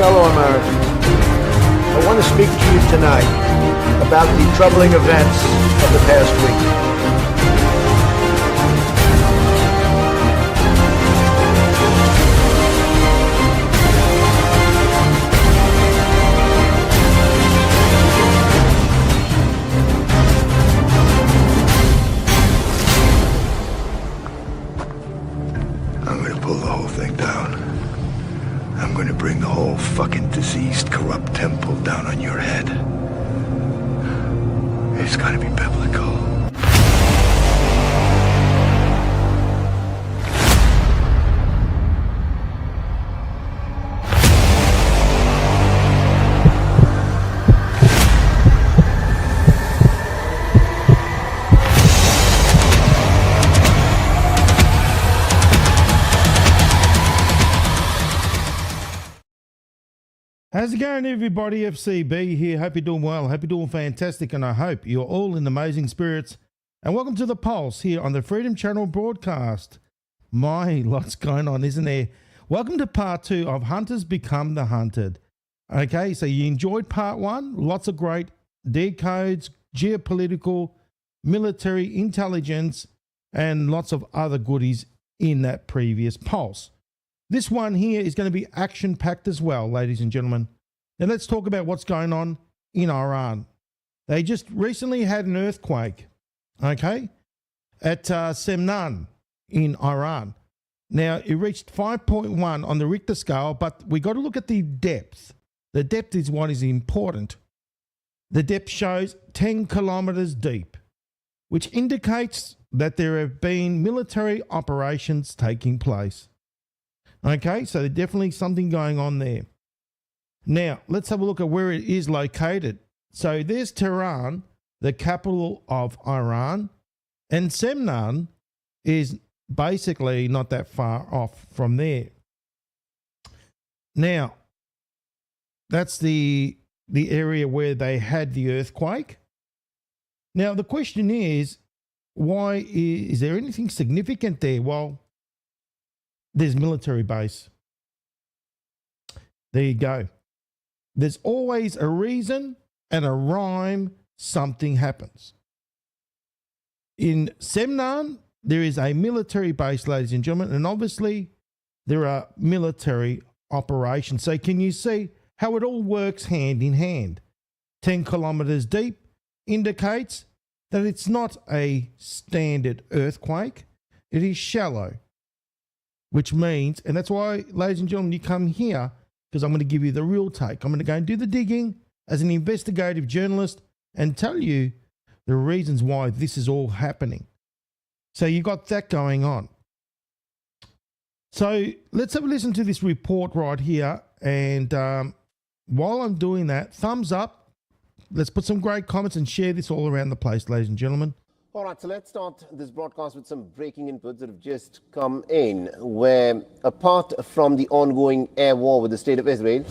Fellow Americans, I want to speak to you tonight about the troubling events of the past week. I'm going to pull the whole thing down. I'm going to bring the whole fucking diseased, corrupt temple down on your head. It's going to be biblical. How's it going, everybody? FCB here. Hope you're doing well. Hope you're doing fantastic, and I hope you're all in amazing spirits. And welcome to The Pulse here on the Freedom Channel broadcast. My, lots going on, isn't there? Welcome to part 2 of Hunters Become the Hunted. Okay, so you enjoyed part 1. Lots of great decodes, geopolitical, military intelligence, and lots of other goodies in that previous Pulse. This one here is going to be action-packed as well, ladies and gentlemen. Now let's talk about what's going on in Iran. They just recently had an earthquake, okay, at Semnan in Iran. Now, it reached 5.1 on the Richter scale, but we got to look at the depth. The depth is what is important. The depth shows 10 kilometers deep, which indicates that there have been military operations taking place. Okay, so there's definitely something going on there. Now, let's have a look at where it is located. So there's Tehran, the capital of Iran, and Semnan is basically not that far off from there. Now, that's the area where they had the earthquake. Now, the question is, why is there anything significant there? Well, there's military base. There you go. There's always a reason and a rhyme something happens. In Semnan, there is a military base, ladies and gentlemen, and obviously there are military operations. So can you see how it all works hand in hand? 10 kilometers deep indicates that it's not a standard earthquake. It is shallow, which means, and that's why, ladies and gentlemen, you come here, because I'm going to give you the real take. I'm going to go and do the digging as an investigative journalist and tell you the reasons why this is all happening. So you got that going on. So let's have a listen to this report right here. And while I'm doing that, thumbs up. Let's put some great comments and share this all around the place, ladies and gentlemen. All right, so let's start this broadcast with some breaking inputs that have just come in, where apart from the ongoing air war with the state of Israel,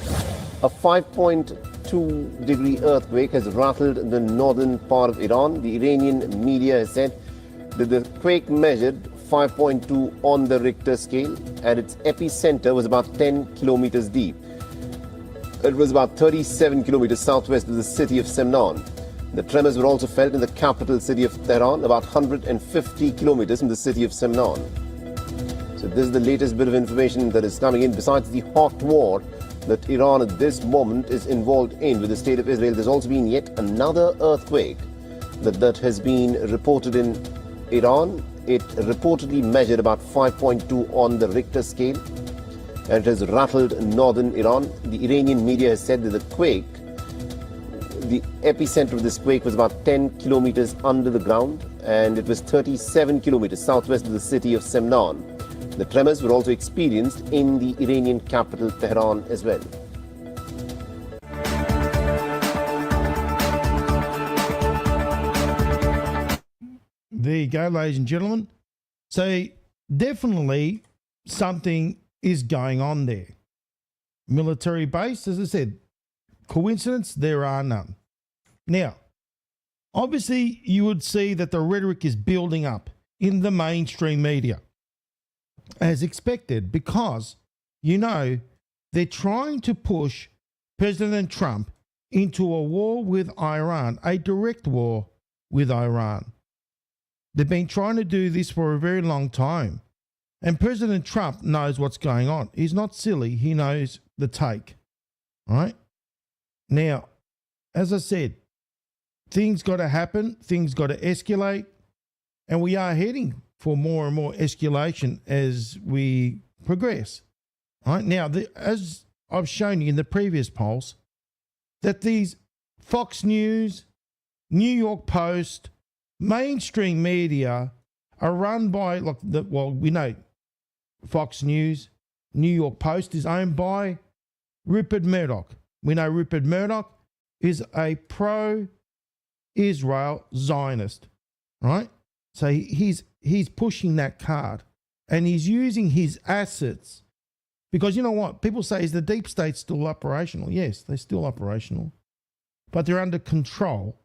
a 5.2 degree earthquake has rattled the northern part of Iran. The Iranian media has said that the quake measured 5.2 on the Richter scale, and its epicenter was about 10 kilometers deep. It was about 37 kilometers southwest of the city of Semnan. The tremors were also felt in the capital city of Tehran, about 150 kilometers from the city of Semnan. So this is the latest bit of information that is coming in. Besides the hot war that Iran at this moment is involved in with the state of Israel, there's also been yet another earthquake that has been reported in Iran. It reportedly measured about 5.2 on the Richter scale. and it has rattled northern Iran. The Iranian media has said that the epicenter of this quake was about 10 kilometers under the ground, and it was 37 kilometers southwest of the city of Semnan. The tremors were also experienced in the Iranian capital, Tehran, as well. There you go, ladies and gentlemen. So definitely something is going on there. Military base, as I said, coincidence? There are none. Now, obviously you would see that the rhetoric is building up in the mainstream media, as expected, because, you know, they're trying to push President Trump into a war with Iran, a direct war with Iran. They've been trying to do this for a very long time. And President Trump knows what's going on. He's not silly. He knows the take. All right? Now, as I said, things got to happen. Things got to escalate. And we are heading for more and more escalation as we progress. All right? Now, as I've shown you in the previous polls, that these Fox News, New York Post, mainstream media are run by, we know Fox News, New York Post is owned by Rupert Murdoch. We know Rupert Murdoch is a pro-Israel Zionist, right? So he's pushing that card, and he's using his assets because, you know what? People say, is the deep state still operational? Yes, they're still operational, but they're under control.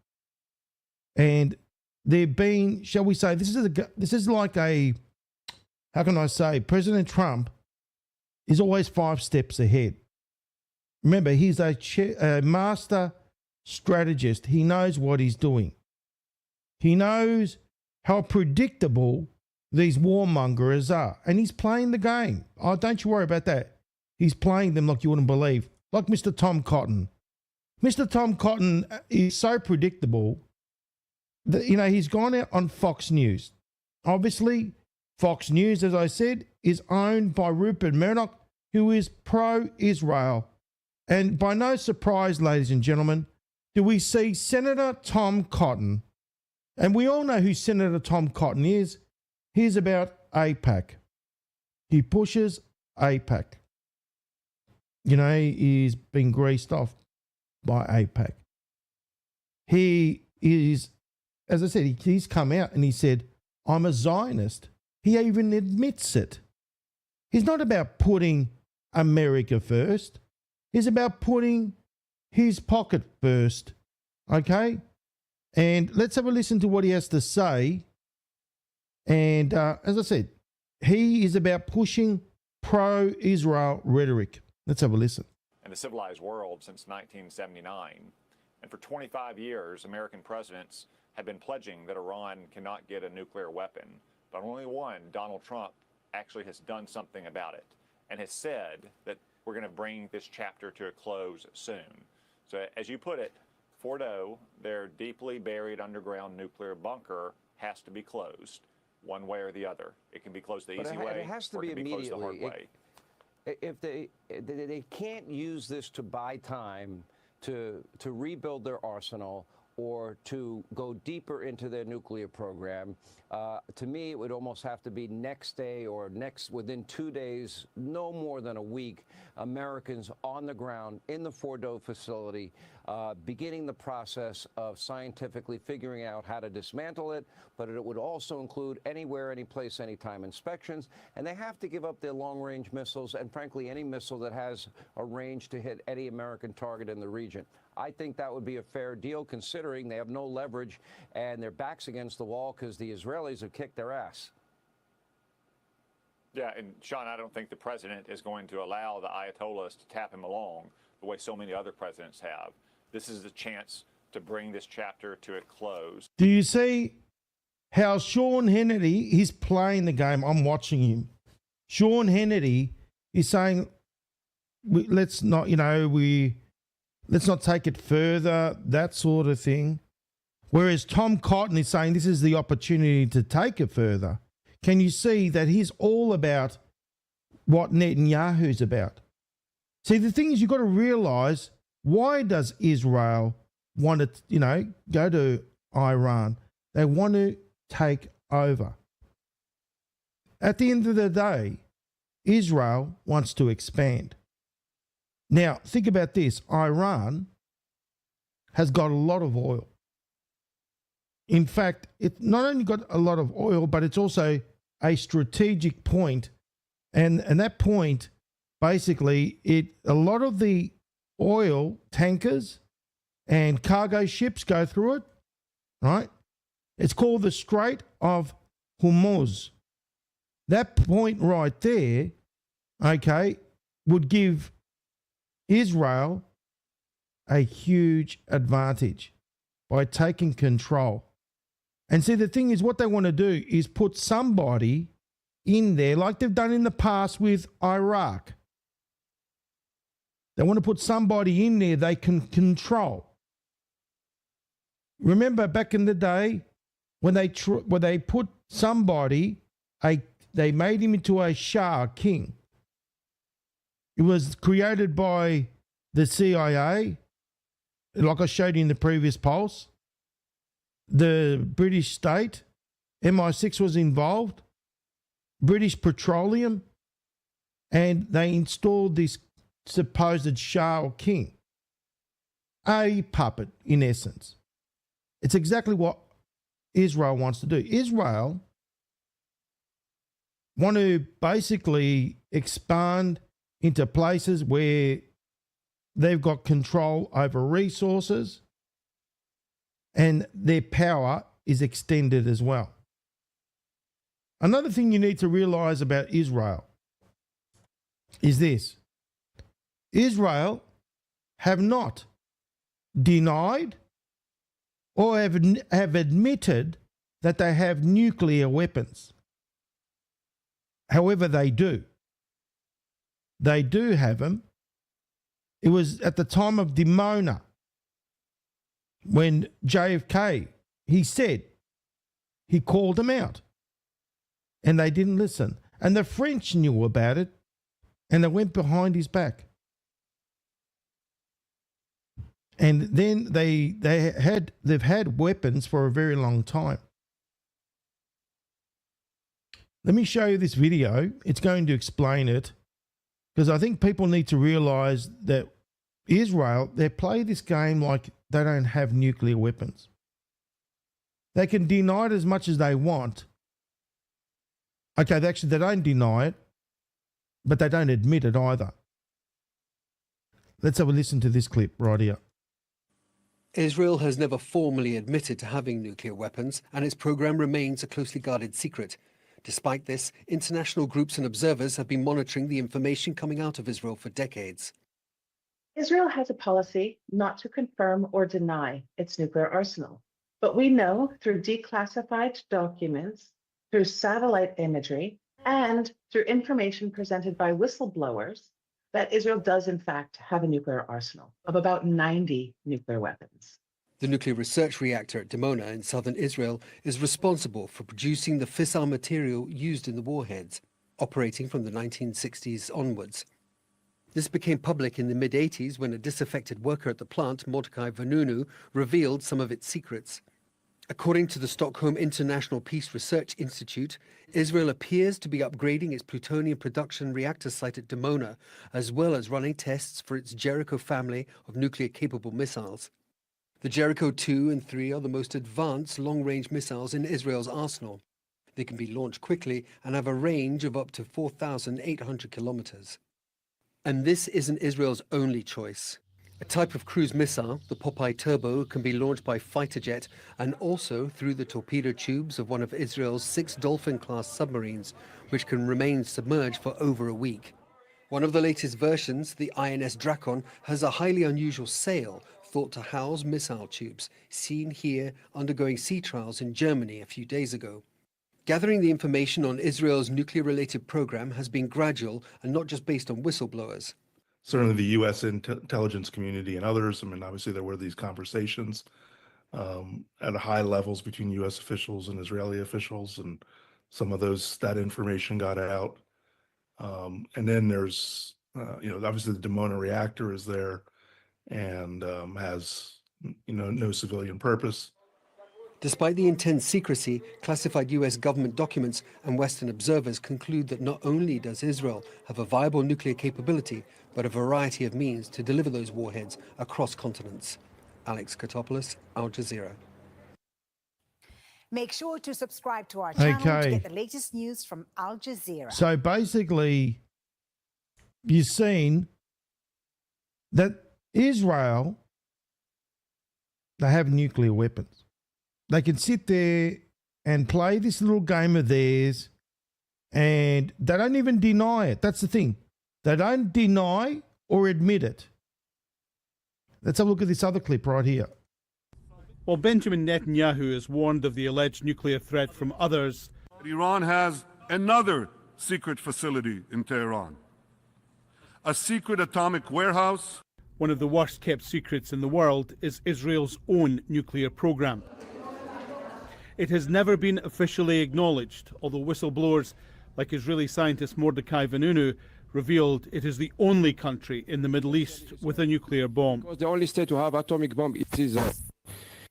And they're being, shall we say, this is like a, how can I say, President Trump is always 5 steps ahead. Remember, he's a master strategist. He knows what he's doing. He knows how predictable these warmongers are, and he's playing the game. Oh, don't you worry about that. He's playing them like you wouldn't believe, like Mr. Tom Cotton. Mr. Tom Cotton is so predictable. You know, he's gone out on Fox News. Obviously, Fox News, as I said, is owned by Rupert Murdoch, who is pro-Israel. And by no surprise, ladies and gentlemen, do we see Senator Tom Cotton. And we all know who Senator Tom Cotton is. He's about AIPAC. He pushes AIPAC. You know, he's been greased off by AIPAC. He is, as I said, he's come out and he said, I'm a Zionist. He even admits it. He's not about putting America first. He's about putting his pocket first. Okay? And let's have a listen to what he has to say. And as I said, he is about pushing pro-Israel rhetoric. Let's have a listen. In the civilized world since 1979, and for 25 years, American presidents have been pledging that Iran cannot get a nuclear weapon. But only one, Donald Trump, actually has done something about it and has said that we're going to bring this chapter to a close soon. So as you put it, Fordo, their deeply buried underground nuclear bunker, has to be closed one way or the other. It can be closed the easy way, it has to or be it can be closed the hard immediately. way. If they can't use this to buy time to rebuild their arsenal or to go deeper into their nuclear program, to me, it would almost have to be next day or within 2 days, no more than a week, Americans on the ground in the Fordo facility, beginning the process of scientifically figuring out how to dismantle it, but it would also include anywhere, any place, anytime inspections, and they have to give up their long-range missiles and, frankly, any missile that has a range to hit any American target in the region. I think that would be a fair deal, considering they have no leverage and their back's against the wall because the Israelis have kicked their ass. Yeah, and Sean, I don't think the president is going to allow the Ayatollahs to tap him along the way so many other presidents have. This is the chance to bring this chapter to a close. Do you see how Sean Hannity is playing the game? I'm watching him. Sean Hannity is saying, let's not take it further, that sort of thing. Whereas Tom Cotton is saying this is the opportunity to take it further. Can you see that he's all about what Netanyahu's about. See, the thing is, you've got to realize, why does Israel want to, go to Iran? They want to take over. At the end of the day, Israel wants to expand. Now, think about this. Iran has got a lot of oil. In fact, it not only got a lot of oil, but it's also a strategic point. And that point, basically, a lot of the oil tankers and cargo ships go through it, right? It's called the Strait of Hormuz. That point right there, okay, would give Israel a huge advantage by taking control. And see, the thing is, what they want to do is put somebody in there like they've done in the past with Iraq. They want to put somebody in there they can control. Remember back in the day when they put somebody, they made him into a Shah, king. It was created by the CIA, like I showed you in the previous pulse. The British state, MI6 was involved, British Petroleum, and they installed this supposed Shah or king, a puppet in essence. It's exactly what Israel wants to do. Israel want to basically expand into places where they've got control over resources and their power is extended as well. Another thing you need to realize about Israel is this. Israel have not denied or have admitted that they have nuclear weapons. However, they do. They do have them. It was at the time of Dimona when JFK, he called them out and they didn't listen. And the French knew about it and they went behind his back. And then they've had weapons for a very long time. Let me show you this video. It's going to explain it, because I think people need to realize that Israel, they play this game like they don't have nuclear weapons. They can deny it as much as they want. Okay, they don't deny it, but they don't admit it either. Let's have a listen to this clip right here. Israel has never formally admitted to having nuclear weapons, and its program remains a closely guarded secret. Despite this, international groups and observers have been monitoring the information coming out of Israel for decades. Israel has a policy not to confirm or deny its nuclear arsenal. But we know through declassified documents, through satellite imagery, and through information presented by whistleblowers that Israel does in fact have a nuclear arsenal of about 90 nuclear weapons. The nuclear research reactor at Dimona in southern Israel is responsible for producing the fissile material used in the warheads, operating from the 1960s onwards. This became public in the mid-80s when a disaffected worker at the plant, Mordecai Vanunu, revealed some of its secrets. According to the Stockholm International Peace Research Institute, Israel appears to be upgrading its plutonium production reactor site at Dimona, as well as running tests for its Jericho family of nuclear-capable missiles. The Jericho 2 and 3 are the most advanced long-range missiles in Israel's arsenal. They can be launched quickly and have a range of up to 4,800 kilometers. And this isn't Israel's only choice. A type of cruise missile, the Popeye Turbo, can be launched by fighter jet and also through the torpedo tubes of one of Israel's 6 Dolphin-class submarines, which can remain submerged for over a week. One of the latest versions, the INS Drakon, has a highly unusual sail thought to house missile tubes, seen here undergoing sea trials in Germany a few days ago. Gathering the information on Israel's nuclear-related program has been gradual and not just based on whistleblowers. Certainly the U.S. intelligence community and others, I mean, obviously there were these conversations at high levels between U.S. officials and Israeli officials, and some of that information got out. And then there's, obviously the Dimona reactor is there and has, no civilian purpose. Despite the intense secrecy, classified US government documents and Western observers conclude that not only does Israel have a viable nuclear capability, but a variety of means to deliver those warheads across continents. Alex Katopoulos, Al Jazeera. Make sure to subscribe to our channel to Okay. get the latest news from Al Jazeera. So basically, you've seen that Israel, they have nuclear weapons. They can sit there and play this little game of theirs, and they don't even deny it. That's the thing. They don't deny or admit it. Let's have a look at this other clip right here. While Benjamin Netanyahu has warned of the alleged nuclear threat from others, Iran has another secret facility in Tehran, a secret atomic warehouse. one of the worst kept secrets in the world is Israel's own nuclear program. It has never been officially acknowledged, although whistleblowers like Israeli scientist Mordecai Vanunu revealed it is the only country in the Middle East with a nuclear bomb. Because the only state to have atomic bomb is Israel.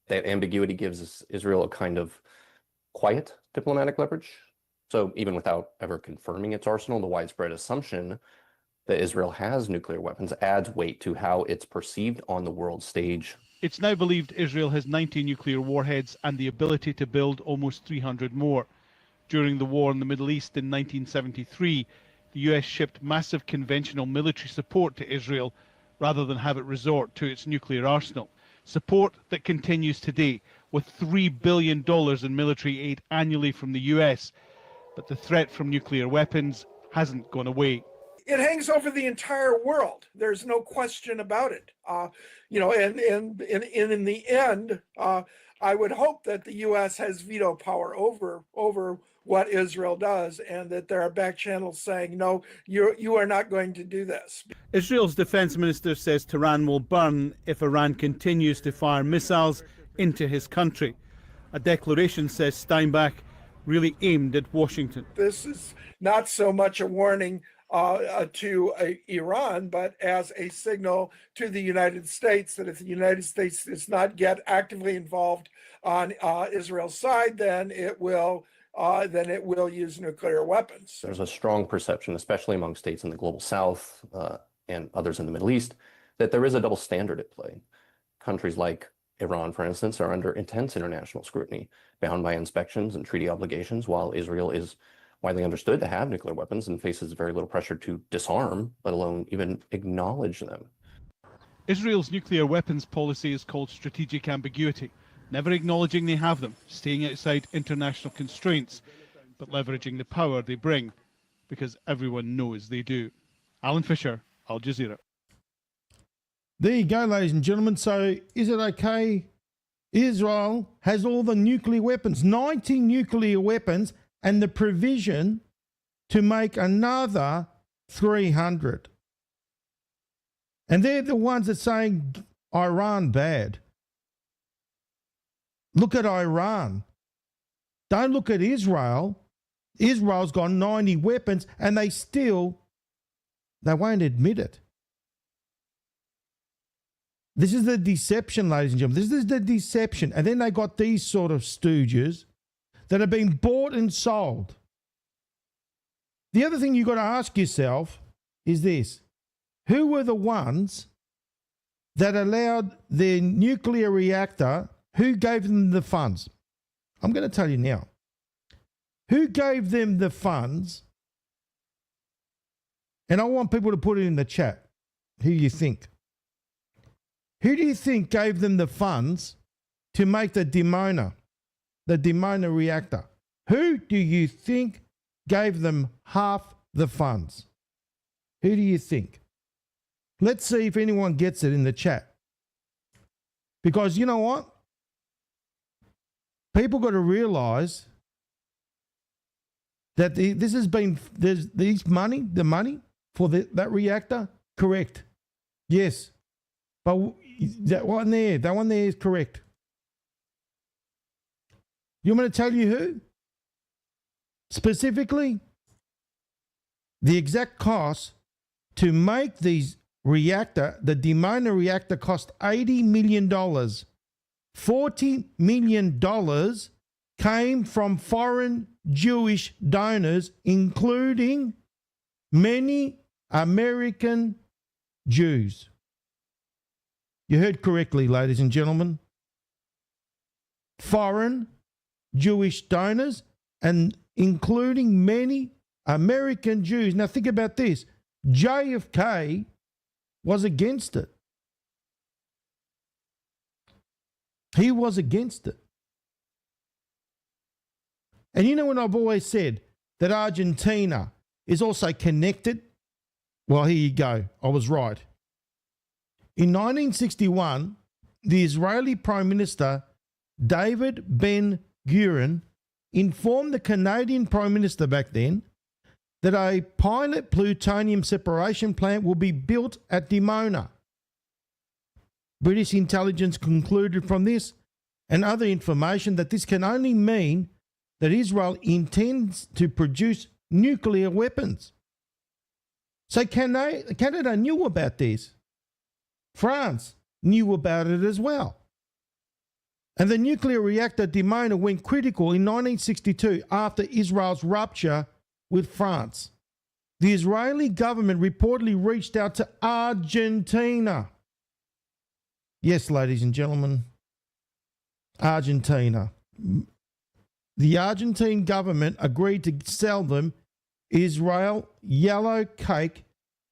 That ambiguity gives Israel a kind of quiet diplomatic leverage. So even without ever confirming its arsenal, the widespread assumption that Israel has nuclear weapons adds weight to how it's perceived on the world stage. It's now believed Israel has 90 nuclear warheads and the ability to build almost 300 more. During the war in the Middle East in 1973, the US shipped massive conventional military support to Israel rather than have it resort to its nuclear arsenal. Support that continues today with $3 billion in military aid annually from the US. But the threat from nuclear weapons hasn't gone away. It hangs over the entire world. There's no question about it. And in the end, I would hope that the U.S. has veto power over what Israel does, and that there are back channels saying, no, you are not going to do this. Israel's defense minister says Tehran will burn if Iran continues to fire missiles into his country. A declaration, says Steinbach, really aimed at Washington. This is not so much a warning to Iran, but as a signal to the United States that if the United States does not get actively involved on Israel's side, then it will use nuclear weapons. There's a strong perception, especially among states in the global south and others in the Middle East, that there is a double standard at play. Countries like Iran, for instance, are under intense international scrutiny, bound by inspections and treaty obligations, while Israel is widely understood to have nuclear weapons and faces very little pressure to disarm, let alone even acknowledge them. Israel's nuclear weapons policy is called strategic ambiguity, never acknowledging they have them, staying outside international constraints, but leveraging the power they bring, because everyone knows they do. Alan Fisher, Al Jazeera. There you go, ladies and gentlemen. So is it okay? Israel has all the nuclear weapons, 90 nuclear weapons, and the provision to make another 300. And they're the ones that saying Iran bad. Look at Iran. Don't look at Israel. Israel's got 90 weapons and they won't admit it. This is the deception, ladies and gentlemen. This is the deception. And then they got these sort of stooges that have been bought and sold. The other thing you've got to ask yourself is this. Who were the ones that allowed their nuclear reactor, who gave them the funds? I'm going to tell you now. Who gave them the funds? And I want people to put it in the chat. Who you think? Who do you think gave them the funds to make the Dimona reactor? Who do you think gave them half the funds? Who do you think? Let's see if anyone gets it in the chat. Because you know what? People got to realize that this has been, there's the money for that reactor, correct. Yes. But that one there is correct. You want me to tell you who? Specifically? the exact cost to make these reactor, the DECODE reactor cost $80 million. $40 million came from foreign Jewish donors, including many American Jews. You heard correctly, ladies and gentlemen. Foreign Jewish donors, and including many American Jews. Now think about this. JFK was against it. He was against it. And you know what I've always said? That Argentina is also connected. Well, here you go. I was right. In 1961, the Israeli Prime Minister David Ben-Gurion informed the Canadian Prime Minister back then that a pilot plutonium separation plant will be built at Dimona. British intelligence concluded from this and other information that this can only mean that Israel intends to produce nuclear weapons. So Canada knew about this. France knew about it as well. And the nuclear reactor Dimona went critical in 1962 after Israel's rupture with France. The Israeli government reportedly reached out to Argentina. Yes, ladies and gentlemen, Argentina. The Argentine government agreed to sell them Israel yellow cake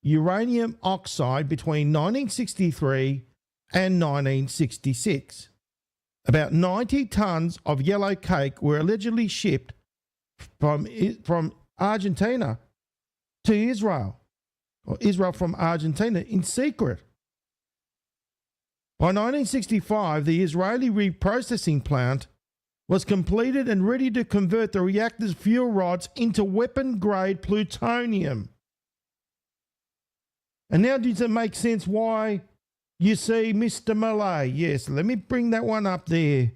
uranium oxide between 1963 and 1966. About 90 tons of yellow cake were allegedly shipped from Argentina to Israel, or Israel from Argentina in secret. By 1965, the Israeli reprocessing plant was completed and ready to convert the reactor's fuel rods into weapon-grade plutonium. And now does it make sense why you see Mr. Malay? Yes, let me bring that one up there.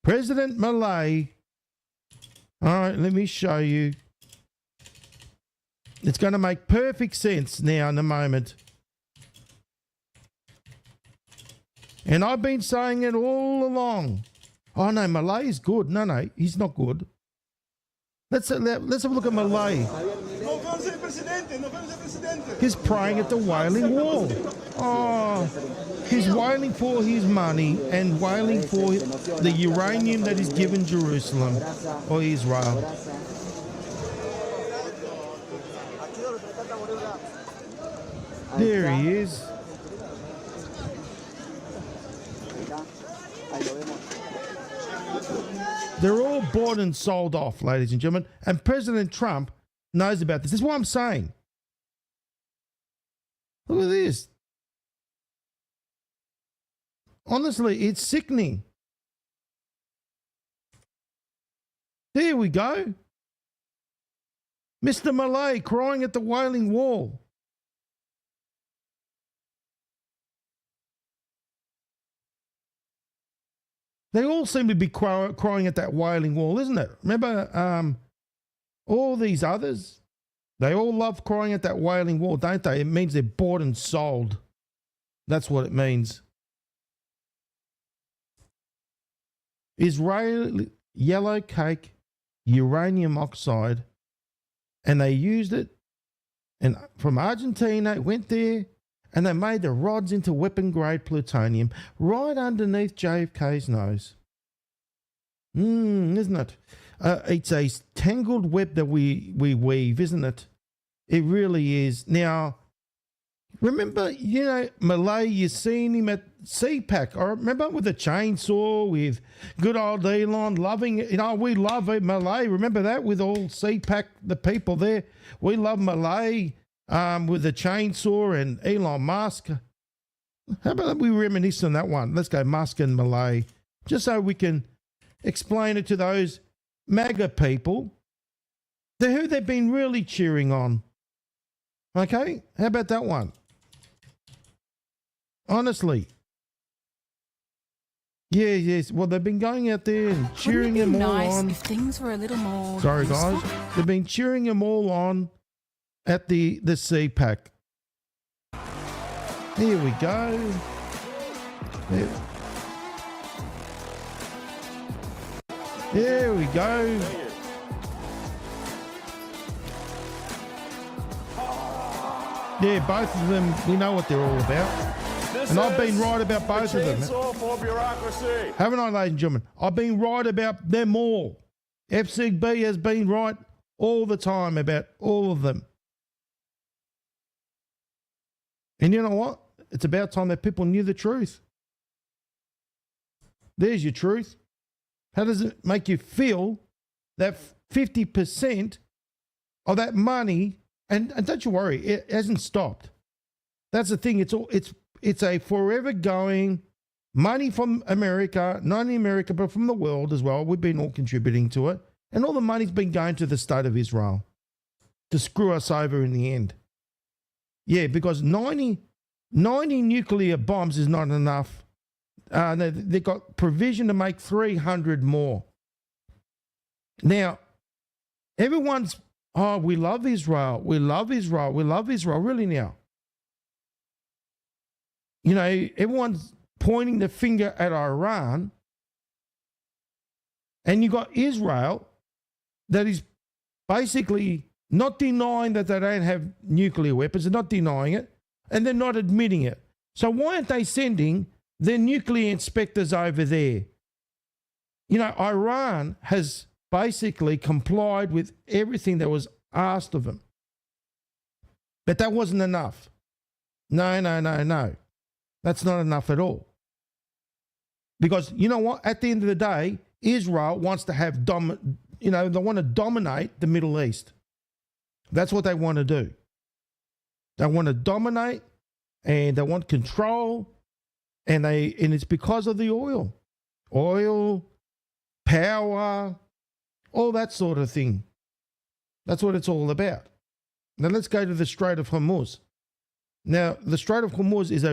President Malay. All right, let me show you. It's going to make perfect sense now in a moment. And I've been saying it all along. Oh no, Malay is good. No, he's not good. Let's have a look at Malay. He's praying at the Wailing Wall. Oh, he's wailing for his money and wailing for the uranium that is given Jerusalem or Israel. There he is. They're all bought and sold off, ladies and gentlemen. And President Trump knows about this. This is what I'm saying. Look at this. Honestly, it's sickening. There we go. Mr. Malay crying at the Wailing Wall. They all seem to be crying at that Wailing Wall, isn't it? Remember all these others? They all love crying at that Wailing Wall, don't they? It means they're bought and sold. That's what it means. Israeli yellow cake, uranium oxide, and they used it. And from Argentina, it went there, and they made the rods into weapon-grade plutonium right underneath JFK's nose. Isn't it? It's a tangled web that we weave, isn't it? It really is. Now, remember, Malay, you seen him at CPAC. I remember with the chainsaw, with good old Elon, loving it. We love Malay. Remember that with all CPAC, the people there? We love Malay. With the chainsaw and Elon Musk. How about we reminisce on that one? Let's go Musk and Malay, just so we can explain it to those MAGA people who they've been really cheering on. Okay, how about that one? Honestly, Yeah, yes. Well, they've been going out there and cheering them all on. If things were a little more Sorry, useful? guys. They've been cheering them all on at the CPAC. Here we go. There we go. Yeah, both of them, we know what they're all about. And I've been right about both of them. For bureaucracy. Haven't I, ladies and gentlemen? I've been right about them all. FCB has been right all the time about all of them. And you know what? It's about time that people knew the truth. There's your truth. How does it make you feel that 50% of that money, and don't you worry, it hasn't stopped. That's the thing. It's a forever going money from America, not only America, but from the world as well. We've been all contributing to it. And all the money's been going to the state of Israel to screw us over in the end. Yeah, because 90 nuclear bombs is not enough. They've got provision to make 300 more. Now, everyone's, oh, we love Israel. We love Israel. We love Israel. Really now. You know, everyone's pointing the finger at Iran. And you got Israel that is basically not denying that they don't have nuclear weapons. They're not denying it. And they're not admitting it. So why aren't they sending their nuclear inspectors over there? You know, Iran has basically complied with everything that was asked of them. But that wasn't enough. No. That's not enough at all. Because you know what? At the end of the day, Israel wants to have, they want to dominate the Middle East. That's what they want to do. They want to dominate and they want control, and it's because of the oil, power, all that sort of thing. That's what it's all about. Now let's go to the Strait of Hormuz. Now the Strait of Hormuz is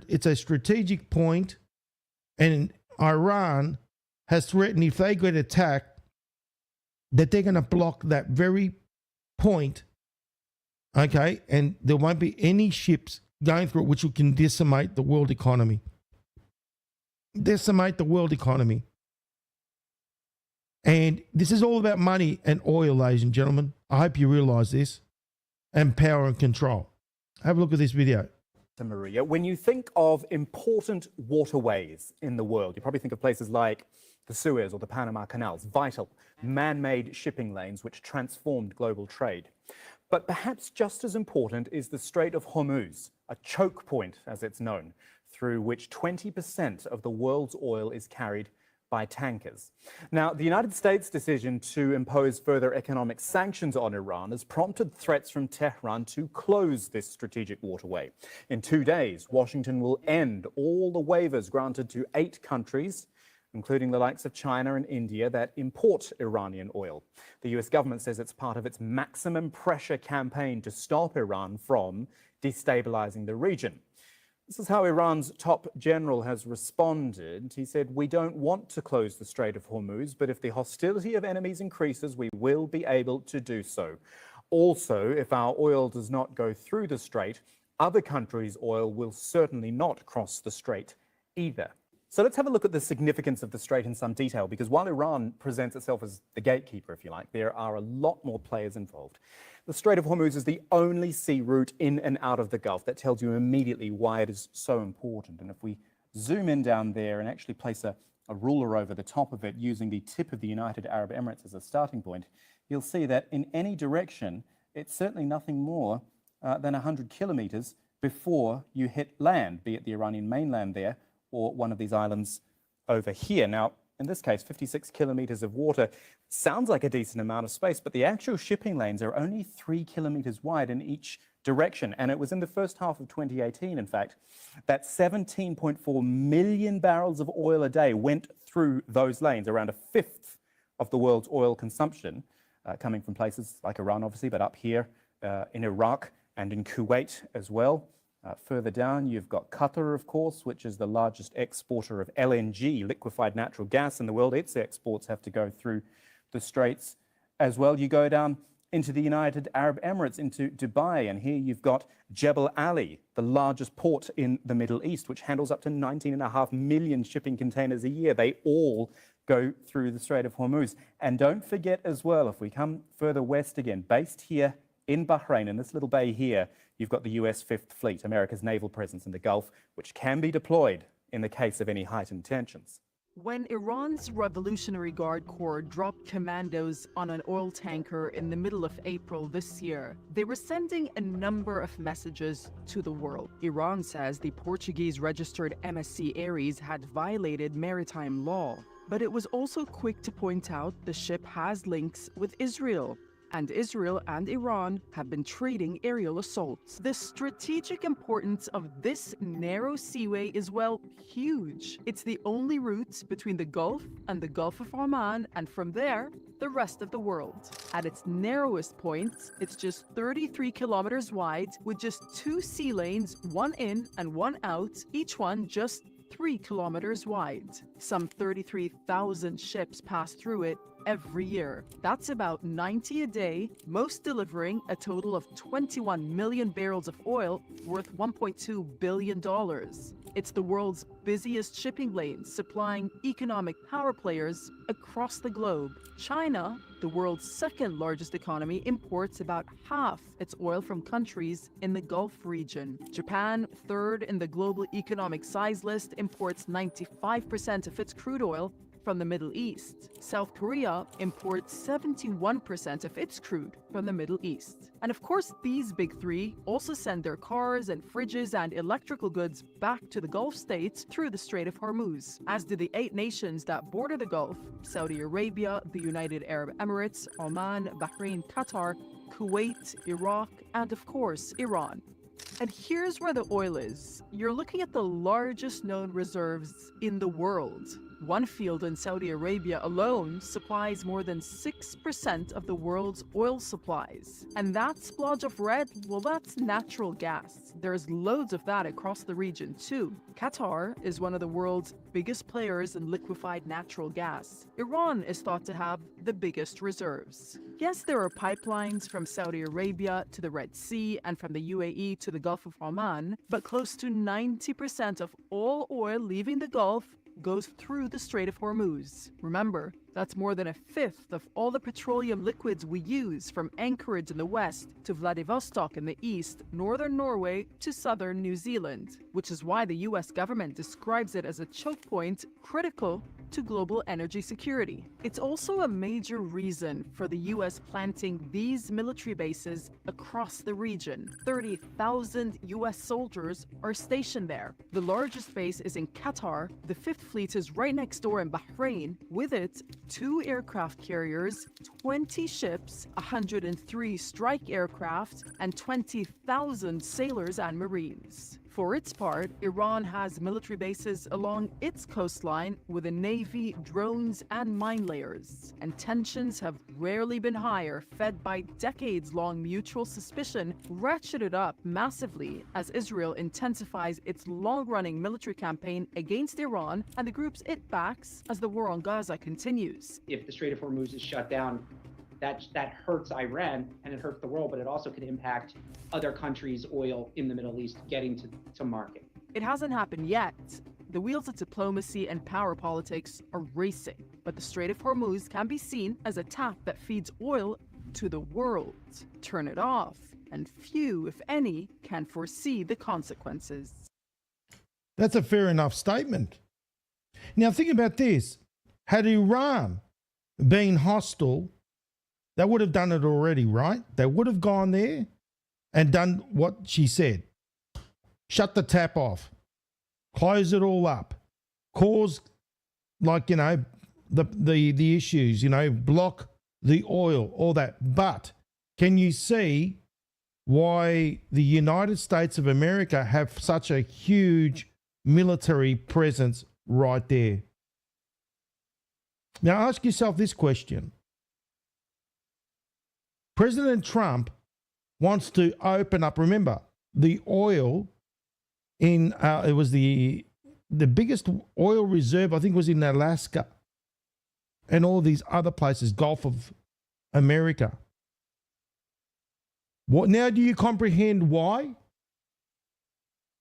it's a strategic point, and Iran has threatened if they get attacked that they're going to block that very point. Okay, and there won't be any ships going through it, which can decimate the world economy. Decimate the world economy. And this is all about money and oil, ladies and gentlemen. I hope you realize this. And power and control. Have a look at this video. Maria, when you think of important waterways in the world, you probably think of places like the Suez or the Panama Canals, vital man-made shipping lanes which transformed global trade. But perhaps just as important is the Strait of Hormuz, a choke point, as it's known, through which 20% of the world's oil is carried by tankers. Now, the United States' decision to impose further economic sanctions on Iran has prompted threats from Tehran to close this strategic waterway. In 2 days, Washington will end all the waivers granted to 8 countries, including the likes of China and India, that import Iranian oil. The US government says it's part of its maximum pressure campaign to stop Iran from destabilizing the region. This is how Iran's top general has responded. He said, "We don't want to close the Strait of Hormuz, but if the hostility of enemies increases, we will be able to do so. Also, if our oil does not go through the strait, other countries' oil will certainly not cross the strait either." So let's have a look at the significance of the strait in some detail, because while Iran presents itself as the gatekeeper, if you like, there are a lot more players involved. The Strait of Hormuz is the only sea route in and out of the Gulf. That tells you immediately why it is so important. And if we zoom in down there and actually place a ruler over the top of it using the tip of the United Arab Emirates as a starting point, you'll see that in any direction, it's certainly nothing more than 100 kilometers before you hit land, be it the Iranian mainland there, or one of these islands over here. Now, in this case, 56 kilometers of water sounds like a decent amount of space, but the actual shipping lanes are only 3 kilometers wide in each direction. And it was in the first half of 2018, in fact, that 17.4 million barrels of oil a day went through those lanes, around a fifth of the world's oil consumption, coming from places like Iran, obviously, but up here in Iraq and in Kuwait as well. Further down, you've got Qatar, of course, which is the largest exporter of LNG, liquefied natural gas, in the world. Its exports have to go through the Straits as well. You go down into the United Arab Emirates, into Dubai, and here you've got Jebel Ali, the largest port in the Middle East, which handles up to 19.5 million shipping containers a year. They all go through the Strait of Hormuz. And don't forget as well, if we come further west again, based here in Bahrain, in this little bay here, you've got the US Fifth Fleet, America's naval presence in the Gulf, which can be deployed in the case of any heightened tensions. When Iran's Revolutionary Guard Corps dropped commandos on an oil tanker in the middle of April this year, they were sending a number of messages to the world. Iran says the Portuguese-registered MSC Ares had violated maritime law, but it was also quick to point out the ship has links with Israel. And Israel and Iran have been trading aerial assaults. The strategic importance of this narrow seaway is, well, huge. It's the only route between the Gulf and the Gulf of Oman, and from there, the rest of the world. At its narrowest point, it's just 33 kilometers wide, with just 2 sea lanes, one in and one out, each one just 3 kilometers wide. Some 33,000 ships pass through it every year. That's about 90 a day, most delivering a total of 21 million barrels of oil worth $1.2 billion. It's the world's busiest shipping lane, supplying economic power players across the globe. China, the world's second largest economy, imports about half its oil from countries in the Gulf region. Japan, third in the global economic size list, imports 95% of its crude oil from the Middle East. South Korea imports 71% of its crude from the Middle East. And of course, these big three also send their cars and fridges and electrical goods back to the Gulf states through the Strait of Hormuz, as do the 8 nations that border the Gulf: Saudi Arabia, the United Arab Emirates, Oman, Bahrain, Qatar, Kuwait, Iraq, and of course, Iran. And here's where the oil is. You're looking at the largest known reserves in the world. One field in Saudi Arabia alone supplies more than 6% of the world's oil supplies. And that splodge of red, well, that's natural gas. There's loads of that across the region too. Qatar is one of the world's biggest players in liquefied natural gas. Iran is thought to have the biggest reserves. Yes, there are pipelines from Saudi Arabia to the Red Sea and from the UAE to the Gulf of Oman, but close to 90% of all oil leaving the Gulf goes through the Strait of Hormuz. Remember, that's more than 1/5 of all the petroleum liquids we use, from Anchorage in the west to Vladivostok in the east, northern Norway to southern New Zealand, which is why the US government describes it as a choke point critical to global energy security. It's also a major reason for the US planting these military bases across the region. 30,000 US soldiers are stationed there. The largest base is in Qatar. The Fifth Fleet is right next door in Bahrain. With it, 2 aircraft carriers, 20 ships, 103 strike aircraft, and 20,000 sailors and Marines. For its part, Iran has military bases along its coastline with a navy, drones, and mine layers. And tensions have rarely been higher, fed by decades-long mutual suspicion, ratcheted up massively as Israel intensifies its long-running military campaign against Iran and the groups it backs as the war on Gaza continues. If the Strait of Hormuz is shut down, that hurts Iran and it hurts the world, but it also could impact other countries' oil in the Middle East getting to market. It hasn't happened yet. The wheels of diplomacy and power politics are racing, but the Strait of Hormuz can be seen as a tap that feeds oil to the world. Turn it off, and few, if any, can foresee the consequences. That's a fair enough statement. Now think about this. Had Iran been hostile, they would have done it already, right? They would have gone there and done what she said. Shut the tap off. Close it all up. Cause, like, the issues, block the oil, all that. But can you see why the United States of America have such a huge military presence right there? Now ask yourself this question. President Trump wants to open up, remember, the oil it was the biggest oil reserve, I think, was in Alaska and all these other places, Gulf of America. What now? Do you comprehend why?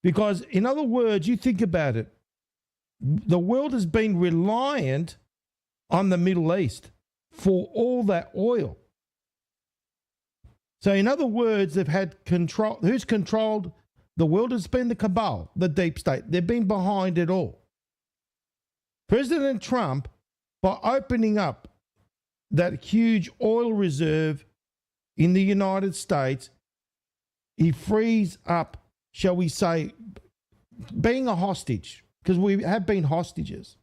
Because, in other words, you think about it, the world has been reliant on the Middle East for all that oil. So, in other words, they've had control. Who's controlled the world? Has been the cabal, the deep state. They've been behind it all. President Trump, by opening up that huge oil reserve in the United States, he frees up, shall we say, being a hostage, because we have been hostages.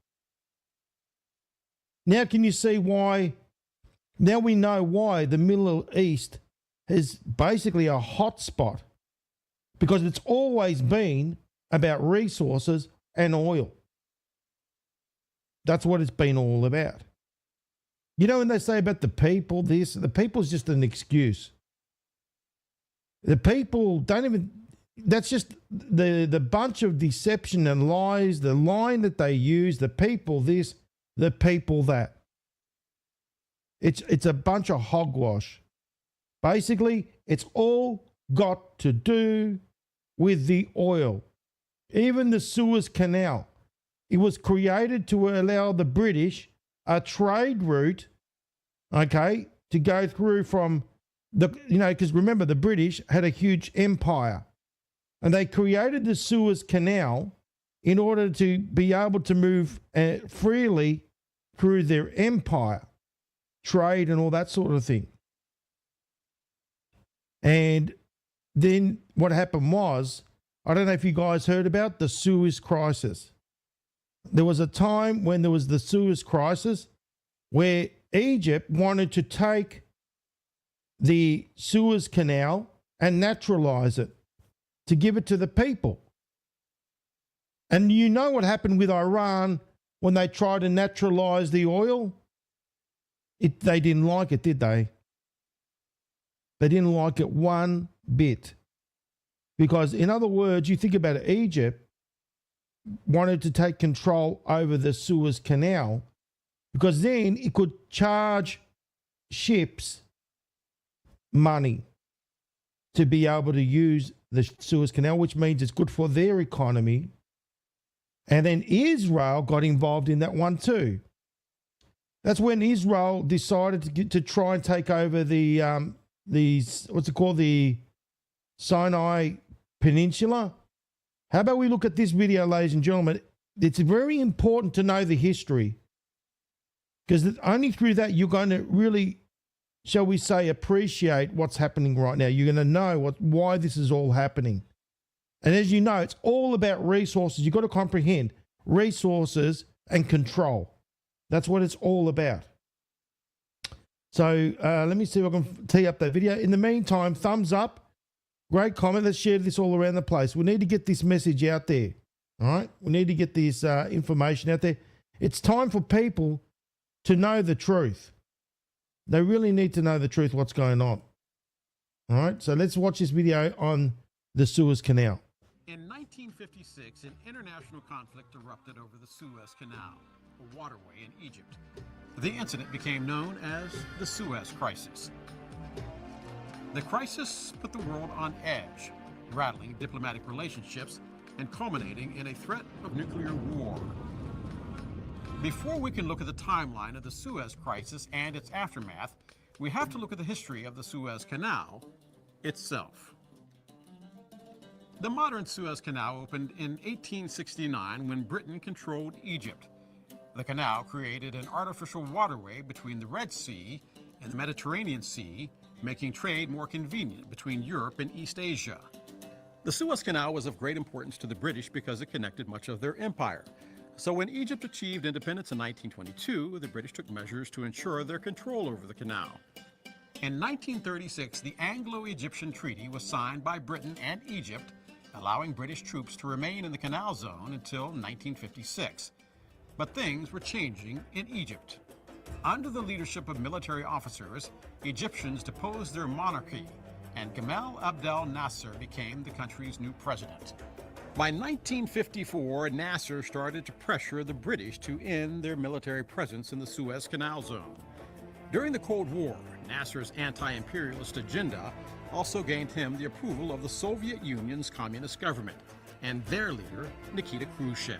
Now can you see why? Now we know why the Middle East is basically a hot spot, because it's always been about resources and oil. That's what it's been all about. You know, when they say about the people, the people's just an excuse. The people don't even, that's just the bunch of deception and lies, the line that they use, the people this, the people that. It's a bunch of hogwash. Basically, it's all got to do with the oil. Even the Suez Canal, it was created to allow the British a trade route, okay, to go through from the, you know, because remember, the British had a huge empire and they created the Suez Canal in order to be able to move freely through their empire, trade and all that sort of thing. And then what happened was, I don't know if you guys heard about the Suez Crisis. There was a time when there was the Suez Crisis where Egypt wanted to take the Suez Canal and naturalize it, to give it to the people. And you know what happened with Iran when they tried to naturalize the oil? They didn't like it, did they? They didn't like it one bit. Because, in other words, you think about it, Egypt wanted to take control over the Suez Canal because then it could charge ships money to be able to use the Suez Canal, which means it's good for their economy. And then Israel got involved in that one too. That's when Israel decided to try and take over the Sinai Peninsula. How about we look at this video, ladies and gentlemen? It's very important to know the history, because only through that you're going to really, shall we say, appreciate what's happening right now. You're going to know why this is all happening. And as you know, it's all about resources. You've got to comprehend resources and control. That's what it's all about. So let me see if I can tee up that video. In the meantime, thumbs up. Great comment. Let's share this all around the place. We need to get this message out there. All right? We need to get this information out there. It's time for people to know the truth. They really need to know the truth, what's going on. All right? So let's watch this video on the Suez Canal. In 1956, an international conflict erupted over the Suez Canal, a waterway in Egypt. The incident became known as the Suez Crisis. The crisis put the world on edge, rattling diplomatic relationships and culminating in a threat of nuclear war. Before we can look at the timeline of the Suez Crisis and its aftermath, we have to look at the history of the Suez Canal itself. The modern Suez Canal opened in 1869 when Britain controlled Egypt. The canal created an artificial waterway between the Red Sea and the Mediterranean Sea, making trade more convenient between Europe and East Asia. The Suez Canal was of great importance to the British because it connected much of their empire. So when Egypt achieved independence in 1922, the British took measures to ensure their control over the canal. In 1936, the Anglo-Egyptian Treaty was signed by Britain and Egypt, allowing British troops to remain in the canal zone until 1956. But things were changing in Egypt. Under the leadership of military officers, Egyptians deposed their monarchy and Gamal Abdel Nasser became the country's new president. By 1954, Nasser started to pressure the British to end their military presence in the Suez Canal zone. During the Cold War, Nasser's anti-imperialist agenda also gained him the approval of the Soviet Union's communist government and their leader, Nikita Khrushchev.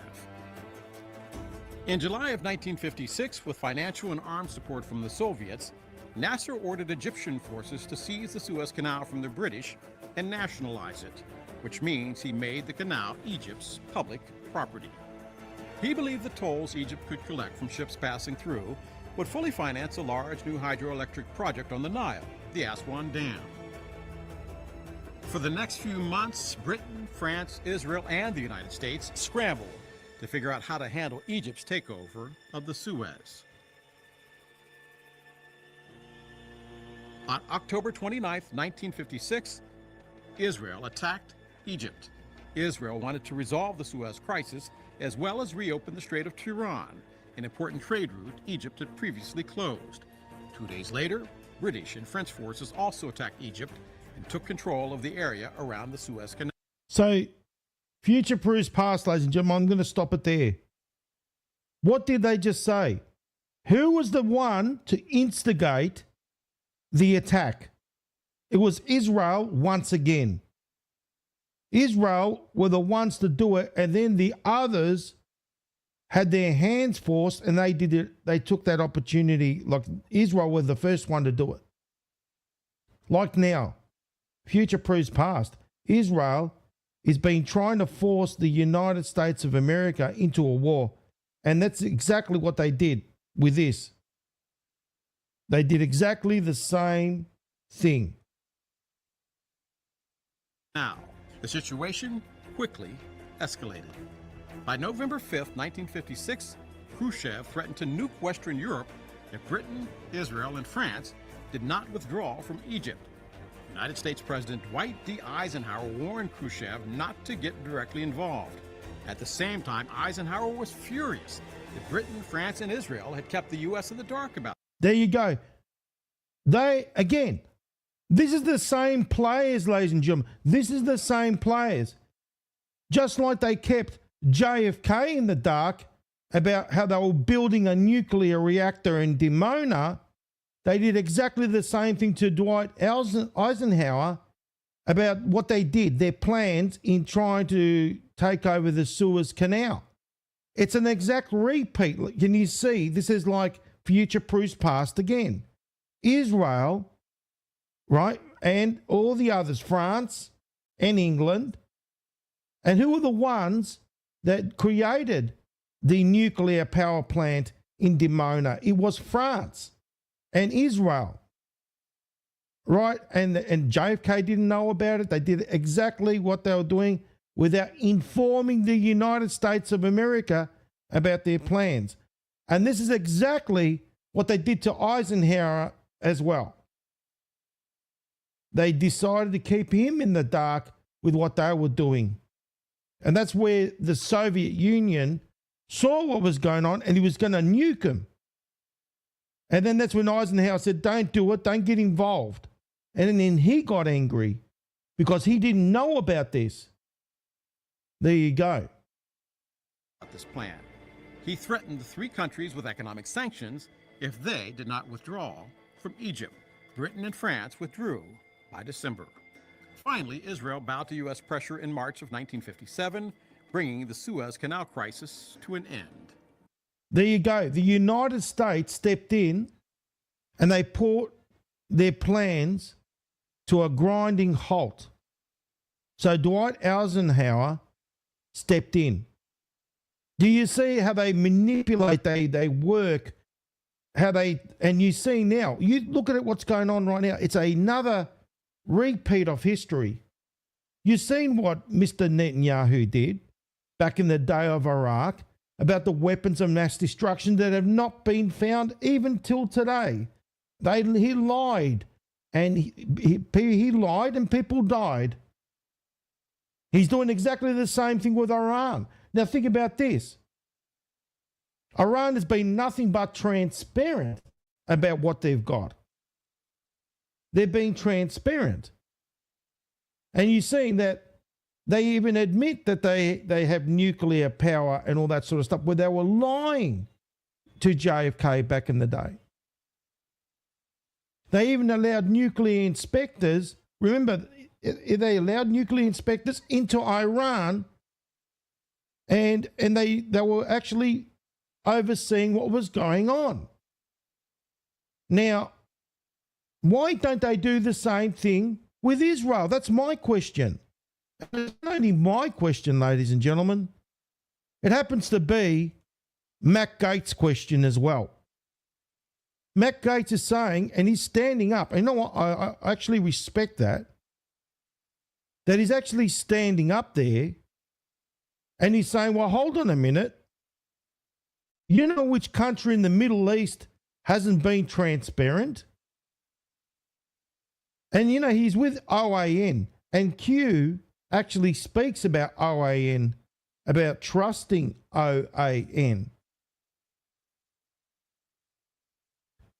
In July of 1956, with financial and armed support from the Soviets, Nasser ordered Egyptian forces to seize the Suez Canal from the British and nationalize it, which means he made the canal Egypt's public property. He believed the tolls Egypt could collect from ships passing through would fully finance a large new hydroelectric project on the Nile, the Aswan Dam. For the next few months, Britain, France, Israel, and the United States scrambled to figure out how to handle Egypt's takeover of the Suez. On October 29, 1956, Israel attacked Egypt. Israel wanted to resolve the Suez crisis as well as reopen the Strait of Tiran, an important trade route Egypt had previously closed. 2 days later, British and French forces also attacked Egypt and took control of the area around the Suez Canal. So, future proofs past, ladies and gentlemen. I'm going to stop it there. What did they just say? Who was the one to instigate the attack? It was Israel once again. Israel were the ones to do it, and then the others had their hands forced, and they did it. They took that opportunity. Like Israel were the first one to do it. Like now, future proves past. Israel is been trying to force the United States of America into a war, and that's exactly what they did with this. They did exactly the same thing. Now, the situation quickly escalated. By November 5th, 1956, Khrushchev threatened to nuke Western Europe if Britain, Israel, and France did not withdraw from Egypt. United States President Dwight D. Eisenhower warned Khrushchev not to get directly involved. At the same time, Eisenhower was furious that Britain, France, and Israel had kept the U.S. in the dark about it. There you go. This is the same players, ladies and gentlemen. This is the same players. Just like they kept JFK in the dark about how they were building a nuclear reactor in Dimona, they did exactly the same thing to Dwight Eisenhower about what they did, their plans in trying to take over the Suez Canal. It's an exact repeat. Can you see? This is like future proofs past again. Israel, right, and all the others, France and England, and who were the ones that created the nuclear power plant in Dimona? It was France and Israel, right? And JFK didn't know about it. They did exactly what they were doing without informing the United States of America about their plans. And this is exactly what they did to Eisenhower as well. They decided to keep him in the dark with what they were doing. And that's where the Soviet Union saw what was going on, and he was going to nuke him. And then that's when Eisenhower said, don't do it, don't get involved. And then he got angry because he didn't know about this. There you go. This plan. He threatened the three countries with economic sanctions if they did not withdraw from Egypt. Britain and France withdrew by December. Finally, Israel bowed to U.S. pressure in March of 1957, bringing the Suez Canal crisis to an end. There you go. The United States stepped in and they brought their plans to a grinding halt. So Dwight Eisenhower stepped in. Do you see how they manipulate, they work, and you see now, you look at what's going on right now, it's another repeat of history. You've seen what Mr. Netanyahu did back in the day of Iraq about the weapons of mass destruction that have not been found even till today. He lied, and he lied and people died. He's doing exactly the same thing with Iran. Now think about this. Iran has been nothing but transparent about what they've got. They're being transparent. And you're seeing that they even admit that they have nuclear power and all that sort of stuff, where they were lying to JFK back in the day. They even allowed nuclear inspectors, remember, they allowed nuclear inspectors into Iran, and they were actually overseeing what was going on. Now, why don't they do the same thing with Israel? That's my question. It's not only my question, ladies and gentlemen. It happens to be Matt Gaetz' question as well. Matt Gaetz is saying, and he's standing up, and you know what, I actually respect that he's actually standing up there, and he's saying, well, hold on a minute. You know which country in the Middle East hasn't been transparent? And, you know, he's with OAN, and Q actually speaks about OAN, about trusting OAN.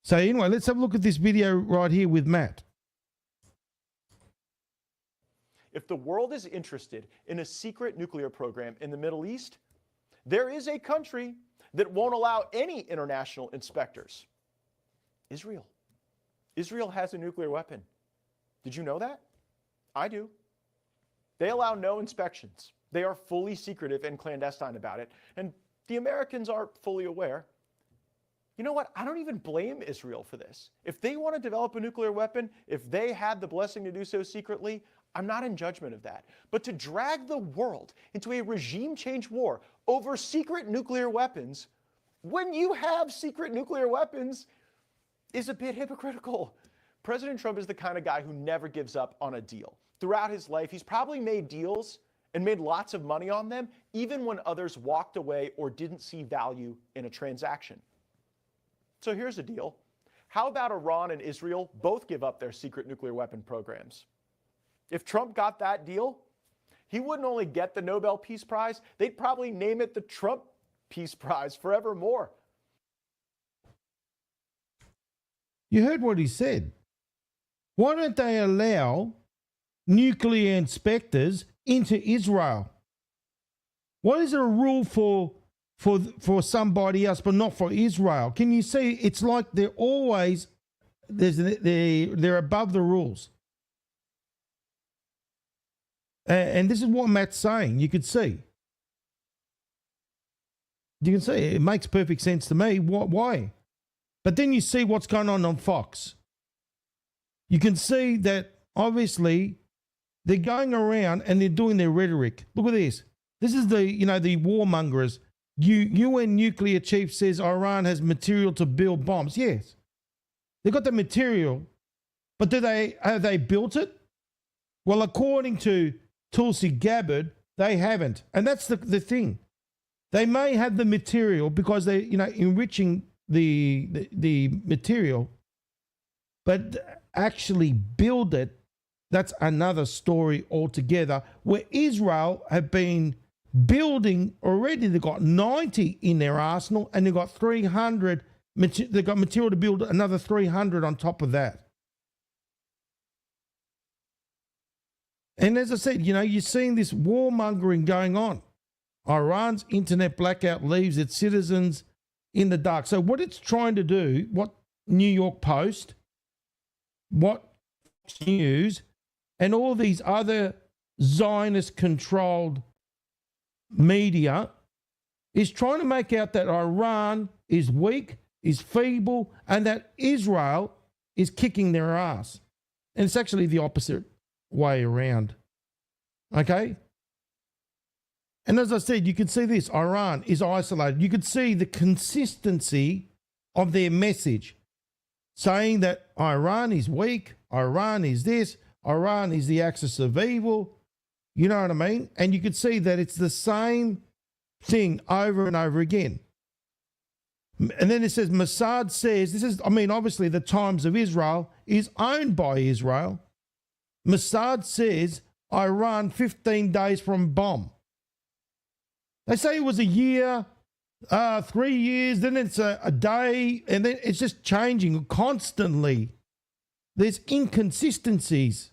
So anyway, let's have a look at this video right here with Matt. If the world is interested in a secret nuclear program in the Middle East, there is a country that won't allow any international inspectors. Israel. Israel has a nuclear weapon. Did you know that? I do. They allow no inspections. They are fully secretive and clandestine about it, and the Americans are fully aware. You know what? I don't even blame Israel for this. If they want to develop a nuclear weapon, if they had the blessing to do so secretly, I'm not in judgment of that. But to drag the world into a regime change war over secret nuclear weapons, when you have secret nuclear weapons, is a bit hypocritical. President Trump is the kind of guy who never gives up on a deal. Throughout his life, he's probably made deals and made lots of money on them, even when others walked away or didn't see value in a transaction. So here's a deal. How about Iran and Israel both give up their secret nuclear weapon programs? If Trump got that deal, he wouldn't only get the Nobel Peace Prize, they'd probably name it the Trump Peace Prize forevermore. You heard what he said. Why don't they allow nuclear inspectors into Israel? Why is there a rule for somebody else but not for Israel? Can you see? It's like they're always they're above the rules. And this is what Matt's saying. You could see. You can see it makes perfect sense to me. Why? But then you see what's going on Fox. You can see that obviously they're going around and they're doing their rhetoric. Look at this. This is the warmongers. UN nuclear chief says Iran has material to build bombs. Yes, they got the material, but have they built it? Well, according to Tulsi Gabbard, they haven't, and that's the thing. They may have the material because they enriching the material, but actually build it, that's another story altogether, where Israel have been building already. They've got 90 in their arsenal, and they've got 300. They've got material to build another 300 on top of that. And as I said, you're seeing this warmongering going on. Iran's internet blackout leaves its citizens in the dark. So what it's trying to do, what New York Post, what Fox News, and all these other Zionist-controlled media is trying to make out that Iran is weak, is feeble, and that Israel is kicking their ass. And it's actually the opposite way around. Okay? And as I said, you can see this. Iran is isolated. You could see the consistency of their message, saying that Iran is weak, Iran is this, Iran is the axis of evil. You know what I mean? And you could see that it's the same thing over and over again. And then it says, Mossad says, obviously the Times of Israel is owned by Israel. Mossad says Iran 15 days from bomb. They say it was a year, 3 years, then it's a day, and then it's just changing constantly. There's inconsistencies.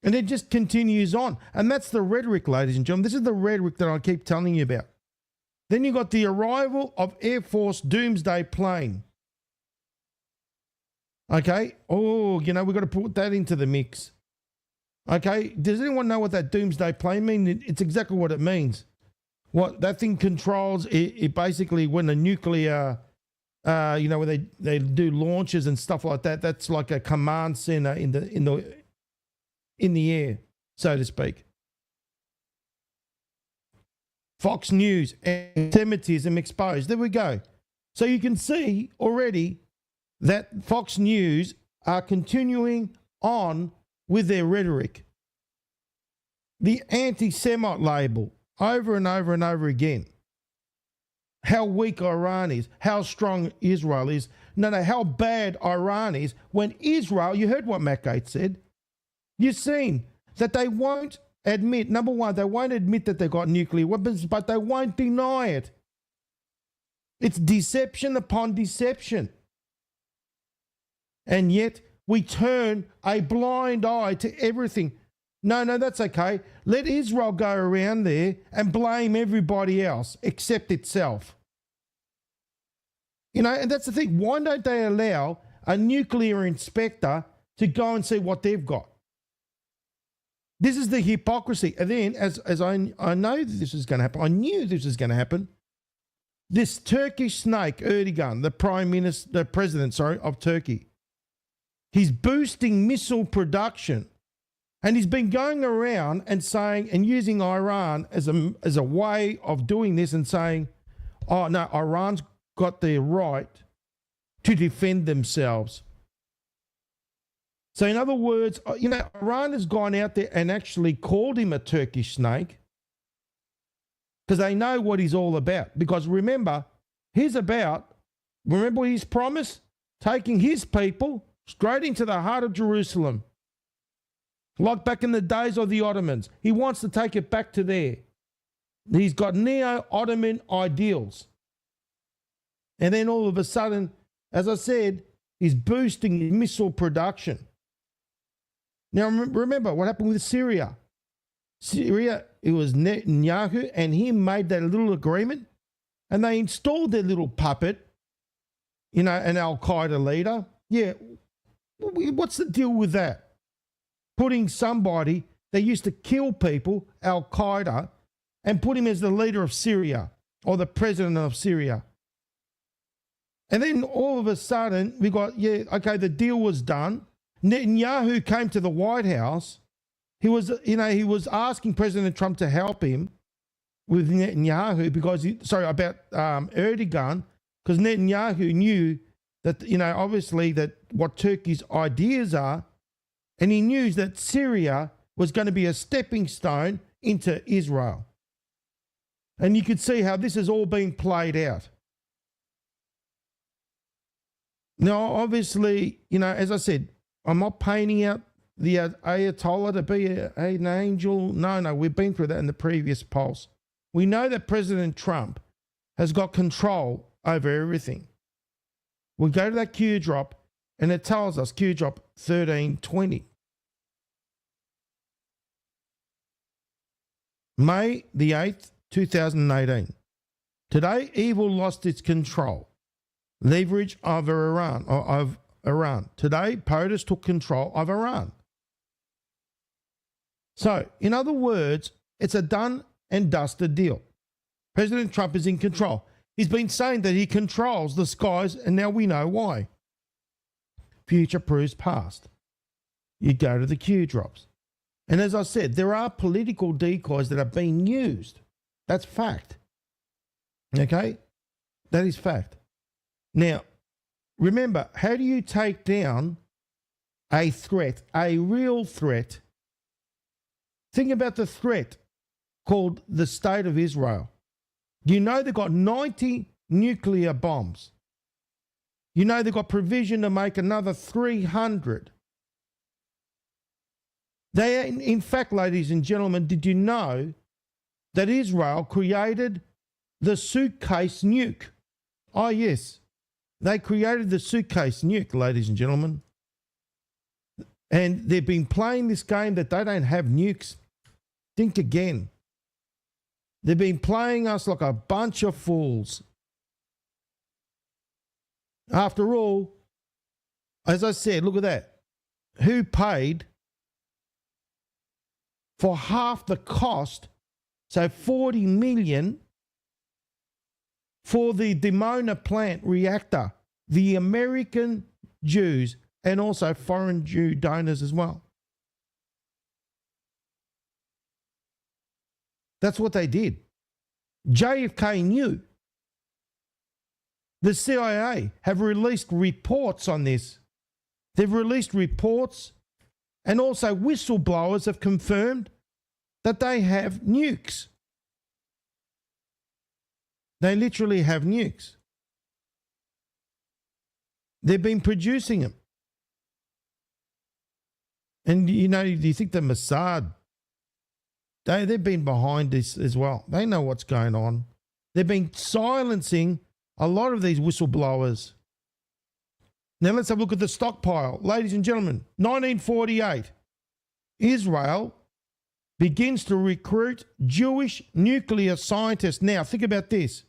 And it just continues on. And that's the rhetoric, ladies and gentlemen. This is the rhetoric that I keep telling you about. Then you got the arrival of Air Force Doomsday plane. Okay? Oh, you know, we've got to put that into the mix. Okay? Does anyone know what that Doomsday plane means? It's exactly what it means. What that thing controls, it basically, when a nuclear, you know, when they do launches and stuff like that, that's like a command center in the air, so to speak. Fox News, anti-Semitism exposed. There we go. So you can see already that Fox News are continuing on with their rhetoric. The anti-Semite label over and over and over again. How weak Iran is, how strong Israel is. No, how bad Iran is when Israel, you heard what Matt Gaetz said, you've seen that they won't admit, number one, they won't admit that they've got nuclear weapons, but they won't deny it. It's deception upon deception. And yet we turn a blind eye to everything. No, that's okay. Let Israel go around there and blame everybody else except itself. You know, and that's the thing. Why don't they allow a nuclear inspector to go and see what they've got? This is the hypocrisy. And then, as I know this is going to happen, I knew this was going to happen. This Turkish snake, Erdogan, the president of Turkey, he's boosting missile production. And he's been going around and saying, and using Iran as a way of doing this and saying, oh no, Iran's got the right to defend themselves. So in other words, you know, Iran has gone out there and actually called him a Turkish snake because they know what he's all about. Because remember his promise? Taking his people straight into the heart of Jerusalem. Like back in the days of the Ottomans. He wants to take it back to there. He's got neo-Ottoman ideals. And then all of a sudden, as I said, he's boosting missile production. Now, remember what happened with Syria. Syria, it was Netanyahu and he made that little agreement and they installed their little puppet, you know, an Al-Qaeda leader. Yeah, what's the deal with that? Putting somebody that used to kill people, Al-Qaeda, and put him as the leader of Syria or the president of Syria. And then all of a sudden we got, the deal was done. Netanyahu came to the White House. He was asking President Trump to help him with Netanyahu about Erdogan, because Netanyahu knew that, you know, obviously that what Turkey's ideas are, and he knew that Syria was going to be a stepping stone into Israel. And you could see how this is all being played out. Now, obviously, you know, as I said, I'm not painting out the Ayatollah to be an angel. No, we've been through that in the previous pulse. We know that President Trump has got control over everything. We go to that Q drop and it tells us Q drop 1320. May the 8th, 2018. Today, evil lost its control. Leverage over Iran. Today, POTUS took control of Iran. So, in other words, it's a done and dusted deal. President Trump is in control. He's been saying that he controls the skies, and now we know why. Future proves past. You go to the Q drops. And as I said, there are political decoys that are being used. That's fact. Okay? That is fact. Now, remember, how do you take down a threat, a real threat? Think about the threat called the State of Israel. You know they've got 90 nuclear bombs. You know they've got provision to make another 300. They, in fact, ladies and gentlemen, did you know that Israel created the suitcase nuke? Oh, yes. They created the suitcase nuke, ladies and gentlemen. And they've been playing this game that they don't have nukes. Think again. They've been playing us like a bunch of fools. After all, as I said, look at that. Who paid for half the cost, so 40 million, for the Dimona plant reactor? The American Jews and also foreign Jew donors as well. That's what they did. JFK knew. The CIA have released reports on this. They've released reports, and also whistleblowers have confirmed that they have nukes. They literally have nukes. They've been producing them. And, you know, do you think the Mossad, they've been behind this as well. They know what's going on. They've been silencing a lot of these whistleblowers. Now let's have a look at the stockpile. Ladies and gentlemen, 1948, Israel begins to recruit Jewish nuclear scientists. Now think about this.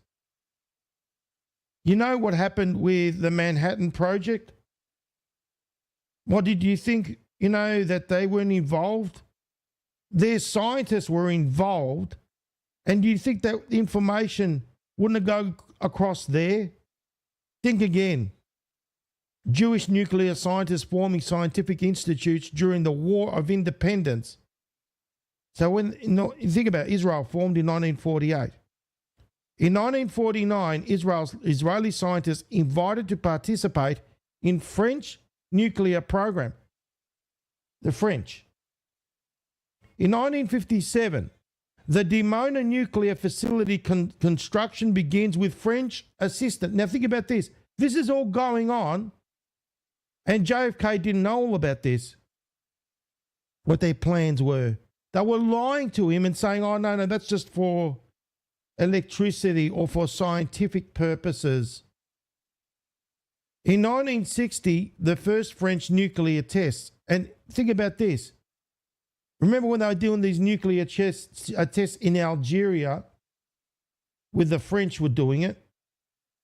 You know what happened with the Manhattan Project? What did you think, you know, that they weren't involved? Their scientists were involved. And do you think that information wouldn't have gone across there? Think again. Jewish nuclear scientists forming scientific institutes during the War of Independence. So when think about it, Israel formed in 1948. In 1949, Israeli scientists invited to participate in French nuclear program. The French. In 1957, the Dimona nuclear facility construction begins with French assistance. Now think about this. This is all going on, and JFK didn't know all about this, what their plans were. They were lying to him and saying, oh, no, that's just for electricity or for scientific purposes. In 1960, the first French nuclear tests. And think about this. Remember when they were doing these nuclear tests in Algeria, with the French were doing it?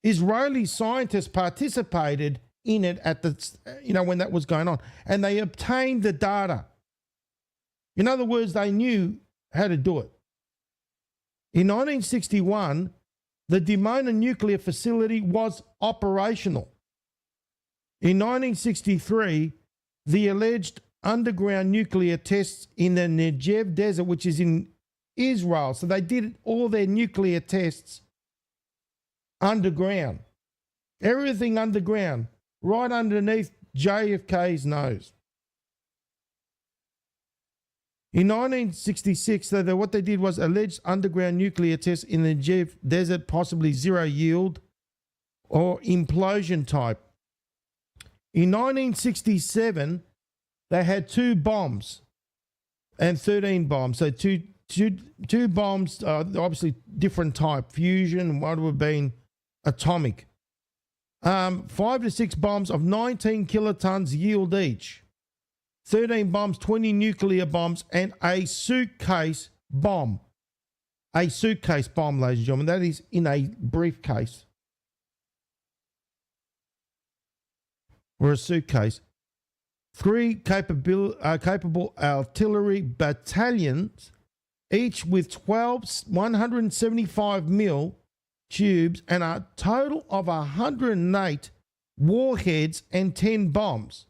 Israeli scientists participated in it at the, you know, when that was going on, and they obtained the data. In other words, they knew how to do it. In 1961, the Dimona nuclear facility was operational. In 1963, the alleged underground nuclear tests in the Negev Desert, which is in Israel. So they did all their nuclear tests underground. Everything underground, right underneath JFK's nose. In 1966, what they did was alleged underground nuclear tests in the Negev Desert, possibly zero yield or implosion type. In 1967, they had 2 bombs and 13 bombs. So two bombs, obviously different type, fusion, what would have been atomic. 5 to 6 bombs of 19 kilotons yield each. 13 bombs, 20 nuclear bombs, and a suitcase bomb. A suitcase bomb, ladies and gentlemen. That is in a briefcase. Or a suitcase. 3 capable artillery battalions, each with 12 175 mil tubes, and a total of 108 warheads and 10 bombs.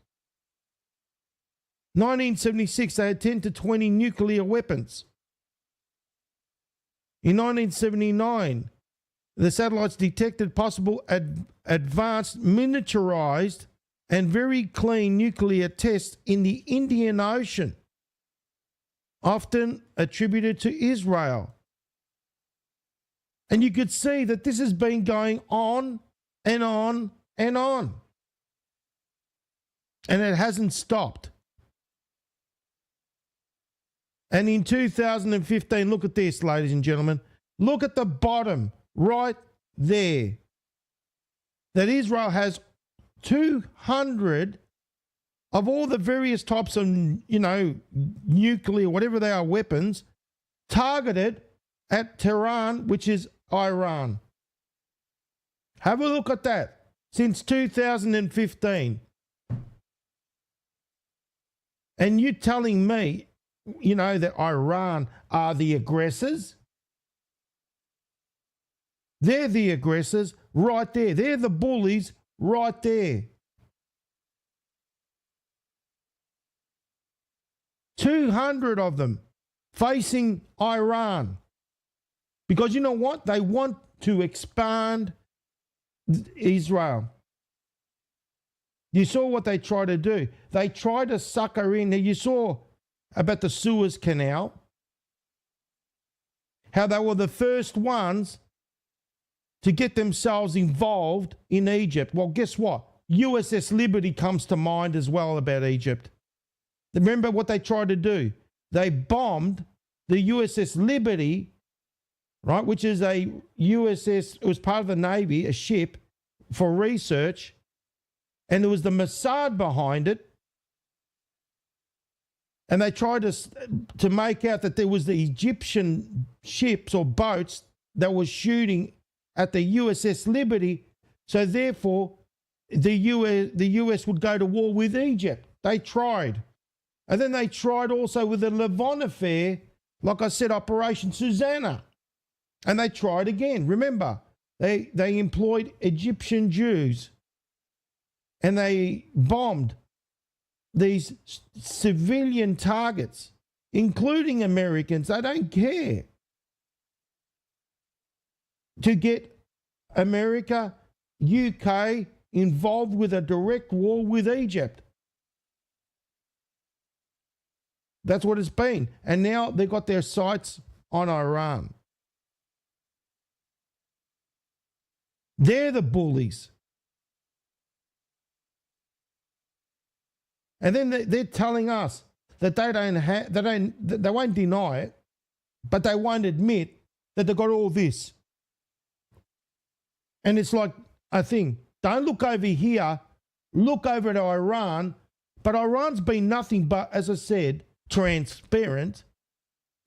1976, they had 10 to 20 nuclear weapons. In 1979, the satellites detected possible advanced miniaturized and very clean nuclear tests in the Indian Ocean, often attributed to Israel. And you could see that this has been going on and on and on. And it hasn't stopped. And in 2015, look at this, ladies and gentlemen. Look at the bottom right there. That Israel has 200 of all the various types of, nuclear, whatever they are, weapons, targeted at Tehran, which is Iran. Have a look at that. Since 2015. And you telling me, that Iran are the aggressors? They're the aggressors right there. They're the bullies right there. 200 of them facing Iran. Because you know what? They want to expand Israel. You saw what they tried to do. They tried to sucker in. You saw about the Suez Canal, how they were the first ones to get themselves involved in Egypt. Well, guess what? USS Liberty comes to mind as well about Egypt. Remember what they tried to do? They bombed the USS Liberty, right, which is a USS, it was part of the Navy, a ship for research, and there was the Mossad behind it, and they tried to make out that there was the Egyptian ships or boats that were shooting at the USS Liberty, so therefore the US would go to war with Egypt. They tried. And then they tried also with the Levant affair, like I said, Operation Susanna. And they tried again. Remember, they employed Egyptian Jews and they bombed these civilian targets, including Americans. They don't care. To get America, UK involved with a direct war with Egypt. That's what it's been. And now they've got their sights on Iran. They're the bullies. And then they're telling us that they won't deny it, but they won't admit that they've got all this. And it's like a thing. Don't look over here, look over to Iran. But Iran's been nothing but, as I said, transparent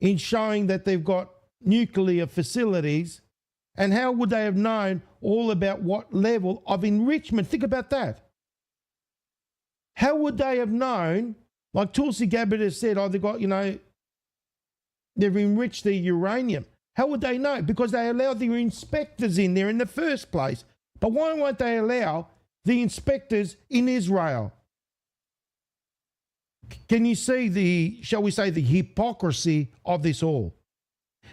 in showing that they've got nuclear facilities. And how would they have known all about what level of enrichment? Think about that. How would they have known, like Tulsi Gabbard has said, they've got, they've enriched their uranium. How would they know? Because they allowed the inspectors in there in the first place. But why won't they allow the inspectors in Israel? Can you see shall we say, the hypocrisy of this all?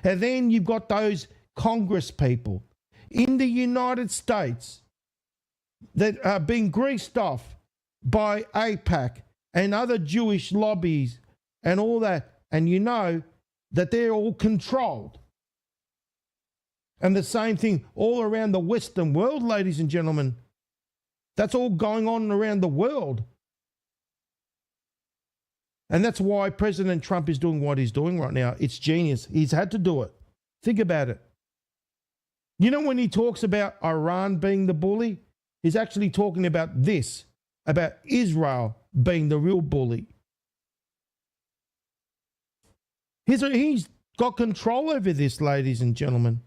And then you've got those Congress people in the United States that are being greased off by AIPAC and other Jewish lobbies and all that. And you know that they're all controlled. And the same thing all around the Western world, ladies and gentlemen. That's all going on around the world. And that's why President Trump is doing what he's doing right now. It's genius. He's had to do it. Think about it. You know, when he talks about Iran being the bully, he's actually talking about this, about Israel being the real bully. He's got control over this, ladies and gentlemen.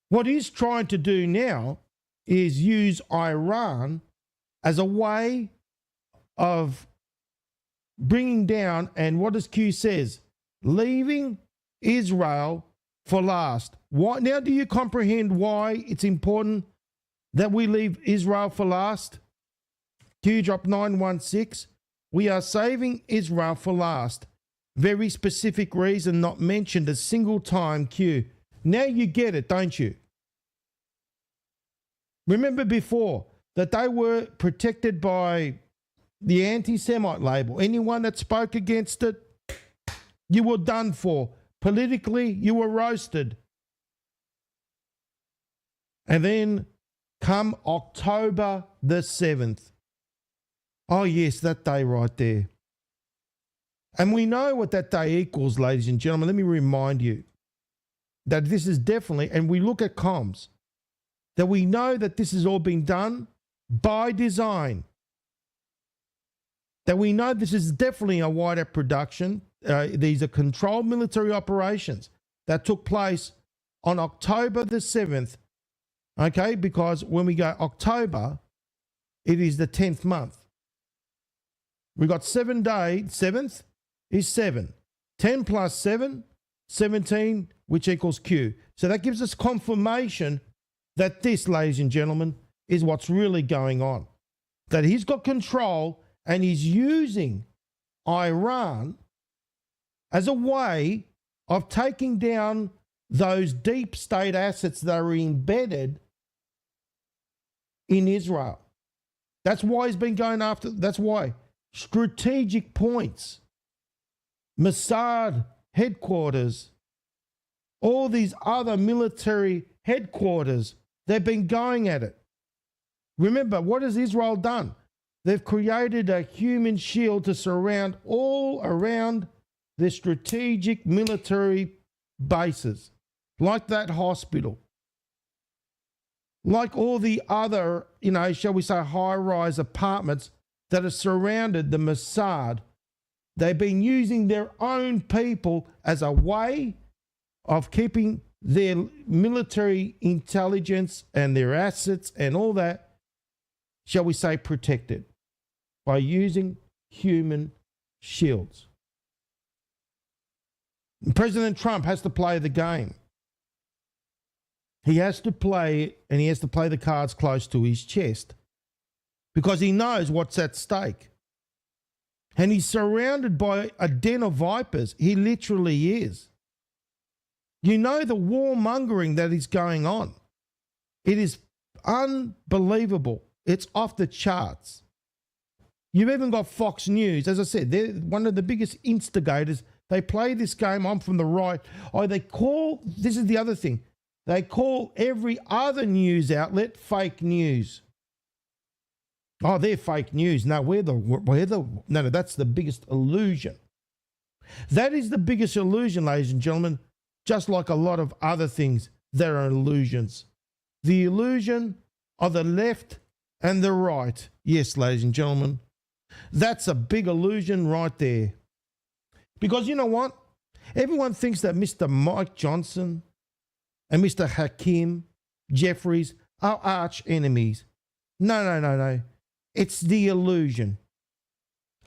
What he's trying to do now is use Iran as a way of bringing down, and what does Q says, leaving Israel for last. Why, now do you comprehend why it's important that we leave Israel for last? Q drop 916. We are saving Israel for last. Very specific reason, not mentioned a single time, Q. Now you get it, don't you? Remember before that they were protected by the anti-Semite label. Anyone that spoke against it, you were done for. Politically, you were roasted. And then come October the 7th. Oh yes, that day right there. And we know what that day equals, ladies and gentlemen. Let me remind you that this is definitely, and we look at comms, that we know that this has all been done by design. that we know this is definitely a wider production. These are controlled military operations that took place on October the 7th, okay? Because when we go October, it is the 10th month. We got 7 days, 7th is 7. 10 plus 7, 17, which equals Q. So that gives us confirmation that this, ladies and gentlemen, is what's really going on. That he's got control and he's using Iran as a way of taking down those deep state assets that are embedded in Israel. That's why he's been going after, that's why. Strategic points, Mossad headquarters, all these other military headquarters, they've been going at it. Remember, what has Israel done? They've created a human shield to surround all around their strategic military bases, like that hospital, like all the other, shall we say, high-rise apartments that have surrounded the Mossad. They've been using their own people as a way of keeping their military intelligence and their assets and all that, shall we say, protected by using human shields. President Trump has to play the game. He has to play it, and he has to play the cards close to his chest because he knows what's at stake. And he's surrounded by a den of vipers. He literally is. You know the warmongering that is going on. It is unbelievable. It's off the charts. You've even got Fox News. As I said, they're one of the biggest instigators. They play this game. I'm from the right. This is the other thing. They call every other news outlet fake news. Oh, they're fake news. No, no, that's the biggest illusion. That is the biggest illusion, ladies and gentlemen, just like a lot of other things that are illusions. The illusion of the left and the right. Yes, ladies and gentlemen, that's a big illusion right there. Because you know what? Everyone thinks that Mr. Mike Johnson and Mr. Hakeem Jeffries are arch enemies. No. It's the illusion.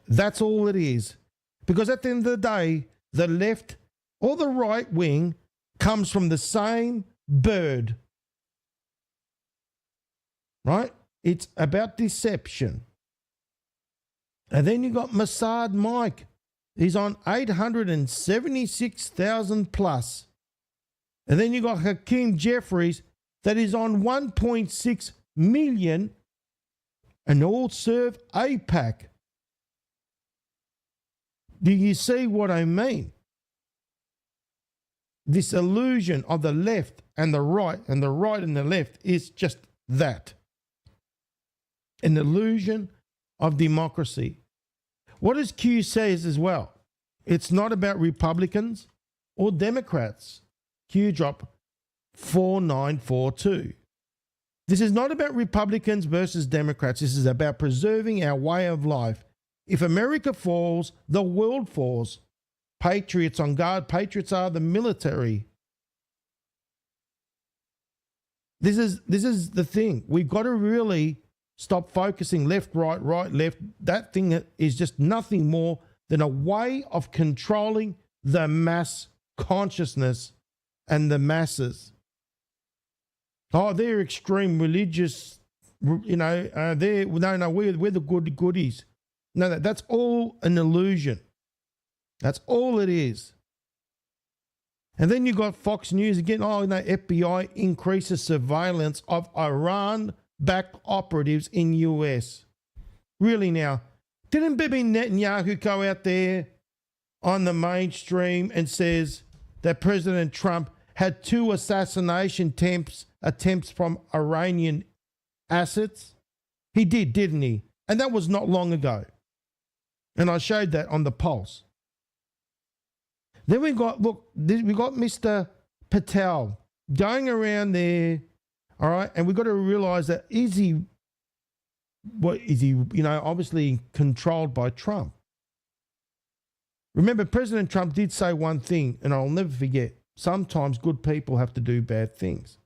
That's all it is. Because at the end of the day, the left or the right wing comes from the same bird. Right? It's about deception. And then you got Mossad Mike. He's on 876,000 plus. And then you got Hakeem Jeffries that is on 1.6 million and all serve APAC. Do you see what I mean? This illusion of the left and the right and the right and the left is just that. An illusion of democracy. What does Q says as well? It's not about Republicans or Democrats. Q drop 4942. This is not about Republicans versus Democrats. This is about preserving our way of life. If America falls, the world falls. Patriots on guard. Patriots are the military. This is the thing. We've got to really stop focusing left, right, left. That thing is just nothing more than a way of controlling the mass consciousness and the masses. Oh, they're extreme religious, we're the goodies. No, that's all an illusion. That's all it is. And then you got Fox News again. Oh, no, FBI increases surveillance of Iran-backed operatives in US. Really now, didn't Bibi Netanyahu go out there on the mainstream and says that President Trump had 2 assassination attempts from Iranian assets? He did, didn't he? And that was not long ago. And I showed that on the Pulse. Then we got Mr. Patel going around there, all right? And we've got to realize that is he what is he, obviously controlled by Trump. Remember, President Trump did say one thing, and I'll never forget, sometimes good people have to do bad things.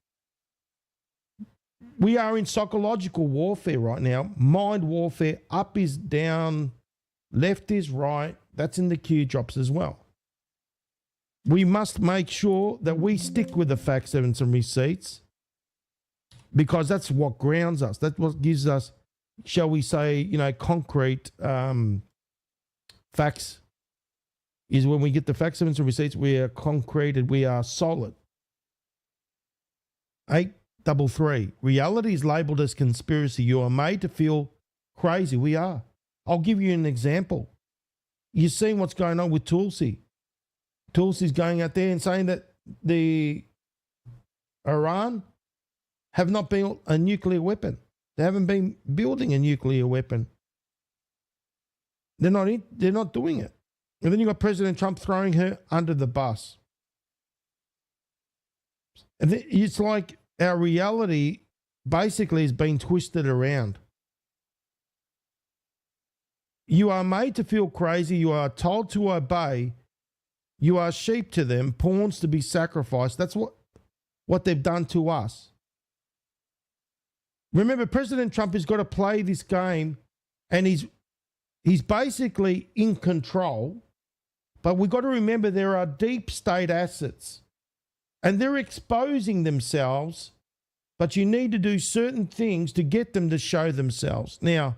We are in psychological warfare right now, mind warfare. Up is down, left is right. That's in the Q drops as well. We must make sure that we stick with the facts, evidence, and receipts, because that's what grounds us. That's what gives us, shall we say, concrete facts. Is when we get the facts, evidence, and receipts, we are concreted, we are solid. 833. Reality is labelled as conspiracy. You are made to feel crazy. We are. I'll give you an example. You've seen what's going on with Tulsi. Tulsi's going out there and saying that the Iran have not built a nuclear weapon. They haven't been building a nuclear weapon. They're not doing it. And then you've got President Trump throwing her under the bus. And it's like our reality basically has been twisted around. You are made to feel crazy. You are told to obey. You are sheep to them, pawns to be sacrificed. That's what they've done to us. Remember, President Trump has got to play this game, and he's basically in control. But we've got to remember there are deep state assets, and they're exposing themselves, but you need to do certain things to get them to show themselves. Now,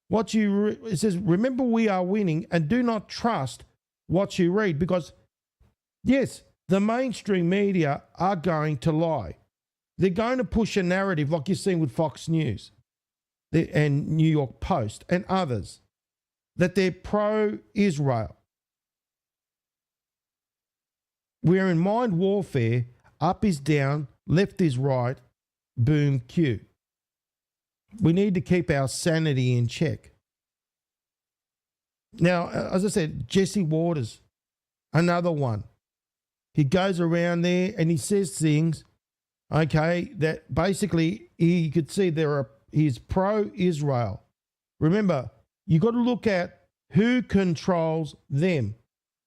it says, remember we are winning, and do not trust what you read, because, yes, the mainstream media are going to lie. They're going to push a narrative like you've seen with Fox News and New York Post and others, that they're pro-Israel. We're in mind warfare. Up is down, left is right, boom, Q. We need to keep our sanity in check. Now, as I said, Jesse Waters, another one. He goes around there and he says things, okay, that basically you could see he's pro-Israel. Remember, you got to look at who controls them.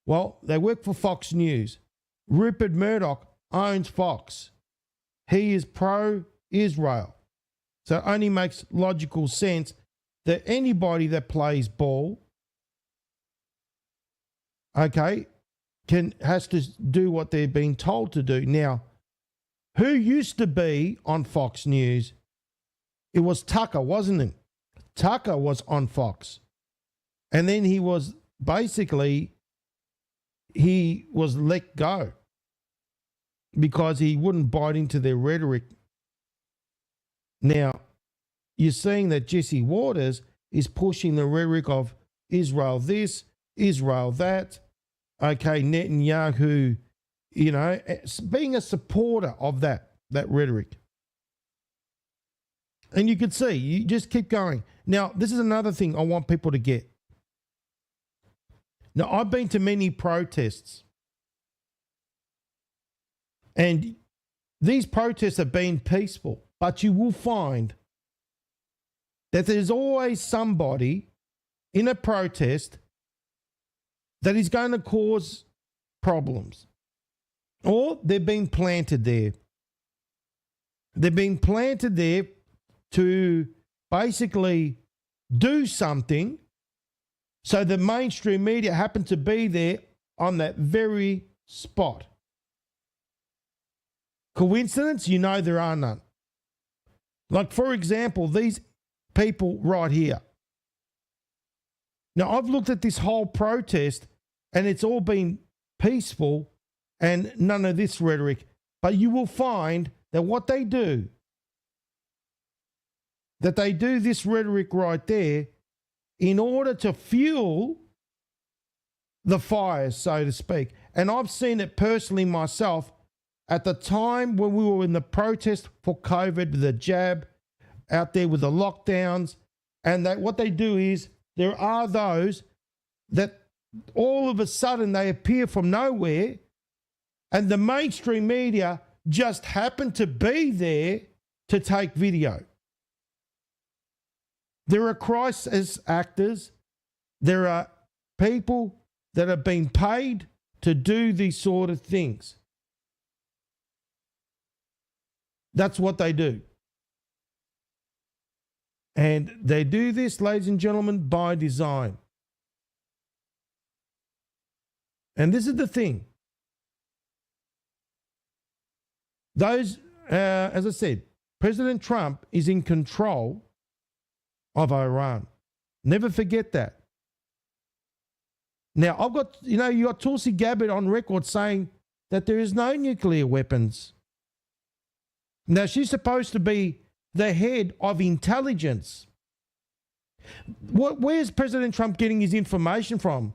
Well, they work for Fox News. Rupert Murdoch owns Fox. He is pro-Israel. So it only makes logical sense that anybody that plays ball, okay, has to do what they're being told to do. Now, who used to be on Fox News? It was Tucker, wasn't it? Tucker was on Fox. And then he was let go because he wouldn't bite into their rhetoric. Now, you're seeing that Jesse Waters is pushing the rhetoric of Israel this, Israel that, okay, Netanyahu, being a supporter of that rhetoric. And you can see, you just keep going. Now, this is another thing I want people to get. Now, I've been to many protests, and these protests have been peaceful, but you will find that there's always somebody in a protest that is going to cause problems, or they've been planted there. They've been planted there to basically do something, so the mainstream media happen to be there on that very spot. Coincidence? You know there are none. Like, for example, these people right here. Now, I've looked at this whole protest, and it's all been peaceful and none of this rhetoric. But you will find that what they do, that they do this rhetoric right there in order to fuel the fires, so to speak. And I've seen it personally myself at the time when we were in the protest for COVID, the jab, out there with the lockdowns. And what they do is there are those that all of a sudden they appear from nowhere, and the mainstream media just happen to be there to take video. There are crisis actors. There are people that have been paid to do these sort of things. That's what they do. And they do this, ladies and gentlemen, by design. And this is the thing. Those, as I said, President Trump is in control of Iran. Never forget that. Now, I've got, you got Tulsi Gabbard on record saying that there is no nuclear weapons. Now, she's supposed to be the head of intelligence. Where's President Trump getting his information from?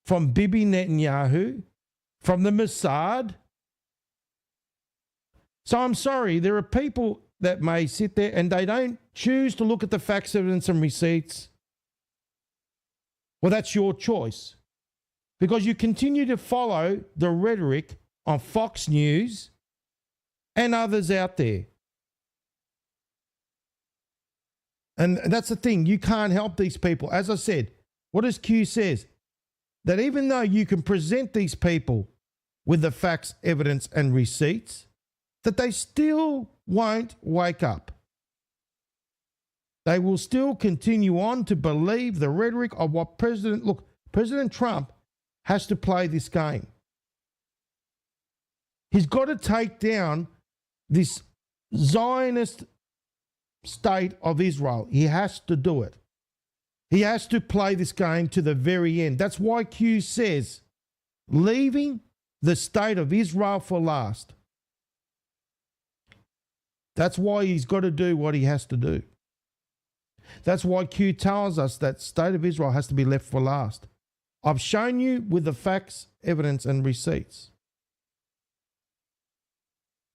From Bibi Netanyahu? From the Mossad? So I'm sorry, there are people that may sit there and they don't choose to look at the facts, evidence, and receipts. Well, that's your choice. Because you continue to follow the rhetoric on Fox News and others out there. And that's the thing, you can't help these people. As I said, what does Q says? That even though you can present these people with the facts, evidence, and receipts, that they still won't wake up. They will still continue on to believe the rhetoric of what President Trump has to play this game. He's got to take down this Zionist state of Israel. He has to do it. He has to play this game to the very end. That's why Q says, leaving the state of Israel for last. That's why he's got to do what he has to do. That's why Q tells us that state of Israel has to be left for last. I've shown you with the facts, evidence, and receipts.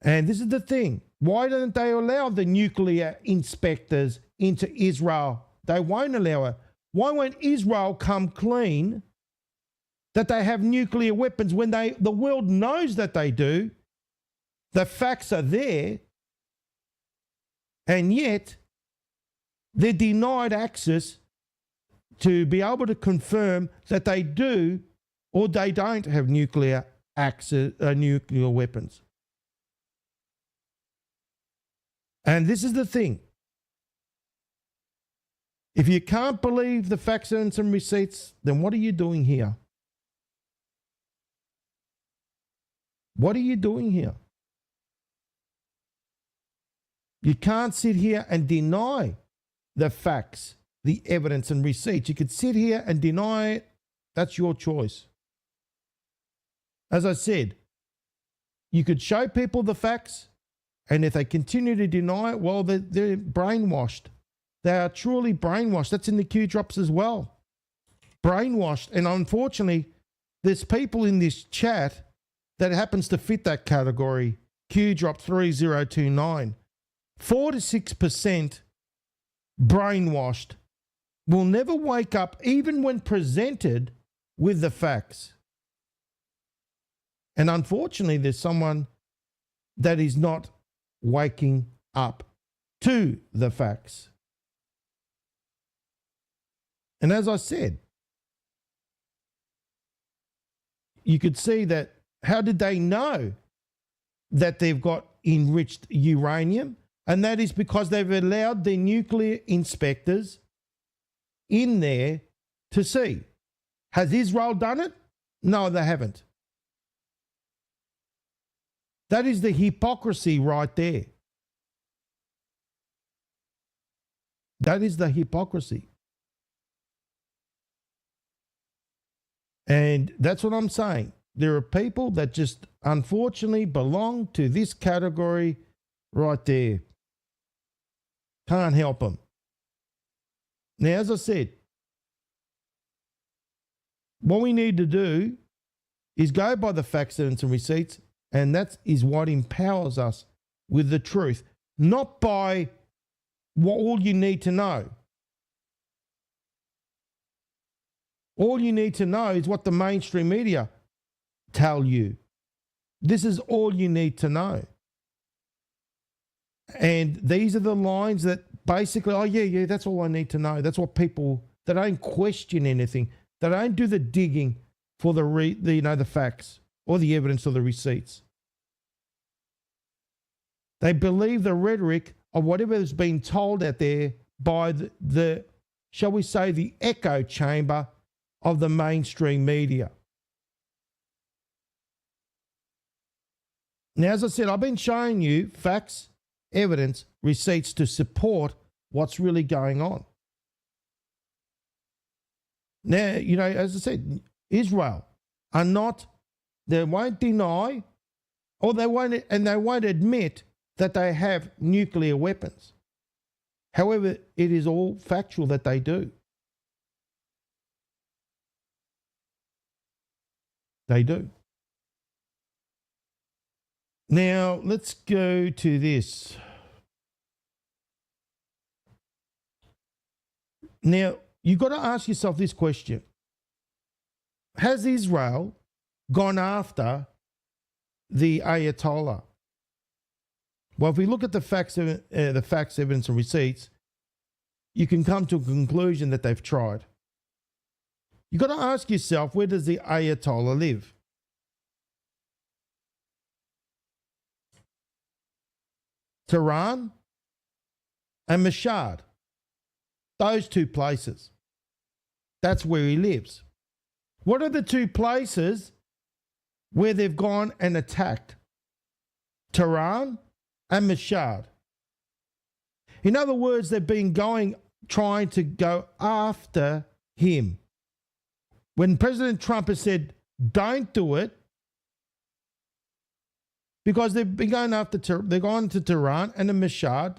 And this is the thing. Why don't they allow the nuclear inspectors into Israel? They won't allow it. Why won't Israel come clean that they have nuclear weapons when the world knows that they do? The facts are there. And yet, they're denied access to be able to confirm that they do or they don't have nuclear weapons. And this is the thing. If you can't believe the facts and some receipts, then what are you doing here? What are you doing here? You can't sit here and deny the facts, the evidence and receipts. You could sit here and deny it. That's your choice. As I said, you could show people the facts, and if they continue to deny it, well, they're brainwashed. They are truly brainwashed. That's in the Q drops as well. Brainwashed. And unfortunately, there's people in this chat that happens to fit that category. Q drop 3029. 4 to 6% brainwashed will never wake up even when presented with the facts. And unfortunately, there's someone that is not waking up to the facts. And as I said, you could see that, how did they know that they've got enriched uranium? And that is because they've allowed the nuclear inspectors in there to see. Has Israel done it? No, they haven't. That is the hypocrisy right there. That is the hypocrisy. And that's what I'm saying. There are people that just unfortunately belong to this category right there. Can't help them. Now, as I said, what we need to do is go by the facts and some receipts, and that is what empowers us with the truth, not by what all you need to know. All you need to know is what the mainstream media tell you. This is all you need to know. And these are the lines that basically, oh yeah, that's all I need to know. That's what people, that don't question anything. They don't do the digging for the facts or the evidence or the receipts. They believe the rhetoric of whatever is being told out there by the shall we say, the echo chamber of the mainstream media. Now, as I said, I've been showing you facts, evidence, receipts to support what's really going on. Now, as I said, Israel are not, they won't deny, or they won't admit that they have nuclear weapons. However, it is all factual that they do. They do. Now, let's go to this. Now, you've got to ask yourself this question. Has Israel gone after the Ayatollah? Well, if we look at the facts, evidence, and receipts, you can come to a conclusion that they've tried. You've got to ask yourself, where does the Ayatollah live? Tehran and Mashhad. Those two places. That's where he lives. What are the two places where they've gone and attacked? Tehran and Mashhad. In other words, they've been trying to go after him. When President Trump has said, don't do it, because they've been going they've gone to Tehran and to Mashhad,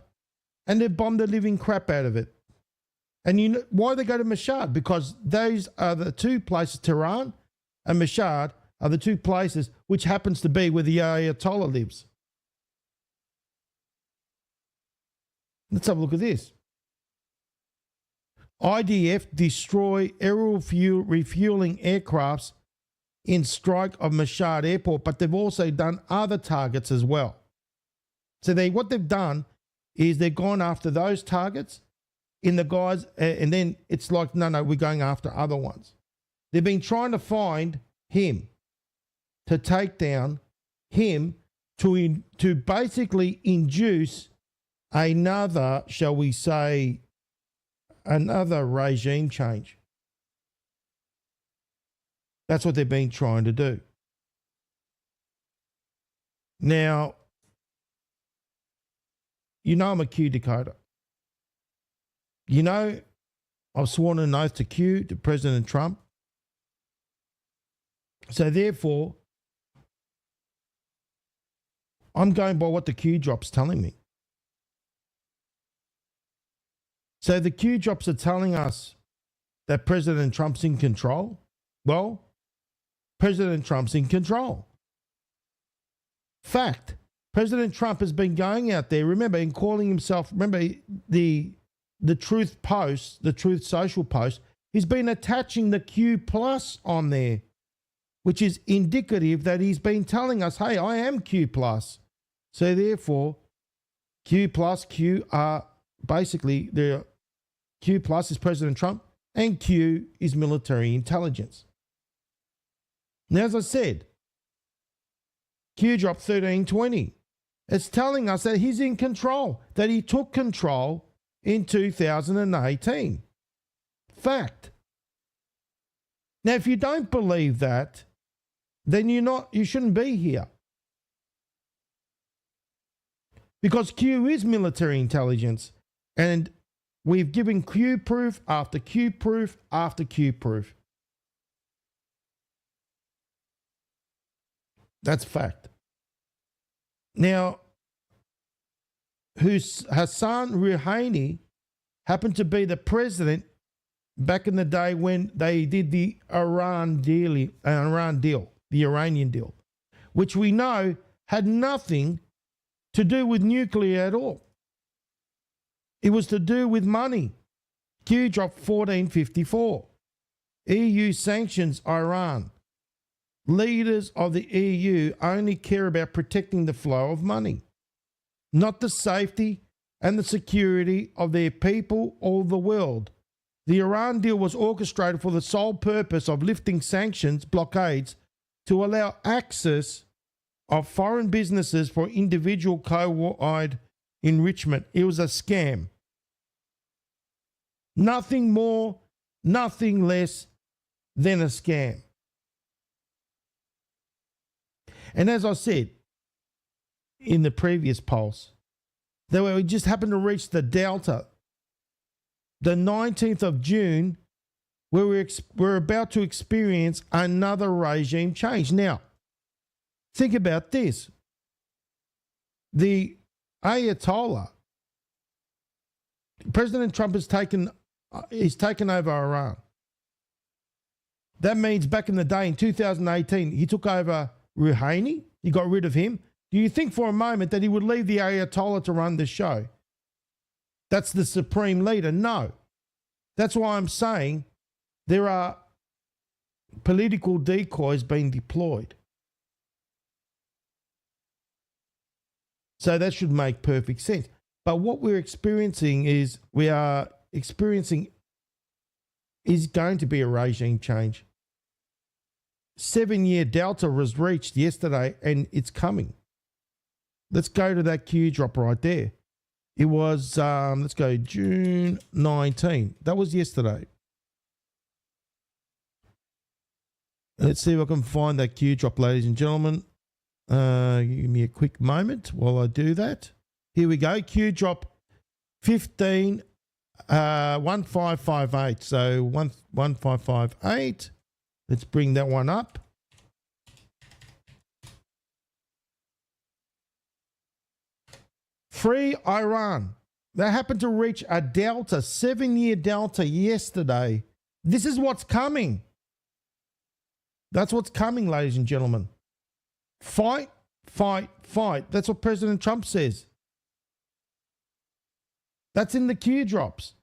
and they've bombed the living crap out of it. And you know why they go to Mashhad? Because those are the two places, Tehran and Mashhad are the two places which happens to be where the Ayatollah lives. Let's have a look at this. IDF destroy aerial refueling aircrafts in strike of Mashhad Airport, but they've also done other targets as well. So what they've done is they've gone after those targets in the guys, and then it's like, no, we're going after other ones. They've been trying to find him, to take down him, to basically induce another, shall we say, another regime change. That's what they've been trying to do. Now, I'm a Q decoder. I've sworn an oath to Q, to President Trump. So therefore, I'm going by what the Q drop's telling me. So the Q drops are telling us that President Trump's in control. Well, President Trump's in control. Fact. President Trump has been going out there, remember, and calling himself, the Truth post, the Truth Social post, he's been attaching the Q plus on there, which is indicative that he's been telling us, hey, I am Q plus. So therefore, Q plus, Q are basically, Q plus is President Trump and Q is military intelligence. Now, as I said, Q dropped 1320. It's telling us that he's in control, that he took control in 2018. Fact. Now, if you don't believe that, then you shouldn't be here. Because Q is military intelligence, and we've given Q proof after Q proof after Q proof. That's fact. Now, Hassan Rouhani happened to be the president back in the day when they did the Iranian deal, which we know had nothing to do with nuclear at all. It was to do with money. Q dropped 1454. EU sanctions Iran. Leaders of the EU only care about protecting the flow of money, not the safety and the security of their people or the world. The Iran deal was orchestrated for the sole purpose of lifting sanctions, blockades, to allow access of foreign businesses for individual co-wide enrichment. It was a scam. Nothing more, nothing less than a scam. And as I said in the previous pulse, that we just happened to reach the delta, the 19th of June, where we're about to experience another regime change. Now, think about this. The Ayatollah, President Trump has taken over Iran. That means back in the day, in 2018, he took over Rouhani. He got rid of him. Do you think for a moment that he would leave the Ayatollah to run the show? That's the supreme leader. No. That's why I'm saying there are political decoys being deployed. So that should make perfect sense. But what we're experiencing is is going to be a regime change. 7-year delta was reached yesterday and it's coming. Let's go to that Q drop right there. It was, let's go June 19. That was yesterday. Let's see if I can find that Q drop, ladies and gentlemen. Give me a quick moment while I do that. Here we go. Q drop 151558. So 1558. Let's bring that one up. Free Iran. They happened to reach a delta, 7-year delta yesterday. This is what's coming. That's what's coming, ladies and gentlemen. Fight, fight, fight. That's what President Trump says. That's in the Q drops.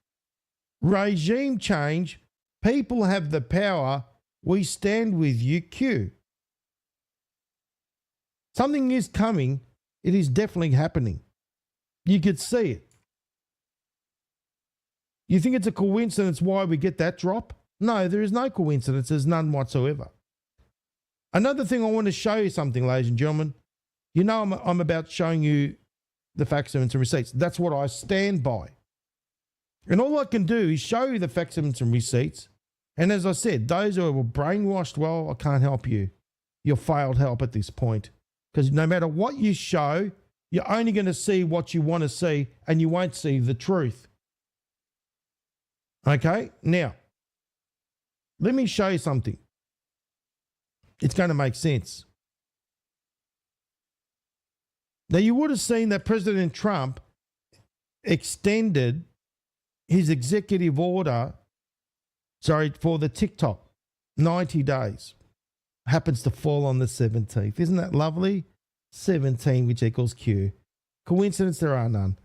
Regime change. People have the power. We stand with you, Q. Something is coming. It is definitely happening. You could see it. You think it's a coincidence why we get that drop? No, there is no coincidence. There's none whatsoever. Another thing, I want to show you something, ladies and gentlemen. You know I'm about showing you the facsimile and receipts. That's what I stand by. And all I can do is show you the facsimile and receipts. And as I said, those who were brainwashed, well, I can't help you. You're failed help at this point. Because no matter what you show, you're only going to see what you want to see and you won't see the truth. Okay? Now, let me show you something. It's going to make sense. Now, you would have seen that President Trump extended his executive order, for the TikTok, 90 days. Happens to fall on the 17th. Isn't that lovely? 17, which equals Q. Coincidence? There are none.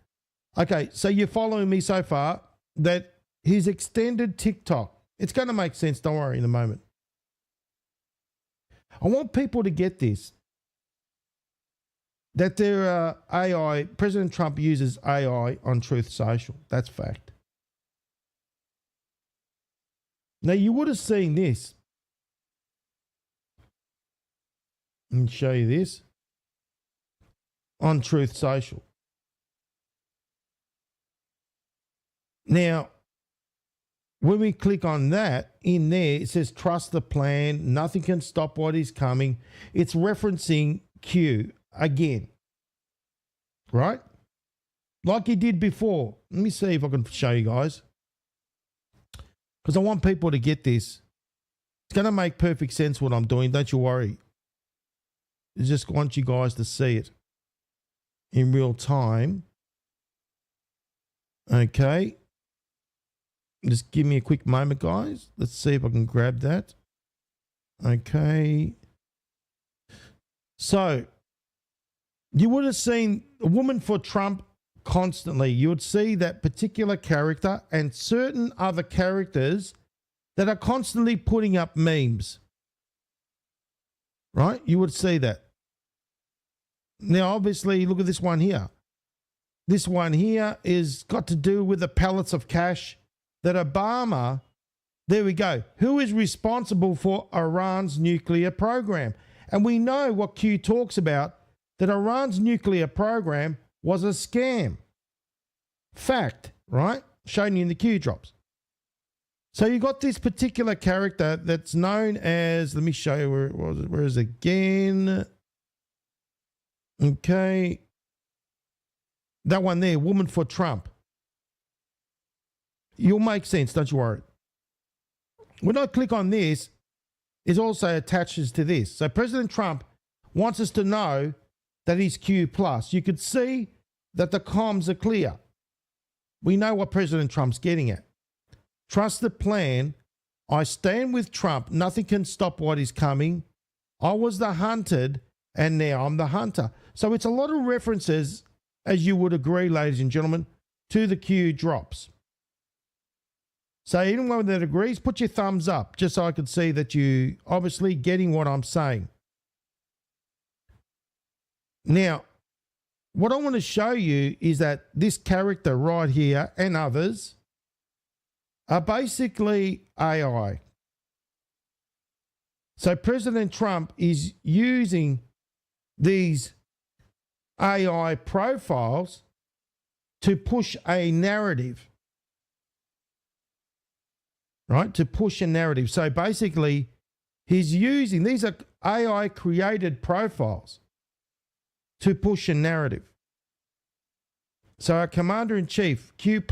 Okay, so you're following me so far that he's extended TikTok. It's going to make sense. Don't worry in a moment. I want people to get this. That there are AI, President Trump uses AI on Truth Social. That's fact. Now, you would have seen this. Let me show you this. On Truth Social. Now, when we click on that, in there, it says trust the plan. Nothing can stop what is coming. It's referencing Q again. Right? Like he did before. Let me see if I can show you guys. Because I want people to get this. It's going to make perfect sense what I'm doing. Don't you worry. I just want you guys to see it in real time. Okay. Just give me a quick moment, guys. Let's see if I can grab that. Okay. So, you would have seen a woman for Trump constantly. You would see that particular character and certain other characters that are constantly putting up memes. Right? You would see that. Now, obviously, look at this one here. This one here is got to do with the pallets of cash that Obama, there we go, who is responsible for Iran's nuclear program. And we know what Q talks about, that Iran's nuclear program was a scam. Fact, right? Shown you in the Q drops. So you got this particular character that's known as, let me show you where it was. Where is it again? Okay. That one there, Woman for Trump. You'll make sense, don't you worry. When I click on this, it also attaches to this. So President Trump wants us to know that he's Q+. You could see that the comms are clear. We know what President Trump's getting at. Trust the plan. I stand with Trump. Nothing can stop what is coming. I was the hunted, and now I'm the hunter. So it's a lot of references, as you would agree, ladies and gentlemen, to the Q drops. So anyone that agrees, put your thumbs up, just so I could see that you obviously getting what I'm saying. Now, what I want to show you is that this character right here and others are basically AI. So President Trump is using these AI profiles to push a narrative. Right? To push a narrative. So basically, he's using, these are AI created profiles to push a narrative. So our Commander-in-Chief, Q+,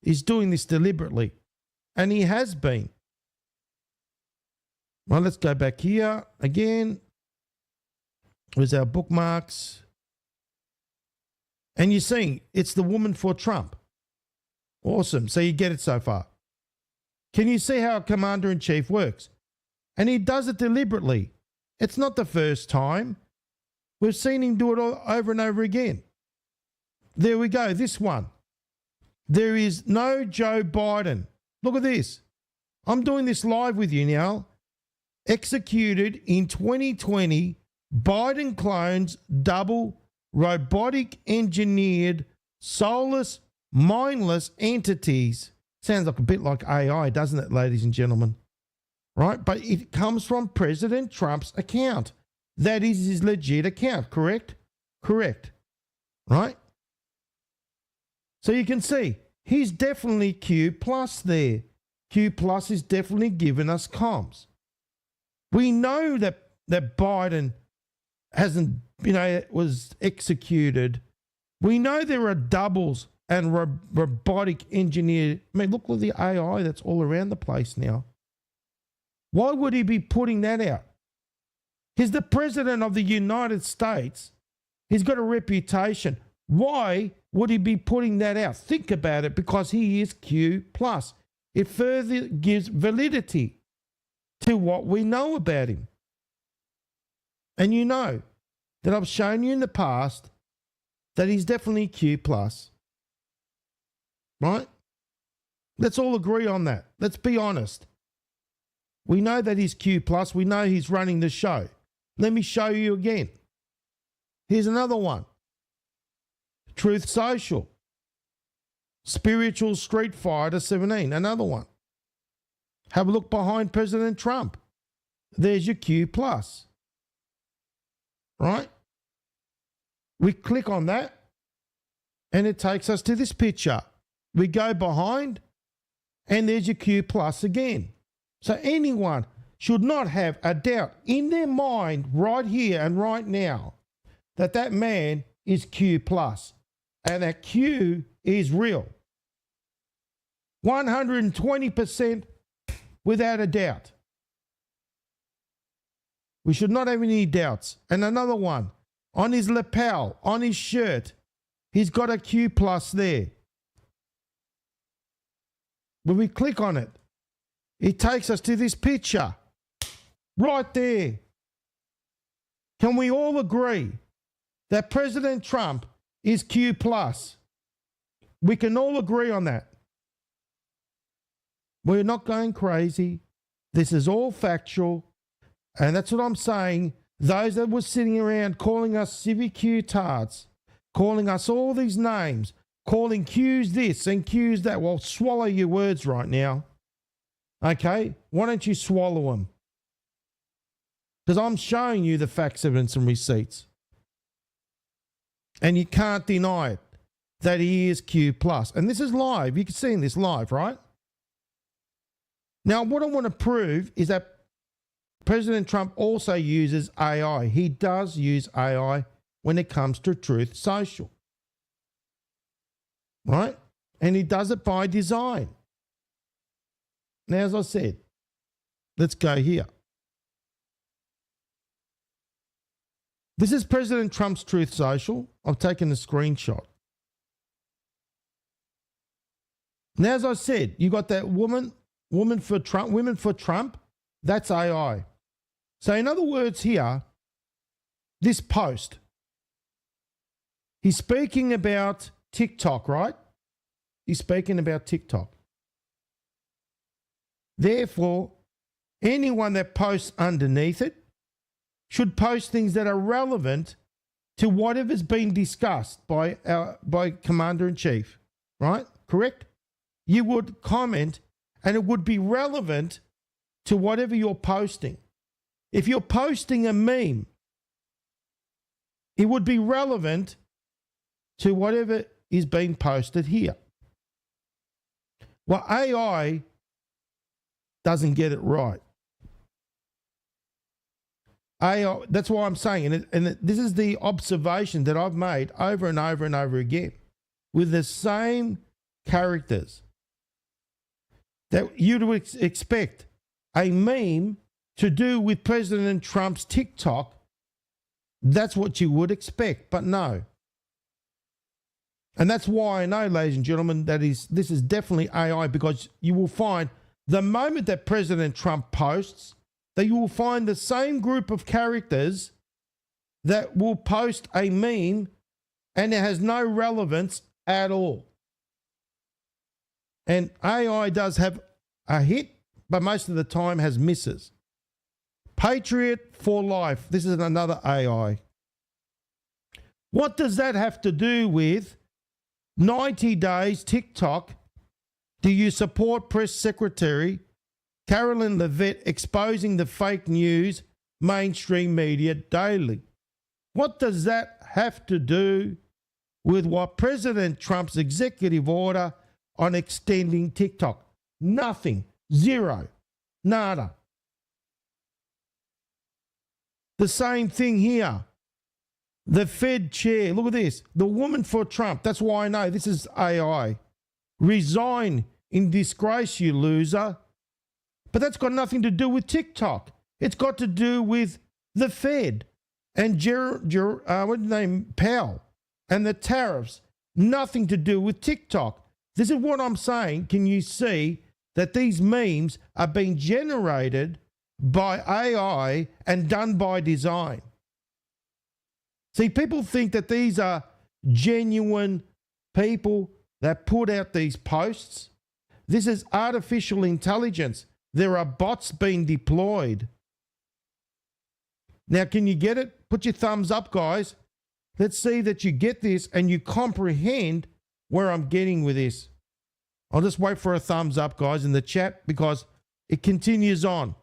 is doing this deliberately. And he has been. Well, let's go back here again. Here's our bookmarks. And you're seeing it's the Woman for Trump. Awesome. So you get it so far. Can you see how a Commander-in-Chief works? And he does it deliberately. It's not the first time. We've seen him do it all over and over again. There we go, this one. There is no Joe Biden. Look at this. I'm doing this live with you now. Executed in 2020, Biden clones double robotic engineered, soulless, mindless entities. Sounds like a bit like AI, doesn't it, ladies and gentlemen? Right? But it comes from President Trump's account. That is his legit account, correct? Correct. Right? So you can see, he's definitely Q+ there. Q+ is definitely giving us comms. We know that Biden hasn't, was executed. We know there are doubles and robotic engineered. I mean, look at the AI that's all around the place now. Why would he be putting that out? He's the president of the United States. He's got a reputation. Why would he be putting that out? Think about it, because he is Q+. It further gives validity to what we know about him. And you know that I've shown you in the past that he's definitely Q+. Right? Let's all agree on that. Let's be honest. We know that he's Q+. We know he's running the show. Let me show you again. Here's another one. Truth Social. Spiritual Street Fighter 17. Another one. Have a look behind President Trump. There's your Q+. Right? We click on that and it takes us to this picture. We go behind and there's your Q+ again. So anyone should not have a doubt in their mind right here and right now that that man is Q+. And that Q is real. 120% without a doubt. We should not have any doubts. And another one, on his lapel, on his shirt, he's got a Q+ there. When we click on it, it takes us to this picture. Right there. Can we all agree that President Trump is Q+? We can all agree on that. We're not going crazy. This is all factual. And that's what I'm saying. Those that were sitting around calling us civic Q-tards, calling us all these names, calling Q's this and Q's that. Well, swallow your words right now. Okay? Why don't you swallow them? Because I'm showing you the facts, evidence, and receipts. And you can't deny it, that he is Q+. And this is live. You can see this live, right? Now, what I want to prove is that President Trump also uses AI. He does use AI when it comes to Truth Social. Right? And he does it by design. Now, as I said, let's go here. This is President Trump's Truth Social. I've taken a screenshot. Now, as I said, you got that women for Trump. That's AI. So in other words here, this post, he's speaking about TikTok, right? He's speaking about TikTok. Therefore, anyone that posts underneath it should post things that are relevant to whatever's been discussed by Commander-in-Chief, right? Correct? You would comment and it would be relevant to whatever you're posting. If you're posting a meme, it would be relevant to whatever is being posted here. Well, AI doesn't get it right. AI, that's why I'm saying, and this is the observation that I've made over and over and over again with the same characters, that you'd expect a meme to do with President Trump's TikTok. That's what you would expect, but no. And that's why I know, ladies and gentlemen, this is definitely AI, because you will find the moment that President Trump posts, that you will find the same group of characters that will post a meme and it has no relevance at all. And AI does have a hit, but most of the time has misses. Patriot for life. This is another AI. What does that have to do with 90 days TikTok? Do you support Press Secretary Carolyn Levitt exposing the fake news mainstream media daily? What does that have to do with what President Trump's executive order on extending TikTok? Nothing. Zero. Nada. The same thing here. The Fed chair. Look at this. The woman for Trump. That's why I know this is AI. Resign in disgrace, you loser. But that's got nothing to do with TikTok. It's got to do with the Fed and Powell and the tariffs. Nothing to do with TikTok. This is what I'm saying. Can you see that these memes are being generated by AI and done by design? See, people think that these are genuine people that put out these posts. This is artificial intelligence. There are bots being deployed. Now, can you get it? Put your thumbs up, guys. Let's see that you get this and you comprehend where I'm getting with this. I'll just wait for a thumbs up, guys, in the chat, because it continues on.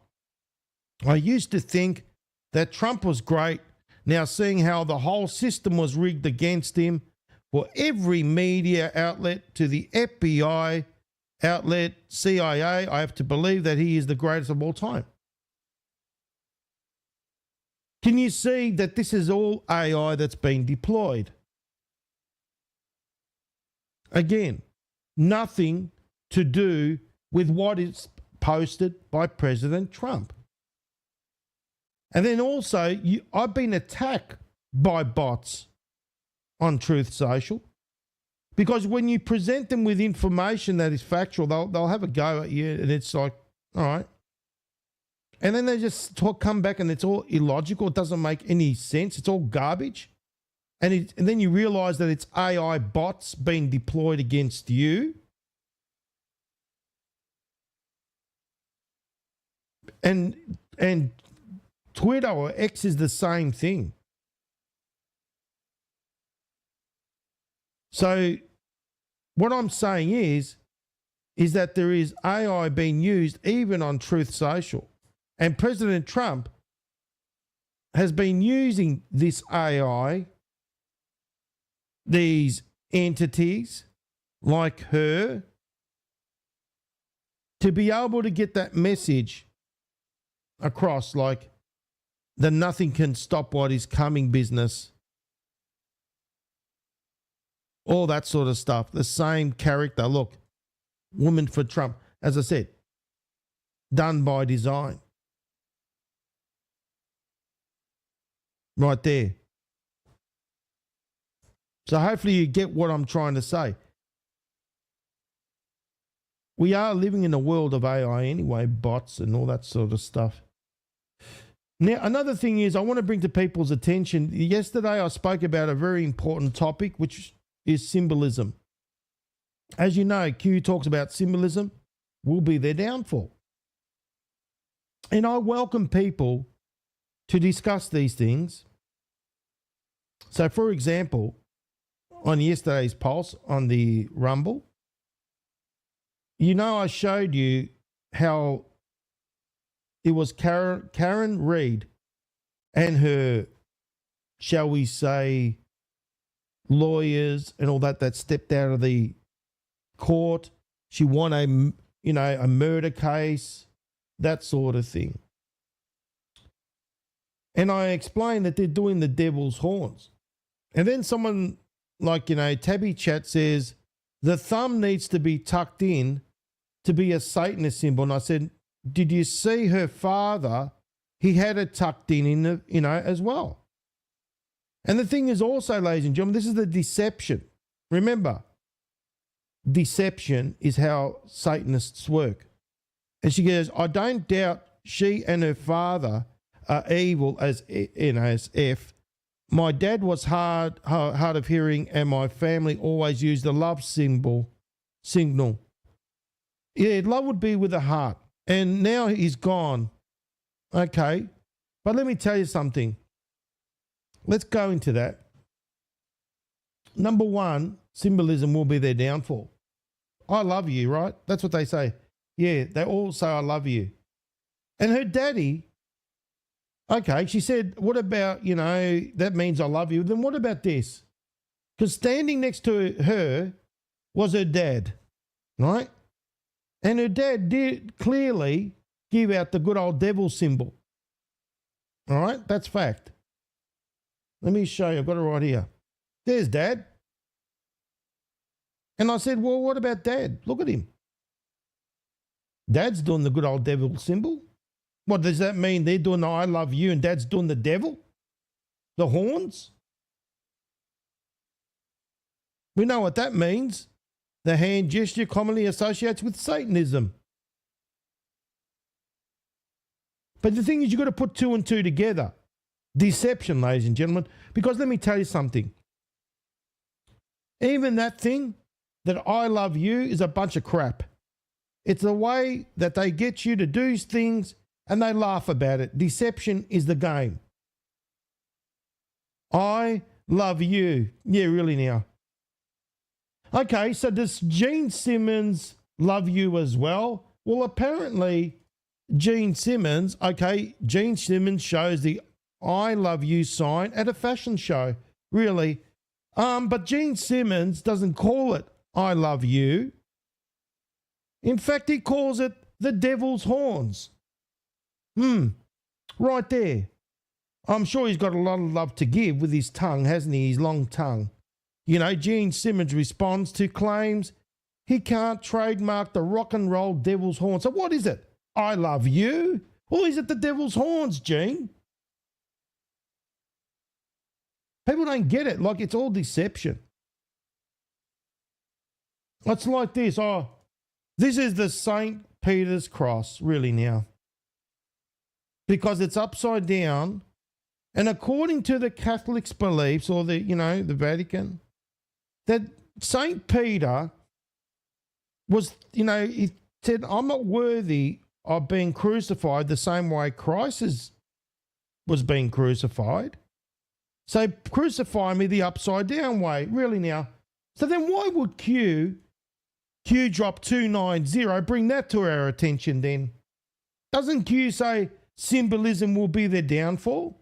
I used to think that Trump was great. Now, seeing how the whole system was rigged against him, for every media outlet to the FBI outlet, CIA, I have to believe that he is the greatest of all time. Can you see that this is all AI that's been deployed? Again, nothing to do with what is posted by President Trump. And then also, I've been attacked by bots on Truth Social, because when you present them with information that is factual, they'll have a go at you, and it's like, all right. And then they just come back and it's all illogical. It doesn't make any sense. It's all garbage. And then you realize that it's AI bots being deployed against you. And Twitter or X is the same thing. So what I'm saying is that there is AI being used even on Truth Social. And President Trump has been using this AI, these entities like her, to be able to get that message across, like the nothing can stop what is coming business. All that sort of stuff. The same character. Look, woman for Trump. As I said, done by design. Right there. So hopefully you get what I'm trying to say. We are living in a world of AI anyway, bots and all that sort of stuff. Now, another thing is I want to bring to people's attention. Yesterday I spoke about a very important topic, which is symbolism. As you know, Q talks about symbolism will be their downfall. And I welcome people to discuss these things. So, for example, on yesterday's Pulse on the Rumble, you know, I showed you how it was Karen Reid and her, shall we say, lawyers and all that stepped out of the court. She won a murder case, that sort of thing. And I explained that they're doing the devil's horns. And then someone like, Tabby Chat says, the thumb needs to be tucked in to be a Satanist symbol. And I said, did you see her father? He had it tucked in as well. And the thing is also, ladies and gentlemen, this is the deception. Remember, deception is how Satanists work. And she goes, I don't doubt she and her father are evil as F. My dad was hard of hearing, and my family always used the love signal. Yeah, love would be with a heart. And now he's gone. Okay. But let me tell you something. Let's go into that. Number one, symbolism will be their downfall. I love you, right? That's what they say. Yeah, they all say I love you. And her daddy, okay, she said, what about, that means I love you. Then what about this? Because standing next to her was her dad, right? And her dad did clearly give out the good old devil symbol. All right, that's fact. Let me show you. I've got it right here. There's Dad. And I said, well, what about Dad? Look at him. Dad's doing the good old devil symbol. What does that mean? They're doing the I love you and Dad's doing the devil? The horns? We know what that means. The hand gesture commonly associates with Satanism. But the thing is, you've got to put two and two together. Deception, ladies and gentlemen. Because let me tell you something. Even that thing, that I love you, is a bunch of crap. It's the way that they get you to do things and they laugh about it. Deception is the game. I love you. Yeah, really now. Okay, so does Gene Simmons love you as well? Well, apparently Gene Simmons shows the I love you sign at a fashion show. Really? But Gene Simmons doesn't call it I love you. In fact, he calls it the devil's horns. Right there. I'm sure he's got a lot of love to give with his tongue, hasn't he? His long tongue. Gene Simmons responds to claims he can't trademark the rock and roll devil's horn. So what is it? I love you? Or is it the devil's horns, Gene? People don't get it. Like, it's all deception. It's like this. Oh, this is the St. Peter's cross, really now. Because it's upside down. And according to the Catholics' beliefs, or the Vatican, that St. Peter was, he said, I'm not worthy of being crucified the same way Christ was being crucified. So crucify me the upside down way. Really now, So then why would Q drop 290, bring that to our attention then? Doesn't Q say symbolism will be their downfall?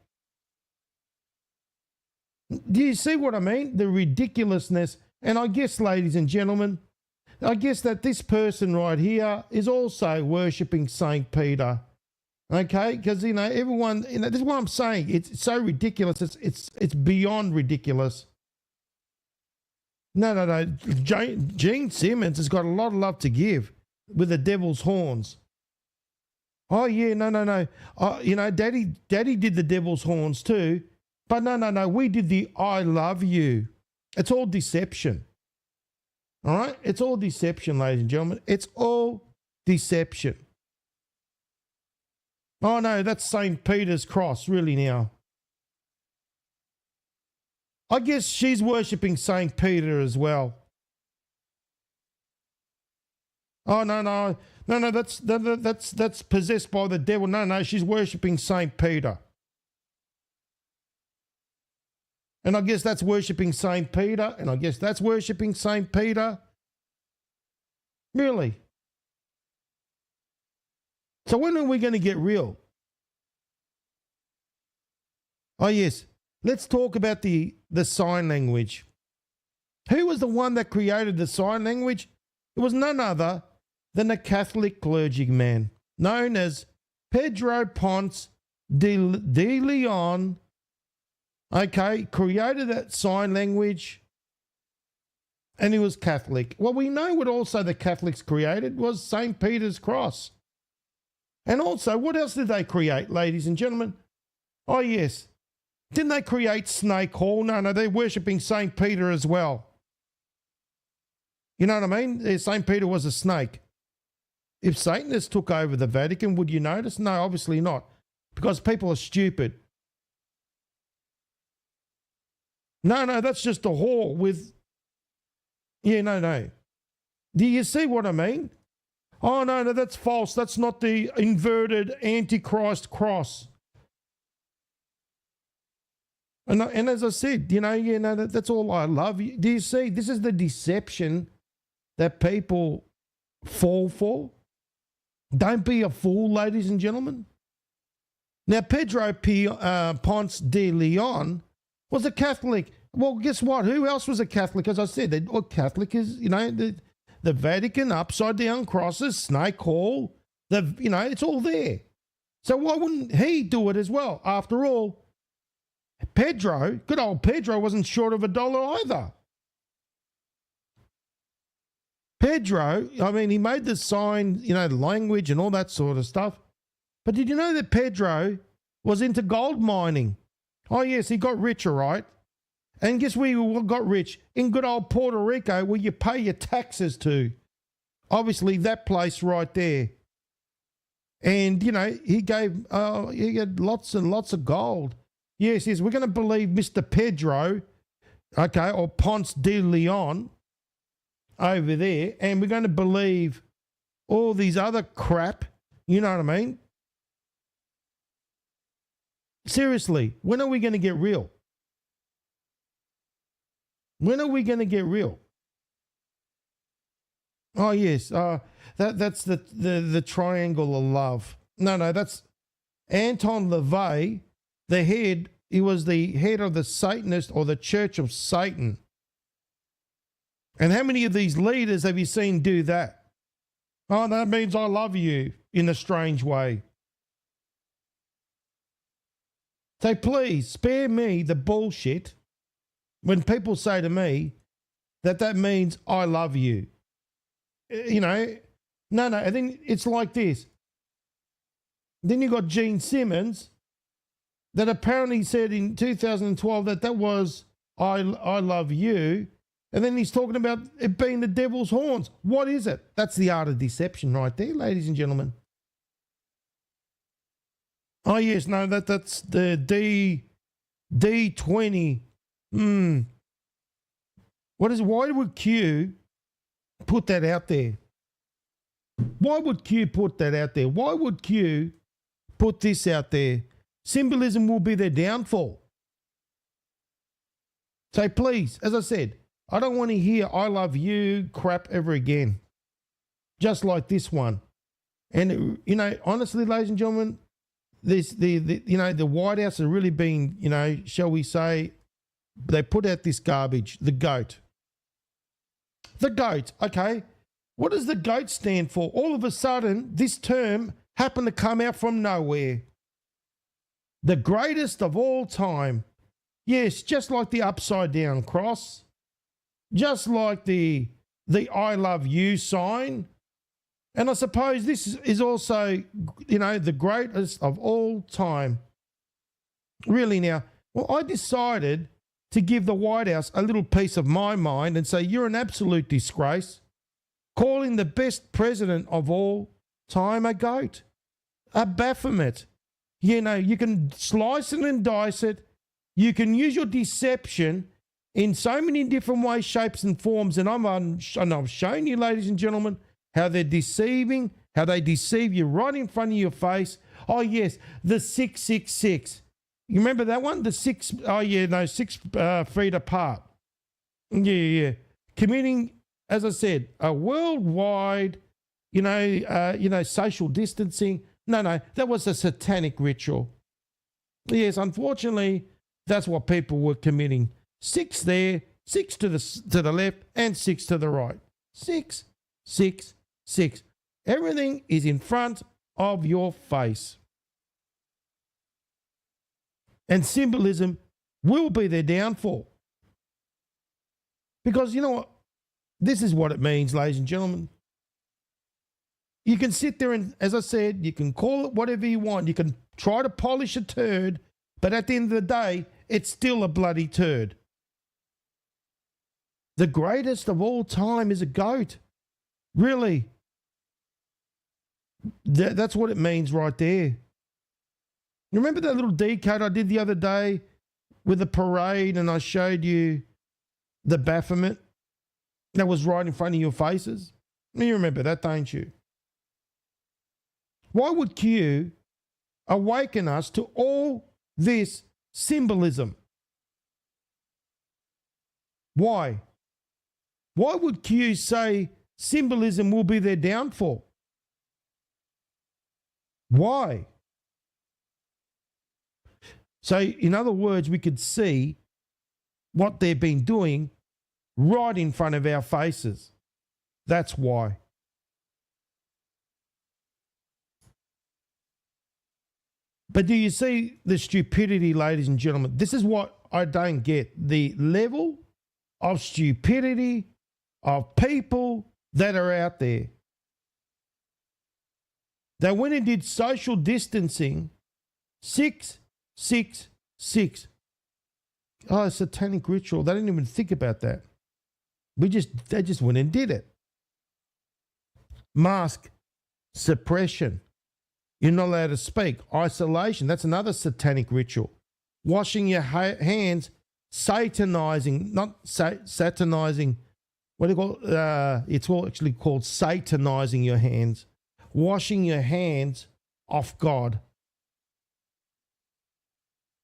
Do you see what I mean? The ridiculousness. And I guess, ladies and gentlemen, I guess that this person right here is also worshipping St. Peter. Okay? Because, you know, everyone, you know, this is what I'm saying. It's so ridiculous. It's beyond ridiculous. No. Gene Simmons has got a lot of love to give with the devil's horns. Oh, yeah, no. You know, Daddy did the devil's horns too. But no. We did the I love you. It's all deception. All right? It's all deception, ladies and gentlemen. It's all deception. Oh, no, that's St. Peter's cross, really now. I guess she's worshipping St. Peter as well. Oh, no, that's possessed by the devil. No, she's worshipping St. Peter. And I guess that's worshipping St. Peter, and I guess that's worshipping St. Peter. Really? So when are we going to get real? Oh, yes. Let's talk about the sign language. Who was the one that created the sign language? It was none other than a Catholic clergyman known as Pedro Ponce de Leon. Okay, created that sign language, and he was Catholic. Well, we know what also the Catholics created was St. Peter's cross. And also, what else did they create, ladies and gentlemen? Oh, yes. Didn't they create Snake Hall? No, they're worshipping St. Peter as well. You know what I mean? St. Peter was a snake. If Satanists took over the Vatican, would you notice? No, obviously not. Because people are stupid. No, that's just a hall with... Yeah, no. Do you see what I mean? Oh, no, that's false. That's not the inverted Antichrist cross. And as I said, that's all I love. Do you see? This is the deception that people fall for. Don't be a fool, ladies and gentlemen. Now, Pedro Ponce de Leon was a Catholic. Well, guess what? Who else was a Catholic? As I said, Catholic is, the Vatican, upside down crosses, Snake Hall, it's all there. So why wouldn't he do it as well? After all, Pedro, good old Pedro, wasn't short of $1 either. Pedro, I mean, he made the sign, the language and all that sort of stuff. But did you know that Pedro was into gold mining? Oh, yes, he got rich, all right. And guess where he got rich? In good old Puerto Rico, where you pay your taxes to. Obviously, that place right there. And, he had lots and lots of gold. Yes, we're going to believe Mr. Pedro, okay, or Ponce de Leon over there, and we're going to believe all these other crap, you know what I mean? Seriously, when are we going to get real? When are we going to get real? Oh, yes, that's the triangle of love. No, that's Anton LaVey, the head. He was the head of the Satanist or the Church of Satan. And how many of these leaders have you seen do that? Oh, that means I love you in a strange way. So please spare me the bullshit when people say to me that means I love you. No. And then it's like this. Then you got Gene Simmons that apparently said in 2012 that was I love you. And then he's talking about it being the devil's horns. What is it? That's the art of deception right there, ladies and gentlemen. Oh, yes, no, that's the D20. Why would Q put that out there? Why would Q put that out there? Why would Q put this out there? Symbolism will be their downfall. So please, as I said, I don't want to hear I love you crap ever again. Just like this one. And, you know, honestly, ladies and gentlemen, the White House has really been, you know, shall we say, they put out this garbage, the GOAT. The GOAT, okay. What does the GOAT stand for? All of a sudden, this term happened to come out from nowhere. The greatest of all time. Yes, just like the upside down cross, just like the I love you sign. And I suppose this is also, you know, the greatest of all time. Really now, well, I decided to give the White House a little piece of my mind and say, you're an absolute disgrace, calling the best president of all time a goat, a Baphomet. You know, you can slice it and dice it. You can use your deception in so many different ways, shapes and forms. And I've shown you, ladies and gentlemen, how they're deceiving, how they deceive you right in front of your face. Oh, yes, the 666. You remember that one? The 6 feet apart. Yeah. Committing, as I said, a worldwide, social distancing. No, that was a satanic ritual. Yes, unfortunately, that's what people were committing. 6 there, 6 to the left, and 6 to the right. 6, 6, 6. Everything is in front of your face. And symbolism will be their downfall. Because you know what? This is what it means, ladies and gentlemen. You can sit there and, as I said, you can call it whatever you want. You can try to polish a turd, but at the end of the day, it's still a bloody turd. The greatest of all time is a goat. Really. That's what it means right there. You remember that little decode I did the other day with the parade and I showed you the Baphomet that was right in front of your faces? You remember that, don't you? Why would Q awaken us to all this symbolism? Why? Why would Q say symbolism will be their downfall? Why? So, in other words, we could see what they've been doing right in front of our faces. That's why. But do you see the stupidity, ladies and gentlemen? This is what I don't get. The level of stupidity of people that are out there. They went and did social distancing, 666. Oh, satanic ritual. They didn't even think about that. They just went and did it. Mask suppression. You're not allowed to speak. Isolation. That's another satanic ritual. Washing your hands, satanizing, not satanizing. What do you call it? It's all actually called satanizing your hands. Washing your hands off God.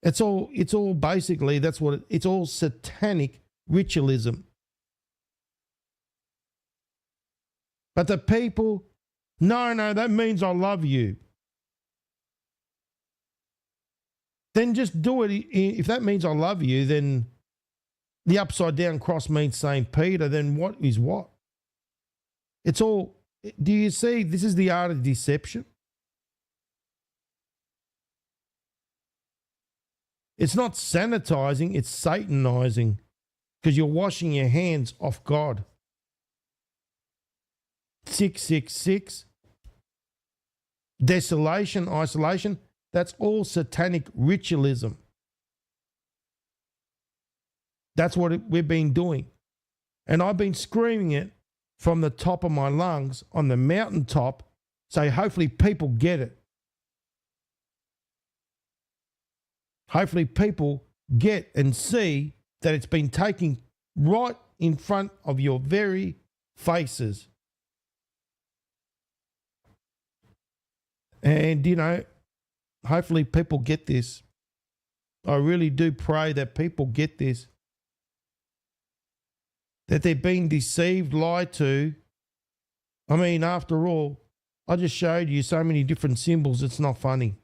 It's all basically, that's what it's all satanic ritualism. But the people, no, that means I love you. Then just do it. If that means I love you, then the upside down cross means St. Peter, then what is what? It's all, do you see, this is the art of deception. It's not sanitizing, it's satanizing, because you're washing your hands off God. 666. Desolation, isolation, that's all satanic ritualism. That's what we've been doing. And I've been screaming it from the top of my lungs on the mountaintop, so hopefully people get it. Hopefully people get and see that it's been taken right in front of your very faces. And, hopefully people get this. I really do pray that people get this. that they're being deceived, lied to. I mean, after all, I just showed you so many different symbols, it's not funny.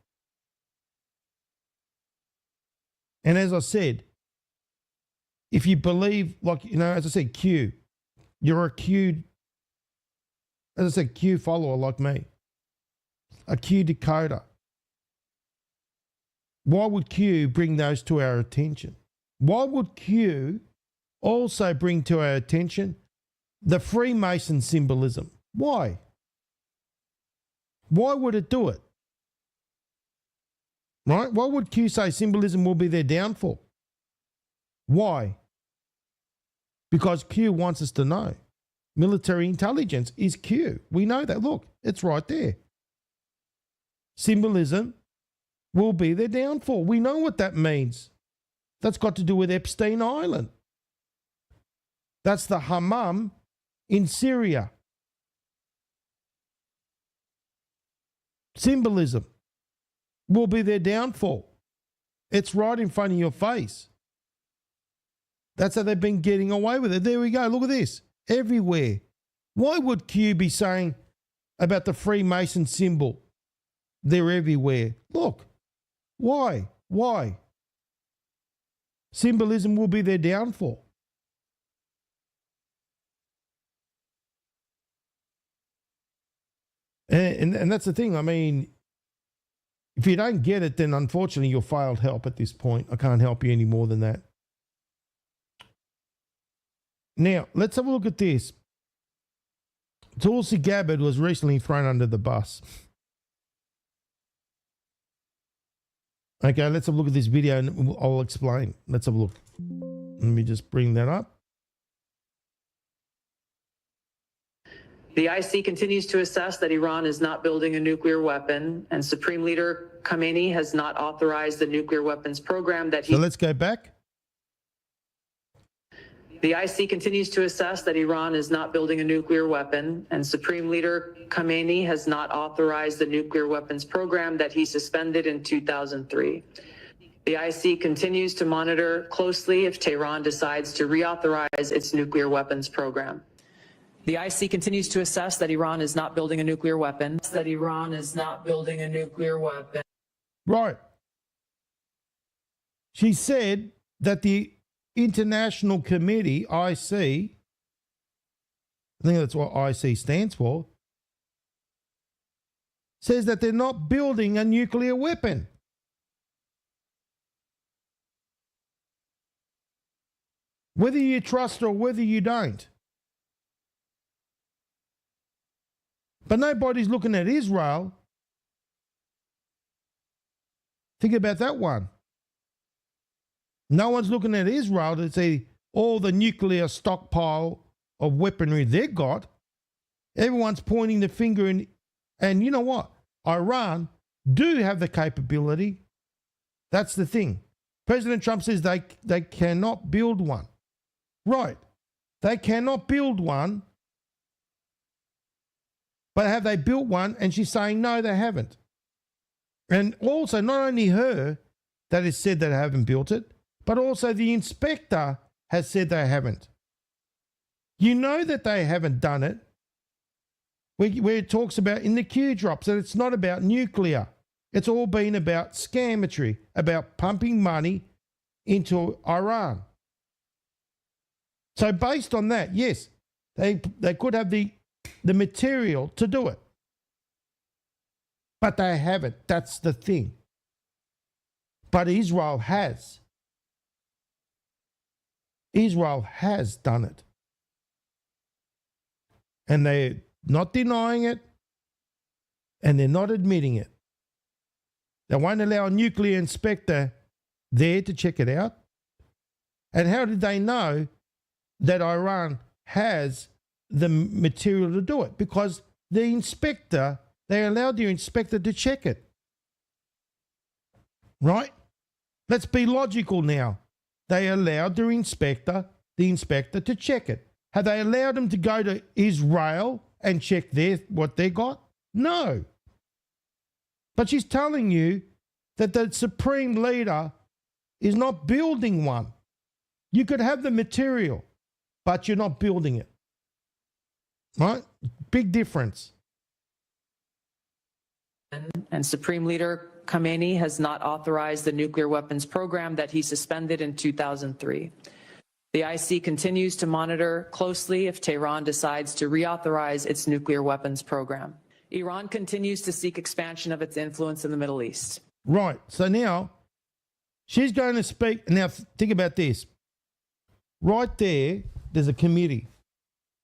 And as I said, if you believe, like, you know, as I said, Q, you're a Q, as I said, Q follower like me, a Q decoder. Why would Q bring those to our attention? Why would Q also bring to our attention the Freemason symbolism? Why? Why would it do it? Right? Why would Q say symbolism will be their downfall? Why? Because Q wants us to know. Military intelligence is Q. We know that. Look, it's right there. Symbolism will be their downfall. We know what that means. That's got to do with Epstein Island. That's the hammam in Syria. Symbolism will be their downfall. It's right in front of your face. That's how they've been getting away with it. There we go. Look at this. Everywhere. Why would Q be saying about the Freemason symbol? They're everywhere. Look. Why? Why? Symbolism will be their downfall. And that's the thing. I mean, if you don't get it, then unfortunately you're failed help at this point. I can't help you any more than that. Now, let's have a look at this. Tulsi Gabbard was recently thrown under the bus. Okay, let's have a look at this video and I'll explain. Let's have a look. Let me just bring that up. The IC continues to assess that Iran is not building a nuclear weapon, and Supreme Leader Khamenei has not authorized the nuclear weapons program that he... So let's go back. The IC continues to assess that Iran is not building a nuclear weapon, and Supreme Leader Khamenei has not authorized the nuclear weapons program that he suspended in 2003. The IC continues to monitor closely if Tehran decides to reauthorize its nuclear weapons program. The IC continues to assess that Iran is not building a nuclear weapon. Right. She said that the International Committee, IC, I think that's what IC stands for, says that they're not building a nuclear weapon. Whether you trust or whether you don't. But nobody's looking at Israel. Think about that one. No one's looking at Israel to see all the nuclear stockpile of weaponry they've got. Everyone's pointing the finger and you know what? Iran do have the capability. That's the thing. President Trump says they cannot build one. Right. They cannot build one. But have they built one? And she's saying, no, they haven't. And also, not only her that has said that they haven't built it, but also the inspector has said they haven't. You know that they haven't done it where it talks about in the Q drops that it's not about nuclear. It's all been about scammetry, about pumping money into Iran. So based on that, yes, they could have the material to do it. But they haven't. That's the thing. But Israel has. Israel has done it. And they're not denying it, and they're not admitting it. They won't allow a nuclear inspector there to check it out. And how did they know that Iran has the material to do it? Because the inspector, they allowed the inspector to check it. Right? Let's be logical now. They allowed the inspector to check it. Have they allowed them to go to Israel and check what they got? No. But she's telling you that the supreme leader is not building one. You could have the material. but you're not building it. Right? Big difference. And Supreme Leader Khamenei has not authorized the nuclear weapons program that he suspended in 2003. The IC continues to monitor closely if Tehran decides to reauthorize its nuclear weapons program. Iran continues to seek expansion of its influence in the Middle East. Right. So now she's going to speak. Now think about this. Right there, there's a committee.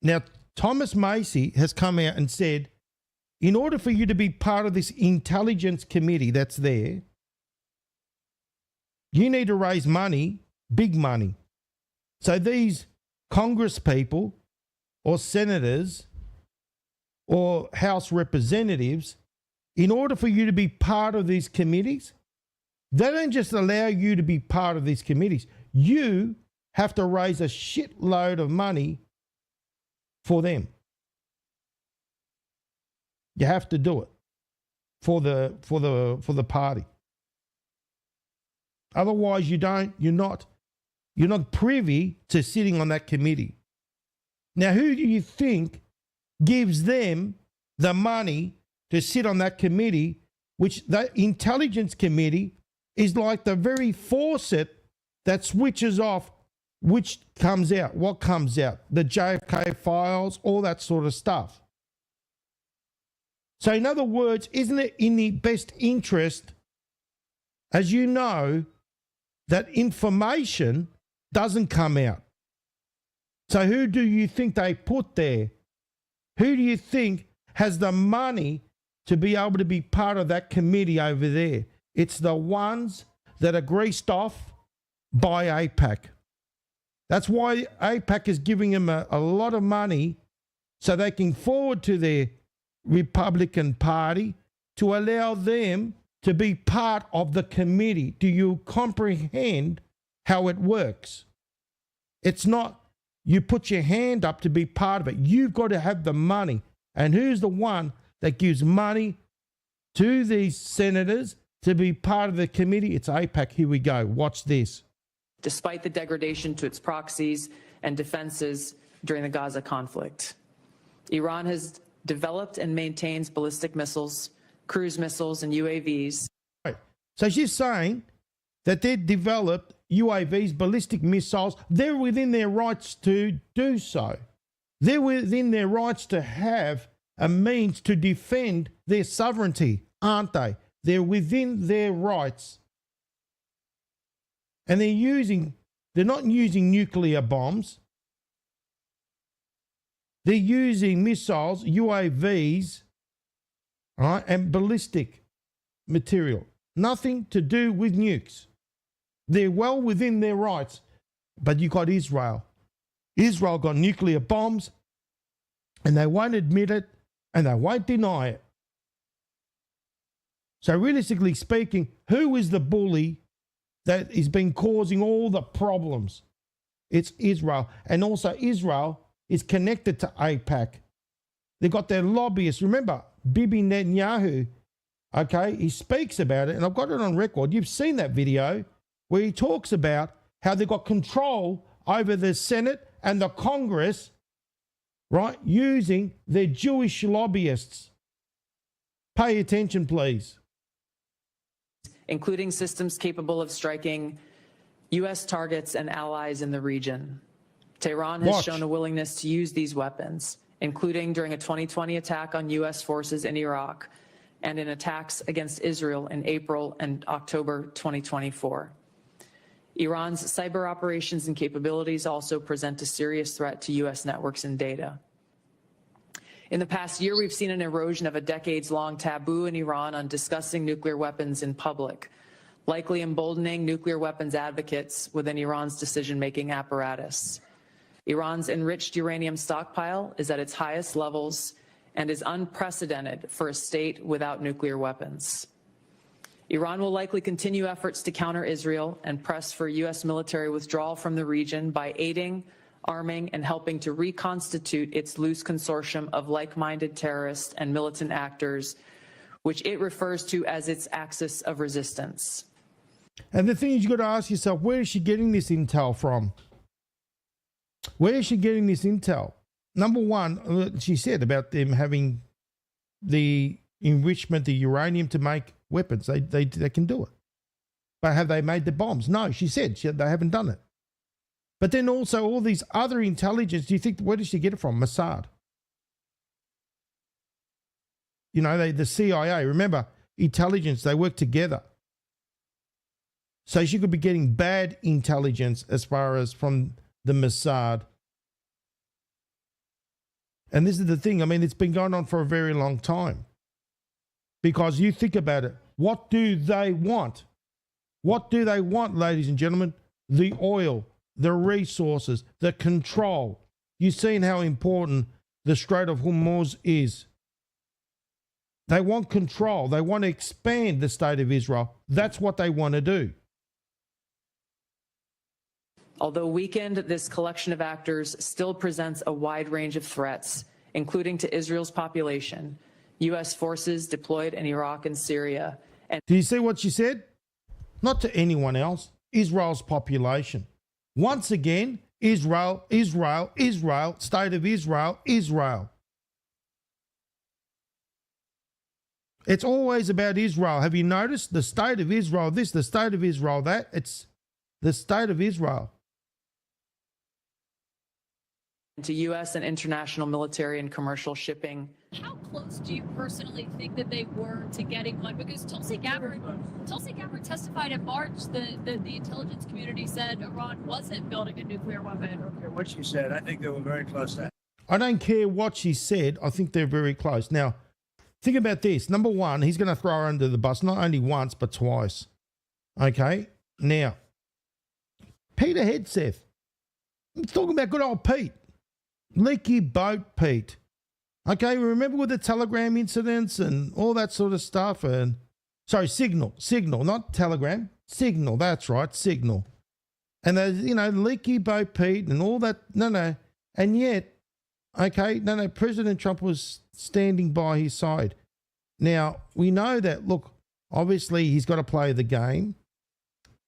Now, Thomas Macy has come out and said, in order for you to be part of this intelligence committee that's there, you need to raise money, big money. So these Congress people or senators or House representatives, in order for you to be part of these committees, they don't just allow you to be part of these committees. You have to raise a shitload of money for them. You have to do it for the party. Otherwise, you're not privy to sitting on that committee. Now, who do you think gives them the money to sit on that committee, which the intelligence committee is like the very faucet that switches off which comes out, what comes out, the JFK files, all that sort of stuff. So in other words, isn't it in the best interest, as you know, that information doesn't come out? So who do you think they put there? Who do you think has the money to be able to be part of that committee over there? It's the ones that are greased off by AIPAC. That's why AIPAC is giving them a lot of money so they can forward to their Republican Party to allow them to be part of the committee. Do you comprehend how it works? It's not you put your hand up to be part of it. You've got to have the money. And who's the one that gives money to these senators to be part of the committee? It's AIPAC. Here we go. Watch this. Despite the degradation to its proxies and defenses during the Gaza conflict, Iran has developed and maintains ballistic missiles, cruise missiles, and UAVs. Right. So she's saying that they've developed UAVs, ballistic missiles. They're within their rights to do so. They're within their rights to have a means to defend their sovereignty, aren't they? They're within their rights. And they're not using nuclear bombs. They're using missiles, UAVs, right, and ballistic material. Nothing to do with nukes. They're well within their rights. But you got Israel. Israel got nuclear bombs, and they won't admit it, and they won't deny it. So realistically speaking, who is the bully that has been causing all the problems? It's Israel. And also Israel is connected to AIPAC. They've got their lobbyists. Remember, Bibi Netanyahu, okay, he speaks about it, and I've got it on record. You've seen that video where he talks about how they've got control over the Senate and the Congress, right, using their Jewish lobbyists. Pay attention, please. Including systems capable of striking U.S. targets and allies in the region. Tehran has shown a willingness to use these weapons, including during a 2020 attack on U.S. forces in Iraq and in attacks against Israel in April and October 2024. Iran's cyber operations and capabilities also present a serious threat to U.S. networks and data. In the past year, we've seen an erosion of a decades-long taboo in Iran on discussing nuclear weapons in public, likely emboldening nuclear weapons advocates within Iran's decision-making apparatus. Iran's enriched uranium stockpile is at its highest levels and is unprecedented for a state without nuclear weapons. Iran will likely continue efforts to counter Israel and press for U.S. military withdrawal from the region by aiding, arming, and helping to reconstitute its loose consortium of like-minded terrorists and militant actors, which it refers to as its axis of resistance. And the thing is, you've got to ask yourself, where is she getting this intel from? Where is she getting this intel? Number one, she said about them having the enrichment, the uranium to make weapons. They can do it. But have they made the bombs? No, she said they haven't done it. But then also all these other intelligence, do you think, where did she get it from? Mossad. You know, the CIA, remember, intelligence, they work together. So she could be getting bad intelligence as far as from the Mossad. And this is the thing, I mean, it's been going on for a very long time. Because you think about it, what do they want? What do they want, ladies and gentlemen? The oil, the resources, the control. You've seen how important the Strait of Hormuz is. They want control. They want to expand the state of Israel. That's what they want to do. Although weakened, this collection of actors still presents a wide range of threats, including to Israel's population, U.S. forces deployed in Iraq and Syria. And do you see what she said? Not to anyone else, Israel's population. Once again, Israel, Israel, Israel, state of Israel, Israel. It's always about Israel. Have you noticed? The state of Israel this, the state of Israel that. It's the state of Israel. to U.S. and international military and commercial shipping. How close do you personally think that they were to getting one? Because Tulsi Gabbard testified in March that the intelligence community said Iran wasn't building a nuclear weapon. I don't care what she said. I think they were very close to that. I don't care what she said. I think they're very close. Now, think about this. Number one, he's going to throw her under the bus, not only once, but twice. Okay? Now, Peter Hegseth. He's talking about good old Pete. Leaky boat Pete. Okay, remember with the Telegram incidents and all that sort of stuff? And sorry, Signal, not Telegram. Signal, that's right, Signal. And there's, Leaky boat Pete and all that. No. And yet, President Trump was standing by his side. Now, we know that, look, obviously he's got to play the game.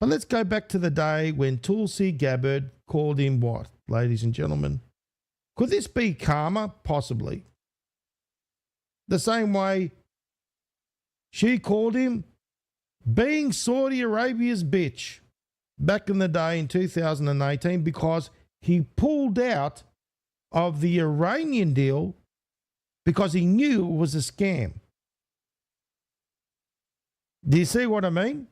But let's go back to the day when Tulsi Gabbard called him what, ladies and gentlemen? Could this be karma? Possibly. The same way she called him being Saudi Arabia's bitch back in the day in 2018 because he pulled out of the Iranian deal because he knew it was a scam. Do you see what I mean?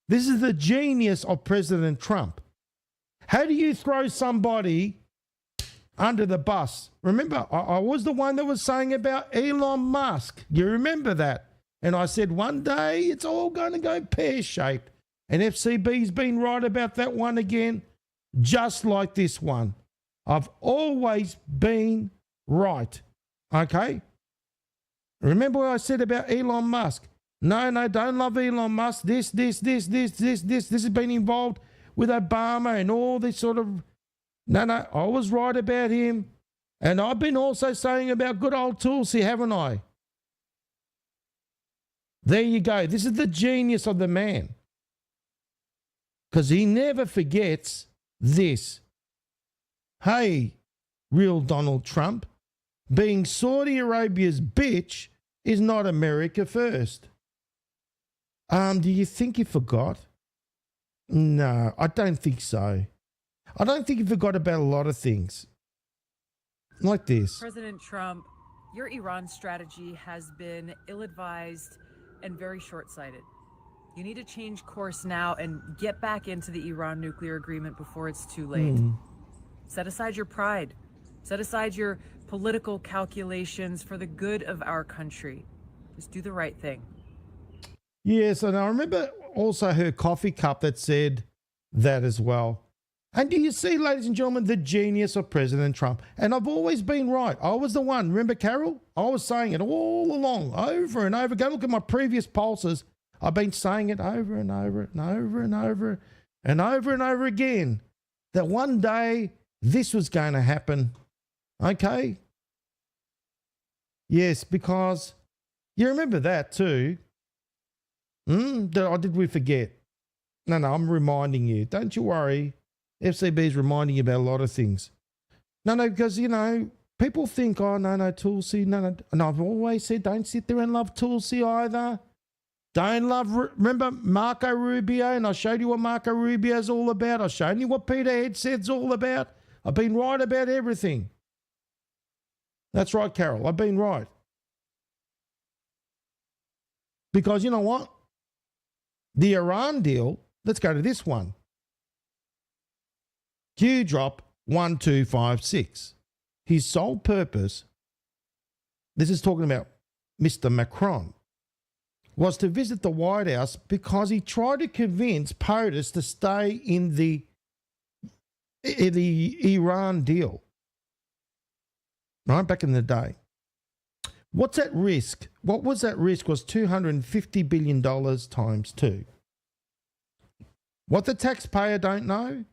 This is the genius of President Trump. How do you throw somebody under the bus? Remember, I was the one that was saying about Elon Musk. You remember that? And I said one day it's all going to go pear-shaped. And FCB's been right about that one again, just like this one. I've always been right. Okay? Remember what I said about Elon Musk? No, don't love Elon Musk. This has been involved with Obama and all this sort of... No, I was right about him. And I've been also saying about good old Tulsi, haven't I? There you go. This is the genius of the man. Because he never forgets this. Hey, real Donald Trump, being Saudi Arabia's bitch is not America first. Do you think he forgot? No, I don't think so. I don't think he forgot about a lot of things. Like this. President Trump, your Iran strategy has been ill-advised and very short-sighted. You need to change course now and get back into the Iran nuclear agreement before it's too late. Set aside your pride. Set aside your political calculations for the good of our country. Just do the right thing. Yes, and I remember also her coffee cup that said that as well. And do you see, ladies and gentlemen, the genius of President Trump? And I've always been right. I was the one. Remember, Carol? I was saying it all along, over and over. Go look at my previous pulses. I've been saying it over and over and over and over and over and over again, that one day this was going to happen. Okay? Yes, because you remember that too. Or did we forget? No, I'm reminding you. Don't you worry. FCB is reminding you about a lot of things. No, because, you know, people think, oh, no, Tulsi, no. And I've always said, don't sit there and love Tulsi either. Don't love, remember Marco Rubio? And I showed you what Marco Rubio's all about. I showed you what Peter Hegseth's all about. I've been right about everything. That's right, Carol. I've been right. Because you know what? The Iran deal, let's go to this one. Q drop 1256. His sole purpose, this is talking about Mr. Macron, was to visit the White House because he tried to convince POTUS to stay in the Iran deal. Right, back in the day. What's at risk? What was at risk was $250 billion times 2. What the taxpayer don't know?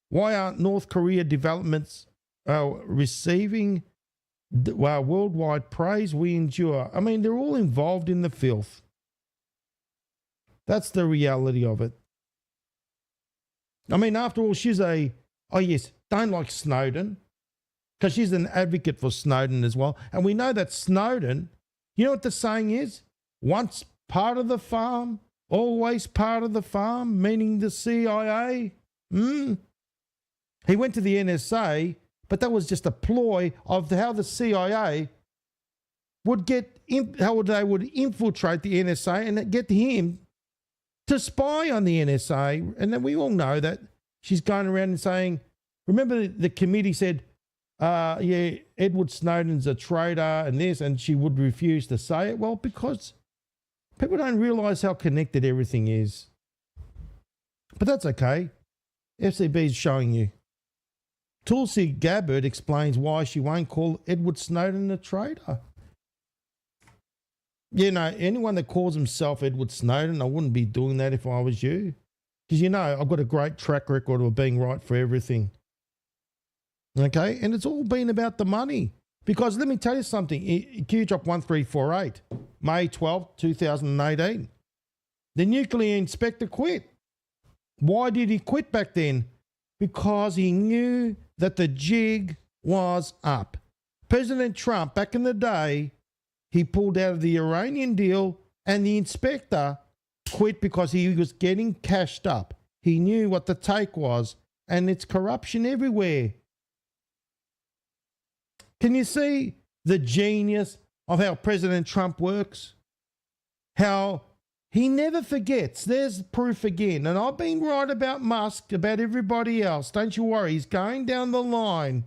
Why aren't North Korea developments receiving worldwide praise? We endure. I mean, they're all involved in the filth. That's the reality of it. I mean, after all, she's don't like Snowden, because she's an advocate for Snowden as well. And we know that Snowden, you know what the saying is? Once part of the farm, always part of the farm, meaning the CIA. He went to the NSA, but that was just a ploy of how the CIA would how they would infiltrate the NSA and get him to spy on the NSA. And then we all know that she's going around and saying, remember the committee said, Edward Snowden's a traitor and this, and she would refuse to say it. Well, because people don't realise how connected everything is. But that's okay. FCB is showing you. Tulsi Gabbard explains why she won't call Edward Snowden a traitor. You know, anyone that calls himself Edward Snowden, I wouldn't be doing that if I was you. Because, you know, I've got a great track record of being right for everything. Okay, and it's all been about the money. Because let me tell you something, Q drop 1348, May 12, 2018. The nuclear inspector quit. Why did he quit back then? Because he knew that the jig was up. President Trump, back in the day, he pulled out of the Iranian deal, and the inspector quit because he was getting cashed up. He knew what the take was, and it's corruption everywhere. Can you see the genius of how President Trump works? How he never forgets. There's proof again. And I've been right about Musk, about everybody else. Don't you worry. He's going down the line.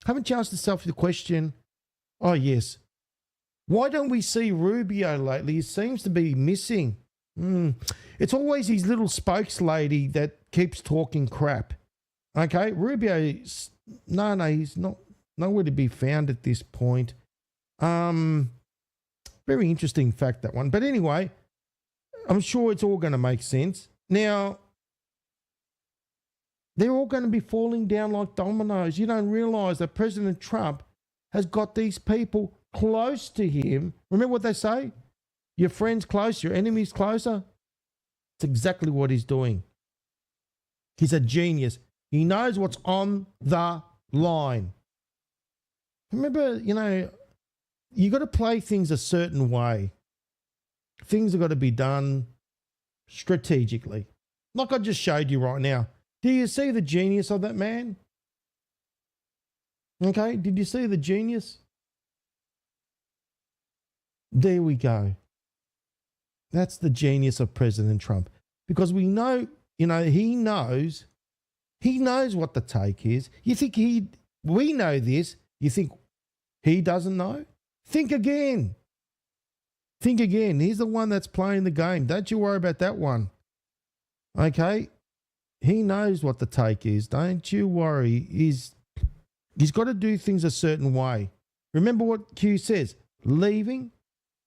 Haven't you asked yourself the question? Oh, yes. Why don't we see Rubio lately? He seems to be missing. It's always his little spokeslady that keeps talking crap. Okay? Rubio, no, he's not. Nowhere to be found at this point. Very interesting fact, that one. But anyway, I'm sure it's all going to make sense. Now, they're all going to be falling down like dominoes. You don't realise that President Trump has got these people close to him. Remember what they say? Your friend's close, your enemy's closer. It's exactly what he's doing. He's a genius. He knows what's on the line. Remember, you know, you got to play things a certain way. Things have got to be done strategically. Like I just showed you right now. Do you see the genius of that man? Okay, did you see the genius? There we go. That's the genius of President Trump. Because we know, you know, he knows what the take is. You think we know this. You think he doesn't know? Think again. Think again. He's the one that's playing the game. Don't you worry about that one. Okay? He knows what the take is. Don't you worry. He's got to do things a certain way. Remember what Q says. Leaving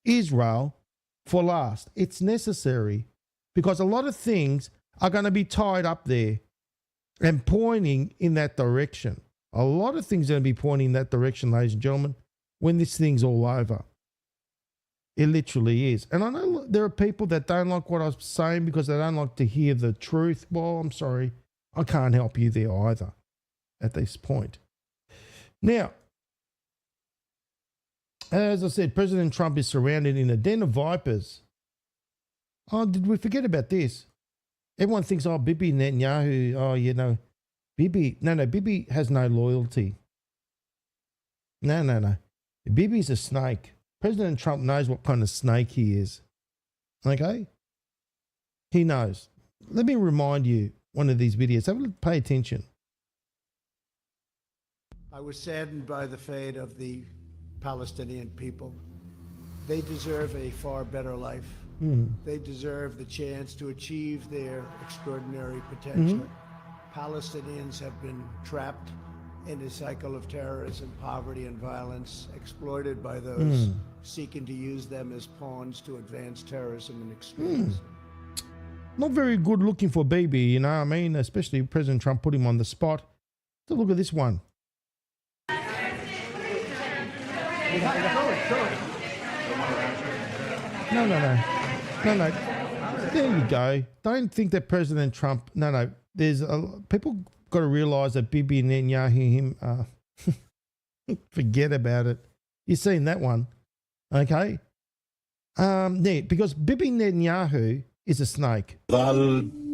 Israel for last. It's necessary because a lot of things are going to be tied up there and pointing in that direction. A lot of things are going to be pointing in that direction, ladies and gentlemen, when this thing's all over. It literally is. And I know there are people that don't like what I'm saying because they don't like to hear the truth. Well, I'm sorry. I can't help you there either at this point. Now, as I said, President Trump is surrounded in a den of vipers. Oh, did we forget about this? Everyone thinks, oh, Bibi Netanyahu, oh, you know, Bibi. No, Bibi has no loyalty. No. Bibi's a snake. President Trump knows what kind of snake he is. Okay? He knows. Let me remind you one of these videos. Pay attention. I was saddened by the fate of the Palestinian people. They deserve a far better life. They deserve the chance to achieve their extraordinary potential. Palestinians have been trapped in a cycle of terrorism, poverty, and violence, exploited by those seeking to use them as pawns to advance terrorism and extremism. Not very good looking for Bibi, you know what I mean? Especially President Trump put him on the spot. Take a look at this one. No. There you go. Don't think that President Trump. No. There's people got to realize that Bibi Netanyahu, forget about it. You've seen that one, okay? Yeah, because Bibi Netanyahu is a snake.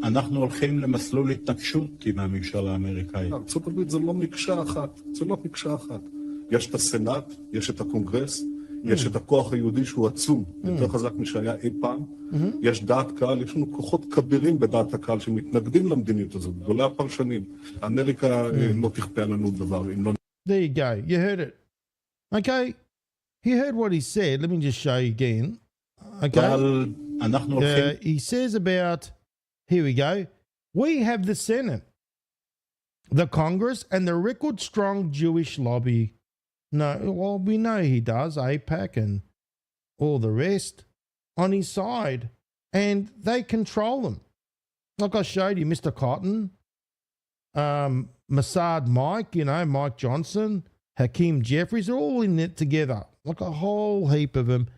אנחנו הולכים למסלול התנגשות עם הממשל האמריקאי. ארצות הברית זה לא מקשה אחת, זה לא מקשה אחת. יש את הסנאט, יש את הקונגרס, יש את הכוח היהודי שהוא עצום, יותר חזק משהיה אי פעם. יש דעת קהל, יש לנו כוחות כבירים בדעת הקהל שמתנגדים למדיניות הזאת, גדולי הפרשנים. אמריקה לא תכפה לנו דבר. There you go, you heard it. Okay, he heard what he said. Let me just show you again. Okay, he says about, here we go, we have the Senate, the Congress, and the record-strong Jewish lobby. No, well, we know he does, AIPAC and all the rest, on his side, and they control them. Like I showed you, Mr. Cotton, Mossad Mike, you know, Mike Johnson, Hakeem Jeffries, they're all in it together, like a whole heap of them,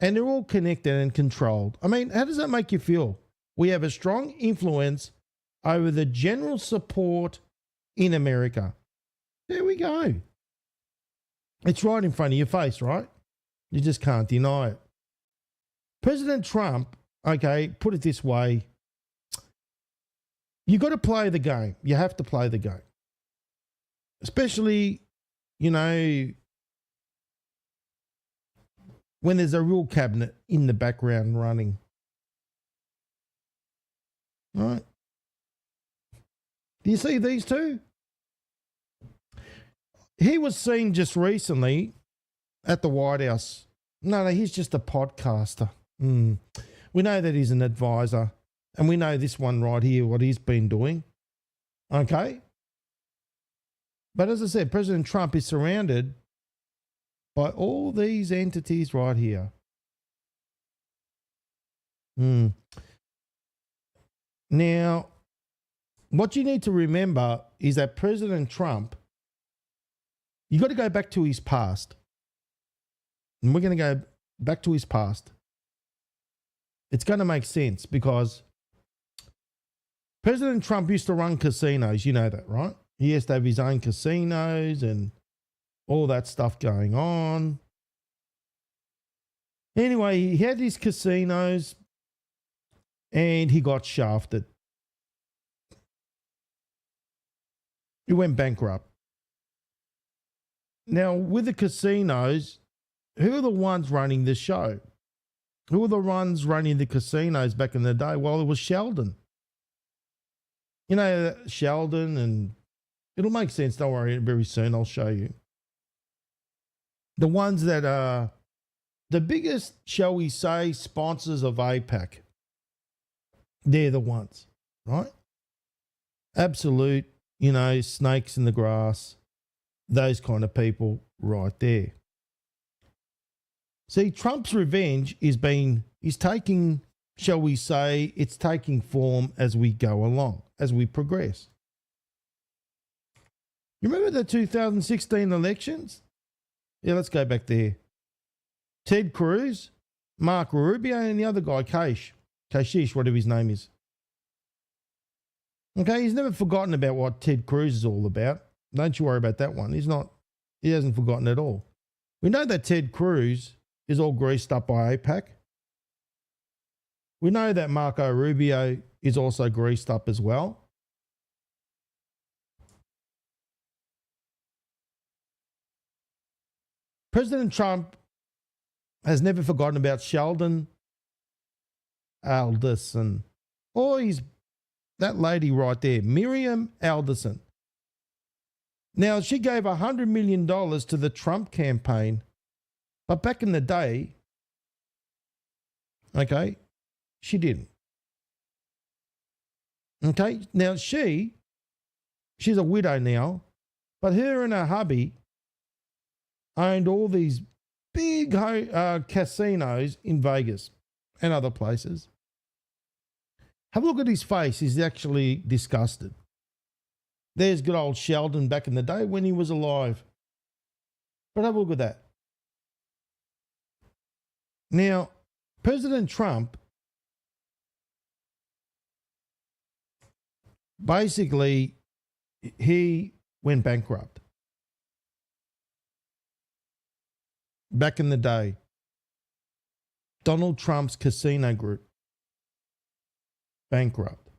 and they're all connected and controlled. I mean, how does that make you feel? We have a strong influence over the general support in America. There we go. It's right in front of your face, right? You just can't deny it. President Trump, okay, put it this way, you got to play the game. You have to play the game. Especially, you know, when there's a real cabinet in the background running. All right? Do you see these two? He was seen just recently at the White House. No, he's just a podcaster. We know that he's an advisor, and we know this one right here, what he's been doing. Okay? But as I said, President Trump is surrounded by all these entities right here. Now, what you need to remember is that President Trump, you got to go back to his past. And we're going to go back to his past. It's going to make sense because President Trump used to run casinos. You know that, right? He used to have his own casinos and all that stuff going on. Anyway, he had his casinos and he got shafted. He went bankrupt. Now, with the casinos, who are the ones running the show? Who were the ones running the casinos back in the day? Well, it was Sheldon. You know, Sheldon, and it'll make sense. Don't worry, very soon I'll show you. The ones that are the biggest, shall we say, sponsors of AIPAC. They're the ones, right? Absolute, you know, snakes in the grass. Those kind of people right there. See, Trump's revenge is taking, shall we say, it's taking form as we go along, as we progress. You remember the 2016 elections? Yeah, let's go back there. Ted Cruz, Mark Rubio, and the other guy, Kashish, whatever his name is. Okay, he's never forgotten about what Ted Cruz is all about. Don't you worry about that one. He's not He hasn't forgotten at all. We know that Ted Cruz is all greased up by AIPAC. We know that Marco Rubio is also greased up as well. President Trump has never forgotten about Sheldon Alderson. Or that lady right there, Miriam Alderson. Now, she gave $100 million to the Trump campaign, but back in the day, okay, she didn't. Okay, now she's a widow now, but her and her hubby owned all these big casinos in Vegas and other places. Have a look at his face. He's actually disgusted. There's good old Sheldon back in the day when he was alive. But have a look at that. Now, President Trump basically, he went bankrupt. Back in the day, Donald Trump's casino group, bankrupt.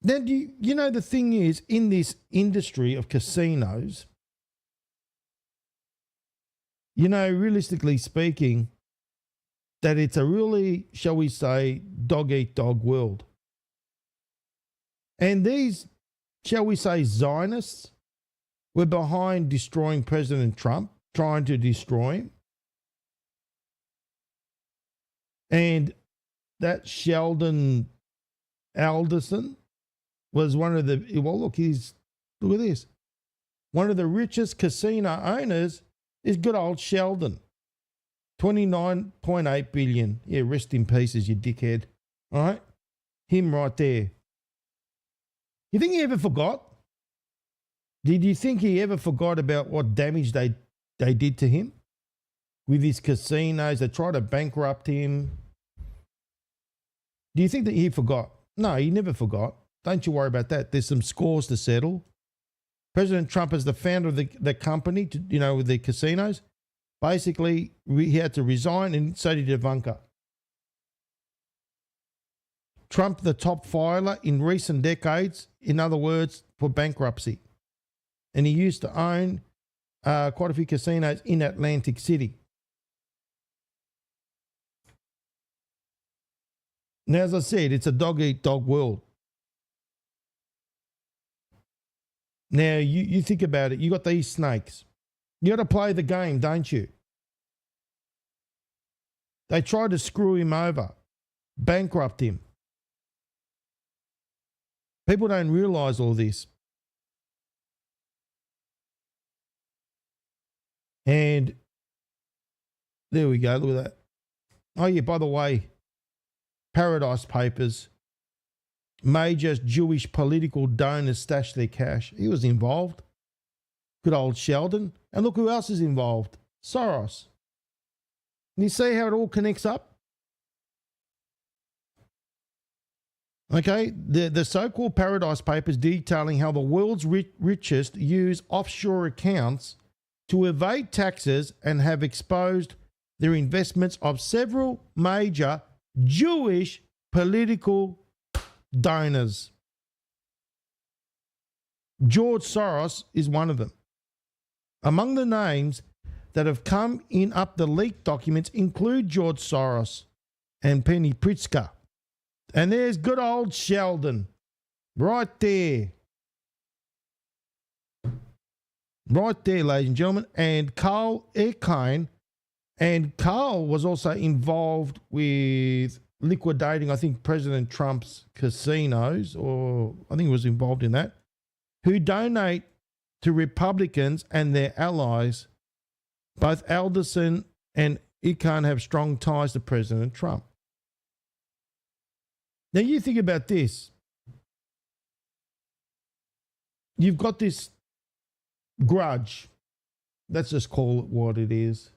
Then you know the thing is, in this industry of casinos, you know, realistically speaking, that it's a really, shall we say, dog-eat-dog world. And these, shall we say, Zionists were behind destroying President Trump, trying to destroy him. And that Sheldon Alderson was one of the, well, look at this. One of the richest casino owners is good old Sheldon. 29.8 billion. Yeah, rest in pieces, you dickhead. All right? Him right there. You think he ever forgot? Did you think he ever forgot about what damage they did to him? With his casinos, they tried to bankrupt him. Do you think that he forgot? No, he never forgot. Don't you worry about that. There's some scores to settle. President Trump, as the founder of the company, with the casinos, basically he had to resign, and so did Ivanka. Trump, the top filer in recent decades, in other words, for bankruptcy. And he used to own quite a few casinos in Atlantic City. Now, as I said, it's a dog-eat-dog world. Now, you think about it. You got these snakes. You got to play the game, don't you? They tried to screw him over, bankrupt him. People don't realize all this. And there we go. Look at that. Oh, yeah, by the way, Paradise Papers, major Jewish political donors stashed their cash. He was involved. Good old Sheldon. And look who else is involved. Soros. And you see how it all connects up? Okay, the so-called Paradise Papers detailing how the world's richest use offshore accounts to evade taxes and have exposed their investments of several major Jewish political donors. George Soros is one of them. Among the names that have come in up the leaked documents include George Soros and Penny Pritzker. And there's good old Sheldon right there. Right there, ladies and gentlemen. And Carl Icahn. And Carl was also involved with liquidating, I think, President Trump's casinos, or I think he was involved in that, who donate to Republicans and their allies. Both Alderson and Icahn have strong ties to President Trump. Now you think about this. You've got this grudge. Let's just call it what it is.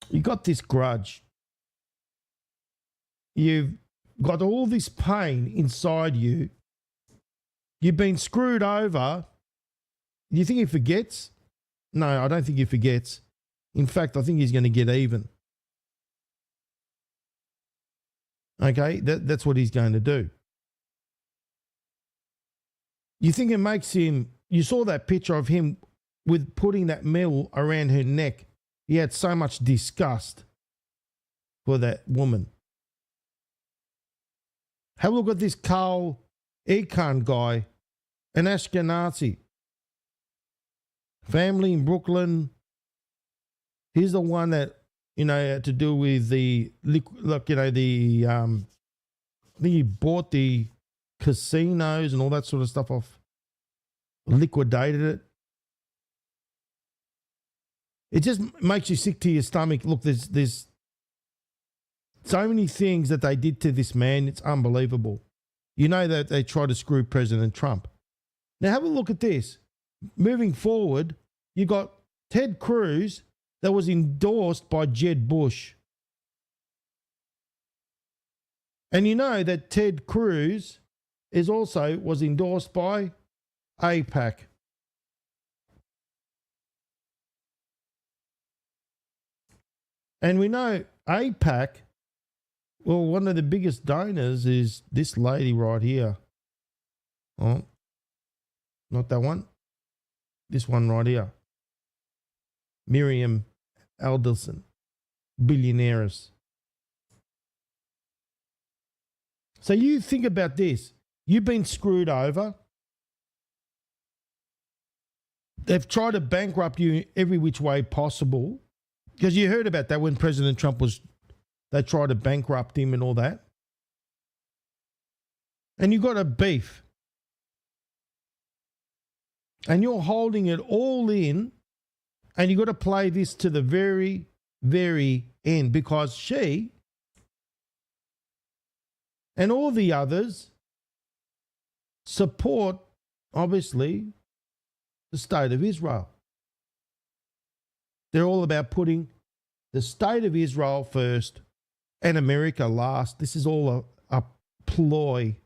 You got this grudge. You've got all this pain inside you. You've been screwed over Do you think he forgets? No, I don't think he forgets. In fact, I think he's going to get even. Okay, that's what he's going to do. You think it makes him, you saw that picture of him with putting that medal around her neck. He had so much disgust for that woman. Have a look at this Carl Icahn guy, an Ashkenazi. Family in Brooklyn. He's the one that, had to do with the, look, I think he bought the casinos and all that sort of stuff off, liquidated it. It just makes you sick to your stomach. Look, there's so many things that they did to this man. It's unbelievable. You know that they tried to screw President Trump. Now have a look at this. Moving forward, you got Ted Cruz that was endorsed by Jeb Bush. And you know that Ted Cruz was endorsed by AIPAC. And we know AIPAC, well, one of the biggest donors is this lady right here. Oh, not that one. This one right here. Miriam Alderson, billionaires. So you think about this. You've been screwed over. They've tried to bankrupt you every which way possible. Because you heard about that when President Trump they tried to bankrupt him and all that. And you got a beef. And you're holding it all in. And you got to play this to the very, very end. Because she and all the others support, obviously, the state of Israel. They're all about putting the state of Israel first and America last. This is all a ploy.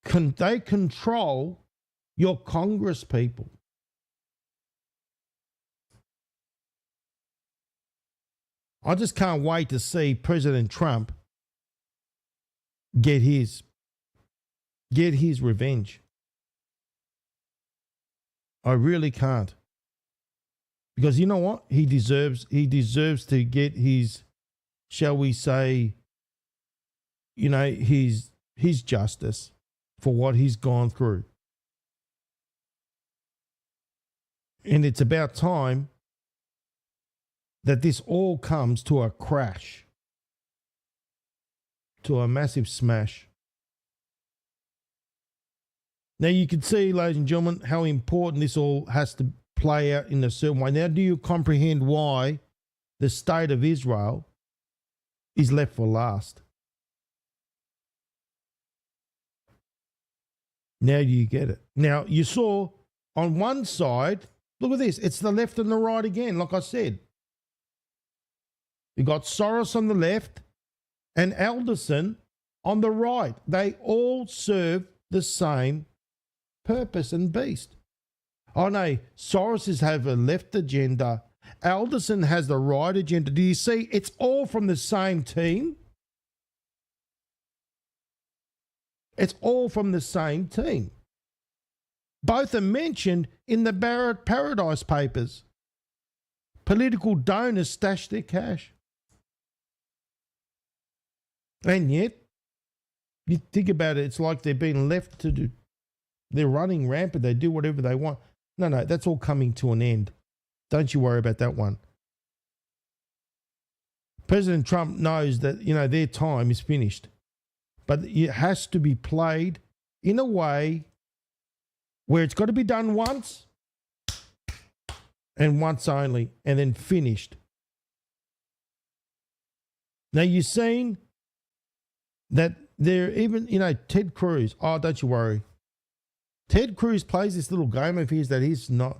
They control your Congress people. I just can't wait to see President Trump get his revenge. I really can't. Because you know what? He deserves to get his, shall we say, his justice for what he's gone through. And it's about time that this all comes to a crash, to a massive smash. Now you can see, ladies and gentlemen, how important this all has to play out in a certain way. Now, do you comprehend why the state of Israel is left for last? Now do you get it? Now, you saw on one side, look at this, it's the left and the right again, like I said. You got Soros on the left and Alderson on the right. They all serve the same purpose and beast. Oh no, Soros have a left agenda. Alderson has the right agenda. Do you see? It's all from the same team. It's all from the same team. Both are mentioned in the Barrett Paradise Papers. Political donors stash their cash. And yet, you think about it, it's like they're being left to do. They're running rampant. They do whatever they want. No, that's all coming to an end. Don't you worry about that one. President Trump knows that, their time is finished. But it has to be played in a way where it's got to be done once and once only, and then finished. Now, you've seen that they're even, Ted Cruz. Oh, don't you worry. Ted Cruz plays this little game of his that he's not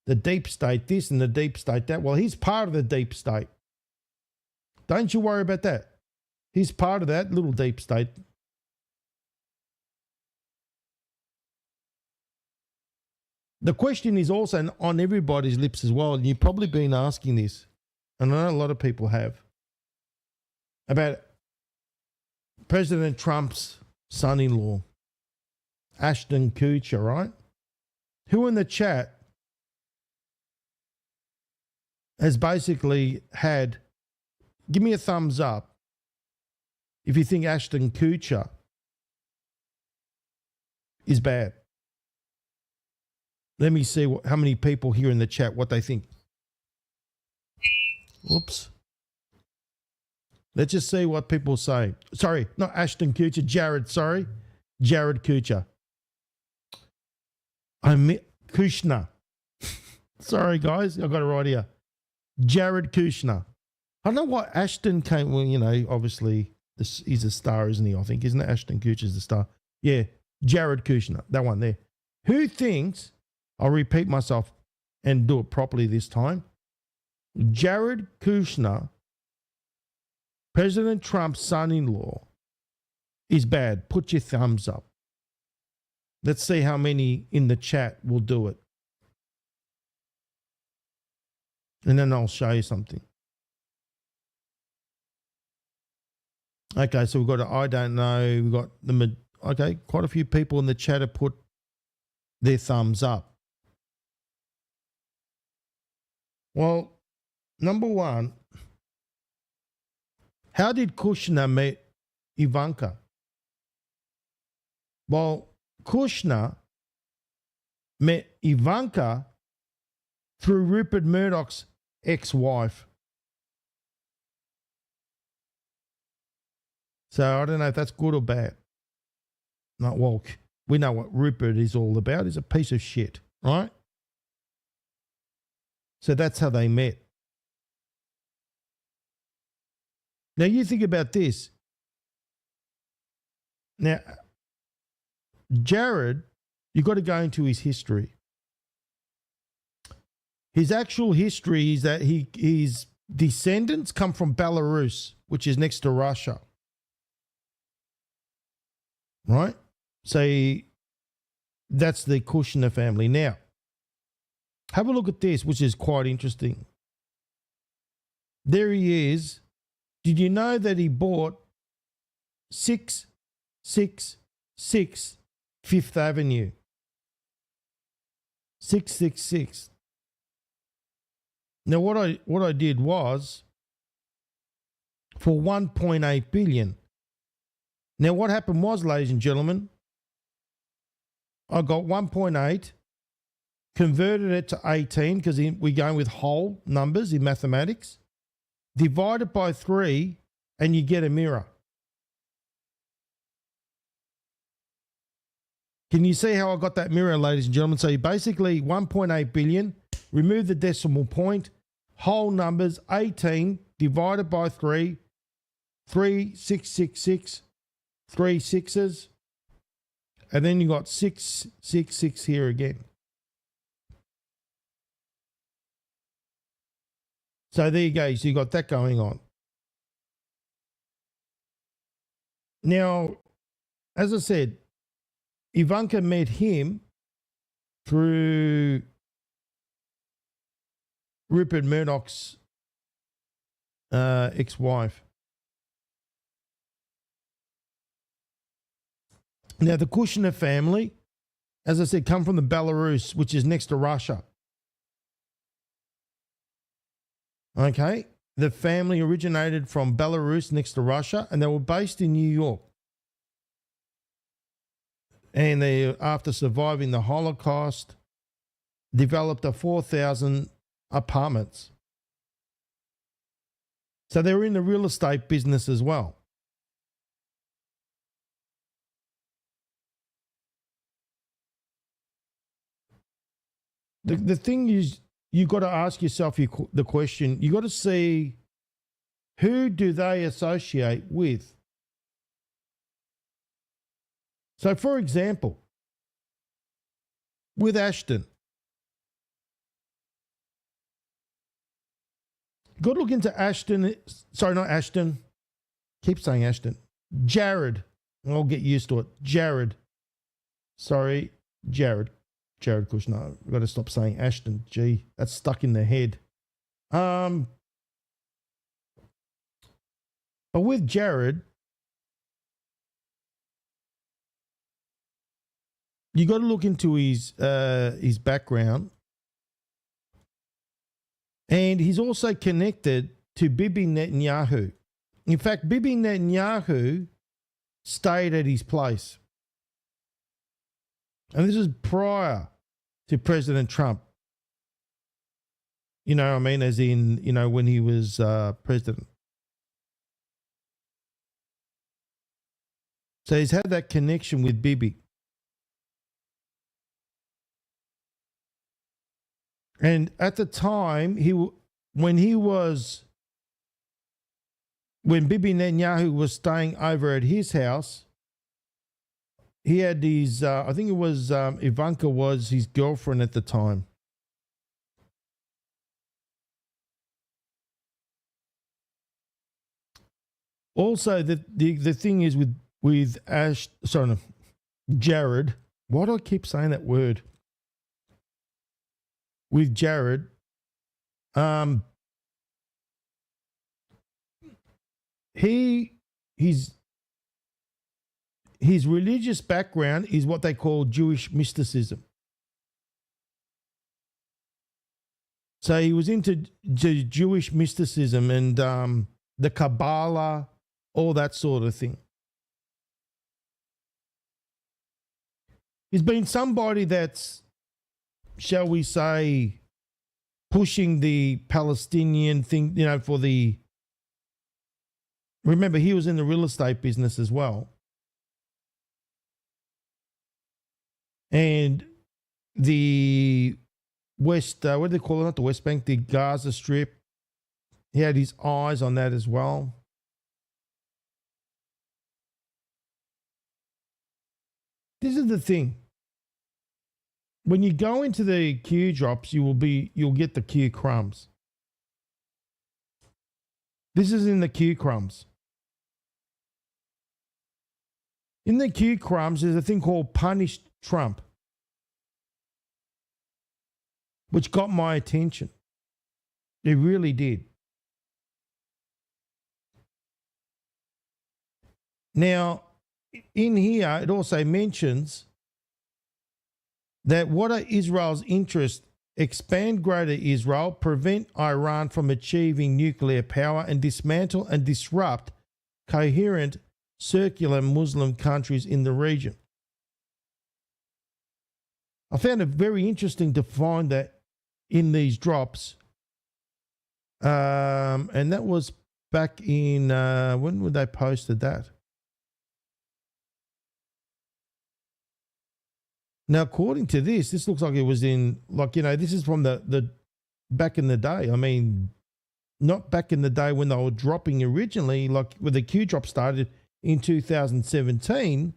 the deep state this and the deep state that. Well, he's part of the deep state. Don't you worry about that. He's part of that little deep state. The question is also on everybody's lips as well, and you've probably been asking this, and I know a lot of people have, about President Trump's son-in-law, Ashton Kutcher, right? Who in the chat has basically had, give me a thumbs up if you think Ashton Kutcher is bad. Let me see how many people here in the chat, what they think. Whoops. Let's just see what people say. Sorry, not Ashton Kutcher, Jared, sorry. Jared Kutcher. I meant Kushner. Sorry, guys, I got it right here. Jared Kushner. I don't know why Ashton came, well, you know, obviously he's a star, isn't he? I think, isn't it? Ashton Kutcher's the star. Yeah, Jared Kushner, that one there. Who thinks, I'll repeat myself and do it properly this time. Jared Kushner, President Trump's son-in-law, is bad. Put your thumbs up. Let's see how many in the chat will do it. And then I'll show you something. Okay, so we've got a I don't know. We've got okay, quite a few people in the chat have put their thumbs up. Well, number one, how did Kushner meet Ivanka? Well, Kushner met Ivanka through Rupert Murdoch's ex-wife. So I don't know if that's good or bad. No, well, we know what Rupert is all about. He's a piece of shit, right? So that's how they met. Now you think about this. Now, Jared, you've got to go into his history. His actual history is that his descendants come from Belarus, which is next to Russia. Right? So that's the Kushner family. Now, have a look at this, which is quite interesting. There he is. Did you know that he bought 666 Fifth Avenue? 666. Now, what I did was for 1.8 billion. Now, what happened was, ladies and gentlemen, I got 1.8, converted it to 18 because we're going with whole numbers in mathematics, divide it by 3, and you get a mirror. Can you see how I got that mirror, ladies and gentlemen? So you basically 1.8 billion, remove the decimal point, whole numbers, 18 divided by 3, 3666, 3 sixes, and then you got 666 here again. So there you go. So you got that going on. Now, as I said, Ivanka met him through Rupert Murdoch's ex-wife. Now, the Kushner family, as I said, come from the Belarus, which is next to Russia. Okay? The family originated from Belarus next to Russia, and they were based in New York. And they, after surviving the Holocaust, developed a 4,000 apartments. So they were in the real estate business as well. The thing is, you got to ask yourself the question, you got to see who do they associate with. So, for example, with Ashton, you got to look into Ashton, sorry, not Ashton, keep saying Ashton, Jared, I'll get used to it, Jared, sorry, Jared Jared Kushner. I've got to stop saying Ashton. Gee, that's stuck in the head. But with Jared, you got to look into his background, and he's also connected to Bibi Netanyahu. In fact, Bibi Netanyahu stayed at his place, and this is prior to President Trump. You know what I mean? As in, you know, when he was president. So he's had that connection with Bibi. And at the time, when Bibi Netanyahu was staying over at his house, he had his, I think it was Ivanka was his girlfriend at the time. Also, the thing is with Jared. Why do I keep saying that word? With Jared, his religious background is what they call Jewish mysticism. So he was into Jewish mysticism and the Kabbalah, all that sort of thing. He's been somebody that's, shall we say, pushing the Palestinian thing, you know, for the... Remember, he was in the real estate business as well. And the West, what do they call it? Not the West Bank, the Gaza Strip. He had his eyes on that as well. This is the thing. When you go into the Q drops, you'll get the Q crumbs. This is in the Q crumbs. In the Q crumbs, there's a thing called Punish Trump, which got my attention. It really did. Now, in here, it also mentions that what are Israel's interests? Expand greater Israel, prevent Iran from achieving nuclear power, and dismantle and disrupt coherent circular Muslim countries in the region. I found it very interesting to find that in these drops. And that was back in, when would they posted that? Now, according to this looks like it was in, like, you know, this is from the back in the day. I mean, not back in the day when they were dropping originally, like when the Q drop started in 2017.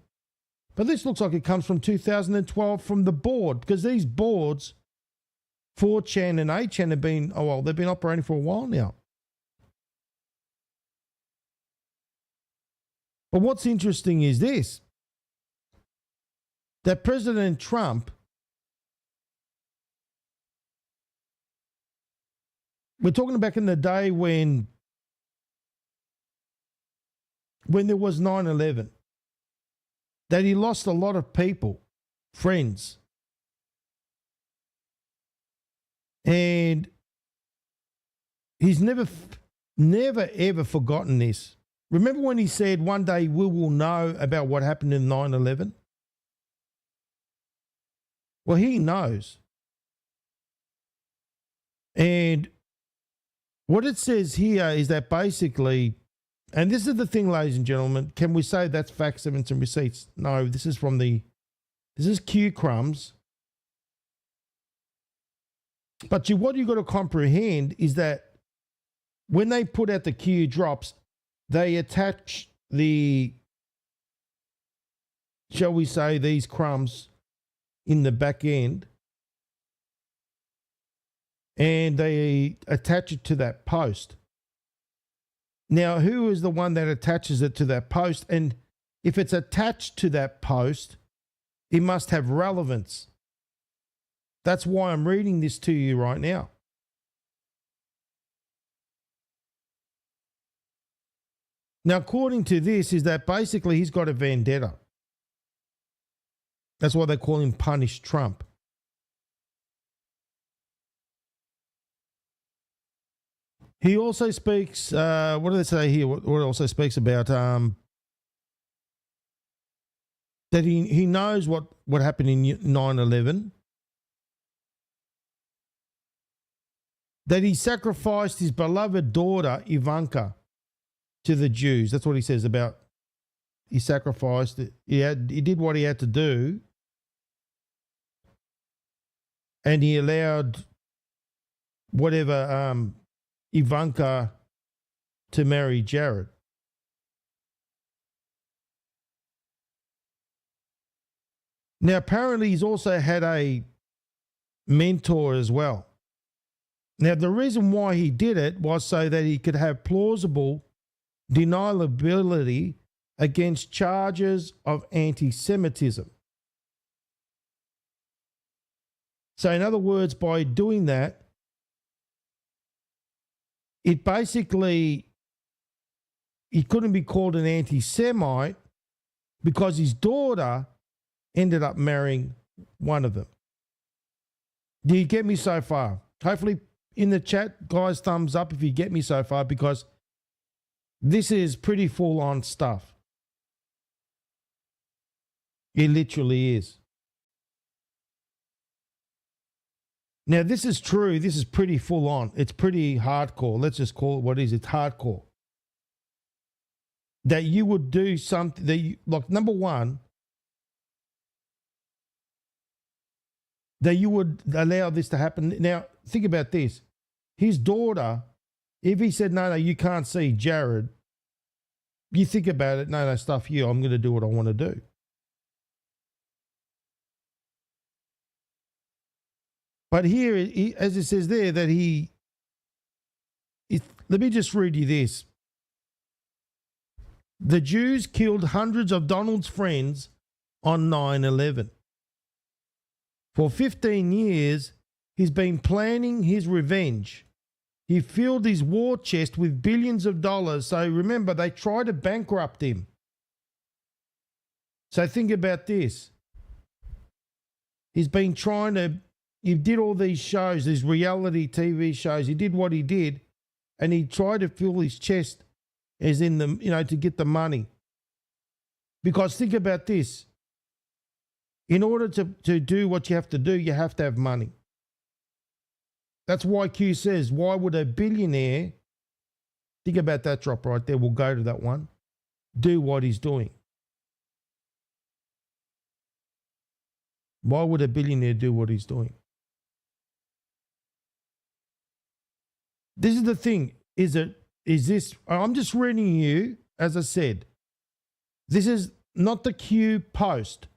But this looks like it comes from 2012 from the board, because these boards, 4chan and 8chan, have been, they've been operating for a while now. But what's interesting is this, that President Trump, we're talking back in the day when there was 9/11, that he lost a lot of people, friends. And he's never ever forgotten this. Remember when he said one day we will know about what happened in 9/11? Well, he knows. And what it says here is that basically, and this is the thing, ladies and gentlemen, can we say that's facts, evidence, and receipts? No, this is Q crumbs. But what you've got to comprehend is that when they put out the Q drops, they attach the, shall we say, these crumbs in the back end, and they attach it to that post. Now, who is the one that attaches it to that post? And if it's attached to that post, it must have relevance. That's why I'm reading this to you right now. Now, according to this, is that basically he's got a vendetta. That's why they call him Punish Trump. He also speaks, what do they say here? What it also speaks about that he knows what happened in 9/11, that he sacrificed his beloved daughter, Ivanka, to the Jews. That's what he says about he sacrificed it. He did what he had to do, and he allowed whatever Ivanka to marry Jared. Now, apparently, he's also had a mentor as well. Now, the reason why he did it was so that he could have plausible deniability against charges of anti-Semitism. So, in other words, by doing that, it basically, he couldn't be called an anti-Semite because his daughter ended up marrying one of them. Do you get me so far? Hopefully in the chat, guys, thumbs up if you get me so far, because this is pretty full-on stuff. It literally is. Now, this is true. This is pretty full-on. It's pretty hardcore. Let's just call it what it is. It's hardcore. That you would do something that you, like, number one, that you would allow this to happen. Now, think about this. His daughter, if he said, no, you can't see Jared, you think about it, no, stuff you, I'm going to do what I want to do. But here, as it says there, that let me just read you this. The Jews killed hundreds of Donald's friends on 9/11. For 15 years, he's been planning his revenge. He filled his war chest with billions of dollars. So remember, they tried to bankrupt him. So think about this. He's been he did all these shows, these reality TV shows. He did what he did, and he tried to fill his chest as in the, to get the money. Because think about this. In order to do what you have to do, you have to have money. That's why Q says, why would a billionaire, think about that drop right there, we'll go to that one, do what he's doing? Why would a billionaire do what he's doing? This is the thing, I'm just reading you, as I said, this is not the Q post.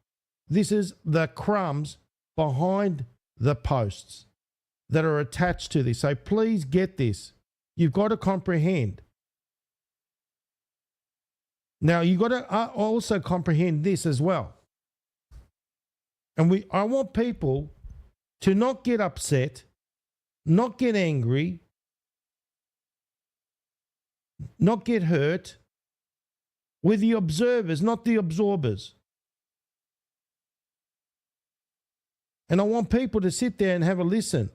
This is the crumbs behind the posts that are attached to this. So please get this. You've got to comprehend. Now, you've got to also comprehend this as well. And I want people to not get upset, not get angry, not get hurt. We're the observers, not the absorbers. And I want people to sit there and have a listen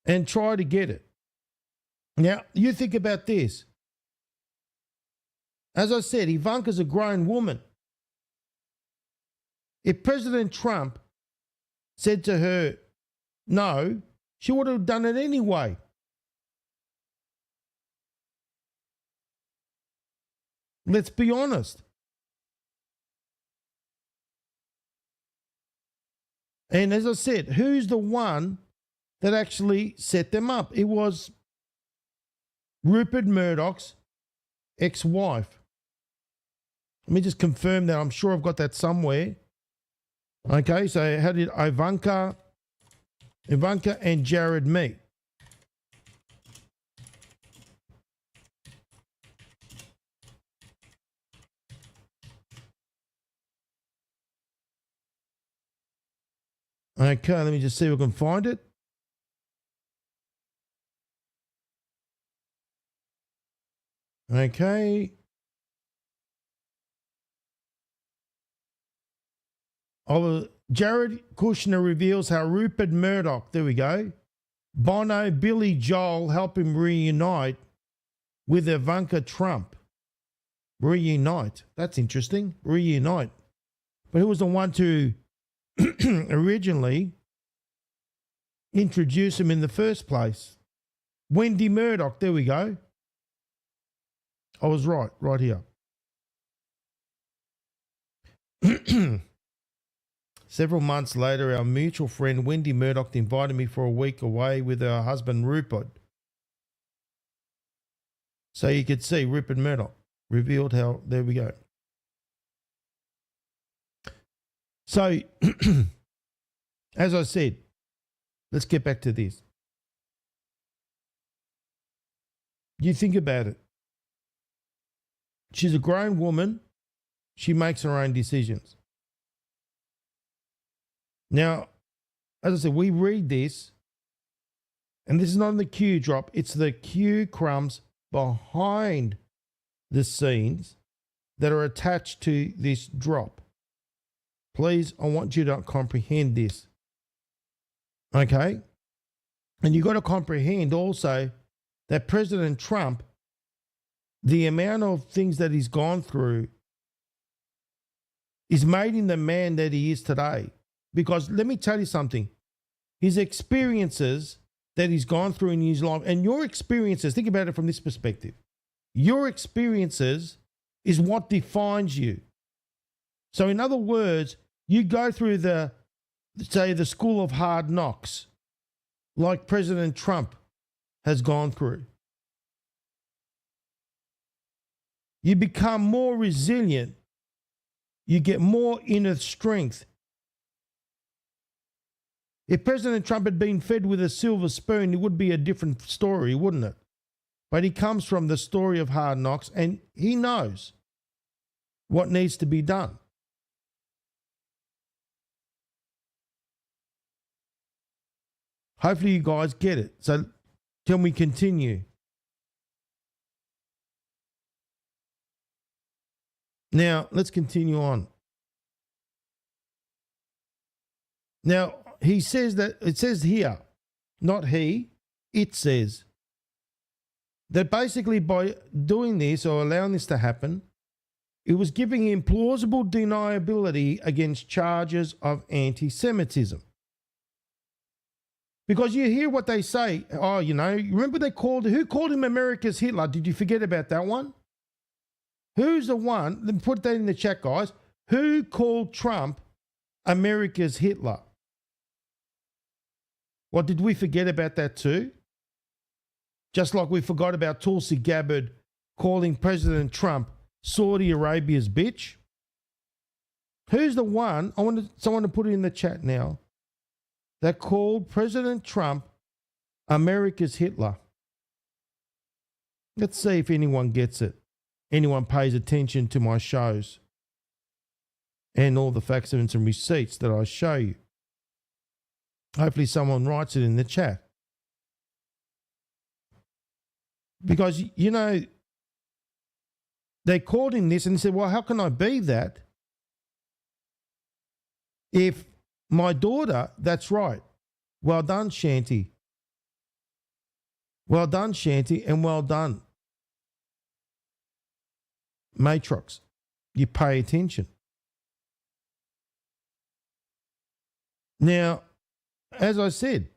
and try to get it. Now, you think about this. As I said, Ivanka's a grown woman. If President Trump said to her, no, she would have done it anyway. Let's be honest. And as I said, who's the one that actually set them up? It was Rupert Murdoch's ex-wife. Let me just confirm that. I'm sure I've got that somewhere. Okay, so how did Ivanka and Jared meet? Okay, let me just see if I can find it. Okay. Jared Kushner reveals how Rupert Murdoch, there we go, Bono, Billy Joel help him reunite with Ivanka Trump. Reunite. That's interesting. Reunite. But who was the one to originally introduce him in the first place? Wendy Murdoch. There we go. I was right here. Several months later, our mutual friend Wendy Murdoch invited me for a week away with her husband Rupert. So you could see Rupert Murdoch revealed how, there we go. So, as I said, let's get back to this. You think about it. She's a grown woman. She makes her own decisions. Now, as I said, we read this, and this is not in the Q drop, it's the Q crumbs behind the scenes that are attached to this drop. Please, I want you to comprehend this. Okay? And you've got to comprehend also that President Trump, the amount of things that he's gone through is made him the man that he is today. Because let me tell you something, his experiences that he's gone through in his life, and your experiences, think about it from this perspective. Your experiences is what defines you. So in other words, you go through the school of hard knocks, like President Trump has gone through. You become more resilient. You get more inner strength. If President Trump had been fed with a silver spoon, it would be a different story, wouldn't it? But he comes from the story of hard knocks, and he knows what needs to be done. Hopefully you guys get it. So can we continue? Now, let's continue on. Now, he says that, it says here, not he, it says that basically by doing this or allowing this to happen, it was giving him plausible deniability against charges of anti-Semitism. Because you hear what they say, oh, you know, remember who called him America's Hitler? Did you forget about that one? Who's the one, let me put that in the chat, guys, who called Trump America's Hitler? What, did we forget about that too? Just like we forgot about Tulsi Gabbard calling President Trump Saudi Arabia's bitch. Who's the one, I want someone to put it in the chat now, that called President Trump America's Hitler? Let's see if anyone gets it. Anyone pays attention to my shows and all the facts and some receipts that I show you. Hopefully someone writes it in the chat. Because, you know, they called him this and he said, well, how can I be that if my daughter, that's right. Well done, Shanty. Well done, Shanty, and well done, Matrox. You pay attention. Now, as I said,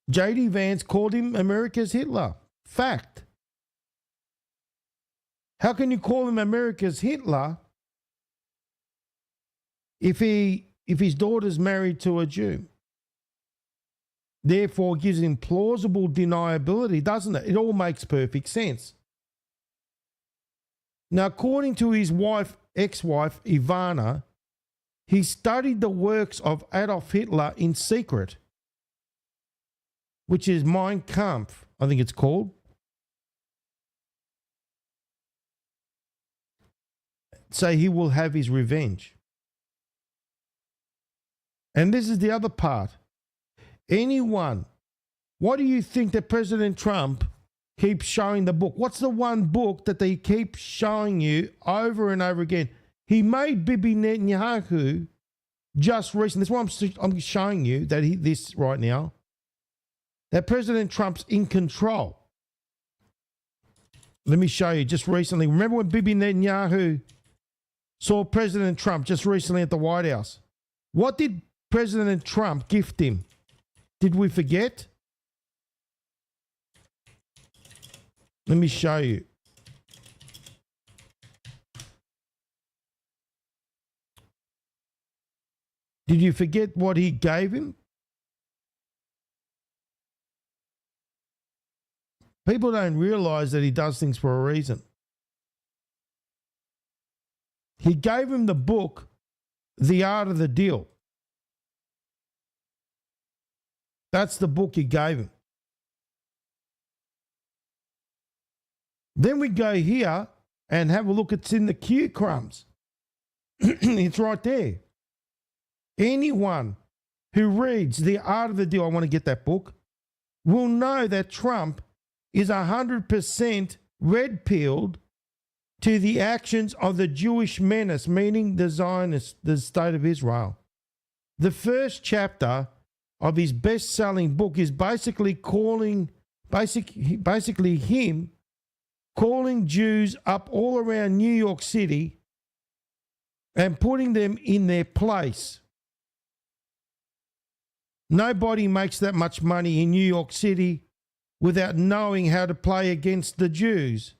J.D. Vance called him America's Hitler. Fact. How can you call him America's Hitler if his daughter's married to a Jew? Therefore, it gives him plausible deniability, doesn't it? It all makes perfect sense. Now, according to his ex-wife, Ivana, he studied the works of Adolf Hitler in secret, which is Mein Kampf, I think it's called. So he will have his revenge. And this is the other part. Anyone, what do you think that President Trump keeps showing the book? What's the one book that they keep showing you over and over again? He made Bibi Netanyahu just recently. That's why I'm showing you that this right now, that President Trump's in control. Let me show you just recently. Remember when Bibi Netanyahu saw President Trump just recently at the White House? What did President Trump gift him? Did we forget? Let me show you. Did you forget what he gave him? People don't realize that he does things for a reason. He gave him the book, The Art of the Deal. That's the book he gave him. Then we go here and have a look. It's in the Q crumbs. It's right there. Anyone who reads The Art of the Deal, I want to get that book, will know that Trump is 100% red-pilled to the actions of the Jewish menace, meaning the Zionists, the State of Israel. The first chapter of his best-selling book is basically him calling Jews up all around New York City and putting them in their place. Nobody makes that much money in New York City without knowing how to play against the Jews.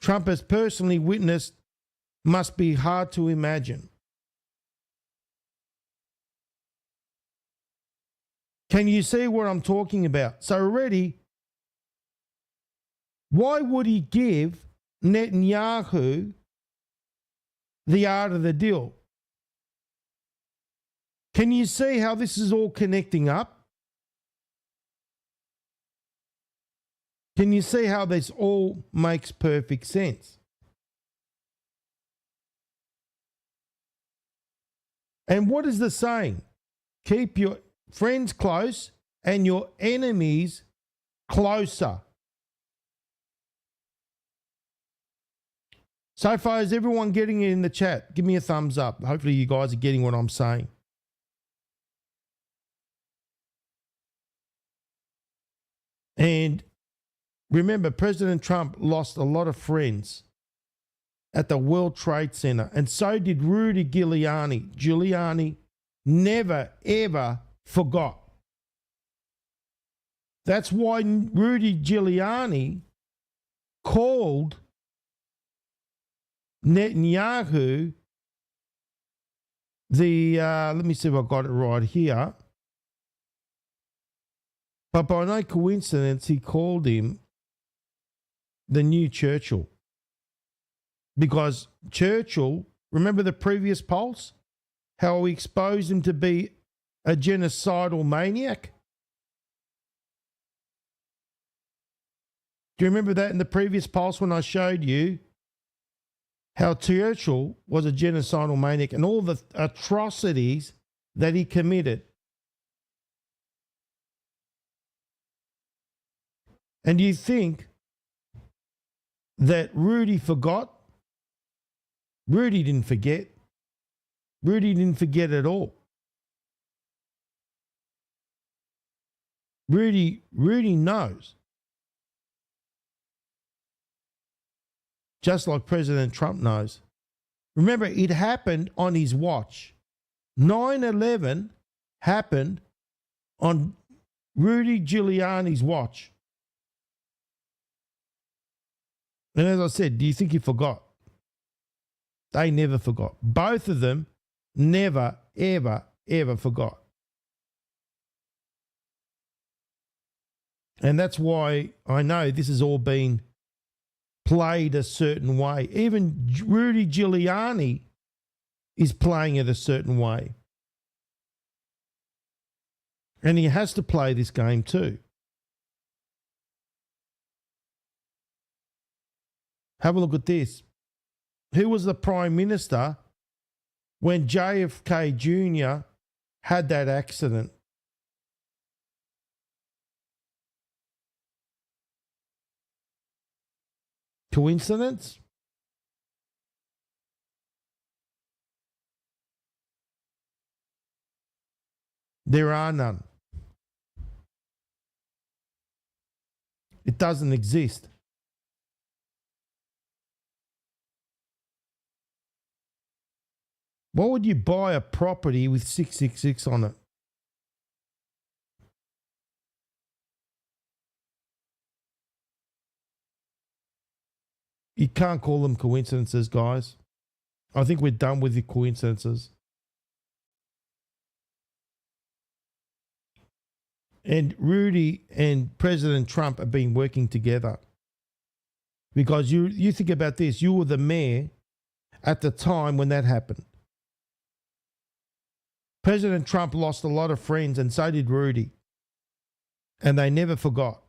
Trump has personally witnessed, must be hard to imagine. Can you see what I'm talking about? So already, why would he give Netanyahu the art of the deal? Can you see how this is all connecting up? Can you see how this all makes perfect sense? And what is the saying? Keep your friends close and your enemies closer. So far, is everyone getting it in the chat? Give me a thumbs up. Hopefully you guys are getting what I'm saying. And remember, President Trump lost a lot of friends at the World Trade Center, and so did Rudy Giuliani. Giuliani never, ever forgot. That's why Rudy Giuliani called Netanyahu let me see if I got it right here. But by no coincidence, he called him the new Churchill. Because Churchill, remember the previous polls? How we exposed him to be a genocidal maniac? Do you remember that in the previous pulse when I showed you how Churchill was a genocidal maniac and all the atrocities that he committed? And do you think that Rudy forgot? Rudy didn't forget. Rudy didn't forget at all. Rudy knows. Just like President Trump knows. Remember, it happened on his watch. 9/11 happened on Rudy Giuliani's watch. And as I said, do you think he forgot? They never forgot. Both of them never, ever, ever forgot. And that's why I know this has all been played a certain way. Even Rudy Giuliani is playing it a certain way. And he has to play this game too. Have a look at this. Who was the Prime Minister when JFK Jr. had that accident. Coincidence? There are none. It doesn't exist. Why would you buy a property with 666 on it? You can't call them coincidences, guys. I think we're done with the coincidences. And Rudy and President Trump have been working together. Because you think about this, you were the mayor at the time when that happened. President Trump lost a lot of friends, and so did Rudy. And they never forgot.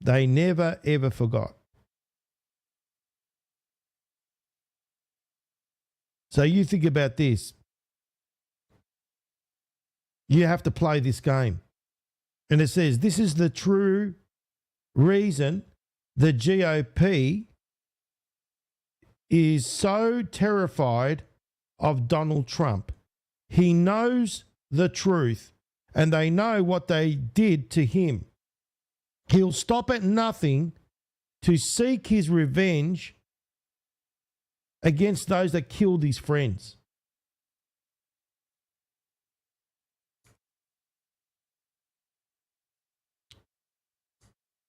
They never, ever forgot. So you think about this. You have to play this game. And it says, this is the true reason the GOP is so terrified of Donald Trump. He knows the truth, and they know what they did to him. He'll stop at nothing to seek his revenge against those that killed his friends.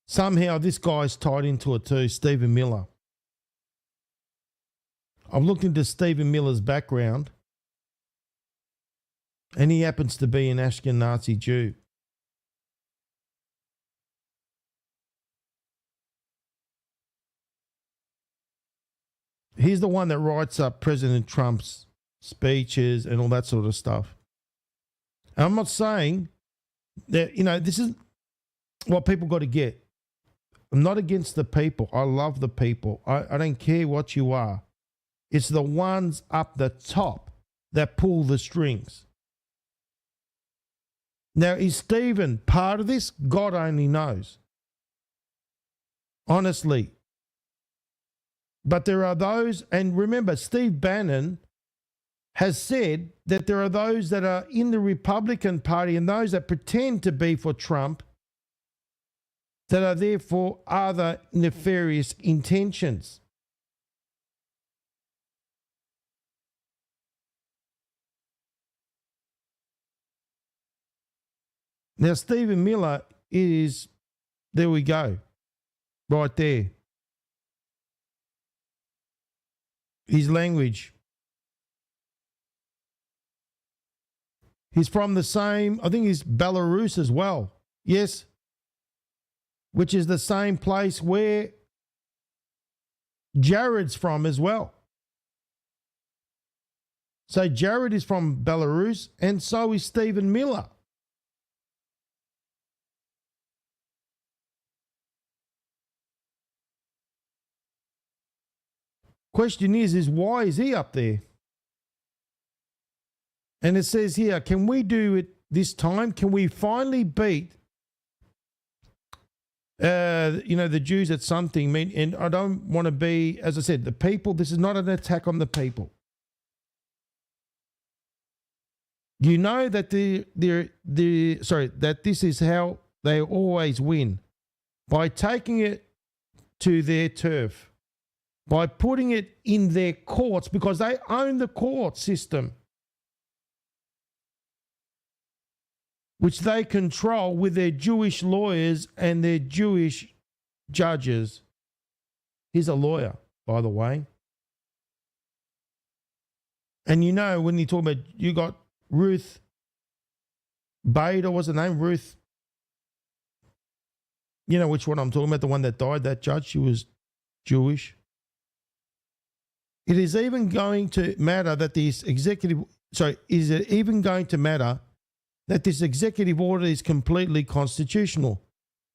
Somehow this guy's tied into it too, Stephen Miller. I've looked into Stephen Miller's background, and he happens to be an Ashkenazi Jew. He's the one that writes up President Trump's speeches and all that sort of stuff. And I'm not saying that, this is what people got to get. I'm not against the people. I love the people. I don't care what you are. It's the ones up the top that pull the strings. Now, is Stephen part of this? God only knows. Honestly. But there are those, and remember, Steve Bannon has said that there are those that are in the Republican Party and those that pretend to be for Trump that are there for other nefarious intentions. Now, Stephen Miller is, there we go, right there. His language. He's from the same, I think he's Belarus as well. Yes. Which is the same place where Jared's from as well. So Jared is from Belarus, and so is Stephen Miller. Question is why is he up there? And it says here, can we do it this time? Can we finally beat, the Jews at something? And I don't want to be, as I said, the people. This is not an attack on the people. You know that that this is how they always win, by taking it to their turf. By putting it in their courts, because they own the court system, which they control with their Jewish lawyers and their Jewish judges. He's a lawyer, by the way. And when you talk about, you got Ruth Bader, what's her name? Ruth, you know which one I'm talking about, the one that died, that judge, she was Jewish. It is even going to matter that this executive order is completely constitutional?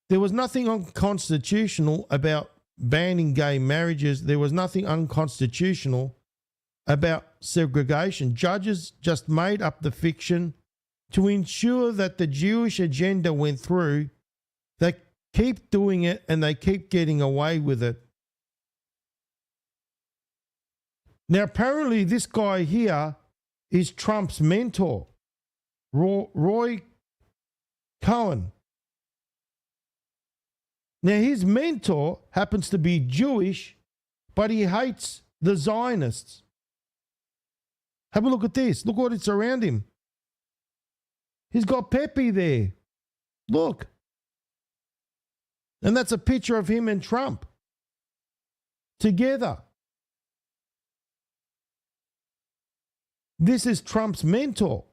There was nothing unconstitutional about banning gay marriages. There was nothing unconstitutional about segregation. Judges just made up the fiction to ensure that the Jewish agenda went through. They keep doing it and they keep getting away with it. Now, apparently this guy here is Trump's mentor, Roy Cohen. Now, his mentor happens to be Jewish, but he hates the Zionists. Have a look at this. Look what it's around him. He's got Pepe there. Look. And that's a picture of him and Trump together. This is Trump's mentor.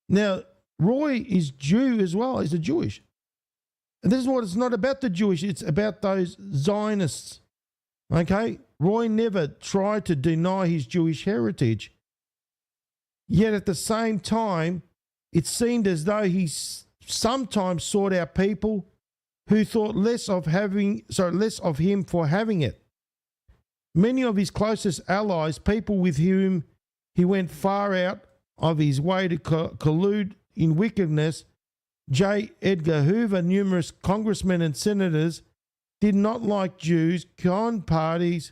Now, Roy is Jew as well. He's a Jewish. And this is what it's not about the Jewish. It's about those Zionists. Okay? Roy never tried to deny his Jewish heritage. Yet at the same time, it seemed as though he sometimes sought out people who thought less of him for having it. Many of his closest allies, people with whom he went far out of his way to collude in wickedness, J. Edgar Hoover, numerous congressmen and senators, did not like Jews. Cohen parties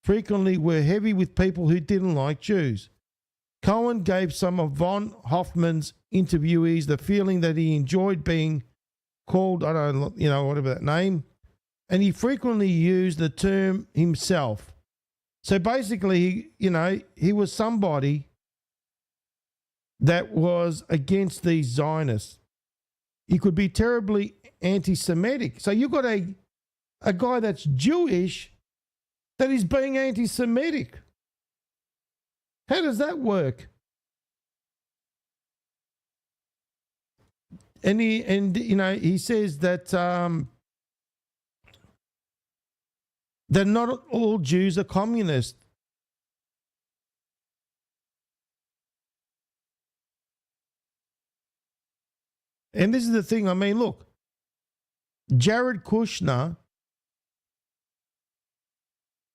frequently were heavy with people who didn't like Jews. Cohen gave some of von Hoffman's interviewees the feeling that he enjoyed being called, I don't know, whatever that name, and he frequently used the term himself. So basically, he was somebody that was against these Zionists. He could be terribly anti-Semitic. So you've got a guy that's Jewish that is being anti-Semitic. How does that work? And he says that that not all Jews are communists. And this is the thing, look, Jared Kushner,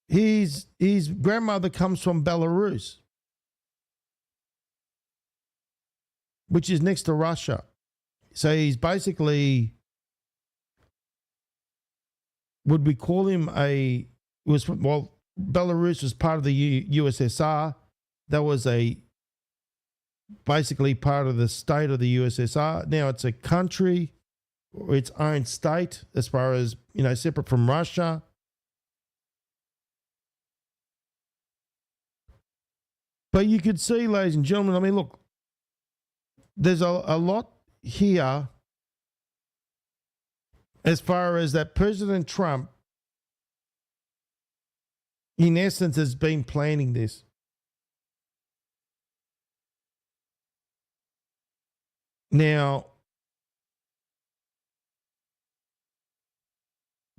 his grandmother comes from Belarus, which is next to Russia. So he's basically, would we call him Belarus was part of the USSR. That was basically part of the state of the USSR. Now it's a country or its own state as far as, separate from Russia. But you could see, ladies and gentlemen, look, there's a lot here as far as that President Trump, in essence, has been planning this. Now,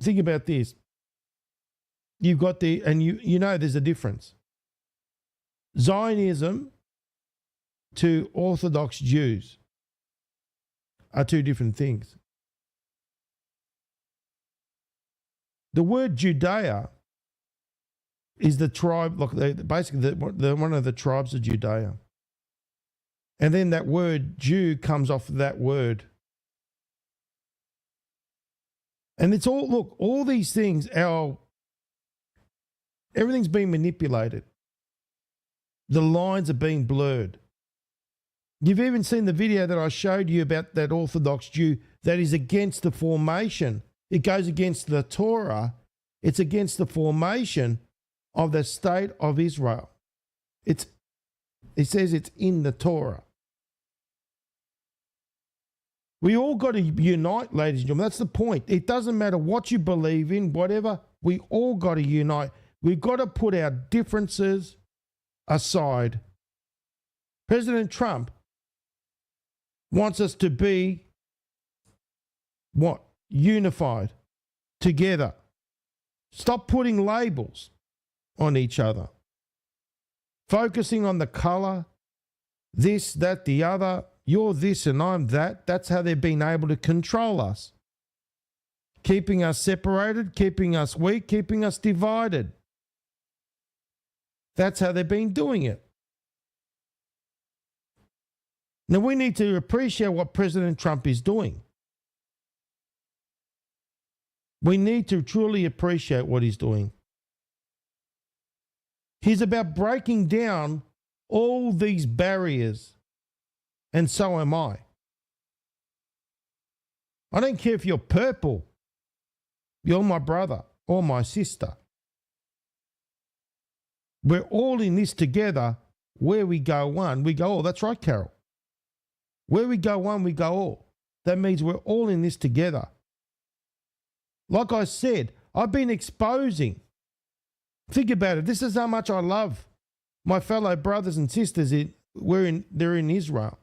think about this. You've got there's a difference. Zionism to Orthodox Jews are two different things. The word Judea is the tribe, basically one of the tribes of Judea. And then that word Jew comes off that word. And it's all these things, everything's being manipulated. The lines are being blurred. You've even seen the video that I showed you about that Orthodox Jew that is against the formation. It goes against the Torah. It's against the formation of the state of Israel. It says it's in the Torah. We all got to unite, ladies and gentlemen. That's the point. It doesn't matter what you believe in, whatever. We all got to unite. We've got to put our differences aside. President Trump wants us to be what? Unified, together. Stop putting labels on each other. Focusing on the color, this, that, the other. You're this and I'm that. That's how they've been able to control us. Keeping us separated, keeping us weak, keeping us divided. That's how they've been doing it. Now, we need to appreciate what President Trump is doing. We need to truly appreciate what he's doing. He's about breaking down all these barriers, and so am I. I don't care if you're purple, you're my brother or my sister. We're all in this together. Where we go one, we go all. That's right, Carol. Where we go one, we go all. That means we're all in this together. Like I said, I've been exposing. Think about it. This is how much I love my fellow brothers and sisters. They're in Israel.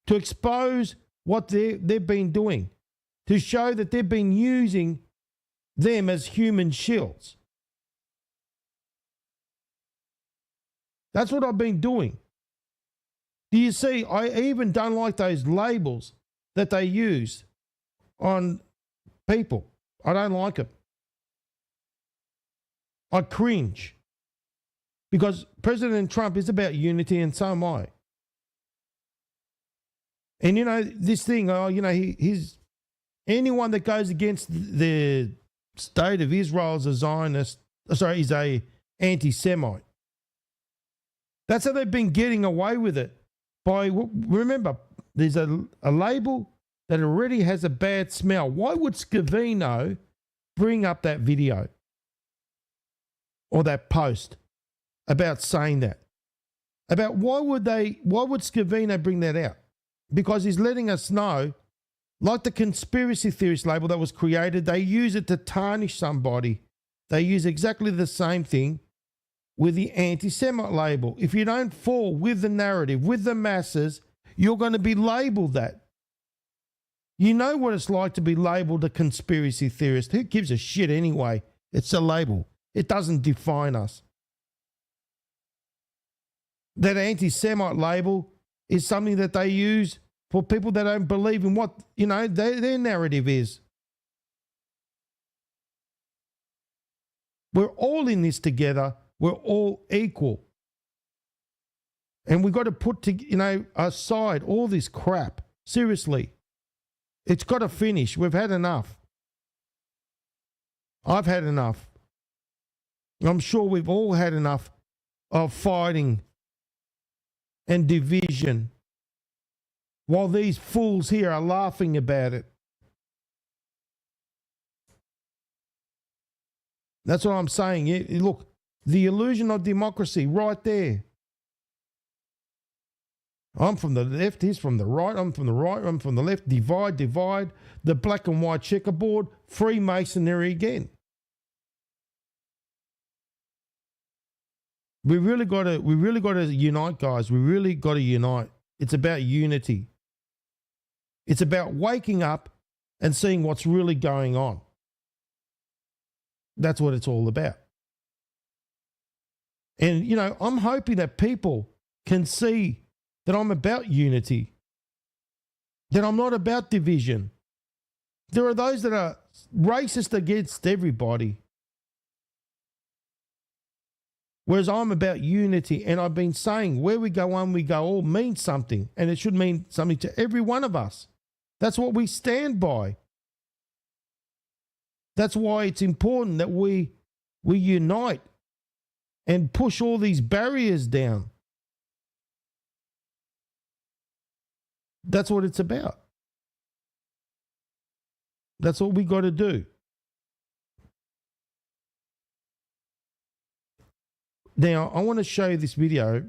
To expose what they've been doing. To show that they've been using them as human shields. That's what I've been doing. Do you see, I even don't like those labels that they use on people. I don't like it. I cringe. Because President Trump is about unity, and so am I. And you know, this thing, he's anyone that goes against the state of Israel is a Zionist, is a anti-Semite. That's how they've been getting away with it. Remember, there's a label that already has a bad smell. Why would Scavino bring up that video or that post about saying that? About why would Scavino bring that out? Because he's letting us know, like the conspiracy theorist label that was created, they use it to tarnish somebody. They use exactly the same thing with the anti-Semite label. If you don't fall with the narrative, with the masses, you're going to be labeled that. You know what it's like to be labeled a conspiracy theorist. Who gives a shit anyway? It's a label. It doesn't define us. That anti-Semite label is something that they use for people that don't believe in what, their narrative is. We're all in this together. We're all equal. And we've got to put aside all this crap. Seriously. It's got to finish. We've had enough. I've had enough. I'm sure we've all had enough of fighting and division while these fools here are laughing about it. That's what I'm saying. Look, the illusion of democracy right there. I'm from the left, he's from the right, I'm from the right, I'm from the left. Divide, divide. The black and white checkerboard. Freemasonry again. We really got to unite, guys. We really got to unite. It's about unity. It's about waking up and seeing what's really going on. That's what it's all about. And, I'm hoping that people can see that I'm about unity, that I'm not about division. There are those that are racist against everybody, whereas I'm about unity. And I've been saying where we go one, we go all means something, and it should mean something to every one of us. That's what we stand by. That's why it's important that we unite and push all these barriers down. That's what it's about. That's what we got to do. Now, I want to show you this video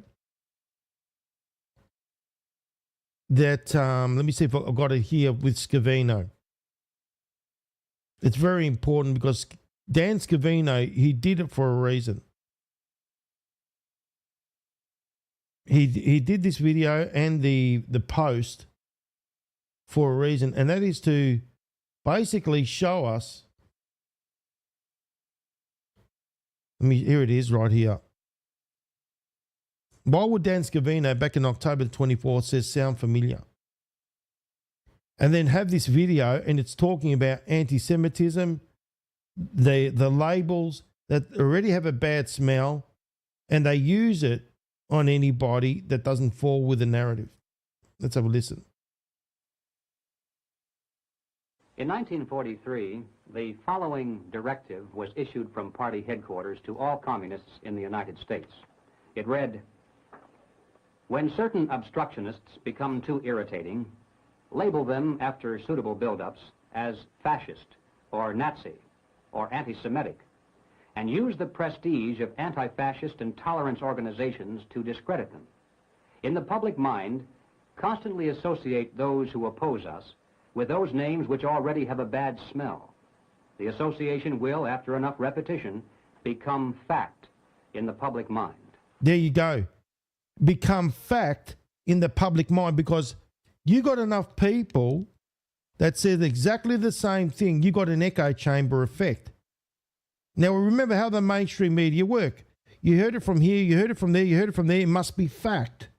that, let me see if I've got it here with Scavino. It's very important because Dan Scavino, he did it for a reason. He did this video and the post for a reason, and that is to basically show us. Here it is right here. Why would Dan Scavino back in October 24th says sound familiar? And then have this video and it's talking about anti-Semitism, the labels that already have a bad smell, and they use it on anybody that doesn't fall with the narrative. Let's have a listen. In 1943, the following directive was issued from party headquarters to all communists in the United States. It read, "When certain obstructionists become too irritating, label them after suitable buildups as fascist or Nazi or anti-Semitic, and use the prestige of anti-fascist and tolerance organizations to discredit them. In the public mind, constantly associate those who oppose us with those names which already have a bad smell. The association will, after enough repetition, become fact in the public mind." There you go. Become fact in the public mind, because you got enough people that said exactly the same thing. You got an echo chamber effect. Now remember how the mainstream media work. You heard it from here, you heard it from there, you heard it from there. It must be fact.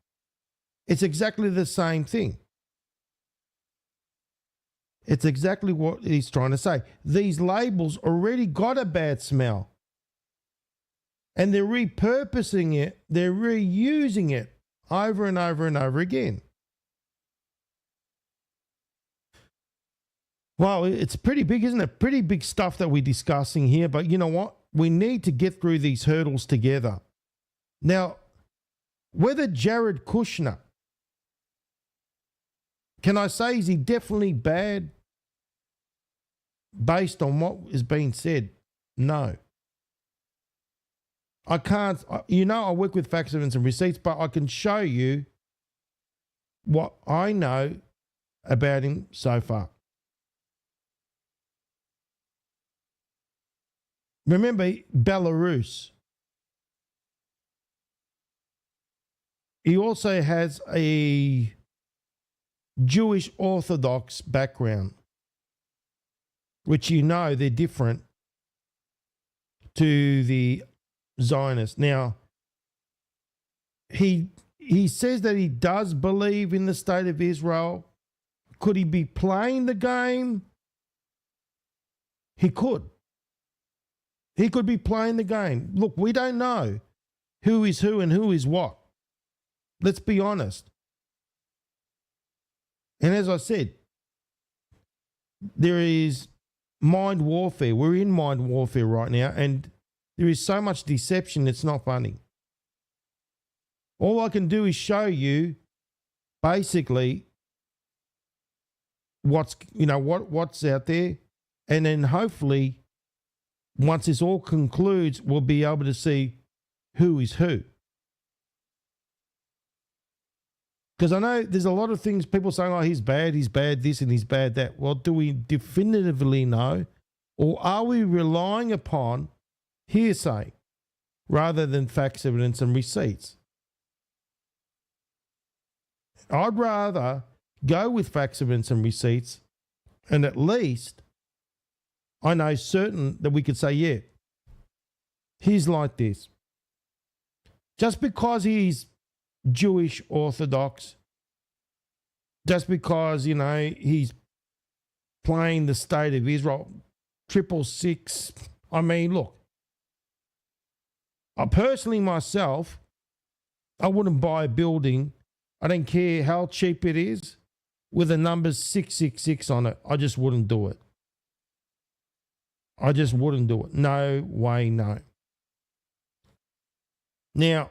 It's exactly the same thing. It's exactly what he's trying to say. These labels already got a bad smell. And they're repurposing it, they're reusing it over and over and over again. Well, it's pretty big, isn't it? Pretty big stuff that we're discussing here. But you know what? We need to get through these hurdles together. Now, whether Jared Kushner, can I say, is he definitely bad based on what is being said? No. I can't, I work with facts, evidence, and receipts, but I can show you what I know about him so far. Remember, Belarus. He also has a Jewish Orthodox background, which they're different to the Zionists. Now, he says that he does believe in the state of Israel. Could he be playing the game? He could. He could be playing the game. Look, we don't know who is who and who is what. Let's be honest. And as I said, there is mind warfare. We're in mind warfare right now, and there is so much deception, it's not funny. All I can do is show you basically what's out there, and then hopefully once this all concludes, we'll be able to see who is who. Because I know there's a lot of things people saying, oh, he's bad this and he's bad that. Well, do we definitively know, or are we relying upon hearsay rather than facts, evidence, and receipts? I'd rather go with facts, evidence, and receipts, and at least I know certain that we could say, yeah, he's like this. Just because he's Jewish Orthodox, just because, he's playing the state of Israel, 666. I mean, look, I personally myself, I wouldn't buy a building, I don't care how cheap it is, with the numbers 666 on it. I just wouldn't do it. I just wouldn't do it. No way, no. Now,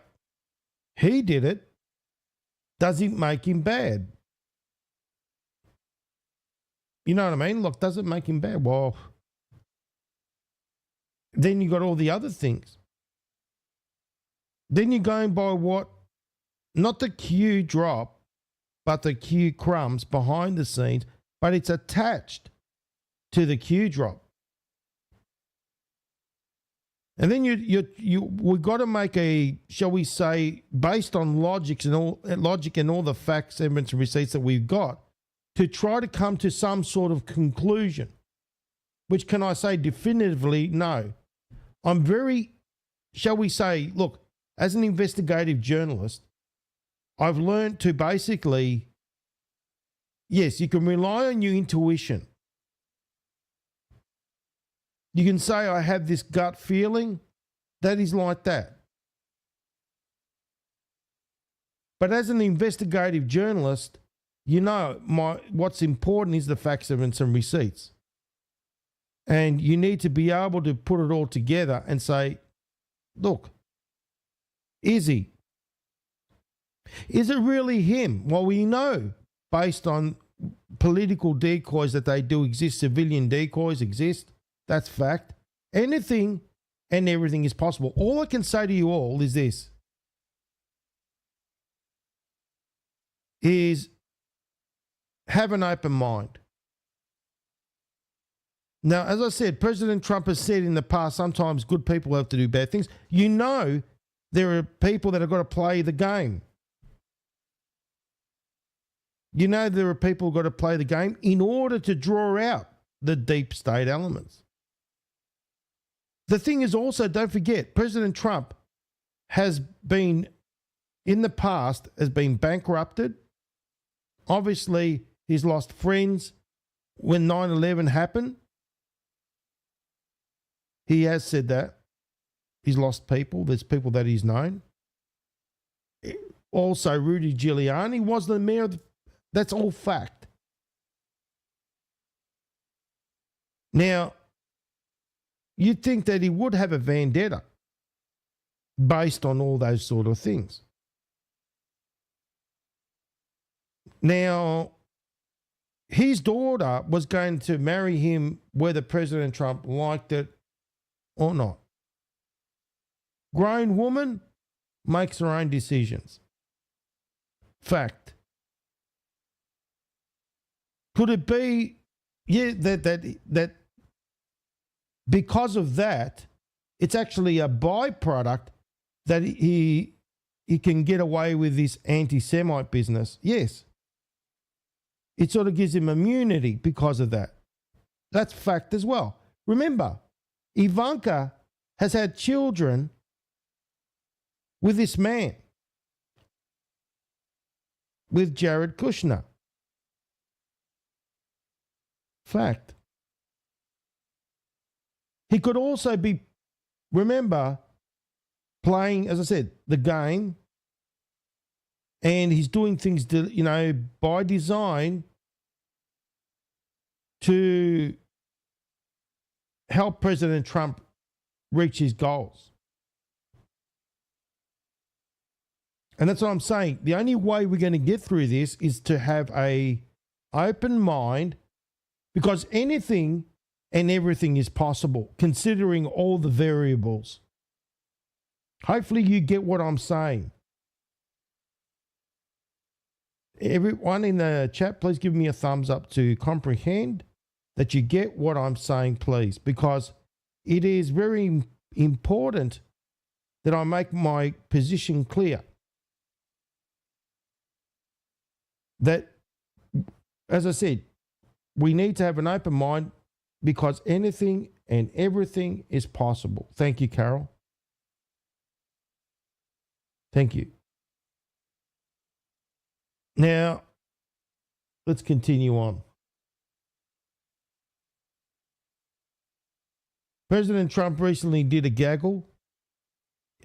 he did it. Does it make him bad? You know what I mean? Look, does it make him bad? Well, then you got all the other things. Then you're going by what, not the Q drop, but the Q crumbs behind the scenes, but it's attached to the Q drop. And then we got to make a, shall we say, based on logic and all the facts, evidence, and receipts that we've got, to try to come to some sort of conclusion. Which, can I say definitively, no. I'm very, shall we say, look, as an investigative journalist, I've learned to basically, yes, you can rely on your intuition. You can say, I have this gut feeling. That is like that. But as an investigative journalist, you know, what's important is the facts and some receipts. And you need to be able to put it all together and say, look, is he? Is it really him? Well, we know based on political decoys that they do exist, civilian decoys exist. That's fact. Anything and everything is possible. All I can say to you all is this, is have an open mind. Now, as I said, President Trump has said in the past, sometimes good people have to do bad things. You know, there are people that have got to play the game. You know, there are people who've got to play the game in order to draw out the deep state elements. The thing is also, don't forget, President Trump has been, in the past, has been bankrupted. Obviously, he's lost friends when 9/11 happened. He has said that. He's lost people. There's people that he's known. Also, Rudy Giuliani was the mayor of the, that's all fact. Now, you'd think that he would have a vendetta based on all those sort of things. Now, his daughter was going to marry him whether President Trump liked it or not. Grown woman makes her own decisions. Fact. Could it be, yeah, that because of that, it's actually a byproduct that he can get away with this anti-Semite business? Yes. It sort of gives him immunity because of that. That's fact as well. Remember, Ivanka has had children with this man, with Jared Kushner. Fact. He could also be, remember, playing, as I said, the game, and he's doing things, you know, by design to help President Trump reach his goals. And that's what I'm saying. The only way we're going to get through this is to have a open mind, because anything and everything is possible, considering all the variables. Hopefully you get what I'm saying. Everyone in the chat, please give me a thumbs up to comprehend that you get what I'm saying, please, because it is very important that I make my position clear. That, as I said, we need to have an open mind because anything and everything is possible. Thank you, Carol. Thank you. Now, let's continue on. President Trump recently did a gaggle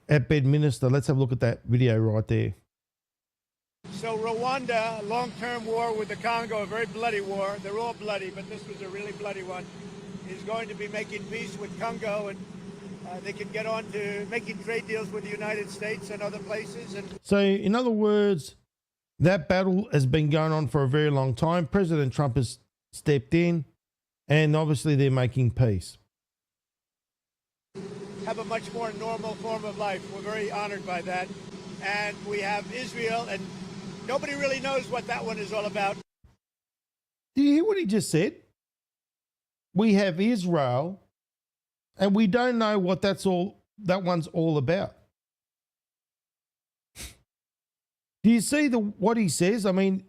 at Bedminster. Let's have a look at that video right there. So Rwanda, a long-term war with the Congo, a very bloody war. They're all bloody, but this was a really bloody one. Is going to be making peace with Congo, and they can get on to making trade deals with the United States and other places. And so, in other words, that battle has been going on for a very long time. President Trump has stepped in, and obviously they're making peace. have a much more normal form of life. We're very honored by that. And we have Israel, and nobody really knows what that one is all about. Do you hear what he just said? We have Israel, and we don't know what that one's all about. Do you see what he says? I mean,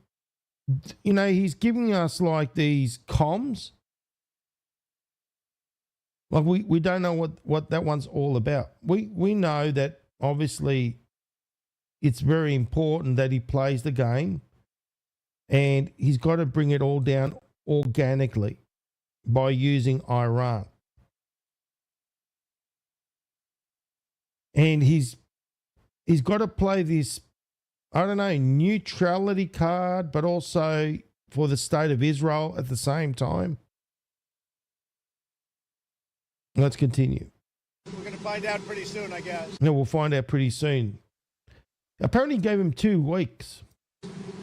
you know, he's giving us like these comms. Like we don't know what that one's all about. We know that obviously it's very important that he plays the game, and he's got to bring it all down organically by using Iran. And he's got to play this I don't know, neutrality card, but also for the state of Israel at the same time. Let's continue. We're going to find out pretty soon, I guess. No, we'll find out pretty soon. Apparently gave him 2 weeks.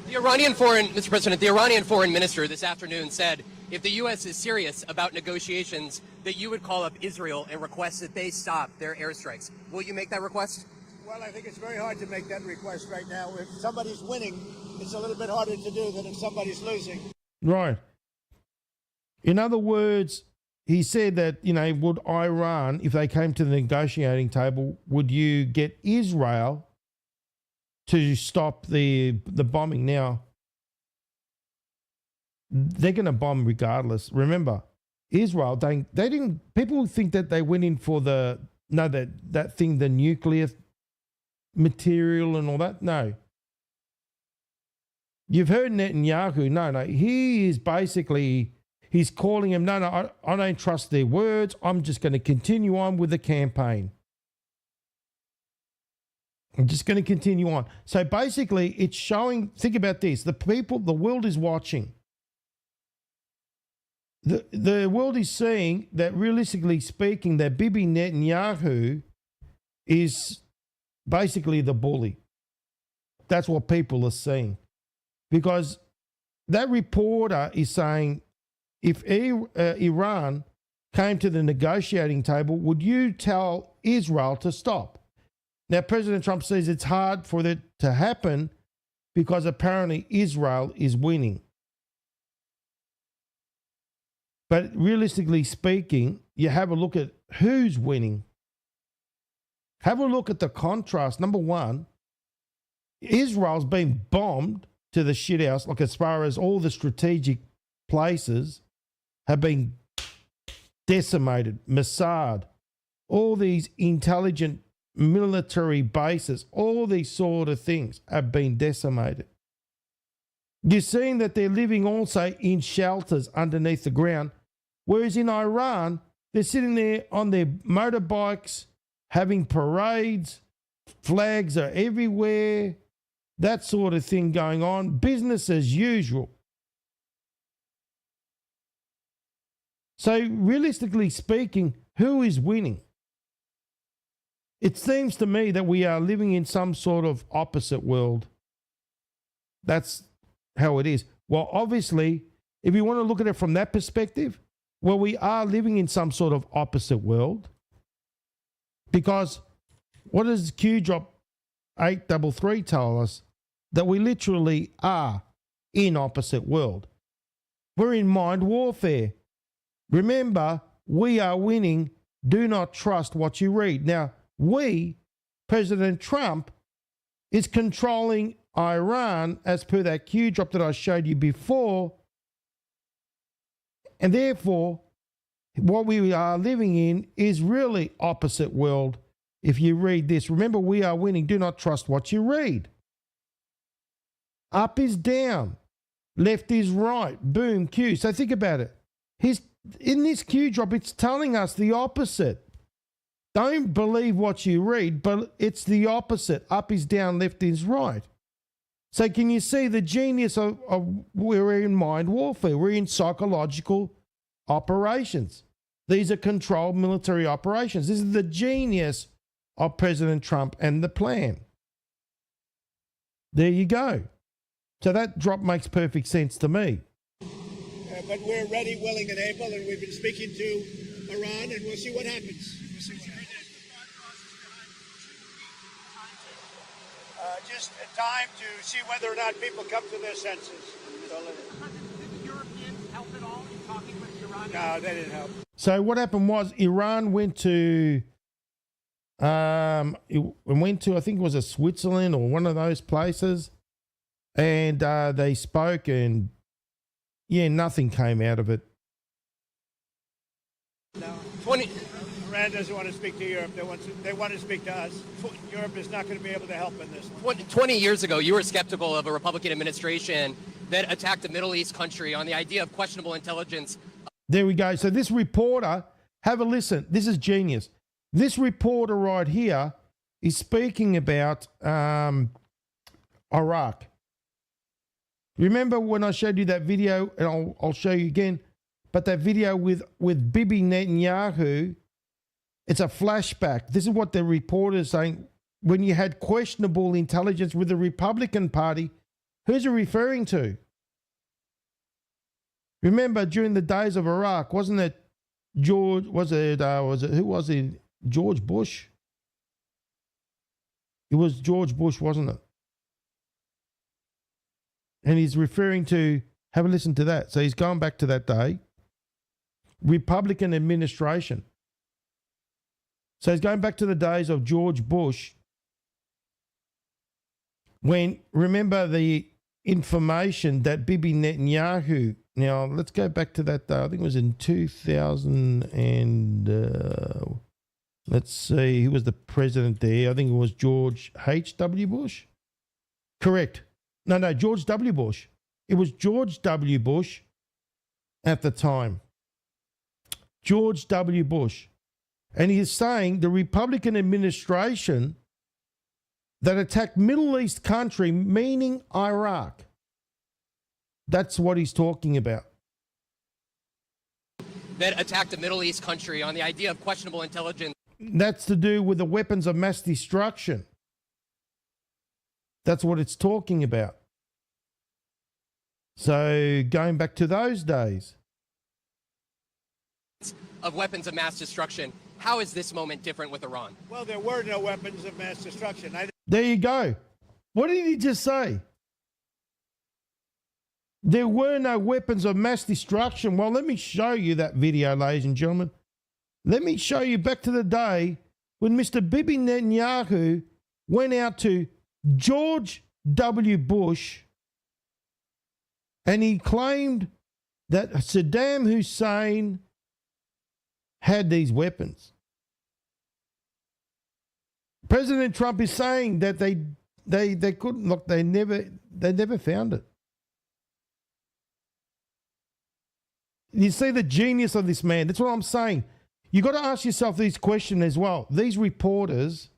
Mr. President, the Iranian foreign minister this afternoon said if the U.S. is serious about negotiations, that you would call up Israel and request that they stop their airstrikes. Will you make that request? Well, I think it's very hard to make that request right now. If somebody's winning, it's a little bit harder to do than if somebody's losing. Right. In other words, he said that, would Iran, if they came to the negotiating table, would you get Israel to stop the bombing? Now, they're going to bomb regardless. Remember, Israel, they didn't, people think that they went in for that thing, the nuclear material and all that. No. You've heard Netanyahu. No. He is basically, he's calling him, no, I don't trust their words. I'm just going to continue on with the campaign. I'm just going to continue on. So basically, it's showing, think about this, the world is watching. The world is seeing that, realistically speaking, that Bibi Netanyahu is basically the bully. That's what people are seeing. Because that reporter is saying, if Iran came to the negotiating table, would you tell Israel to stop? Now, President Trump says it's hard for that to happen because apparently Israel is winning. But realistically speaking, you have a look at who's winning. Have a look at the contrast. Number one, Israel's been bombed to the shithouse, like as far as all the strategic places have been decimated, Mossad, all these intelligent military bases, all these sort of things have been decimated. You're seeing that they're living also in shelters underneath the ground, whereas in Iran, they're sitting there on their motorbikes, having parades, flags are everywhere, that sort of thing going on, business as usual. So realistically speaking, who is winning? It seems to me that we are living in some sort of opposite world. That's how it is. Well, obviously, if you want to look at it from that perspective, well, we are living in some sort of opposite world. Because what does Q drop 833 tell us? That we literally are in opposite world. We're in mind warfare. Remember, we are winning. Do not trust what you read. Now, President Trump, is controlling Iran as per that Q drop that I showed you before. And therefore, what we are living in is really opposite world. If you read this, remember, we are winning. Do not trust what you read. Up is down. Left is right. Boom, Q. So think about it. In this Q drop, it's telling us the opposite. Don't believe what you read, but it's the opposite. Up is down, left is right. So can you see the genius of we're in mind warfare? We're in psychological operations. These are controlled military operations. This is the genius of President Trump and the plan. There you go. So that drop makes perfect sense to me. But we're ready, willing, and able, and we've been speaking to Iran, and we'll see what happens. Just a time to see whether or not people come to their senses. Did the Europeans help at all in talking with the Iranians? No, they didn't help. So what happened was Iran went to, I think it was a Switzerland or one of those places, and they spoke, and yeah, nothing came out of it. No. Iran doesn't want to speak to Europe. They want to speak to us. Europe is not going to be able to help in this. 20 years ago, you were skeptical of a Republican administration that attacked a Middle East country on the idea of questionable intelligence. There we go. So this reporter, have a listen. This is genius. This reporter right here is speaking about Iraq. Remember when I showed you that video, and I'll show you again, but that video with Bibi Netanyahu, it's a flashback. This is what the reporters saying. When you had questionable intelligence with the Republican Party, who's it referring to? Remember during the days of Iraq, wasn't it who was it? George Bush? It was George Bush, wasn't it? And he's referring to, have a listen to that. So he's going back to that day. Republican administration. So he's going back to the days of George Bush when, remember the information that Bibi Netanyahu, now let's go back to that day. I think it was in 2000 and, let's see, who was the president there? I think it was George H.W. Bush. Correct. No, George W. Bush. It was George W. Bush at the time. George W. Bush. And he is saying the Republican administration that attacked Middle East country, meaning Iraq. That's what he's talking about. That attacked a Middle East country on the idea of questionable intelligence. That's to do with the weapons of mass destruction. That's what it's talking about. So going back to those days. Of weapons of mass destruction. How is this moment different with Iran? Well, there were no weapons of mass destruction. There you go. What did he just say? There were no weapons of mass destruction. Well, let me show you that video, ladies and gentlemen. Let me show you back to the day when Mr. Bibi Netanyahu went out to George W. Bush and he claimed that Saddam Hussein had these weapons. President Trump is saying that they couldn't look, they never found it. You see the genius of this man. That's what I'm saying. You got to ask yourself these questions as well. These reporters,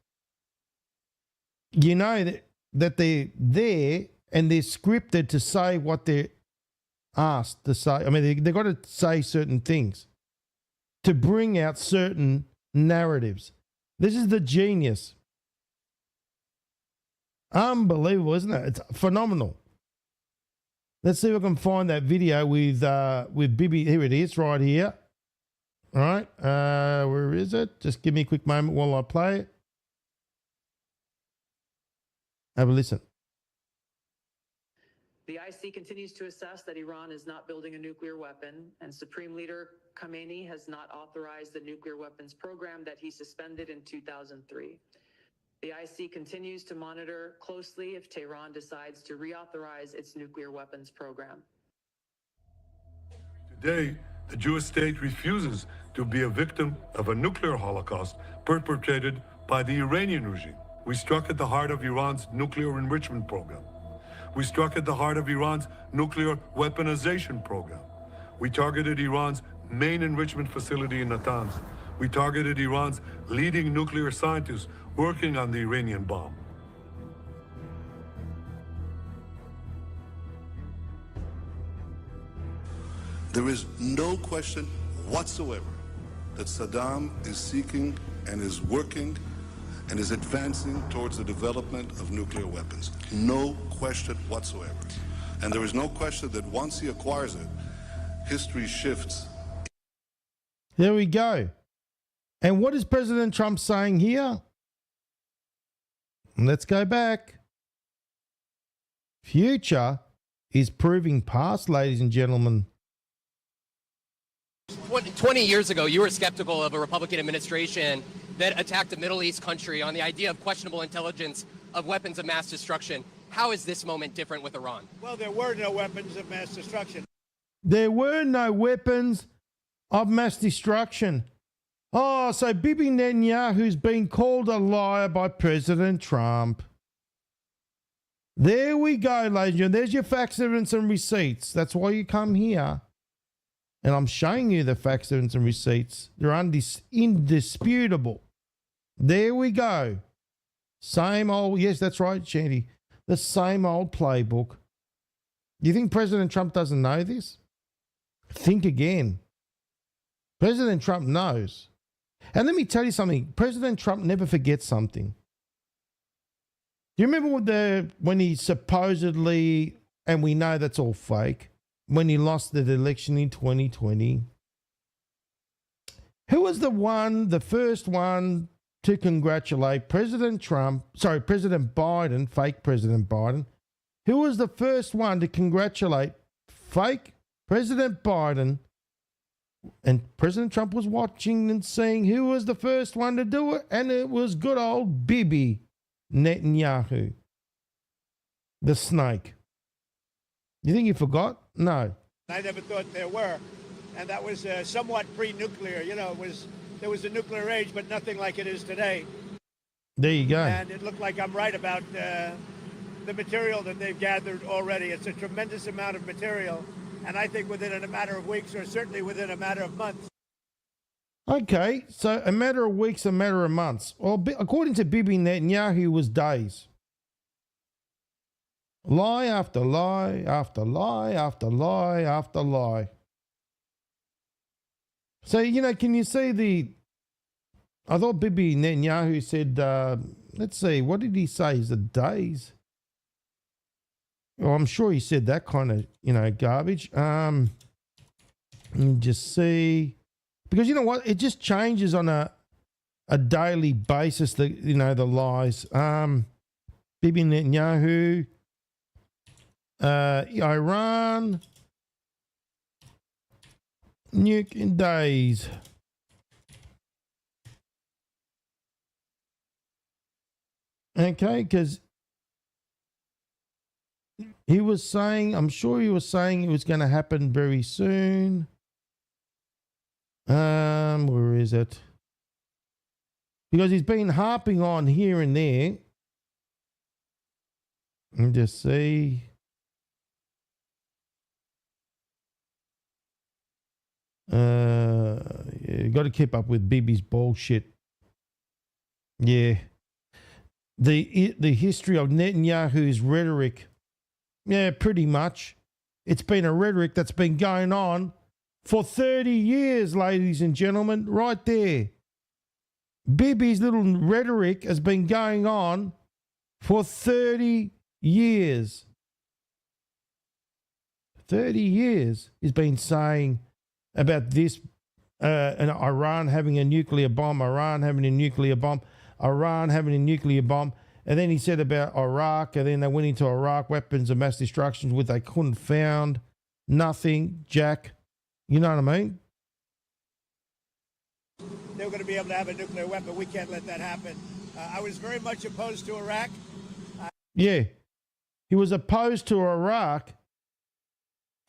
you know that they're there and they're scripted to say what they're asked to say. I mean, they've got to say certain things to bring out certain narratives. This is the genius. Unbelievable, isn't it? It's phenomenal. Let's see if I can find that video with Bibi. Here it is, right here. All right, where is it? Just give me a quick moment while I play it. Have a listen. The IC continues to assess that Iran is not building a nuclear weapon, and Supreme Leader Khamenei has not authorized the nuclear weapons program that he suspended in 2003. The IC continues to monitor closely if Tehran decides to reauthorize its nuclear weapons program. Today, the Jewish state refuses to be a victim of a nuclear holocaust perpetrated by the Iranian regime. We struck at the heart of Iran's nuclear enrichment program. We struck at the heart of Iran's nuclear weaponization program. We targeted Iran's main enrichment facility in Natanz. We targeted Iran's leading nuclear scientists working on the Iranian bomb. There is no question whatsoever that Saddam is seeking and is working and is advancing towards the development of nuclear weapons. No question whatsoever. And there is no question that once he acquires it, history shifts. There we go. And what is President Trump saying here? Let's go back. Future is proving past, ladies and gentlemen. 20 years ago, you were skeptical of a Republican administration that attacked a Middle East country on the idea of questionable intelligence of weapons of mass destruction. How is this moment different with Iran? Well, there were no weapons of mass destruction. There were no weapons of mass destruction. Oh, so Bibi Netanyahu's been called a liar by President Trump. There we go, ladies and gentlemen. There's your facts, evidence, and receipts. That's why you come here. And I'm showing you the facts, evidence, and receipts. They're indisputable. There we go. Same old, yes, that's right, Shandy. the same old playbook. You think President Trump doesn't know this? Think again. President Trump knows. And let me tell you something. President Trump never forgets something. Do you remember when he supposedly, and we know that's all fake, when he lost the election in 2020? Who was the first one to congratulate President Biden, fake President Biden? Who was the first one to congratulate fake President Biden? And President Trump was watching and seeing who was the first one to do it, and it was good old Bibi Netanyahu, the snake. You think he forgot? No. I never thought there were, and that was somewhat pre-nuclear. You know, there was a nuclear age, but nothing like it is today. There you go. And it looked like I'm right about the material that they've gathered already. It's a tremendous amount of material, and I think within a matter of weeks, or certainly within a matter of months. Okay, so a matter of weeks, a matter of months. Well, according to Bibi Netanyahu, it was days. Lie after lie after lie after lie after lie. So, can you see I thought Bibi Netanyahu said, let's see, what did he say? Is it days? Well, I'm sure he said that kind of, garbage. Let me just see. Because you know what? It just changes on a daily basis, the lies. Bibi Netanyahu, Iran, nuke in days. Okay, because he was saying, I'm sure he was saying it was going to happen very soon. Where is it? Because he's been harping on here and there. Let me just see. You got to keep up with Bibi's bullshit. Yeah. The history of Netanyahu's rhetoric. Yeah, pretty much. It's been a rhetoric that's been going on for 30 years, ladies and gentlemen, right there. Bibi's little rhetoric has been going on for 30 years. 30 years he's been saying about this, and Iran having a nuclear bomb, Iran having a nuclear bomb, Iran having a nuclear bomb. And then he said about Iraq, and then they went into Iraq, weapons of mass destruction, which they couldn't found. Nothing, Jack. You know what I mean? They were going to be able to have a nuclear weapon. We can't let that happen. I was very much opposed to Iraq. Yeah. He was opposed to Iraq.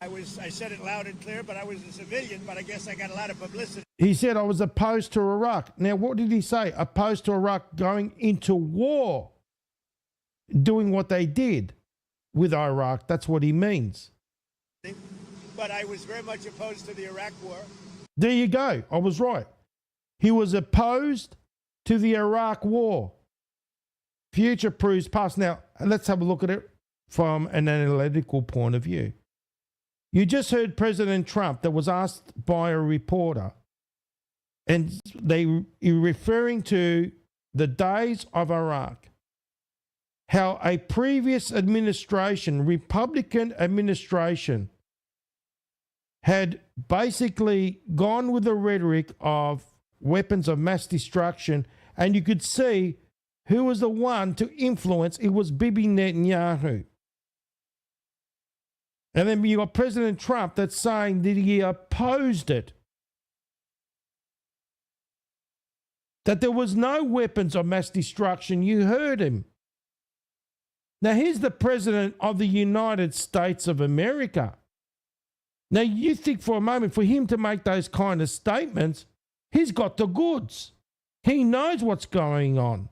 I said it loud and clear, but I was a civilian, but I guess I got a lot of publicity. He said, I was opposed to Iraq. Now, what did he say? Opposed to Iraq going into war, doing what they did with Iraq. That's what he means. But I was very much opposed to the Iraq war. There you go. I was right. He was opposed to the Iraq war. Future proves past. Now, let's have a look at it from an analytical point of view. You just heard President Trump that was asked by a reporter, and they were referring to the days of Iraq, how a previous administration, Republican administration, had basically gone with the rhetoric of weapons of mass destruction, and you could see who was the one to influence. It was Bibi Netanyahu. And then you got President Trump that's saying that he opposed it. That there was no weapons of mass destruction. You heard him. Now, here's the President of the United States of America. Now, you think for a moment, for him to make those kind of statements, he's got the goods. He knows what's going on.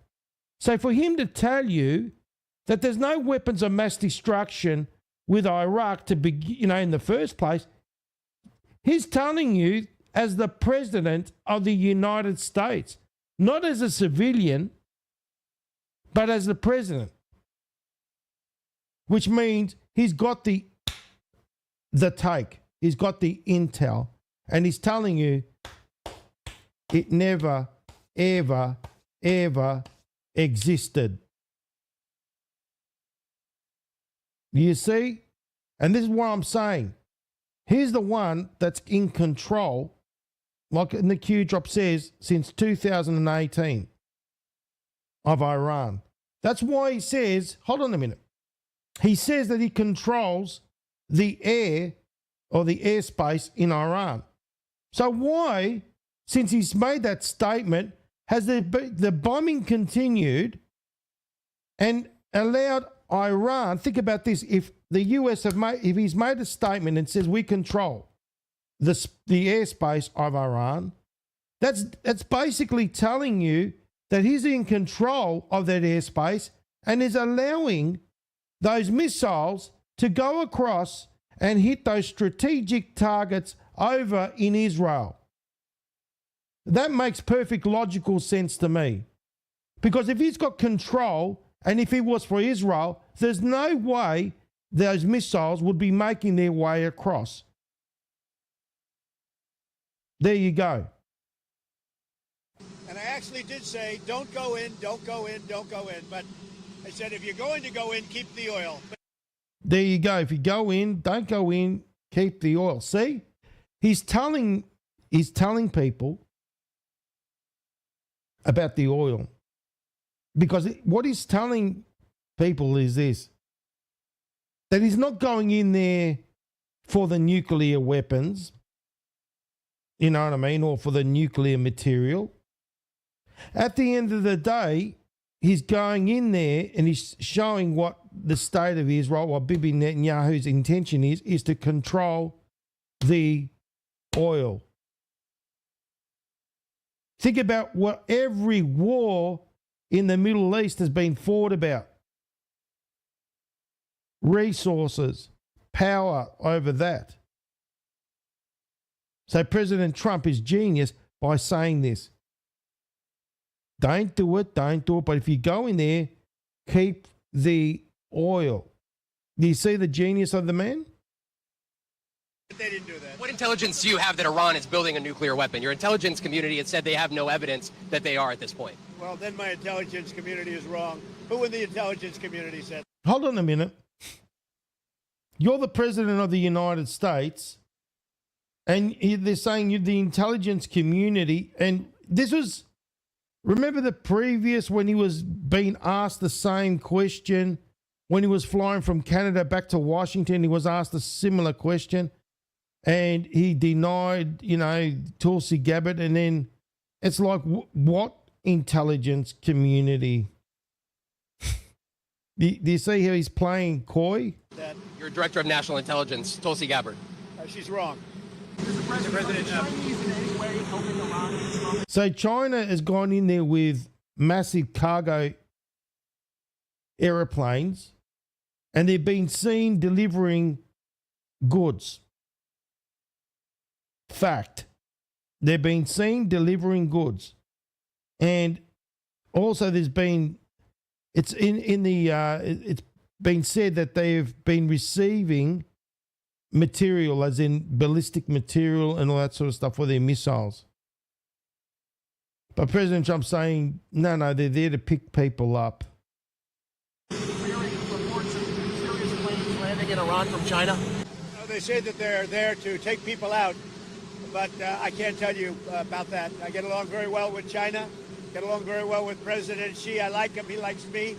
So for him to tell you that there's no weapons of mass destruction with Iraq to be, in the first place, he's telling you as the President of the United States, not as a civilian, but as the President. which means he's got the take. He's got the intel, and he's telling you it never, ever, ever existed. You see? And this is what I'm saying. He's the one that's in control, like in the Q drop says, since 2018 of Iran. That's why he says, hold on a minute. He says that he controls the air or the airspace in Iran. So why, since he's made that statement, has the bombing continued and allowed Iran, think about this, if the US if he's made a statement and says we control the airspace of Iran, that's basically telling you that he's in control of that airspace and is allowing those missiles to go across and hit those strategic targets over in Israel. That makes perfect logical sense to me. Because if he's got control, and if it was for Israel, there's no way those missiles would be making their way across. There you go. And I actually did say, don't go in, don't go in, don't go in. But I said, if you're going to go in, keep the oil. There you go. If you go in, don't go in, keep the oil. See? He's telling people about the oil. Because what he's telling people is this, that he's not going in there for the nuclear weapons, you know what I mean, or for the nuclear material. At the end of the day, he's going in there and he's showing what the state of Israel, what Bibi Netanyahu's intention is to control the oil. Think about what every war in the Middle East has been fought about. Resources, power over that. So President Trump is genius by saying this. Don't do it, but if you go in there, keep the oil. Do you see the genius of the man? They didn't do that. What intelligence do you have that Iran is building a nuclear weapon? Your intelligence community has said they have no evidence that they are at this point. Well, then my intelligence community is wrong. Who in the intelligence community said? Hold on a minute. You're the president of the United States, and they're saying you're the intelligence community. And this was, remember the previous, when he was being asked the same question, when he was flying from Canada back to Washington, he was asked a similar question, and he denied, Tulsi Gabbard. And then it's like, what intelligence community? Do you see how he's playing coy? You're director of national intelligence, Tulsi Gabbard. She's wrong. So China has gone in there with massive cargo aeroplanes, and they've been seen delivering goods. Fact. They've been seen delivering goods. And also it's been said that they've been receiving material, as in ballistic material and all that sort of stuff for their missiles. But President Trump's saying, no, they're there to pick people up. Reports of serious planes landing in Iran from China? They say that they're there to take people out, but I can't tell you about that. I get along very well with China, get along very well with President Xi. I like him, he likes me.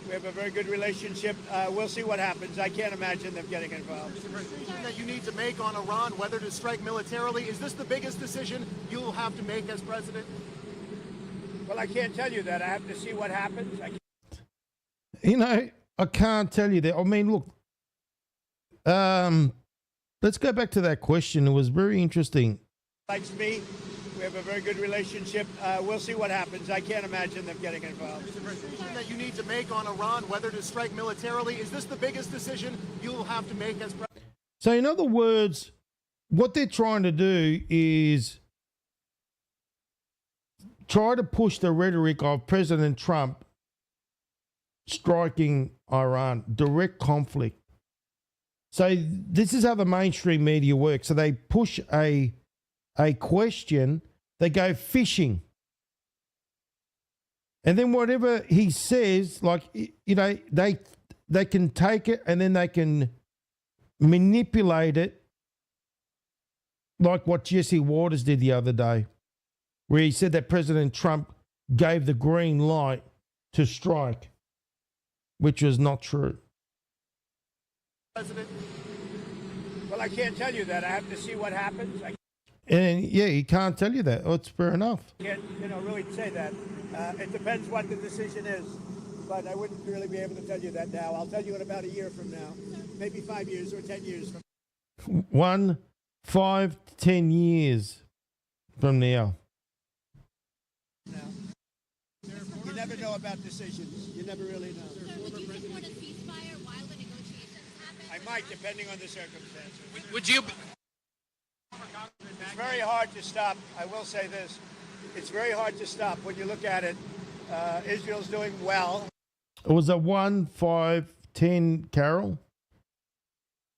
We have a very good relationship. We'll see what happens. I can't imagine them getting involved. The decision that you need to make on Iran, whether to strike militarily, is this the biggest decision you'll have to make as president? Well, I can't tell you that. I have to see what happens. I can't tell you that. I mean, look, let's go back to that question. It was very interesting. Likes me. We have a very good relationship. We'll see what happens. I can't imagine them getting involved. The decision that you need to make on Iran, whether to strike militarily, is this the biggest decision you'll have to make as president? So in other words, what they're trying to do is try to push the rhetoric of President Trump striking Iran, direct conflict. So this is how the mainstream media works. So they push a question, they go fishing. And then whatever he says, like, you know, they can take it and then they can manipulate it, like what Jesse Waters did the other day, where he said that President Trump gave the green light to strike, which was not true. President? Well, I can't tell you that. I have to see what happens. And yeah, he can't tell you that. Oh, it's fair enough. Can't, really say that. It depends what the decision is, but I wouldn't really be able to tell you that now. I'll tell you in about a year from now, maybe 5 years or 10 years from 1, 5, 10 years from now. You never know about decisions. You never really know. Would you support a ceasefire while the negotiations happen? I might, depending on the circumstances. Would you? It's very hard to stop. I will say this. It's very hard to stop when you look at it. Israel's doing well. It was a 1, 5, 10, Carol.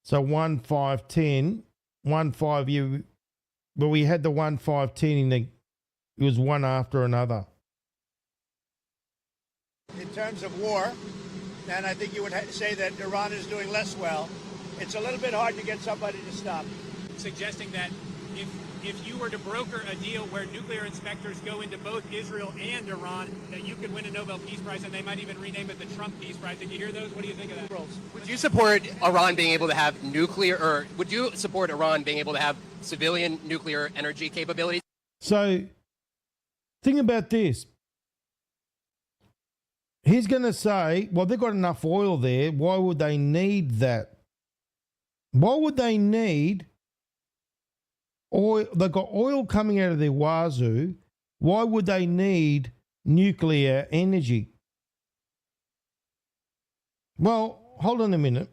So 1, 5, 10. 1, 5, you. But we had the 1, 5, 10 in the. It was one after another. In terms of war, and I think you would say that Iran is doing less well. It's a little bit hard to get somebody to stop. Suggesting that if you were to broker a deal where nuclear inspectors go into both Israel and Iran, that you could win a Nobel Peace Prize, and they might even rename it the Trump Peace Prize. Did you hear those? What do you think of that? Would you support Iran being able to have nuclear, or would you support Iran being able to have civilian nuclear energy capabilities? So, think about this. He's going to say, well, they've got enough oil there. Why would they need that? Why would they need oil? They've got oil coming out of their wazoo. Why would they need nuclear energy? Well, hold on a minute.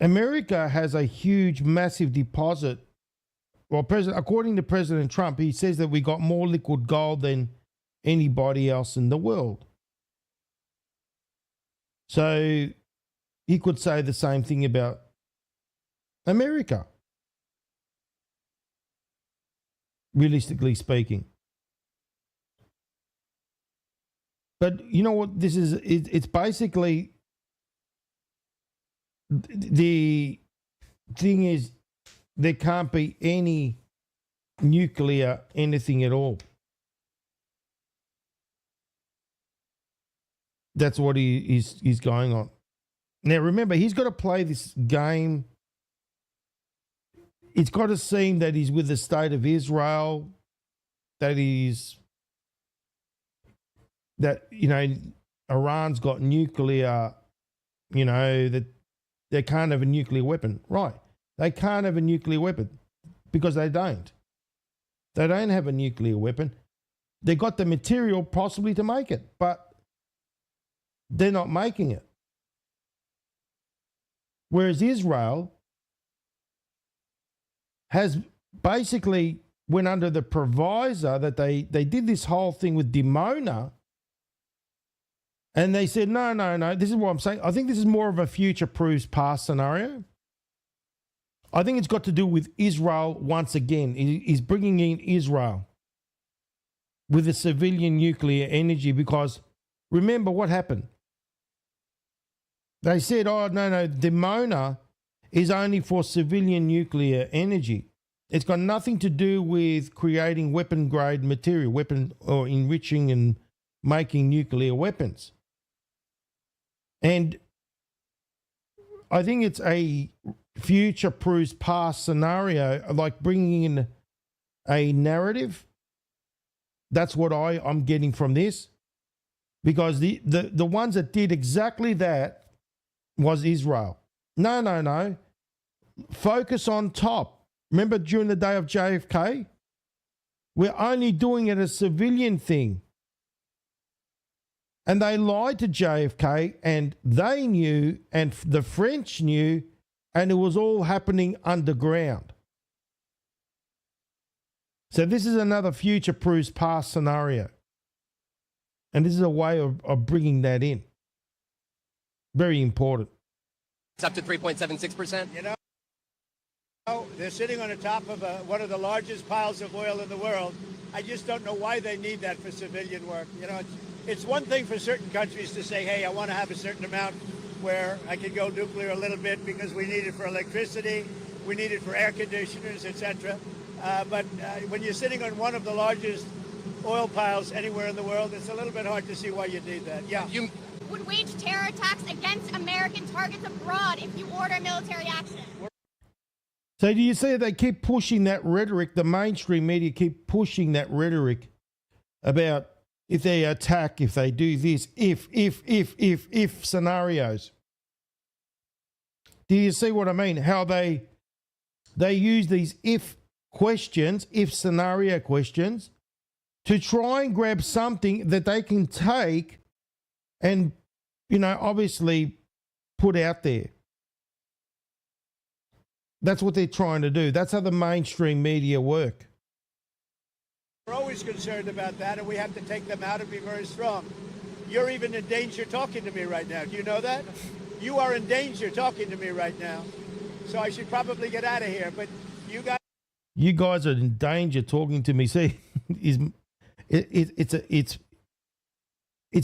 America has a huge, massive deposit. Well, according to President Trump, he says that we got more liquid gold than anybody else in the world. So he could say the same thing about America, realistically speaking. But you know what this is? It's basically, the thing is, there can't be any nuclear anything at all. That's what he's going on. Now, remember, he's got to play this game. It's got to seem that he's with the state of Israel, that Iran's got nuclear, that they can't have a nuclear weapon. Right. They can't have a nuclear weapon because they don't. They don't have a nuclear weapon. They got the material possibly to make it, but they're not making it. Whereas Israel has basically went under the proviso that they did this whole thing with Dimona, and they said, no, this is what I'm saying. I think this is more of a future-proof past scenario. I think it's got to do with Israel once again. He's bringing in Israel with the civilian nuclear energy because remember what happened. They said, oh, no, Dimona is only for civilian nuclear energy. It's got nothing to do with creating weapon-grade material, or enriching and making nuclear weapons. And I think it's a future-proof past scenario, like bringing in a narrative. That's what I'm getting from this. Because the ones that did exactly that was Israel. No. Focus on top. Remember during the day of JFK? We're only doing it as a civilian thing. And they lied to JFK, and they knew, and the French knew, and it was all happening underground. So this is another future-proof past scenario. And this is a way of bringing that in. Very important. It's up to 3.76%. You know, they're sitting on the top of one of the largest piles of oil in the world. I just don't know why they need that for civilian work. You know, it's one thing for certain countries to say, hey, I want to have a certain amount where I can go nuclear a little bit because we need it for electricity, we need it for air conditioners, etc. But when you're sitting on one of the largest oil piles anywhere in the world, it's a little bit hard to see why you need that. Yeah. Would wage terror attacks against American targets abroad if you order military action. So do you see they keep pushing that rhetoric, the mainstream media keep pushing that rhetoric about if they attack, if they do this, if scenarios. Do you see what I mean? How they use these if questions, if scenario questions, to try and grab something that they can take and, you know, obviously put out there. That's what they're trying to do. That's how the mainstream media work. We're always concerned about that, and we have to take them out and be very strong. You're even in danger talking to me right now. Do you know that? You are in danger talking to me right now. So I should probably get out of here. But you guys are in danger talking to me. See, it's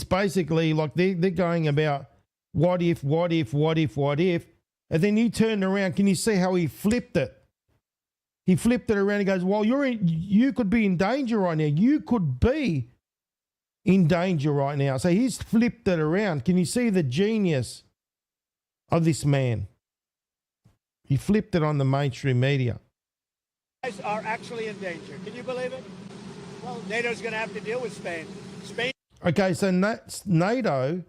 basically like they're going about what if, and then he turned around. Can you see how he flipped it? He flipped it around and goes, well, you could be in danger right now. You could be in danger right now. So he's flipped it around. Can you see the genius of this man? He flipped it on the mainstream media. guys are actually in danger. Can you believe it? Well, NATO's going to have to deal with Spain. Okay, so NATO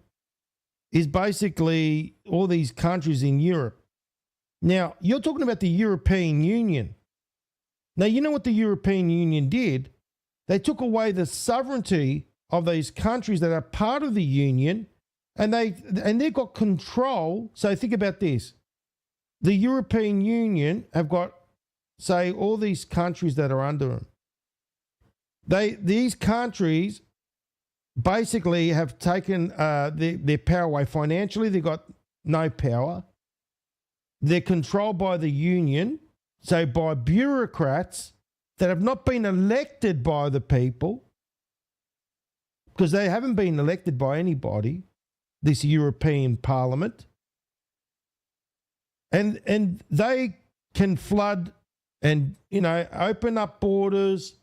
is basically all these countries in Europe. Now, you're talking about the European Union. Now, you know what the European Union did? They took away the sovereignty of these countries that are part of the Union, and they've got control. So think about this. The European Union have got, say, all these countries that are under them. These countries basically have taken their power away financially. They've got no power. They're controlled by the Union, so by bureaucrats that have not been elected by the people, because they haven't been elected by anybody, this European Parliament. And they can flood and, open up borders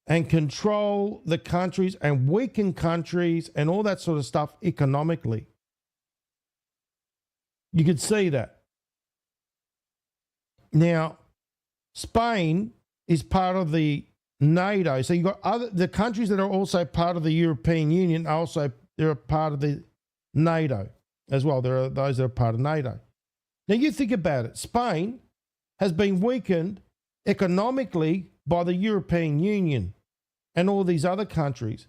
and control the countries and weaken countries and all that sort of stuff economically. You could see that. Now, Spain is part of the NATO. So you've got the countries that are also part of the European Union, they're a part of the NATO as well. There are those that are part of NATO. Now you think about it. Spain has been weakened economically by the European Union and all these other countries.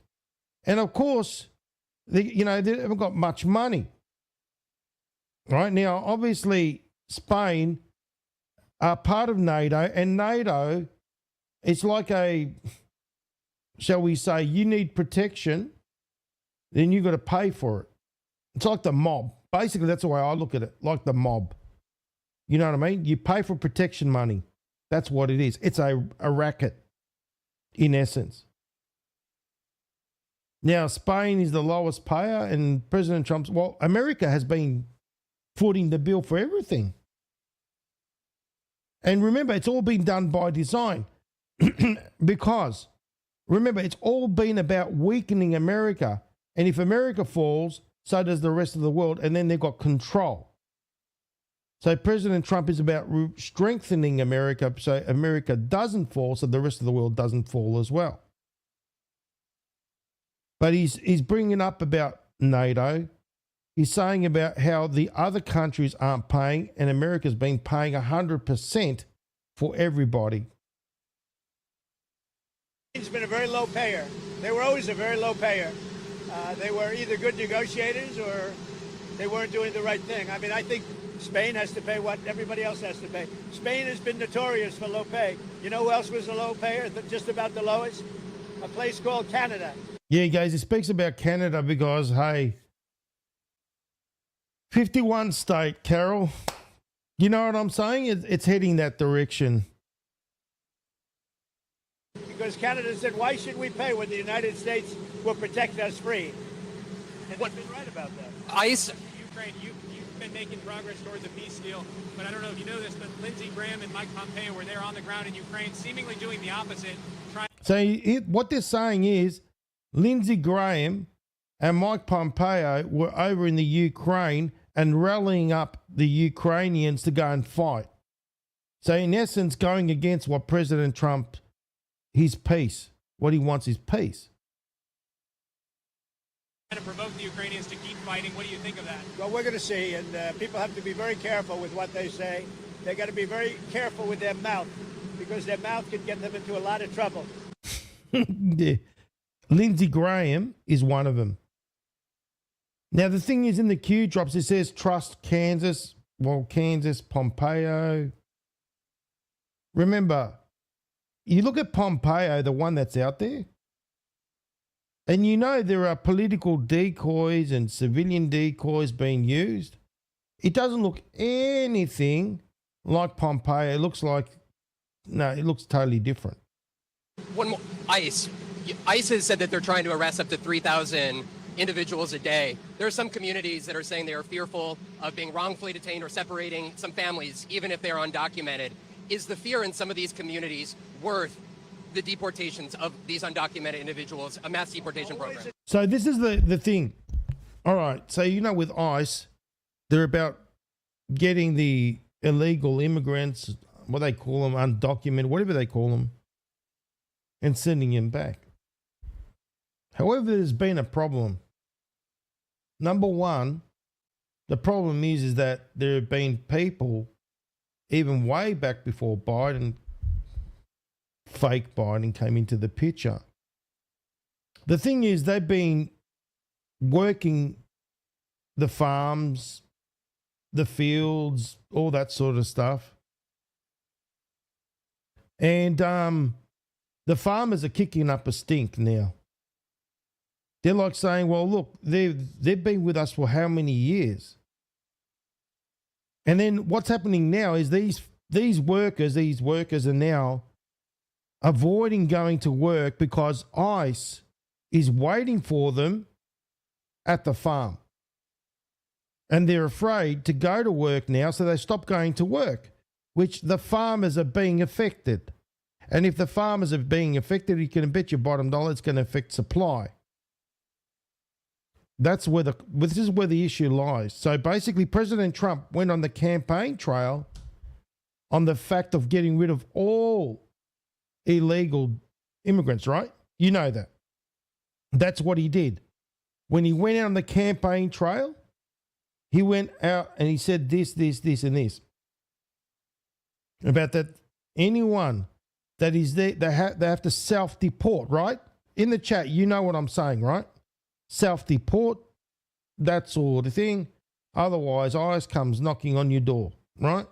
And of course, they haven't got much money. Right now, obviously, Spain are part of NATO, and NATO, it's like shall we say, you need protection, then you've got to pay for it. It's like the mob. Basically, that's the way I look at it, like the mob. You know what I mean? You pay for protection money. That's what it is. It's a racket, in essence. Now, Spain is the lowest payer, and President Trump's, America has been footing the bill for everything. And remember, it's all been done by design. Because, remember, it's all been about weakening America. And if America falls, so does the rest of the world, and then they've got control. So President Trump is about strengthening America so America doesn't fall, so the rest of the world doesn't fall as well. But he's bringing up about NATO. He's saying about how the other countries aren't paying, and America's been paying 100% for everybody. It's been a very low payer. They were always a very low payer. They were either good negotiators or they weren't doing the right thing. I mean, I think Spain has to pay what everybody else has to pay. Spain has been notorious for low pay. You know who else was a low payer, just about the lowest? A place called Canada. Yeah, guys, he speaks about Canada because, hey, 51 state, Carol. You know what I'm saying? It's heading that direction. Because Canada said, why should we pay when the United States will protect us free? And they've been right about that. Ukraine, you've been making progress towards a peace deal, but I don't know if you know this, but Lindsey Graham and Mike Pompeo were there on the ground in Ukraine, seemingly doing the opposite. So what they're saying is Lindsey Graham and Mike Pompeo were over in the Ukraine and rallying up the Ukrainians to go and fight. So in essence, going against what President Trump, his peace, what he wants is peace. Trying to provoke the Ukrainians to keep fighting. What do you think of that? Well, we're going to see, and people have to be very careful with what they say. They got to be very careful with their mouth, because their mouth can get them into a lot of trouble. Yeah. Lindsey Graham is one of them. Now, the thing is, in the Q drops, it says trust Kansas. Well, Kansas, Pompeo. Remember, you look at Pompeo, the one that's out there, and you know there are political decoys and civilian decoys being used. It doesn't look anything like Pompeo. It looks like, no, it looks totally different. One more. ICE has said that they're trying to arrest up to 3,000 individuals a day. There are some communities that are saying they are fearful of being wrongfully detained or separating some families, even if they're undocumented. Is the fear in some of these communities worth the deportations of these undocumented individuals, a mass deportation program? So this is the thing. All right. So, you know, with ICE, they're about getting the illegal immigrants, what they call them, undocumented, whatever they call them, and sending them back. However, there's been a problem. Number one, the problem is that there have been people, even way back before Biden, fake Biden came into the picture. The thing is, they've been working the farms, the fields, all that sort of stuff. And the farmers are kicking up a stink now. They're like saying, well, look, they've been with us for how many years? And then what's happening now is these workers are now avoiding going to work because ICE is waiting for them at the farm. And they're afraid to go to work now, so they stop going to work, which the farmers are being affected. And if the farmers are being affected, you can bet your bottom dollar it's going to affect supply. This is where the issue lies. So basically, President Trump went on the campaign trail on the fact of getting rid of all illegal immigrants, right? You know that. That's what he did. When he went out on the campaign trail, he went out and he said this, and this. About that anyone that is there, they have to self-deport, right? In the chat, you know what I'm saying, right? Self-deport, that sort of thing. Otherwise, ICE comes knocking on your door, right?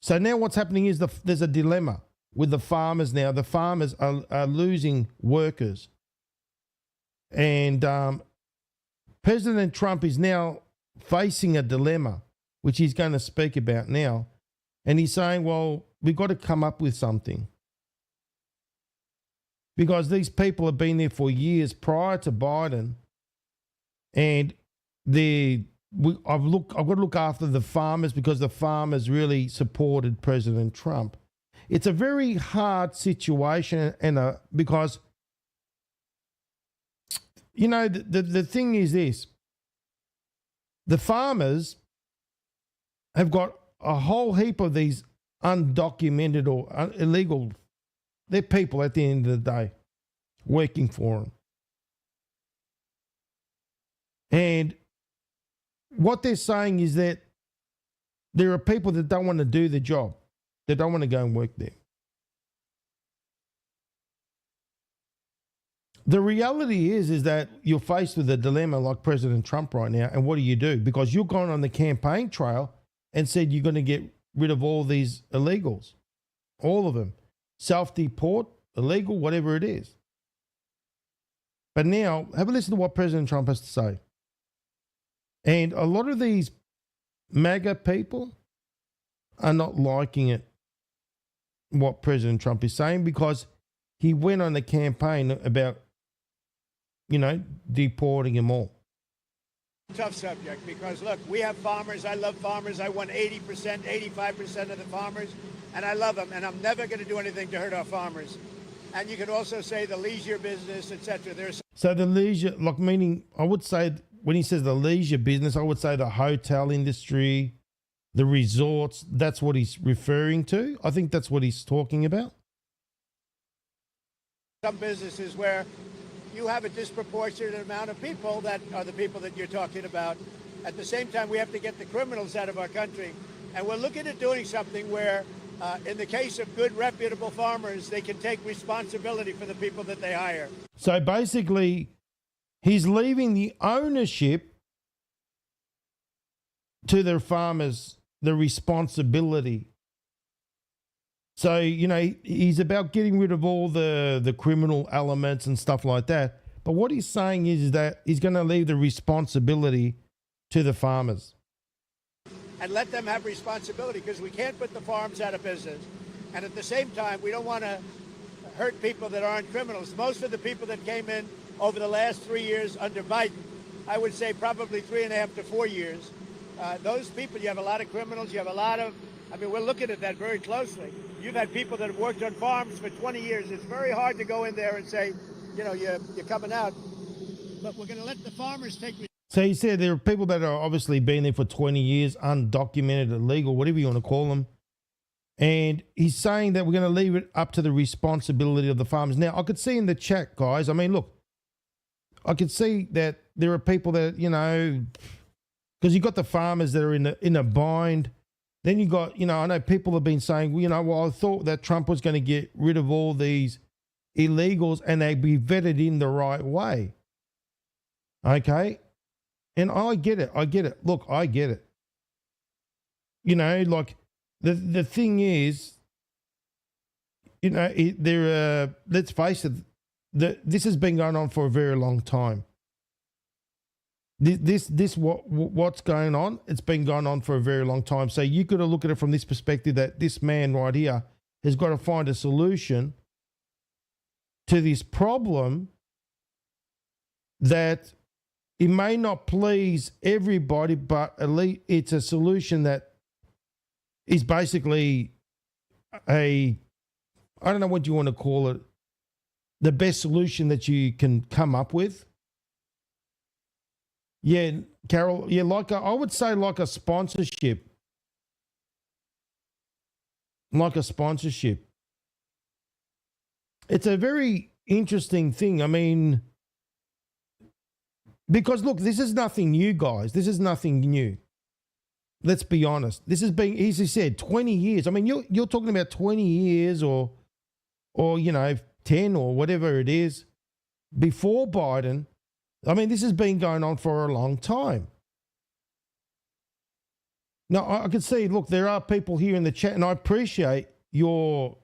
So now what's happening is there's a dilemma with the farmers now. The farmers are losing workers. And President Trump is now facing a dilemma, which he's going to speak about now. And he's saying, well, we've got to come up with something. Because these people have been there for years prior to Biden. And I've got to look after the farmers because the farmers really supported President Trump. It's a very hard situation, and because, you know, the thing is this. The farmers have got a whole heap of these undocumented or illegal, they're people at the end of the day working for them. And what they're saying is that there are people that don't want to do the job. They don't want to go and work there. The reality is that you're faced with a dilemma like President Trump right now. And what do? Because you're going on the campaign trail and said you're going to get rid of all these illegals. All of them. Self-deport, illegal, whatever it is. But now, have a listen to what President Trump has to say. And a lot of these MAGA people are not liking it, what President Trump is saying, because he went on a campaign about, deporting them all. Tough subject because, look, we have farmers. I love farmers. I won 80%, 85% of the farmers, and I love them, and I'm never going to do anything to hurt our farmers. And you could also say the leisure business, etc. There's So the leisure, meaning, I would say, when he says the leisure business, I would say the hotel industry, the resorts, that's what he's referring to. I think that's what he's talking about. some businesses where you have a disproportionate amount of people that are the people that you're talking about. At the same time, we have to get the criminals out of our country. And we're looking at doing something where, in the case of good, reputable farmers, they can take responsibility for the people that they hire. So basically, he's leaving the ownership to their farmers, the responsibility. So, he's about getting rid of all the criminal elements and stuff like that. But what he's saying is that he's going to leave the responsibility to the farmers. And let them have responsibility, because we can't put the farms out of business. And at the same time, we don't want to hurt people that aren't criminals. Most of the people that came in over the last 3 years under Biden, I would say probably 3.5 to 4 years, those people, you have a lot of criminals, you have a lot of, we're looking at that very closely. You've had people that have worked on farms for 20 years. It's very hard to go in there and say, you're coming out. But we're going to let the farmers take. So he said there are people that are obviously been there for 20 years, undocumented, illegal, whatever you want to call them. And he's saying that we're going to leave it up to the responsibility of the farmers. Now, I could see in the chat, guys, look, I could see that there are people that, because you got the farmers that are in a bind. Then you got, I know people have been saying, well, I thought that Trump was going to get rid of all these illegals and they'd be vetted in the right way. Okay? And I get it. Look, I get it. The thing is, let's face it, this has been going on for a very long time. What's going on? It's been going on for a very long time. So you got to look at it from this perspective that this man right here has got to find a solution to this problem that it may not please everybody, but at least it's a solution that is basically I don't know what you want to call it, the best solution that you can come up with. Yeah, Carol, I would say like a sponsorship. Like a sponsorship. It's a very interesting thing. Because look, this is nothing new, guys. This is nothing new. Let's be honest. This has been, as he said, 20 years. You're talking about 20 years or 10 or whatever it is before Biden. This has been going on for a long time. Now, I can see, look, there are people here in the chat, and I appreciate your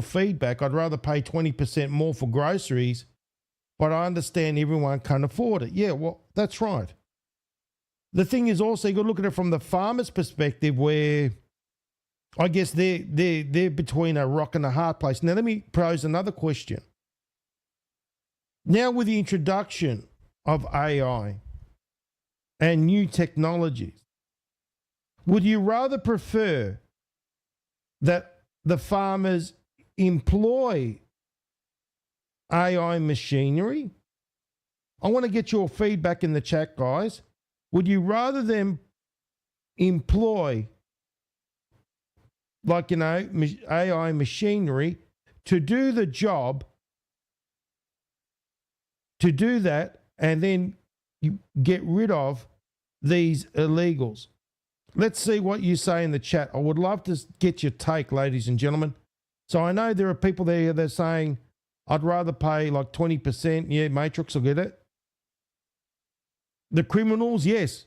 feedback. I'd rather pay 20% more for groceries, but I understand everyone can't afford it. Yeah, well, that's right. The thing is also, you got to look at it from the farmer's perspective, where I guess they're between a rock and a hard place. Now, let me pose another question. Now, with the introduction of AI and new technologies, would you rather prefer that the farmers employ AI machinery? I want to get your feedback in the chat, guys. Would you rather them employ, AI machinery to do the job, to do that, and then you get rid of these illegals? Let's see what you say in the chat. I would love to get your take, ladies and gentlemen. So I know there are people there that are saying, I'd rather pay like 20%. Yeah, Matrix, I'll get it. The criminals, yes,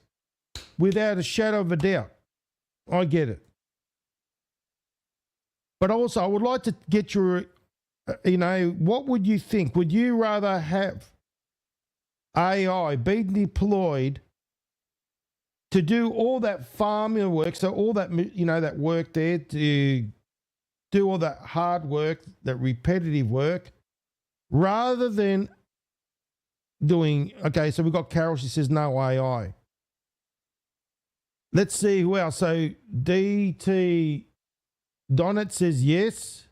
without a shadow of a doubt. I get it. But also, I would like to get your, what would you think? Would you rather have AI being deployed to do all that farming work, so all that, that work there, to do all that hard work, that repetitive work, rather than doing, okay, so we've got Carol, she says no AI. Let's see who else. So DT Donnet says yes.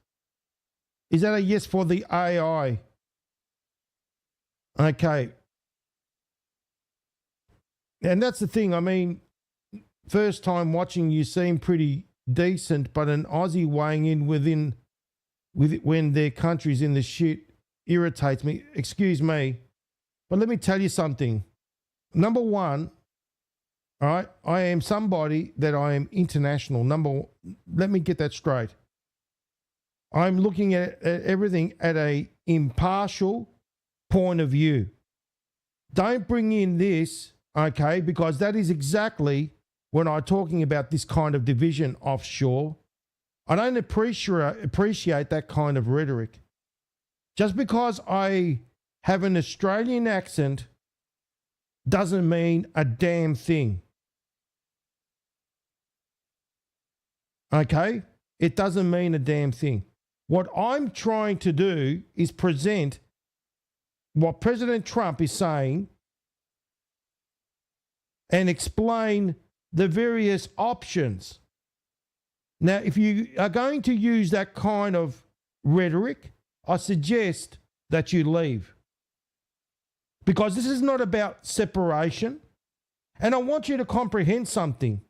Is that a yes for the AI? Okay. And that's the thing. I mean, first time watching, you seem pretty decent, but an Aussie weighing in when their country's in the shit irritates me. Excuse me. But let me tell you something. Number one, all right, I am somebody that I am international. Let me get that straight. I'm looking at everything at a impartial point of view. Don't bring in this, okay, because that is exactly when I'm talking about this kind of division offshore. I don't appreciate that kind of rhetoric. Just because I have an Australian accent doesn't mean a damn thing. Okay? It doesn't mean a damn thing. What I'm trying to do is present what President Trump is saying and explain the various options. Now, if you are going to use that kind of rhetoric, I suggest that you leave. Because this is not about separation. And I want you to comprehend something.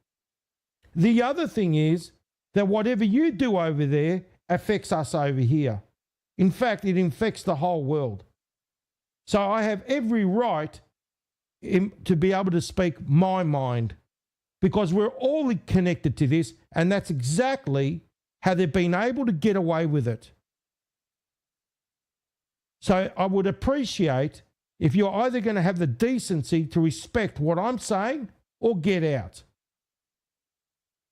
The other thing is that whatever you do over there affects us over here. In fact, it infects the whole world. So I have every right to be able to speak my mind, because we're all connected to this, and that's exactly how they've been able to get away with it. So I would appreciate if you're either going to have the decency to respect what I'm saying or get out.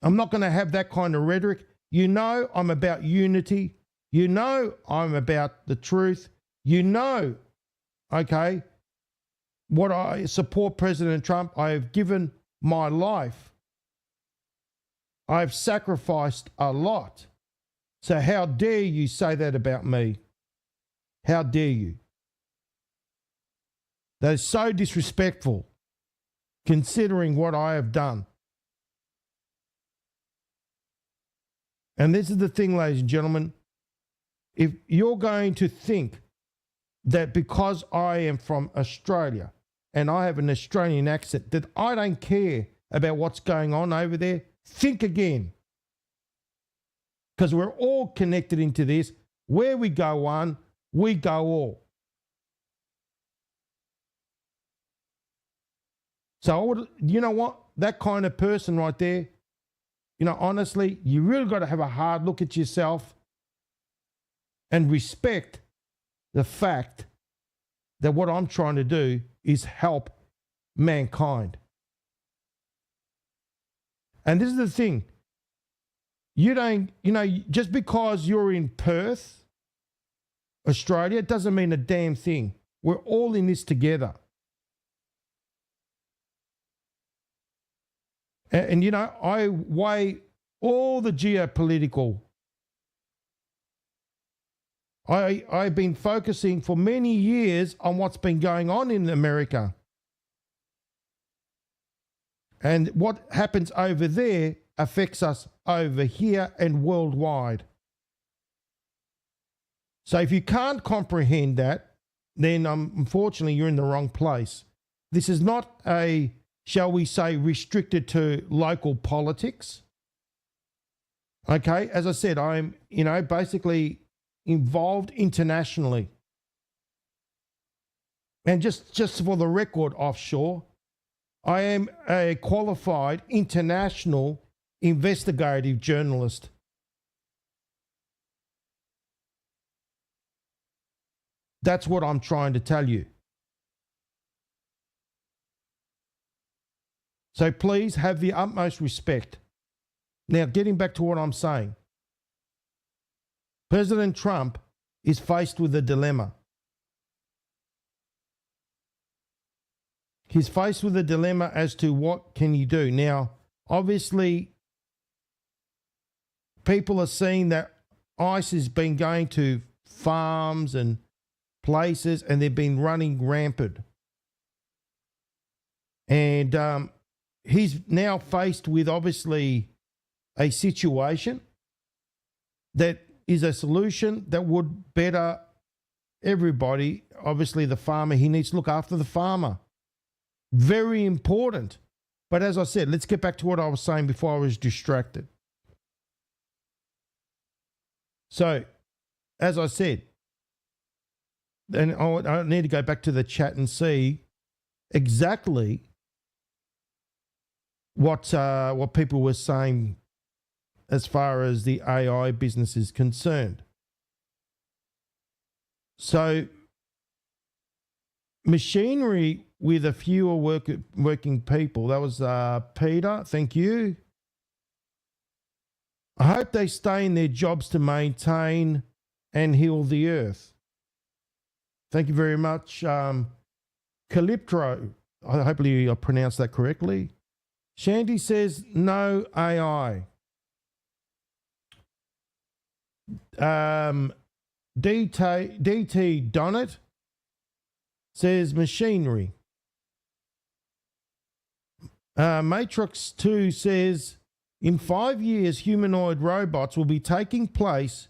I'm not going to have that kind of rhetoric. You know I'm about unity. You know I'm about the truth. You know, okay, what I support President Trump. I have given my life. I've sacrificed a lot. So how dare you say that about me? How dare you? That is so disrespectful, considering what I have done. And this is the thing, ladies and gentlemen. If you're going to think that because I am from Australia and I have an Australian accent, that I don't care about what's going on over there, think again. Because we're all connected into this. Where we go one, we go all. So, you know what? That kind of person right there, you know, honestly, you really got to have a hard look at yourself and respect the fact that what I'm trying to do is help mankind. And this is the thing. You don't, you know, just because you're in Perth, Australia, it doesn't mean a damn thing. We're all in this together. And you know, I weigh all the geopolitical. I've been focusing for many years on what's been going on in America. And what happens over there affects us over here and worldwide. So if you can't comprehend that, then unfortunately you're in the wrong place. This is not a, shall we say, restricted to local politics. Okay, as I said, I'm, you know, basically involved internationally. And just for the record, offshore, I am a qualified international investigative journalist. That's what I'm trying to tell you. So please have the utmost respect. Now, getting back to what I'm saying. President Trump is faced with a dilemma. he's faced with a dilemma as to what can he do. Now, obviously, people are seeing that ICE has been going to farms and places, and they've been running rampant. And he's now faced with, obviously, a situation that is a solution that would better everybody. Obviously, the farmer, he needs to look after the farmer. Very important. But as I said, let's get back to what I was saying before I was distracted. So, as I said, and I need to go back to the chat and see exactly what people were saying as far as the AI business is concerned. So, machinery with a fewer working people. That was Peter. Thank you. I hope they stay in their jobs to maintain and heal the earth. Thank you very much. Calyptro, hopefully I pronounced that correctly. Shandy says no AI. DT says machinery. Matrix 2 says in 5 years humanoid robots will be taking place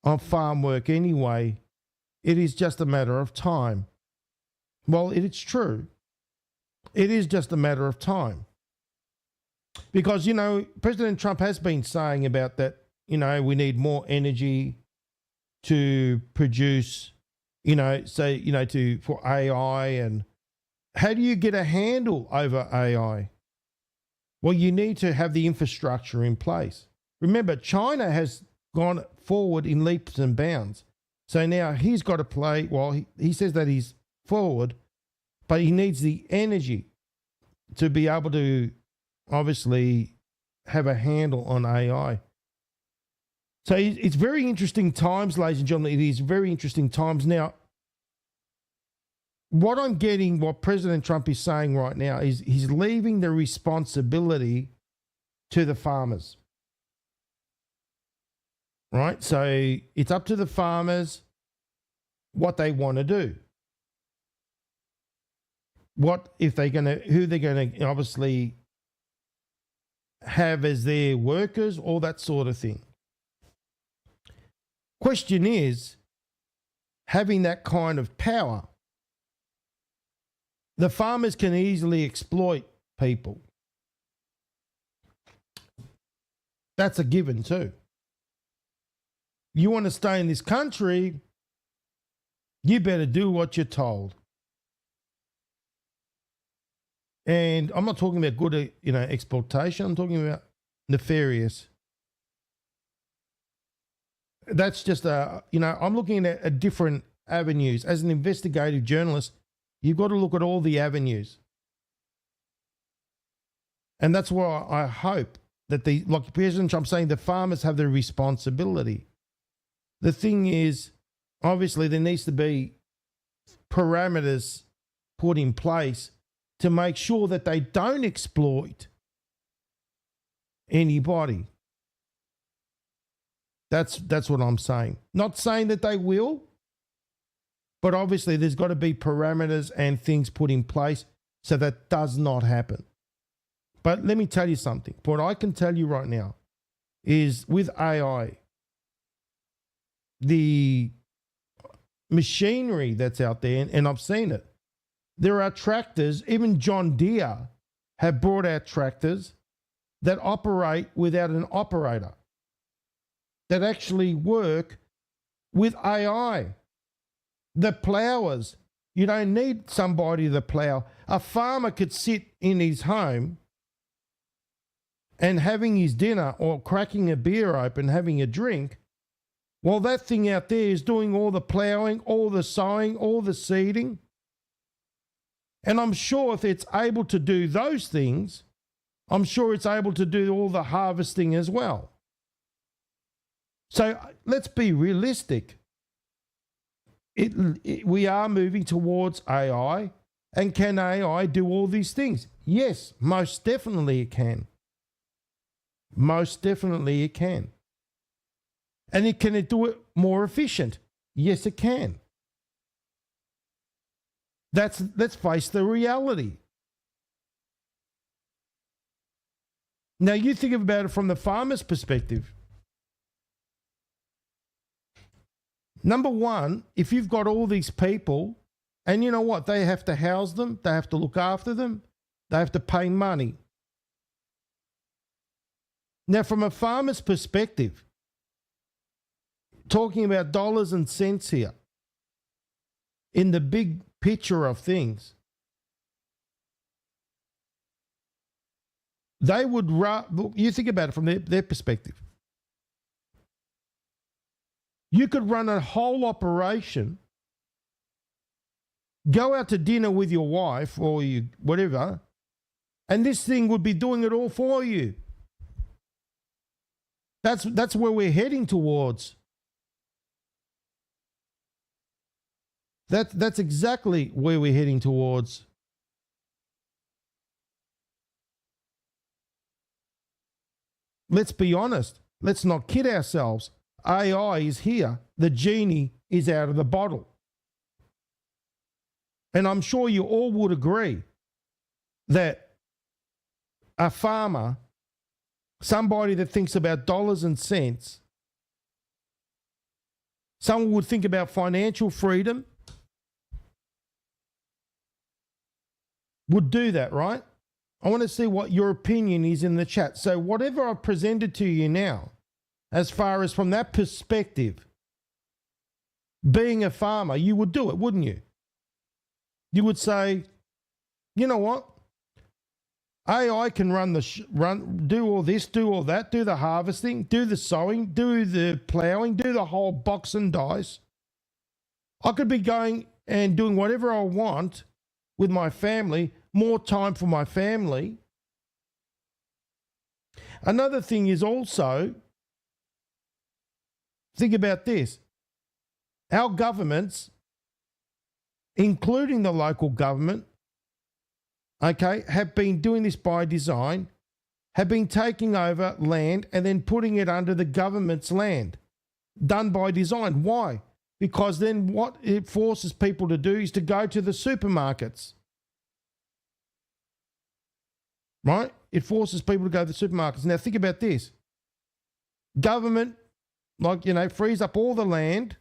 of farm work anyway. It is just a matter of time. Well, it's true. It is just a matter of time. Because, you know, President Trump has been saying about that, you know, we need more energy to produce, you know, say, you know, for AI. And how do you get a handle over AI? Well, you need to have the infrastructure in place. Remember, China has gone forward in leaps and bounds. So now he's got to play, well, he says that he's forward, but he needs the energy to be able to obviously have a handle on AI. So it's very interesting times, ladies and gentlemen. It is very interesting times. Now, what I'm getting, what President Trump is saying right now is he's leaving the responsibility to the farmers. Right? So it's up to the farmers what they want to do. What if they're going to, who they're going to obviously have as their workers, all that sort of thing. Question is, having that kind of power, the farmers can easily exploit people. That's a given too. You want to stay in this country, you better do what you're told. And I'm not talking about good, you know, exploitation. I'm talking about nefarious. That's just you know, I'm looking at different avenues. As an investigative journalist, you've got to look at all the avenues. And that's why I hope that like President Trump saying, the farmers have the responsibility. The thing is, obviously there needs to be parameters put in place to make sure that they don't exploit anybody. That's what I'm saying. Not saying that they will, but obviously there's got to be parameters and things put in place so that does not happen. But let me tell you something. What I can tell you right now is with AI, the machinery that's out there, and I've seen it, there are tractors, even John Deere have brought out tractors that operate without an operator, that actually work with AI. The plowers, you don't need somebody to plow. A farmer could sit in his home and having his dinner or cracking a beer open, having a drink, while that thing out there is doing all the plowing, all the sowing, all the seeding. And I'm sure if it's able to do those things, I'm sure it's able to do all the harvesting as well. So let's be realistic. We are moving towards AI. And can AI do all these things? Yes, most definitely it can. Most definitely it can. And can it do it more efficient? Yes, it can. Let's face the reality. Now you think about it from the farmer's perspective. Number one, if you've got all these people, and you know what, they have to house them, they have to look after them, they have to pay money. Now, from a farmer's perspective, talking about dollars and cents here, in the big picture of things, they would look, you think about it from their perspective. You could run a whole operation, go out to dinner with your wife or you whatever, and this thing would be doing it all for you. That's where we're heading towards. That's exactly where we're heading towards. Let's be honest. Let's not kid ourselves. AI is here. The genie is out of the bottle. And I'm sure you all would agree that a farmer, somebody that thinks about dollars and cents, someone would think about financial freedom, would do that, right? I want to see what your opinion is in the chat. So whatever I've presented to you now, as far as from that perspective, being a farmer, you would do it, wouldn't you? You would say, you know what? AI can do all this, do all that, do the harvesting, do the sowing, do the ploughing, do the whole box and dice. I could be going and doing whatever I want with my family, more time for my family. Another thing is also, think about this. Our governments, including the local government, okay, have been doing this by design, have been taking over land and then putting it under the government's land, done by design. Why? Because then what it forces people to do is to go to the supermarkets. Right? It forces people to go to the supermarkets. Now think about this. Government, frees up all the land.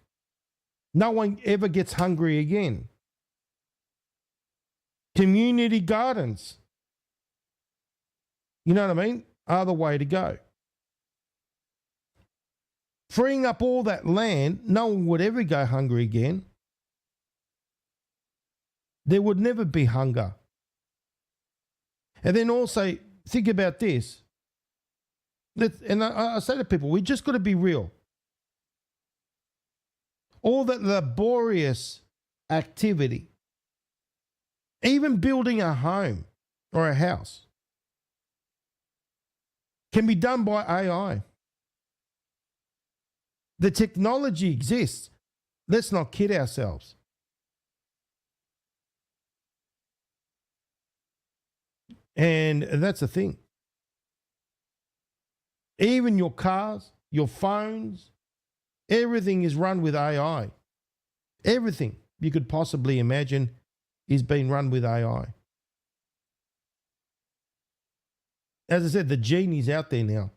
No one ever gets hungry again. Community gardens, you know what I mean, are the way to go. Freeing up all that land, no one would ever go hungry again. There would never be hunger. And then also, think about this. I say to people, we just got to be real. All that laborious activity, even building a home or a house, can be done by AI. The technology exists. Let's not kid ourselves. And that's the thing. Even your cars, your phones, everything is run with AI. Everything you could possibly imagine is being run with AI. As I said, the genie's out there now.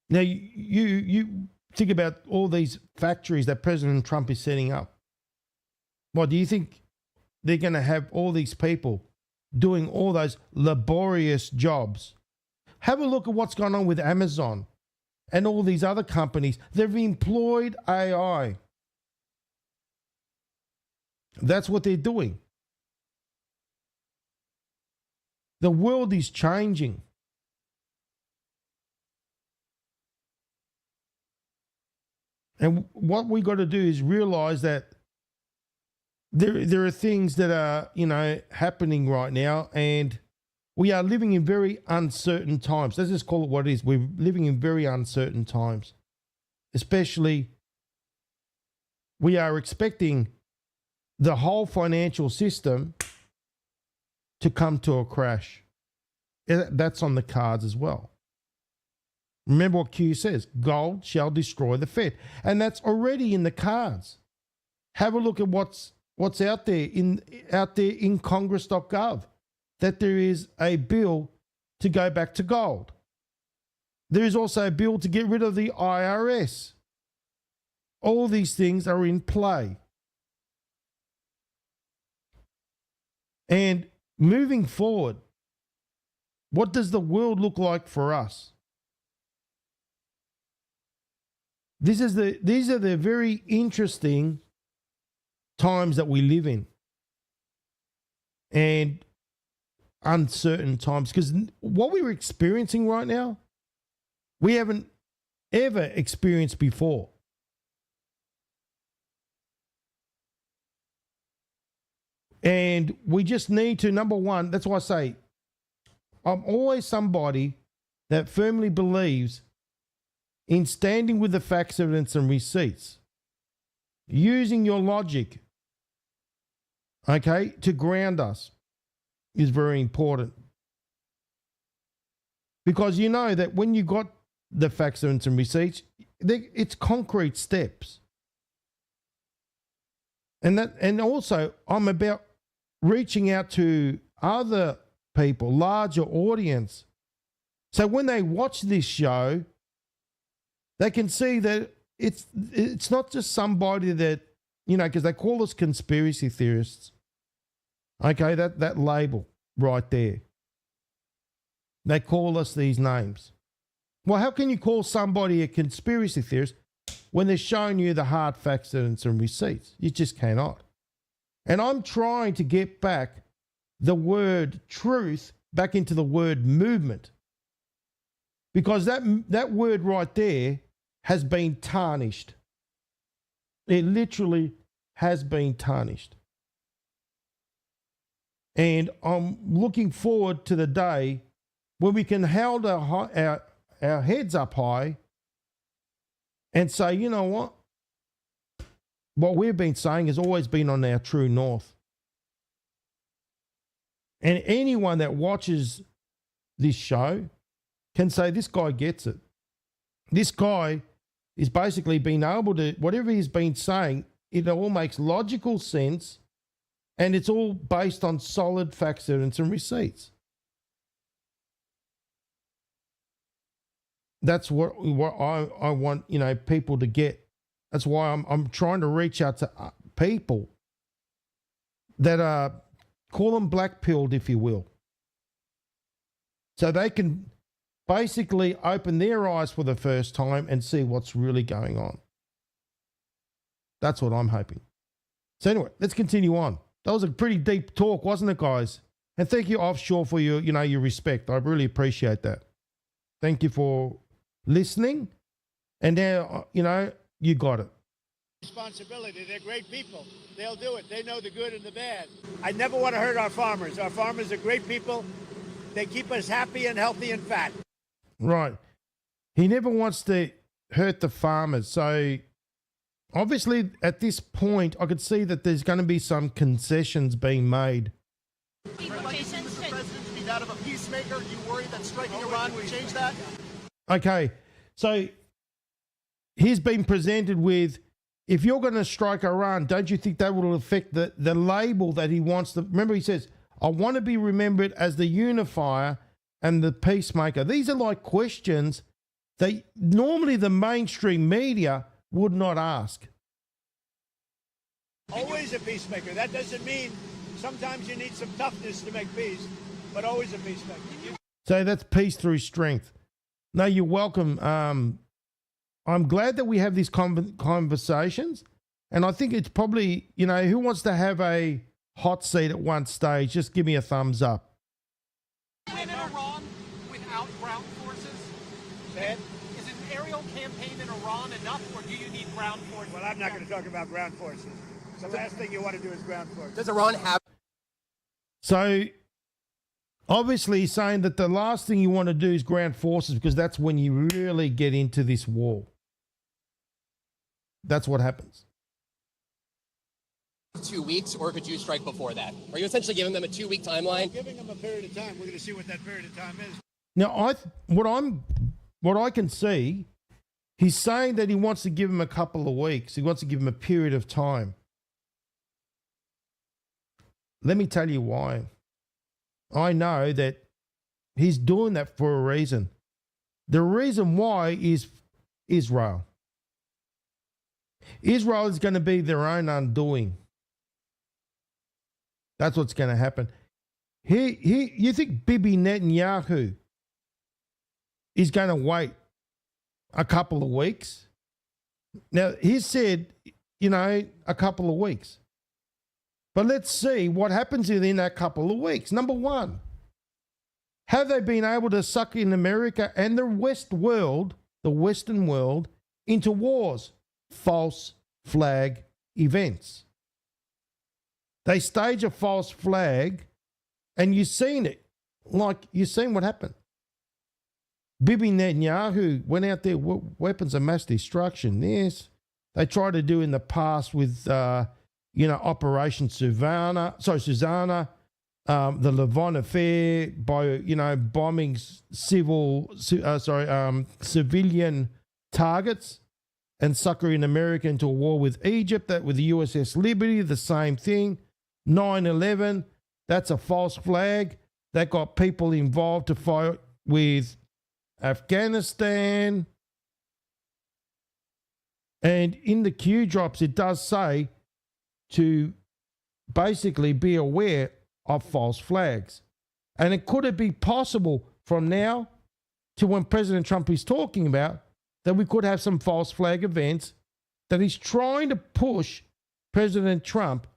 Now, you think about all these factories that President Trump is setting up. What do you think they're going to have all these people doing all those laborious jobs? Have a look at what's going on with Amazon and all these other companies. They've employed AI. That's what they're doing. The world is changing. And what we got to do is realize that there are things that are, happening right now, and we are living in very uncertain times. Let's just call it what it is. We're living in very uncertain times. Especially, we are expecting the whole financial system to come to a crash. That's on the cards as well. Remember what Q says, gold shall destroy the Fed. And that's already in the cards. Have a look at what's out there in Congress.gov, that there is a bill to go back to gold. There is also a bill to get rid of the IRS. All these things are in play. And moving forward, what does the world look like for us? These are the very interesting times that we live in, and uncertain times, because what we're experiencing right now, we haven't ever experienced before. And we just need to, number one, that's why I say, I'm always somebody that firmly believes in standing with the facts, evidence, and receipts, using your logic, okay, to ground us is very important. Because you know that when you got the facts, evidence, and receipts, it's concrete steps. And also, I'm about reaching out to other people, larger audience. So when they watch this show, they can see that it's not just somebody that, you know, because they call us conspiracy theorists. Okay, that label right there. They call us these names. Well, how can you call somebody a conspiracy theorist when they're showing you the hard facts and some receipts? You just cannot. And I'm trying to get back the word truth back into the word movement, because that word right there has been tarnished. It literally has been tarnished. And I'm looking forward to the day when we can hold our heads up high and say, you know what we've been saying has always been on our true north. And anyone that watches this show can say, this guy gets it. This guy is basically being able to, whatever he's been saying, it all makes logical sense, and it's all based on solid facts, evidence, and receipts. That's what I want, you know, people to get. That's why I'm trying to reach out to people that are, call them black-pilled, if you will, so they can basically open their eyes for the first time and see what's really going on. That's what I'm hoping. So anyway, let's continue on. That was a pretty deep talk, wasn't it, guys? And thank you, Offshore, for your respect. I really appreciate that. Thank you for listening. And now, you got it. Responsibility. They're great people. They'll do it. They know the good and the bad. I never want to hurt our farmers. Our farmers are great people. They keep us happy and healthy and fat. Right. He never wants to hurt the farmers. So obviously at this point, I could see that there's going to be some concessions being made. Implications the president to be that of a peacemaker. You worry that striking Iran would change that? Okay. So he's been presented with, if you're going to strike Iran, don't you think that will affect the label that he wants to? Remember, he says, I want to be remembered as the unifier and the peacemaker. These are like questions that normally the mainstream media would not ask. Always a peacemaker. That doesn't mean sometimes you need some toughness to make peace, but always a peacemaker. So that's peace through strength. No, you're welcome. I'm glad that we have these conversations, and I think it's probably, who wants to have a hot seat at one stage? Just give me a thumbs up. Win in Iran without ground forces? Is an aerial campaign in Iran enough, or do you need ground forces? Well, I'm not going to talk about ground forces. The last thing you want to do is ground forces. Does Iran have... So obviously he's saying that the last thing you want to do is ground forces, because that's when you really get into this war. That's what happens. 2 weeks, or could you strike before that? Are you essentially giving them a 2-week timeline? Giving them a period of time. We're going to see what that period of time is. Now, what I can see, he's saying that he wants to give him a couple of weeks. He wants to give him a period of time. Let me tell you why. I know that he's doing that for a reason. The reason why is Israel. Israel is going to be their own undoing. That's what's going to happen. You think Bibi Netanyahu is going to wait a couple of weeks? Now, he said, a couple of weeks. But let's see what happens within that couple of weeks. Number one, have they been able to suck in America and the Western world, into wars? False flag events. They stage a false flag, and you've seen it. You've seen what happened. Bibi Netanyahu went out there, weapons of mass destruction. Yes, they tried to do in the past with, Operation Susanna, the Levon affair by, bombing civilian targets and suckering America into a war with Egypt. That with the USS Liberty, the same thing. 9/11, that's a false flag. That got people involved to fight with Afghanistan. And in the Q drops, it does say to basically be aware of false flags. And it could it be possible from now to when President Trump is talking about that we could have some false flag events, that he's trying to push President Trump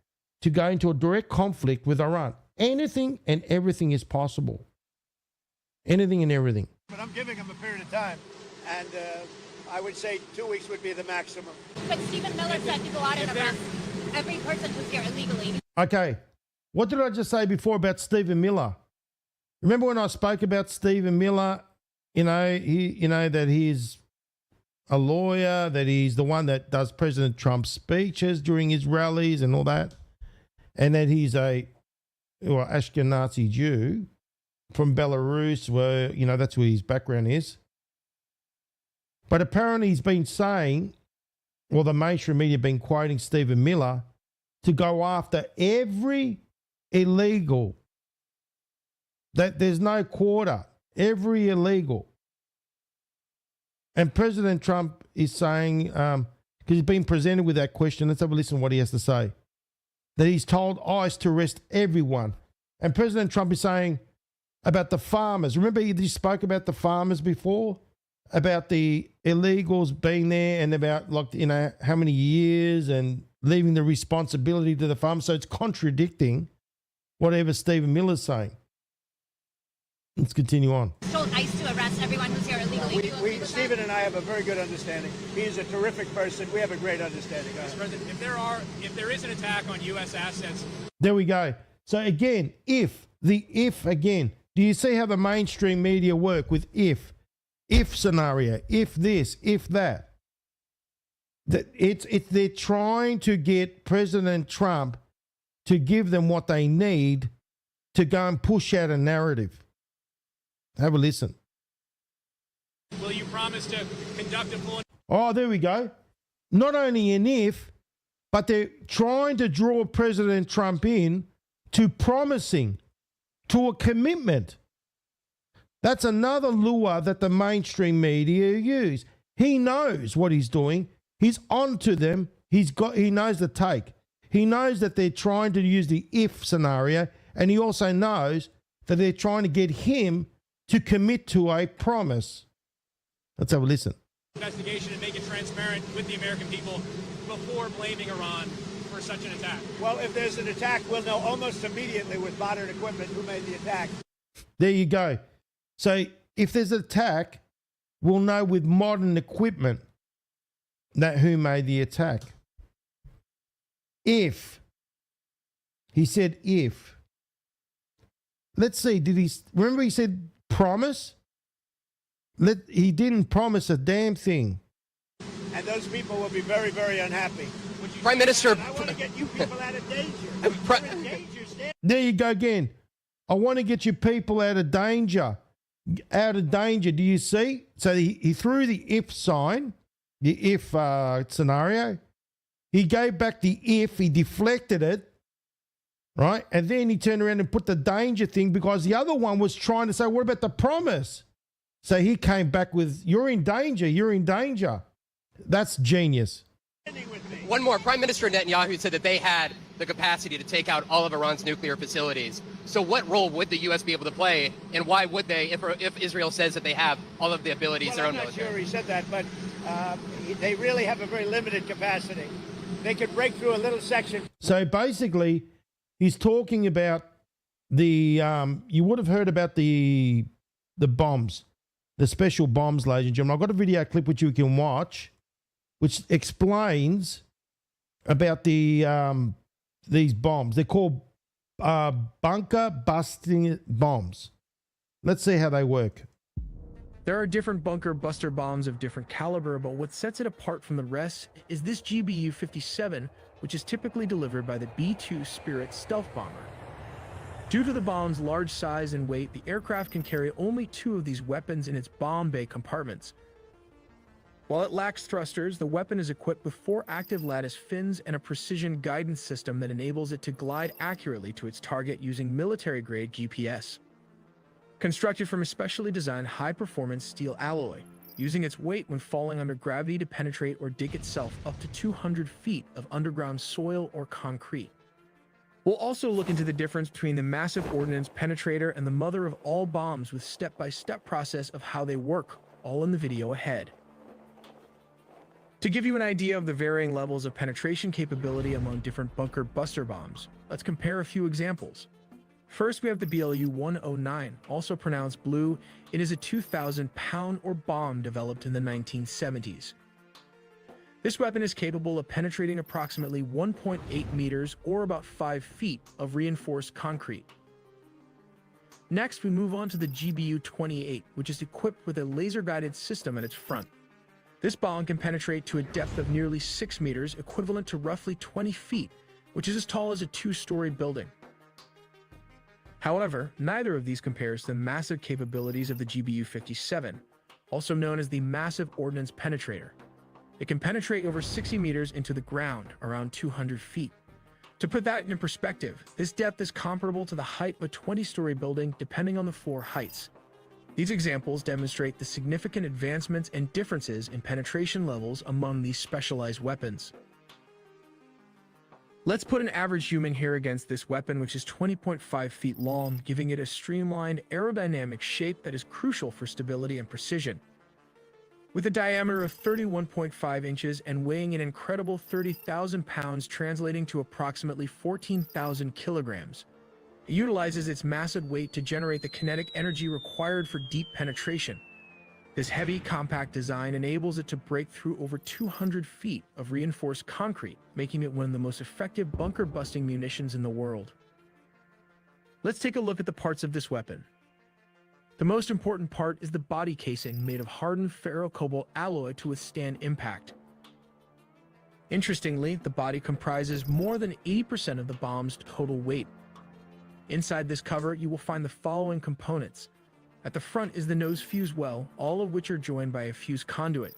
to go into a direct conflict with Iran. Anything and everything is possible. Anything and everything. But I'm giving them a period of time, and I would say 2 weeks would be the maximum. But Stephen Miller said to go out and arrest every person who's here illegally. Okay. What did I just say before about Stephen Miller? Remember when I spoke about Stephen Miller, that he's a lawyer, that he's the one that does President Trump's speeches during his rallies and all that, and that he's a Ashkenazi Jew from Belarus, where, that's where his background is. But apparently he's been saying, the mainstream media have been quoting Stephen Miller to go after every illegal, that there's no quarter, every illegal. And President Trump is saying, because he's been presented with that question, let's have a listen to what he has to say, that he's told ICE to arrest everyone. And President Trump is saying about the farmers. Remember he spoke about the farmers before? About the illegals being there and about how many years and leaving the responsibility to the farmers. So it's contradicting whatever Stephen Miller's saying. Let's continue on. Told ICE to arrest everyone who's here illegally. Stephen and I have a very good understanding. He's a terrific person. We have a great understanding. Mr. President, if there is an attack on U.S. assets. There we go. So again, if again, do you see how the mainstream media work with if scenario, if this, if that? They're trying to get President Trump to give them what they need to go and push out a narrative. Have a listen. Will you promise to conduct a full... Oh, there we go. Not only an if, but they're trying to draw President Trump in to promising, to a commitment. That's another lure that the mainstream media use. He knows what he's doing. He's on to them. He knows the take. He knows that they're trying to use the if scenario, and he also knows that they're trying to get him to commit to a promise. Let's have a listen. Investigation and make it transparent with the American people before blaming Iran for such an attack. Well, if there's an attack, we'll know almost immediately with modern equipment who made the attack. There you go. So if there's an attack, we'll know with modern equipment that who made the attack. If. He said if. Let's see, remember he said promise? He didn't promise a damn thing. And those people will be very, very unhappy. Prime Minister. I want to get you people out of danger. Pri- You're in danger. Stand There you go again. I want to get you people out of danger. Out of danger. Do you see? So he threw the if sign, the if scenario. He gave back the if. He deflected it, right? And then he turned around and put the danger thing because the other one was trying to say, what about the promise? So he came back with, you're in danger. You're in danger. That's genius. One more. Prime Minister Netanyahu said that they had the capacity to take out all of Iran's nuclear facilities. So what role would the U.S. be able to play, and why would they, if Israel says that they have all of the abilities, their own military? I'm not sure he said that, but they really have a very limited capacity. They could break through a little section. So basically, he's talking about the, you would have heard about the bombs, the special bombs, ladies and gentlemen. I've got a video clip which you can watch, which explains about the these bombs. They're called bunker busting bombs. Let's see how they work. There are different bunker buster bombs of different caliber, but what sets it apart from the rest is this GBU-57, which is typically delivered by the B-2 Spirit stealth bomber. Due to the bomb's large size and weight, the aircraft can carry only 2 of these weapons in its bomb bay compartments. While it lacks thrusters, the weapon is equipped with 4 active lattice fins and a precision guidance system that enables it to glide accurately to its target using military-grade GPS. Constructed from a specially designed high-performance steel alloy, using its weight when falling under gravity to penetrate or dig itself up to 200 feet of underground soil or concrete. We'll also look into the difference between the massive ordnance penetrator and the mother of all bombs with step-by-step process of how they work, all in the video ahead. To give you an idea of the varying levels of penetration capability among different bunker buster bombs, let's compare a few examples. First, we have the BLU-109, also pronounced blue. It is a 2,000-pound or bomb developed in the 1970s. This weapon is capable of penetrating approximately 1.8 meters or about 5 feet of reinforced concrete. Next, we move on to the GBU-28, which is equipped with a laser-guided system at its front. This bomb can penetrate to a depth of nearly 6 meters, equivalent to roughly 20 feet, which is as tall as a 2-story building. However, neither of these compares to the massive capabilities of the GBU-57, also known as the Massive Ordnance Penetrator. It can penetrate over 60 meters into the ground, around 200 feet. To put that in perspective, this depth is comparable to the height of a 20-story building depending on the 4 heights. These examples demonstrate the significant advancements and differences in penetration levels among these specialized weapons. Let's put an average human here against this weapon, which is 20.5 feet long, giving it a streamlined aerodynamic shape that is crucial for stability and precision. With a diameter of 31.5 inches and weighing an incredible 30,000 pounds, translating to approximately 14,000 kilograms, it utilizes its massive weight to generate the kinetic energy required for deep penetration. This heavy, compact design enables it to break through over 200 feet of reinforced concrete, making it one of the most effective bunker-busting munitions in the world. Let's take a look at the parts of this weapon. The most important part is the body casing, made of hardened ferrocobalt alloy to withstand impact. Interestingly, the body comprises more than 80% of the bomb's total weight. Inside this cover, you will find the following components. At the front is the nose fuse well, all of which are joined by a fuse conduit.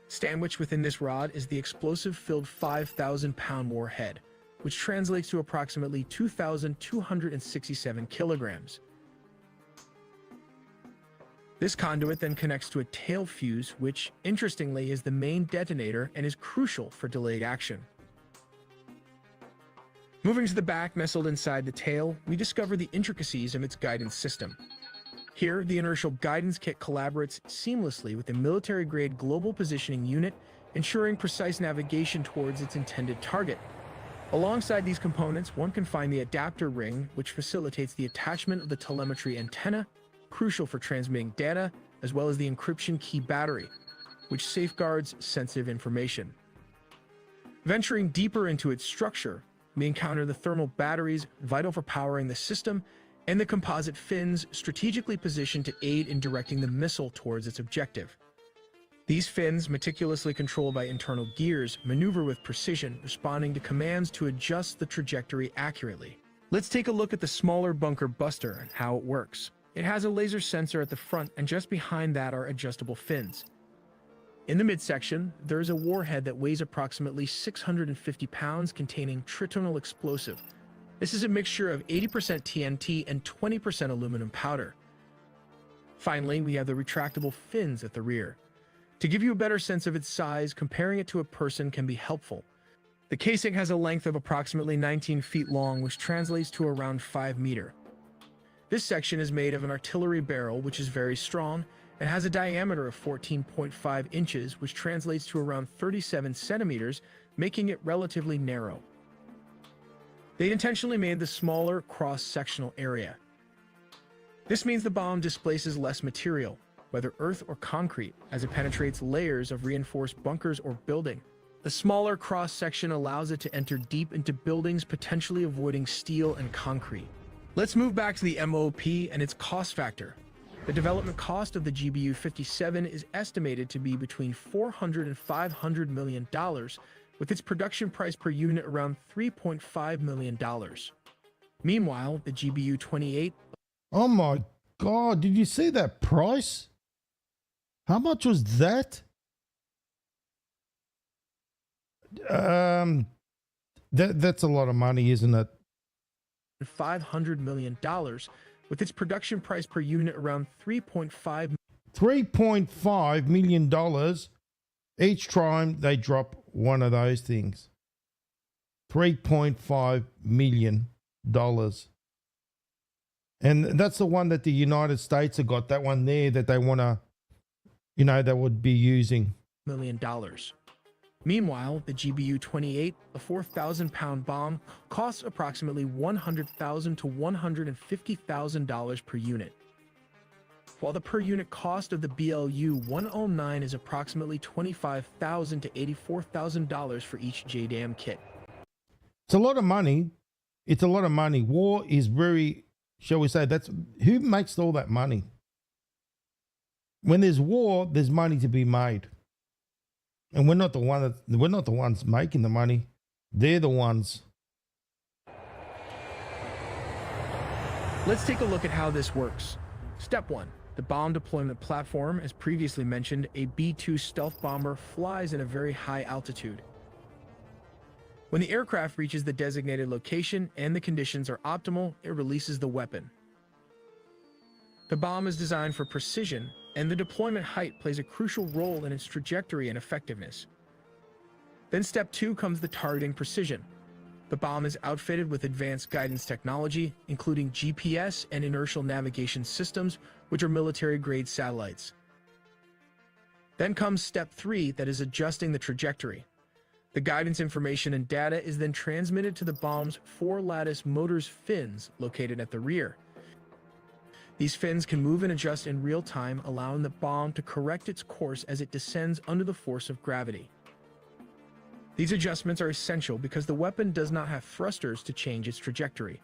Sandwiched within this rod is the explosive-filled 5,000-pound warhead, which translates to approximately 2,267 kilograms. This conduit then connects to a tail fuse, which, interestingly, is the main detonator and is crucial for delayed action. Moving to the back, nestled inside the tail, we discover the intricacies of its guidance system. Here, the inertial guidance kit collaborates seamlessly with the military-grade global positioning unit, ensuring precise navigation towards its intended target. Alongside these components, one can find the adapter ring, which facilitates the attachment of the telemetry antenna, crucial for transmitting data, as well as the encryption key battery, which safeguards sensitive information. Venturing deeper into its structure, we encounter the thermal batteries vital for powering the system and the composite fins strategically positioned to aid in directing the missile towards its objective. These fins, meticulously controlled by internal gears, maneuver with precision, responding to commands to adjust the trajectory accurately. Let's take a look at the smaller bunker buster and how it works. It has a laser sensor at the front, and just behind that are adjustable fins. In the midsection, there is a warhead that weighs approximately 650 pounds containing tritonal explosive. This is a mixture of 80% TNT and 20% aluminum powder. Finally, we have the retractable fins at the rear. To give you a better sense of its size, comparing it to a person can be helpful. The casing has a length of approximately 19 feet long, which translates to around 5 meters. This section is made of an artillery barrel, which is very strong, and has a diameter of 14.5 inches, which translates to around 37 centimeters, making it relatively narrow. They intentionally made the smaller cross-sectional area. This means the bomb displaces less material, whether earth or concrete, as it penetrates layers of reinforced bunkers or building. The smaller cross-section allows it to enter deep into buildings, potentially avoiding steel and concrete. Let's move back to the MOP and its cost factor. The development cost of the GBU-57 is estimated to be between $400 and $500 million, with its production price per unit around $3.5 million. Meanwhile, the GBU-28... Oh my God, did you see that price? How much was that? That's a lot of money, isn't it? $500 million, with its production price per unit around $3.5 million each time they drop one of those things. $3.5 million. And that's the one that the United States have got, that one there that they want to, you know, they would be using. $1 million. Meanwhile, the GBU-28, a 4,000-pound bomb, costs approximately $100,000 to $150,000 per unit, while the per-unit cost of the BLU-109 is approximately $25,000 to $84,000 for each JDAM kit. It's a lot of money. It's a lot of money. War is very, shall we say, that's who makes all that money? When there's war, there's money to be made. And we're not the ones making the money. They're the ones. Let's take a look at how this works. Step 1. The bomb deployment platform, as previously mentioned, a B-2 stealth bomber flies at a very high altitude. When the aircraft reaches the designated location and the conditions are optimal, it releases the weapon. The bomb is designed for precision, and the deployment height plays a crucial role in its trajectory and effectiveness. Then step 2 comes the targeting precision. The bomb is outfitted with advanced guidance technology, including GPS and inertial navigation systems, which are military-grade satellites. Then comes step 3, that is adjusting the trajectory. The guidance information and data is then transmitted to the bomb's 4-lattice motors fins located at the rear. These fins can move and adjust in real time, allowing the bomb to correct its course as it descends under the force of gravity. These adjustments are essential because the weapon does not have thrusters to change its trajectory.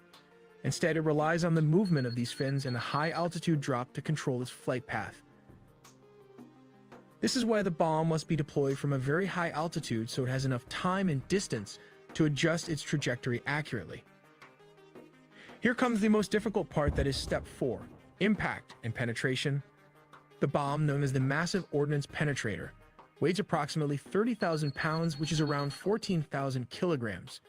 Instead, it relies on the movement of these fins and a high-altitude drop to control its flight path. This is why the bomb must be deployed from a very high altitude so it has enough time and distance to adjust its trajectory accurately. Here comes the most difficult part, that is step 4, impact and penetration. The bomb, known as the Massive Ordnance Penetrator, weighs approximately 30,000 pounds, which is around 14,000 kilograms.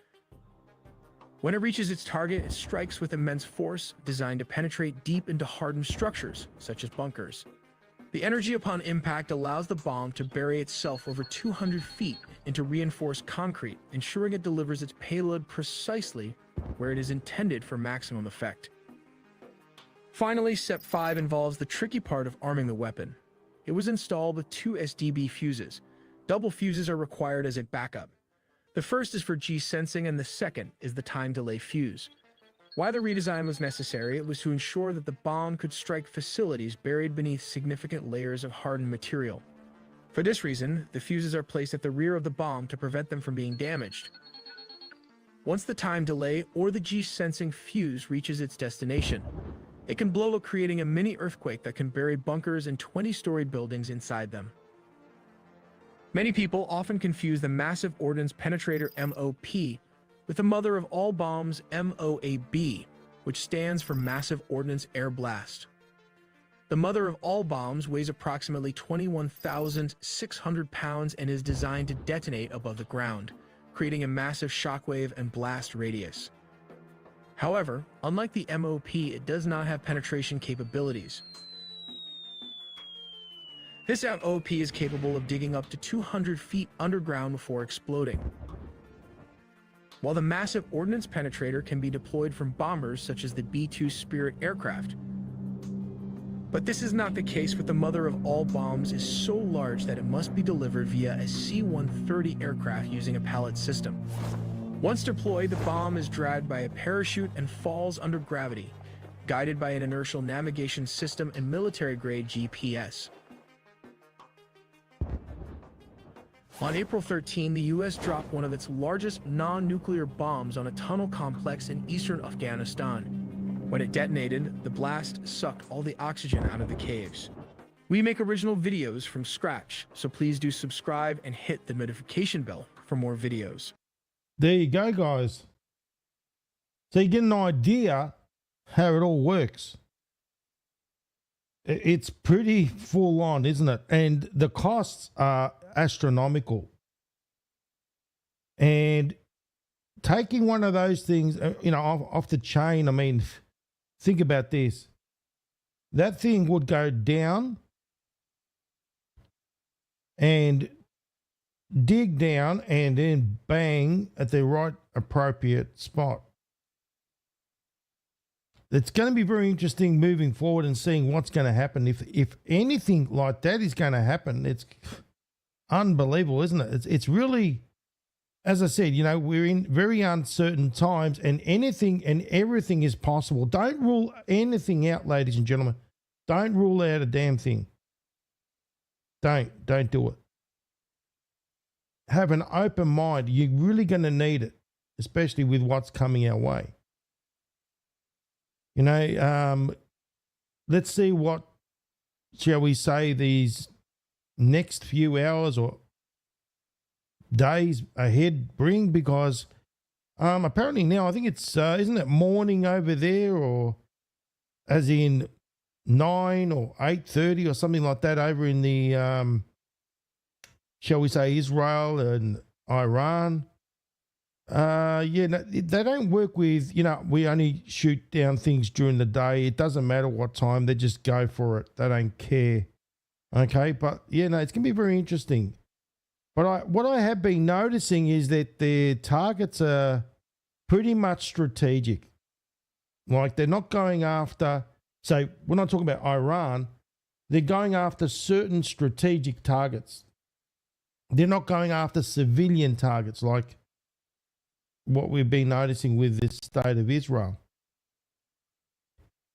When it reaches its target, it strikes with immense force, designed to penetrate deep into hardened structures, such as bunkers. The energy upon impact allows the bomb to bury itself over 200 feet into reinforced concrete, ensuring it delivers its payload precisely where it is intended for maximum effect. Finally, step 5 involves the tricky part of arming the weapon. It was installed with 2 SDB fuses. Double fuses are required as a backup. The first is for G-sensing and the second is the time delay fuse. Why the redesign was necessary, it was to ensure that the bomb could strike facilities buried beneath significant layers of hardened material. For this reason, the fuses are placed at the rear of the bomb to prevent them from being damaged. Once the time delay or the G-sensing fuse reaches its destination, it can blow up, creating a mini earthquake that can bury bunkers and 20-story buildings inside them. Many people often confuse the Massive Ordnance Penetrator MOP with the mother of all bombs MOAB, which stands for Massive Ordnance Air Blast. The mother of all bombs weighs approximately 21,600 pounds and is designed to detonate above the ground, creating a massive shockwave and blast radius. However, unlike the MOP, it does not have penetration capabilities. This MOP is capable of digging up to 200 feet underground before exploding. While the Massive Ordnance Penetrator can be deployed from bombers such as the B-2 Spirit aircraft. But this is not the case with the mother of all bombs is so large that it must be delivered via a C-130 aircraft using a pallet system. Once deployed, the bomb is dragged by a parachute and falls under gravity, guided by an inertial navigation system and military-grade GPS. On April 13, the U.S. dropped one of its largest non-nuclear bombs on a tunnel complex in eastern Afghanistan. When it detonated, the blast sucked all the oxygen out of the caves. We make original videos from scratch, so please do subscribe and hit the notification bell for more videos. There you go, guys. So you get an idea how it all works. It's pretty full on, isn't it? And the costs are astronomical. And taking one of those things, off the chain, I mean, think about this. That thing would go down and dig down and then bang at the right appropriate spot. It's going to be very interesting moving forward and seeing what's going to happen. If anything like that is going to happen, it's unbelievable, isn't it? It's really, as I said, we're in very uncertain times and anything and everything is possible. Don't rule anything out, ladies and gentlemen. Don't rule out a damn thing. Don't do it. Have an open mind. You're really going to need it, especially with what's coming our way. Let's see what, shall we say, these next few hours or days ahead bring, because apparently now I think it's, isn't it morning over there, or as in 9 or 8:30 or something like that over in the, shall we say, Israel and Iran. They don't work with, we only shoot down things during the day. It doesn't matter what time, they just go for it. They don't care. Okay, but it's going to be very interesting. But what I have been noticing is that their targets are pretty much strategic. Like they're not going after, so we're not talking about Iran, they're going after certain strategic targets. They're not going after civilian targets like what we've been noticing with this state of Israel.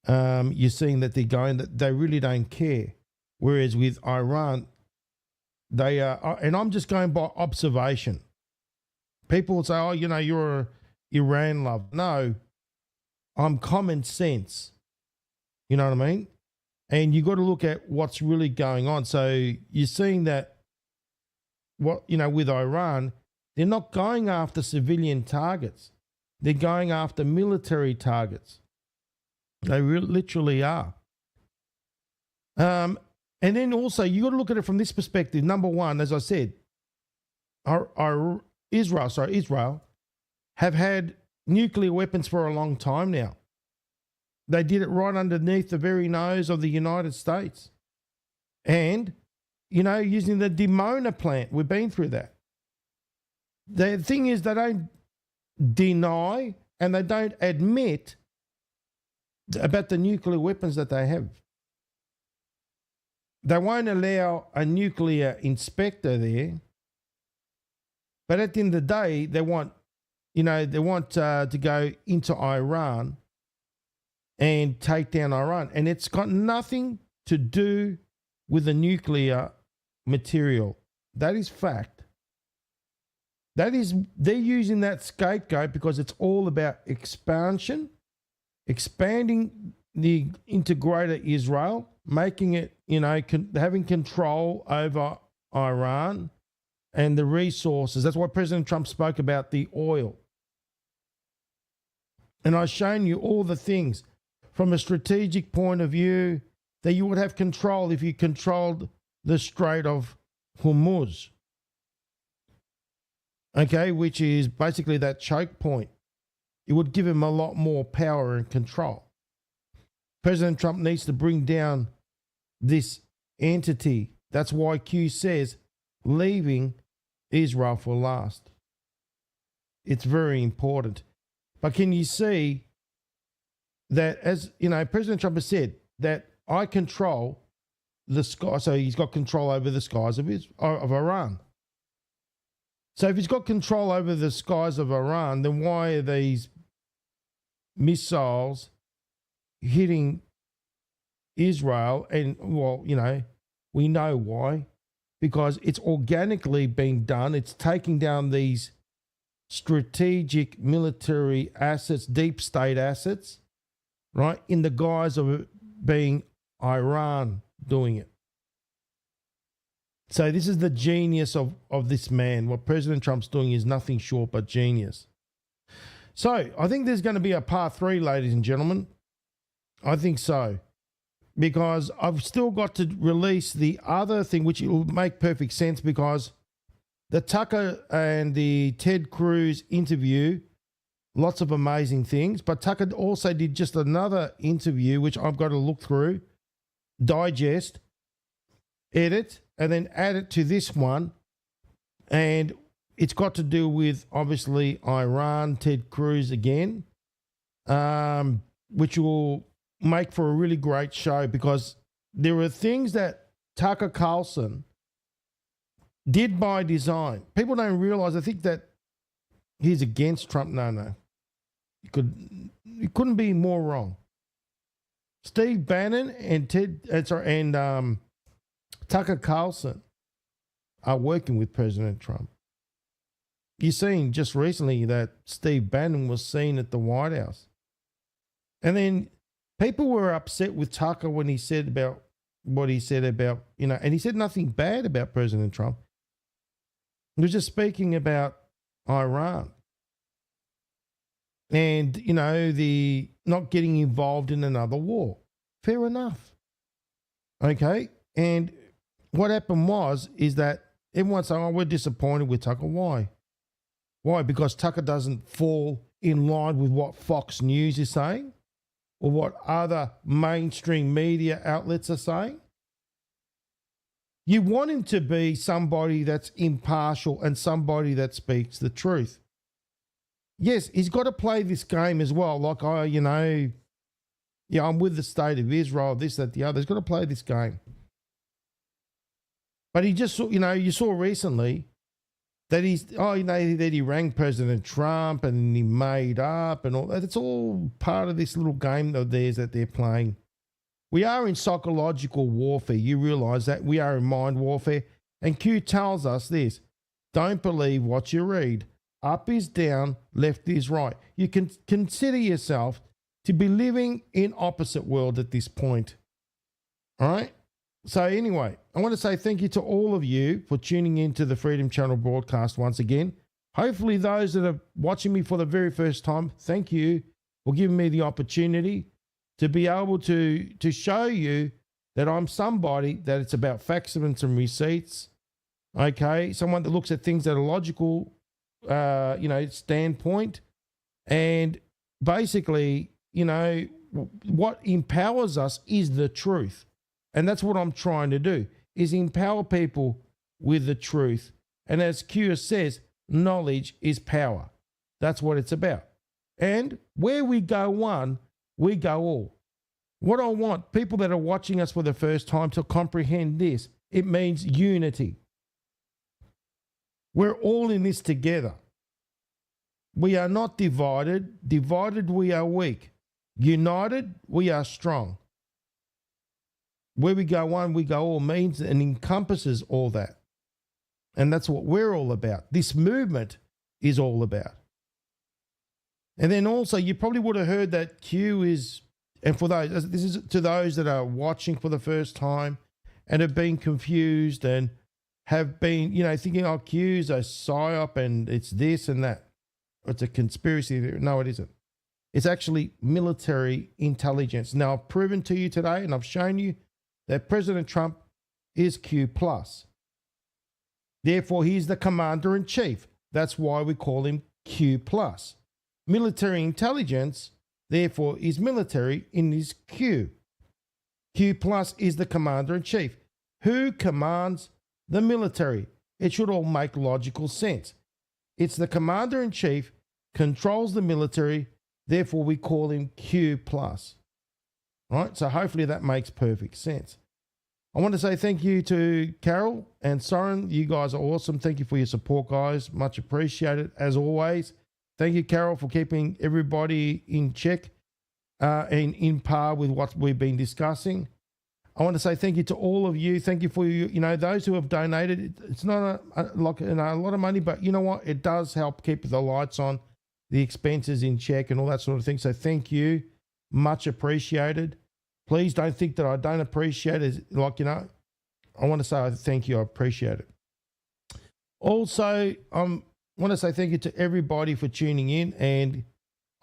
You're seeing that they're going, that they really don't care. Whereas with Iran, they are, and I'm just going by observation. People will say, oh, you're a Iran lover. No, I'm common sense. You know what I mean? And you got to look at what's really going on. So you're seeing that with Iran, they're not going after civilian targets. They're going after military targets. They literally are. And then also, you got to look at it from this perspective. Number one, as I said, Israel have had nuclear weapons for a long time now. They did it right underneath the very nose of the United States. And, using the DECODER plant, we've been through that. The thing is, they don't deny and they don't admit about the nuclear weapons that they have. They won't allow a nuclear inspector there. But at the end of the day, they want to go into Iran and take down Iran. And it's got nothing to do with the nuclear material. That is fact. They're using that scapegoat because it's all about expansion, expanding into greater Israel, making it, having control over Iran and the resources. That's why President Trump spoke about the oil. And I've shown you all the things from a strategic point of view that you would have control if you controlled the Strait of Hormuz. Okay, which is basically that choke point. It would give him a lot more power and control. President Trump needs to bring down this entity. That's why Q says leaving Israel for last. It's very important. But can you see that, as you know, President Trump has said that I control the sky. So he's got control over the skies of Iran. So if he's got control over the skies of Iran, then why are these missiles hitting Israel? And, well, you know, we know why. Because it's organically being done. It's taking down these strategic military assets, deep state assets, right, in the guise of it being Iran doing it. So this is the genius of this man. What President Trump's doing is nothing short but genius. So I think there's going to be a part 3, ladies and gentlemen. I think so. Because I've still got to release the other thing, which will make perfect sense, because the Tucker and the Ted Cruz interview, lots of amazing things. But Tucker also did just another interview, which I've got to look through, digest, edit, and then add it to this one. And it's got to do with, obviously, Iran, Ted Cruz again, which will make for a really great show, because there are things that Tucker Carlson did by design. People don't realize, I think that he's against Trump. No. He couldn't be more wrong. Steve Bannon and Tucker Carlson are working with President Trump. You've seen just recently that Steve Bannon was seen at the White House. And then people were upset with Tucker when he said about what he said about, you know, and he said nothing bad about President Trump. He was just speaking about Iran and, you know, the not getting involved in another war. Fair enough. Okay. And what happened is that everyone said, oh, we're disappointed with Tucker. Why? Why? Because Tucker doesn't fall in line with what Fox News is saying or what other mainstream media outlets are saying. You want him to be somebody that's impartial and somebody that speaks the truth. Yes, he's got to play this game as well. Like, I'm with the state of Israel, this, that, the other. He's got to play this game. But he just, you saw recently that that he rang President Trump and he made up and all that. It's all part of this little game of theirs that they're playing. We are in psychological warfare. You realize that we are in mind warfare. And Q tells us this: don't believe what you read. Up is down, left is right. You can consider yourself to be living in opposite world at this point. All right? So anyway, I want to say thank you to all of you for tuning into the Freedom Channel broadcast once again. Hopefully those that are watching me for the very first time, thank you for giving me the opportunity to be able to show you that I'm somebody that it's about facts and some receipts, okay? Someone that looks at things at a logical, standpoint. And basically, what empowers us is the truth. And that's what I'm trying to do, is empower people with the truth. And as Q says, knowledge is power. That's what it's about. And where we go one, we go all. What I want people that are watching us for the first time to comprehend this, it means unity. We're all in this together. We are not divided. Divided, we are weak. United, we are strong. Where we go one, we go all means and encompasses all that. And that's what we're all about. This movement is all about. And then also, you probably would have heard that Q is, and for those, this is to those that are watching for the first time and have been confused and have been, thinking, oh, Q's a psyop and it's this and that. It's a conspiracy theory. No, it isn't. It's actually military intelligence. Now, I've proven to you today and I've shown you that President Trump is Q+. Therefore, he's the commander-in-chief. That's why we call him Q+. Military intelligence, therefore, is military in his Q. Q+ is the commander-in-chief. Who commands the military? It should all make logical sense. It's the commander-in-chief controls the military, therefore we call him Q+. Right? So hopefully that makes perfect sense. I want to say thank you to Carol and Soren. You guys are awesome. Thank you for your support, guys. Much appreciated, as always. Thank you, Carol, for keeping everybody in check and in par with what we've been discussing. I want to say thank you to all of you. Thank you for those who have donated. It's not a lot of money, but you know what? It does help keep the lights on, the expenses in check, and all that sort of thing. So thank you, much appreciated. Please don't think that I don't appreciate it. I want to say thank you. I appreciate it. Also, I want to say thank you to everybody for tuning in, and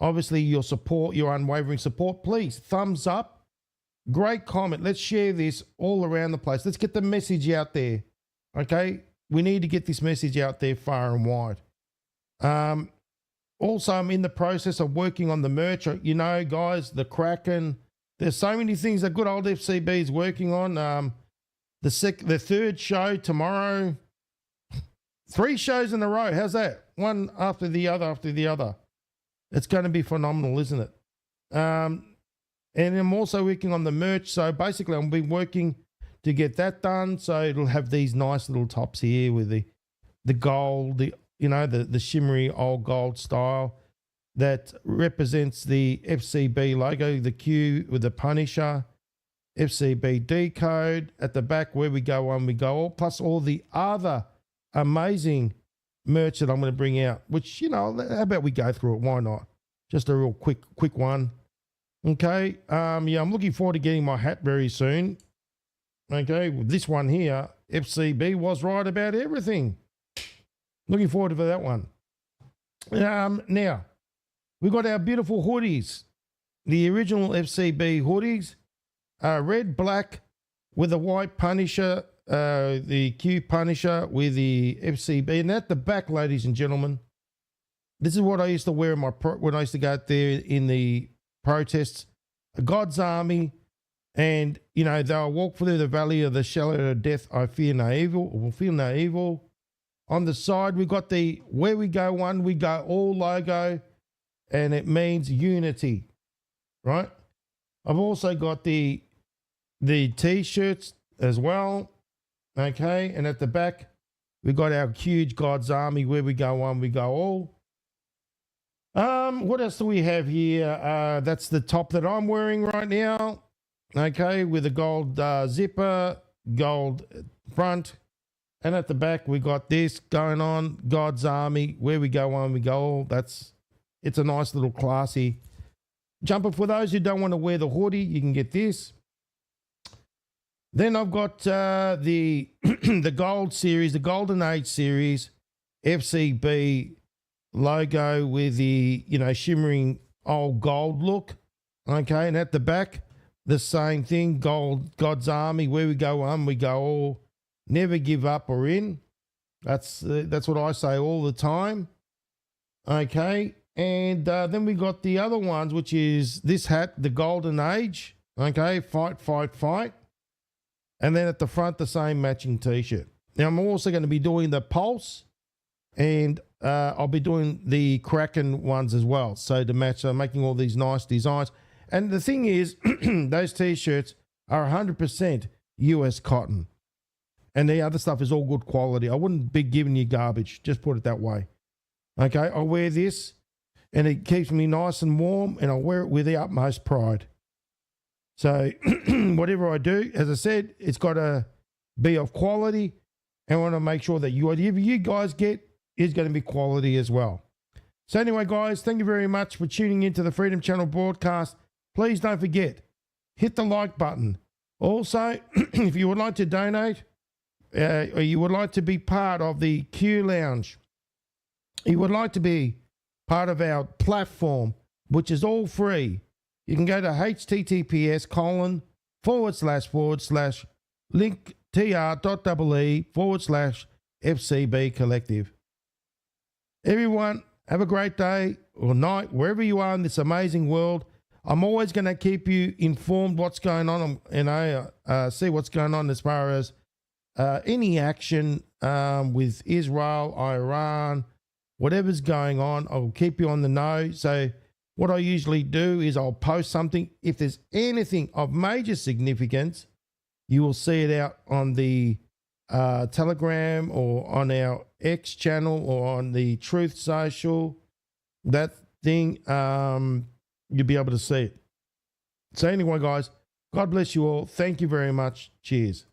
obviously your support, your unwavering support. Please, thumbs up, great comment. Let's share this all around the place. Let's get the message out there, okay? We need to get this message out there far and wide. Also, I'm in the process of working on the merch. Guys, the Kraken. There's so many things that good old FCB is working on. The third show tomorrow. 3 shows in a row. How's that? One after the other. It's going to be phenomenal, isn't it? And I'm also working on the merch. So basically, I'll be working to get that done. So it'll have these nice little tops here with the gold, the shimmery old gold style that represents the FCB logo, the Q with the Punisher, FCB DECODE. At the back, where we go on, we go all, plus all the other amazing merch that I'm going to bring out, which, how about we go through it? Why not? Just a real quick one. Okay. I'm looking forward to getting my hat very soon. Okay. This one here, FCB was right about everything. Looking forward to that one. Now, we got our beautiful hoodies. The original FCB hoodies are red, black with a white Punisher, the Q Punisher with the FCB. And at the back, ladies and gentlemen, this is what I used to wear when I used to go out there in the protests. God's Army, and, they'll walk through the valley of the shadow of death. I fear no evil, or will feel no evil. On the side, we got the where we go one, we go all logo, and it means unity, right? I've also got the T-shirts as well, okay? And at the back, we got our huge God's Army, where we go one, we go all. What else do we have here? That's the top that I'm wearing right now, okay, with a gold zipper, gold front. And at the back, we got this going on, God's Army, where we go on, we go all. It's a nice little classy jumper. For those who don't want to wear the hoodie, you can get this. Then I've got the the gold series, the Golden Age series, FCB logo with the, shimmering old gold look. Okay, and at the back, the same thing, gold, God's Army, where we go on, we go all. Never give up or in. That's what I say all the time. Okay. And then we got the other ones, which is this hat, the Golden Age. Okay, fight, fight, fight. And then at the front, the same matching T-shirt. Now, I'm also going to be doing the Pulse, and I'll be doing the Kraken ones as well. So to match, I'm making all these nice designs. And the thing is, those T-shirts are 100% US cotton. And the other stuff is all good quality. I wouldn't be giving you garbage, just put it that way. Okay, I wear this, and it keeps me nice and warm, and I wear it with the utmost pride. So whatever I do, as I said, it's got to be of quality, and I want to make sure that whatever you guys get is going to be quality as well. So anyway, guys, thank you very much for tuning into the Freedom Channel broadcast. Please don't forget, hit the like button. Also, if you would like to donate, or you would like to be part of the Q Lounge, you would like to be part of our platform, which is all free, you can go to https://linktr.ee/FCB Collective. Everyone, have a great day or night, wherever you are in this amazing world. I'm always going to keep you informed what's going on, and see what's going on as far as any action with Israel, Iran, whatever's going on. I'll keep you on the know. So what I usually do is I'll post something. If there's anything of major significance, you will see it out on the Telegram or on our X channel or on the Truth Social. That thing, you'll be able to see it. So anyway, guys, God bless you all. Thank you very much. Cheers.